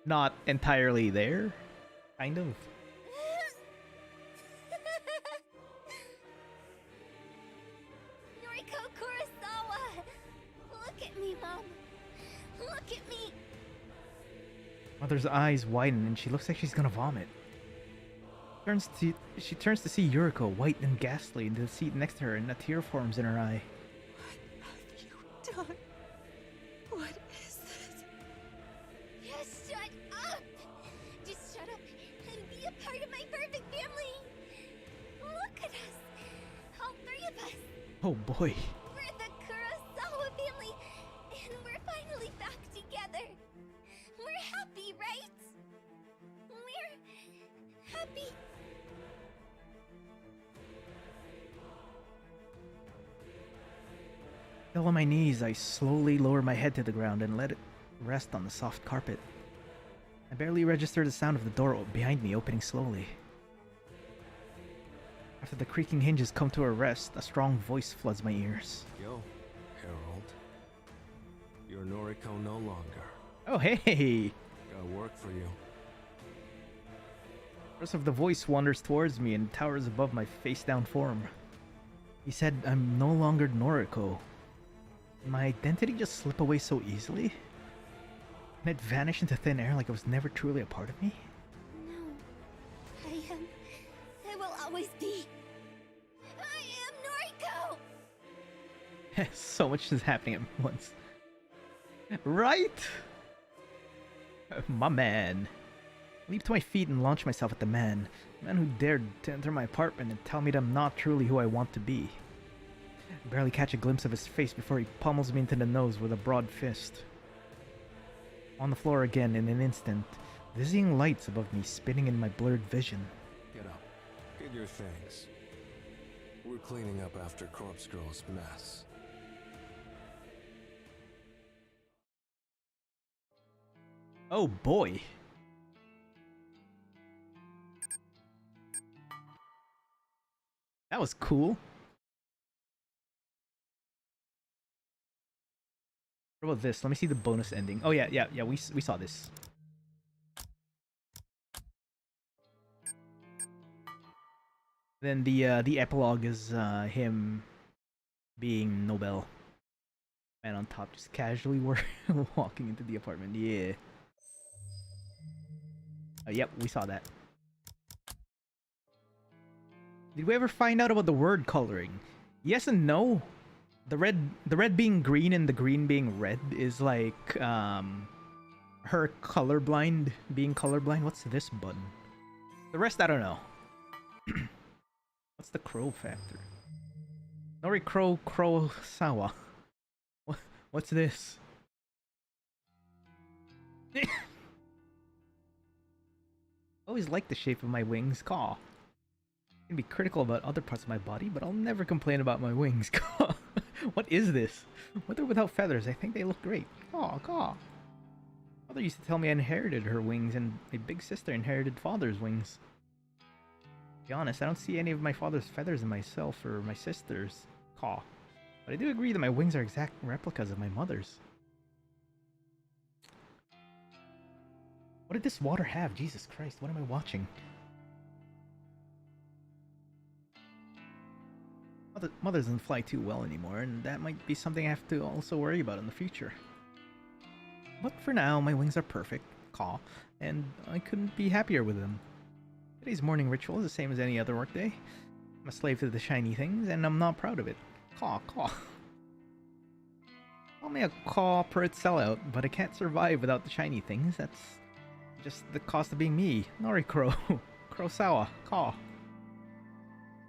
not entirely there? Kind of. Noriko Kurosawa! Look at me, Mom! Look at me! Mother's eyes widen and she looks like she's gonna vomit. She turns to see Yuriko, white and ghastly, in the seat next to her, and a tear forms in her eye. What have you done? What is this? Just shut up! Just shut up and be a part of my perfect family! Look at us! All three of us! Oh boy. We're the Kurosawa family, and we're finally back together! We're happy, right? We're happy! Still on my knees, I slowly lower my head to the ground and let it rest on the soft carpet. I barely register the sound of the door behind me opening slowly. After the creaking hinges come to a rest, a strong voice floods my ears. Yo, Harold. You're Noriko no longer. Oh, hey! Got work for you. The rest of the voice wanders towards me and towers above my face-down form. He said I'm no longer Noriko. Did my identity just slip away so easily? Can it vanish into thin air like it was never truly a part of me? No. I will always be. I am Noriko! So much is happening at once. Right? My man. I leap to my feet and launch myself at the man who dared to enter my apartment and tell me that I'm not truly who I want to be. I barely catch a glimpse of his face before he pummels me into the nose with a broad fist. On the floor again in an instant, dizzying lights above me spinning in my blurred vision. Get up. Get your things. We're cleaning up after Corpse Girl's mess. Oh boy. That was cool. What about this? Let me see the bonus ending. Oh yeah, we saw this. Then the epilogue is him being Nobel. Man on top, just casually walking into the apartment. Yeah. Yep, we saw that. Did we ever find out about the word coloring? Yes and no. The red being green and the green being red is like her colorblind being colorblind. What's this button? The rest I don't know. What's the crow factor? Nori crow sawa. What's this? I always liked the shape of my wings. Caw. I can be critical about other parts of my body, but I'll never complain about my wings. Caw. What is this? With or without feathers, I think they look great. Caw, caw. Mother used to tell me I inherited her wings, and my big sister inherited father's wings. To be honest, I don't see any of my father's feathers in myself or my sister's. Caw. But I do agree that my wings are exact replicas of my mother's. What did this water have? Jesus Christ, what am I watching? Mother doesn't fly too well anymore, and that might be something I have to also worry about in the future. But for now, my wings are perfect, caw, and I couldn't be happier with them. Today's morning ritual is the same as any other workday. I'm a slave to the shiny things, and I'm not proud of it. Caw, caw. Call me a corporate sellout, but I can't survive without the shiny things. That's just the cost of being me. Nori Crow. Kurosawa. Caw.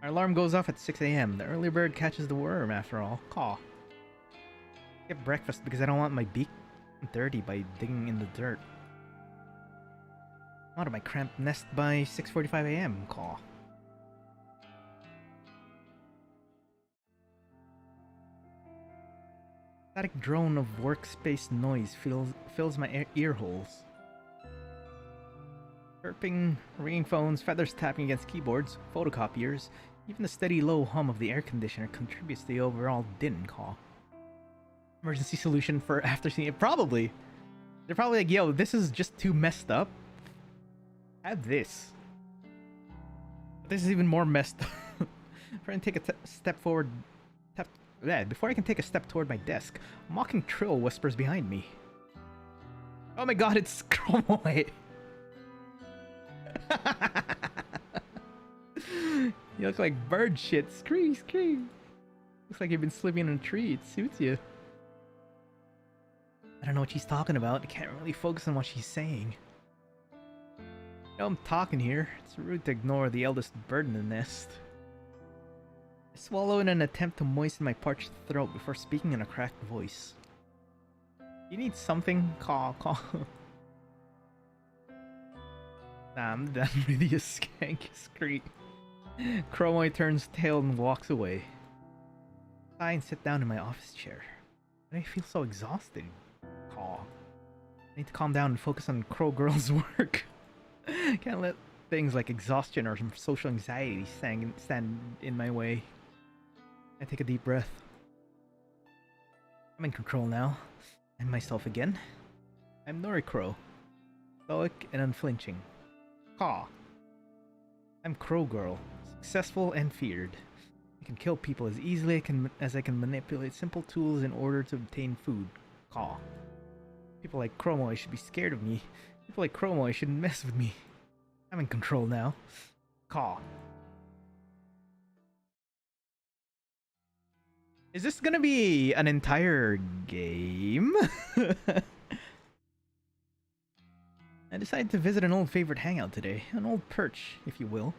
Our alarm goes off at 6 a.m. The early bird catches the worm, after all. Caw. Skip breakfast because I don't want my beak dirty by digging in the dirt. out of my cramped nest by 6:45 a.m. Call. Static drone of workspace noise fills my ear holes. Chirping, ringing phones, feathers tapping against keyboards, photocopiers, even the steady low hum of the air conditioner contributes to the overall din. Call. Emergency solution for after seeing it? Probably. They're probably like, yo, this is just too messed up. Have this. This is even more messed up. Before I can take a step forward, before I can take a step toward my desk, a mocking trill whispers behind me. Oh my god, it's Chromoy! You look like bird shit. Scream, scream. Looks like you've been sleeping in a tree. It suits you. I don't know what she's talking about. I can't really focus on what she's saying. You know I'm talking here. It's rude to ignore the eldest bird in the nest. I swallow in an attempt to moisten my parched throat before speaking in a cracked voice. You need something? Call. Nah, I'm done with you, skank scream. Chromoy turns tail and walks away. I sigh and sit down in my office chair. Why do I feel so exhausted? Call. I need to calm down and focus on Crow Girl's work. Can't let things like exhaustion or some social anxiety stand in my way. I take a deep breath. I'm in control now. I'm myself again. I'm Nori Crow. Stoic and unflinching. Caw. I'm Crow Girl. Successful and feared. I can kill people as easily as I can manipulate simple tools in order to obtain food. Caw. People like Chromoy should be scared of me. People like Chromoy shouldn't mess with me. I'm in control now. Caw. Is this gonna be an entire game? I decided to visit an old favorite hangout today. An old perch, if you will.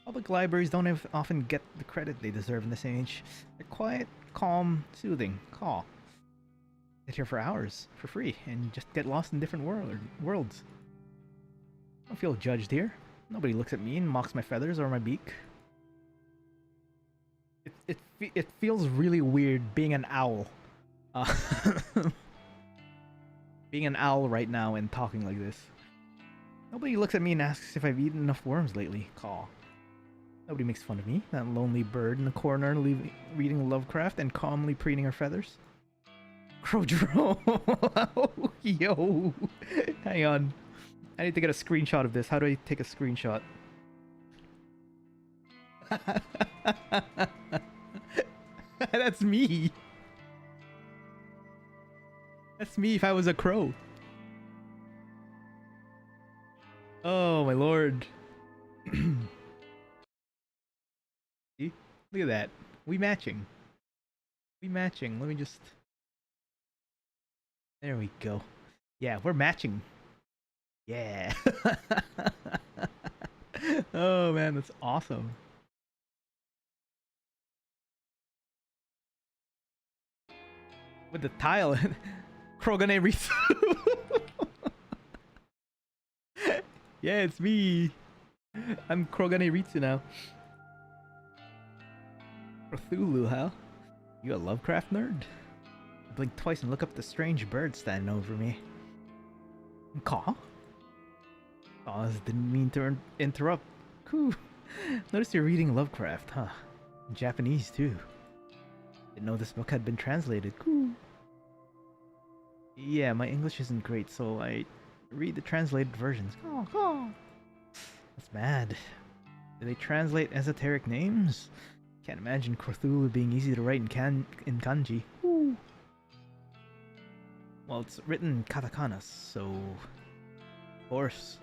Public libraries don't often get the credit they deserve in this age. They're quiet, calm, soothing. Caw. Sit here for hours, for free, and just get lost in different worlds. I don't feel judged here. Nobody looks at me and mocks my feathers or my beak. It feels really weird being an owl. Being an owl right now and talking like this. Nobody looks at me and asks if I've eaten enough worms lately. Caw. Nobody makes fun of me, that lonely bird in the corner reading Lovecraft and calmly preening her feathers. Crowdro. Yo. Hang on. I need to get a screenshot of this. How do I take a screenshot? That's me. That's me if I was a crow. Oh my lord. See? Look at that. We matching. We matching. Let me just... There we go. Yeah, we're matching. Yeah. Oh man, that's awesome. With the tile. Kogane Ritsu. Yeah, it's me. I'm Kogane Ritsu now. Cthulhu, huh? You a Lovecraft nerd? I blink twice and look up at the strange bird standing over me. Caw? Pause, didn't mean to interrupt. Cool. Notice you're reading Lovecraft, huh? In Japanese, too. Didn't know this book had been translated. Cool. Yeah, my English isn't great, so I read the translated versions. Oh. That's mad. Do they translate esoteric names? Can't imagine Cthulhu being easy to write in kanji. Ooh. Well, it's written in katakana, so... Of course.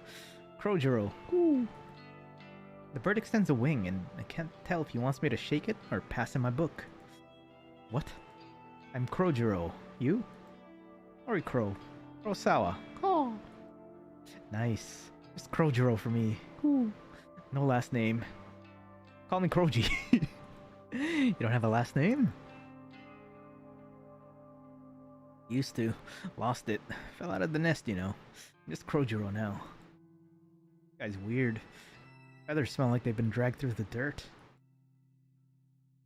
Crojiro. Ooh. The bird extends a wing, and I can't tell if he wants me to shake it or pass him my book. What? I'm Crojiro. You? Ori Crow. Kurosawa. Oh. Nice. Just Crojiro for me. Ooh. No last name. Call me Croji. You don't have a last name? Used to. Lost it. Fell out of the nest, you know. I'm just Crojiro now. Guy's weird. Feathers smell like they've been dragged through the dirt.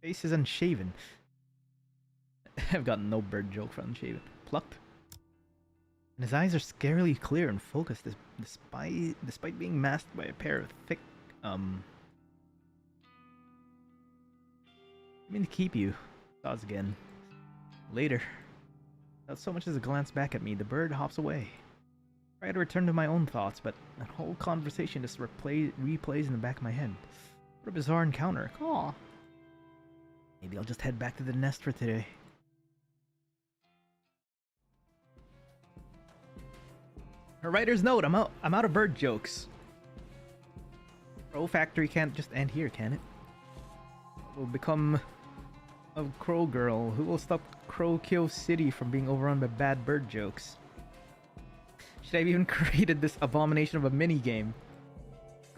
Face is unshaven. I've got no bird joke for unshaven. Plucked. And his eyes are scarily clear and focused despite being masked by a pair of thick, I mean to keep you. Thoughts again. Later. Without so much as a glance back at me, the bird hops away. I try to return to my own thoughts, but that whole conversation just replays in the back of my head. What a bizarre encounter. Aw. Maybe I'll just head back to the nest for today. A writer's note, I'm out of bird jokes. Crow Factory can't just end here, can it? We'll become a crow girl who will stop Crowkill City from being overrun by bad bird jokes. Should I have even created this abomination of a mini game?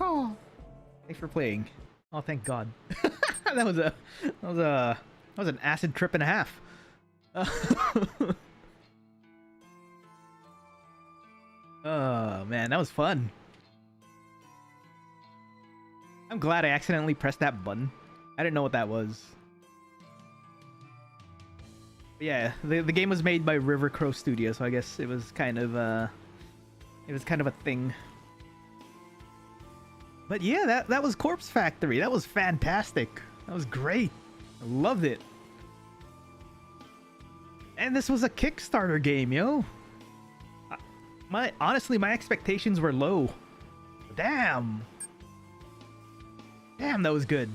Oh, thanks for playing. Oh, thank God. that was an acid trip and a half. Oh man, that was fun. I'm glad I accidentally pressed that button. I didn't know what that was. But yeah, the game was made by River Crow Studio, so I guess it was kind of a thing. But yeah, that was Corpse Factory. That was fantastic. That was great. I loved it. And this was a Kickstarter game, yo. Honestly, my expectations were low. Damn, that was good.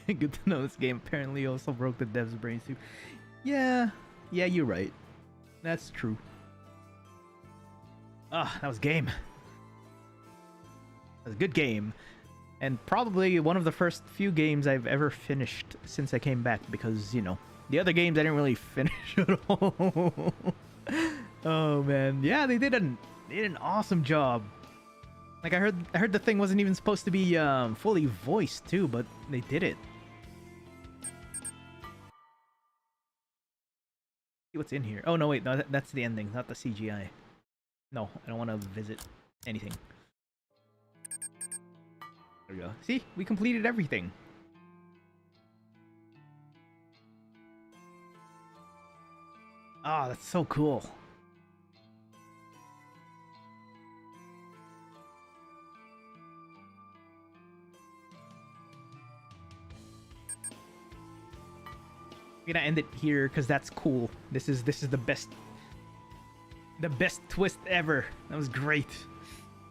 Good to know this game apparently also broke the devs' brains too. Yeah, you're right. That's true. Ah, that was game. That was a good game. And probably one of the first few games I've ever finished since I came back, because, you know, the other games I didn't really finish at all. Oh man, yeah, they did an awesome job. Like I heard the thing wasn't even supposed to be fully voiced too, but they did it. See what's in here. Oh no, wait, no, that's the ending, not the CGI. No, I don't want to visit anything. There we go. See, we completed everything. Oh, that's so cool. I'm gonna end it here because that's cool. This is the best twist ever. That was great.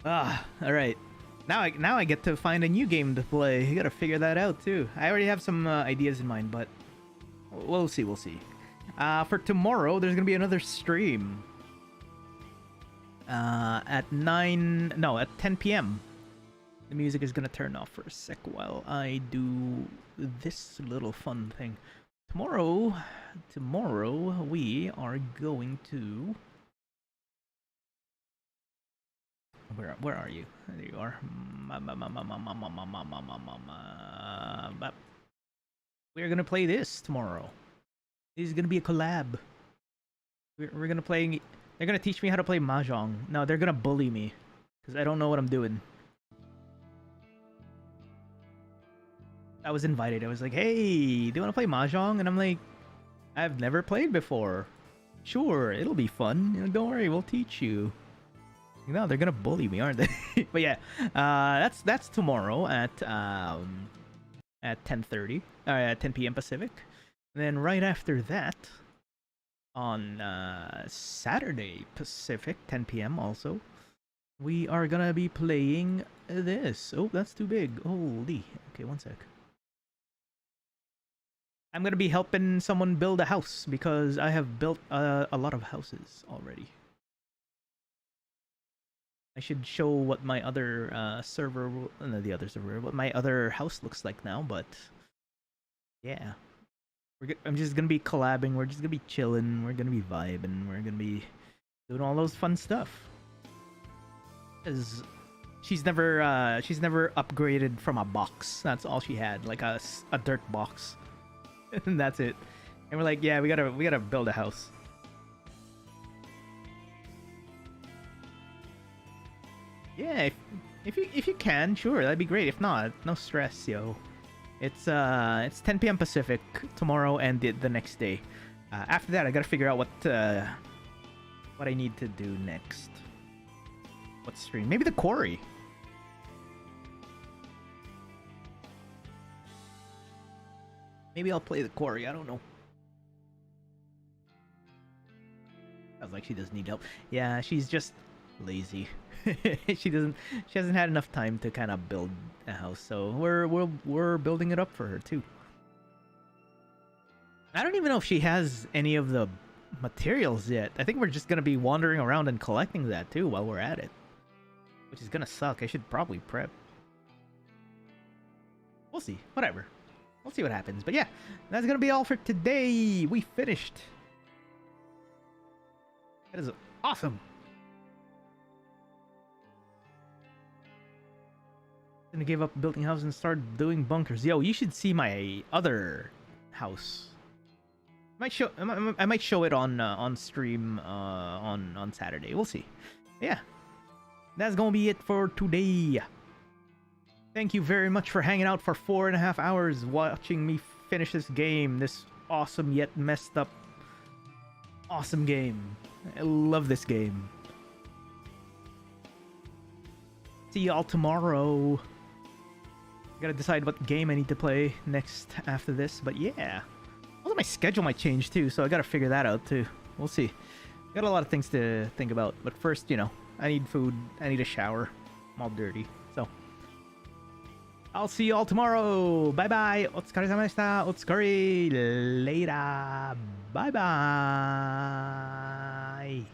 Ah, all right. Now I get to find a new game to play. You gotta figure that out too. I already have some ideas in mind, but we'll see. For tomorrow, there's gonna be another stream. At 10 p.m. The music is gonna turn off for a sec while I do this little fun thing. Tomorrow we are going to... Where are you? There you are. We're gonna play this tomorrow. This is gonna be a collab. We're gonna play... They're gonna teach me how to play Mahjong. No, they're gonna bully me. Because I don't know what I'm doing. I was invited. I was like, hey, do you want to play Mahjong? And I'm like, I've never played before. Sure, it'll be fun. You know, don't worry, we'll teach you. No, they're gonna bully me, aren't they? But yeah, that's tomorrow at 10:30, at 10 p.m. Pacific. And then right after that, on Saturday Pacific, 10 p.m. also, we are gonna be playing this. Oh, that's too big. Holy. Okay, one sec. I'm gonna be helping someone build a house because I have built a lot of houses already. I should show what my other server, no, the other server, what my other house looks like now. But yeah, I'm just gonna be collabing. We're just gonna be chilling. We're gonna be vibing. We're gonna be doing all those fun stuff. Cause she's never upgraded from a box. That's all she had, like a dirt box. And that's it. And we're like, yeah, we gotta build a house. yeah, if you can, sure, that'd be great. If not, no stress, yo. It's 10 p.m. Pacific tomorrow and the next day. After that, I gotta figure out what I need to do next. What stream? Maybe the quarry. Maybe I'll play the quarry. I don't know. Sounds like she does need help. Yeah, she's just lazy. She hasn't had enough time to kind of build a house, so we're building it up for her too. I don't even know if she has any of the materials yet. I think we're just gonna be wandering around and collecting that too while we're at it, which is gonna suck. I should probably prep. We'll see. Whatever. We'll see what happens. But yeah, that's gonna be all for today. We finished. That is awesome. Gonna give up building houses and start doing bunkers. Yo, you should see my other house. I might show it on stream on Saturday. We'll see. Yeah, that's gonna be it for today. Thank you very much for hanging out for 4.5 hours watching me finish this game. This awesome yet messed up awesome game. I love this game. See y'all tomorrow. Gotta decide what game I need to play next after this, but yeah. Also, my schedule might change too, so I gotta figure that out too. We'll see. Got a lot of things to think about, but first, you know, I need food, I need a shower. I'm all dirty, so. I'll see you all tomorrow. Bye bye. Otsukaresama deshita. Otsukare. Later. Bye bye.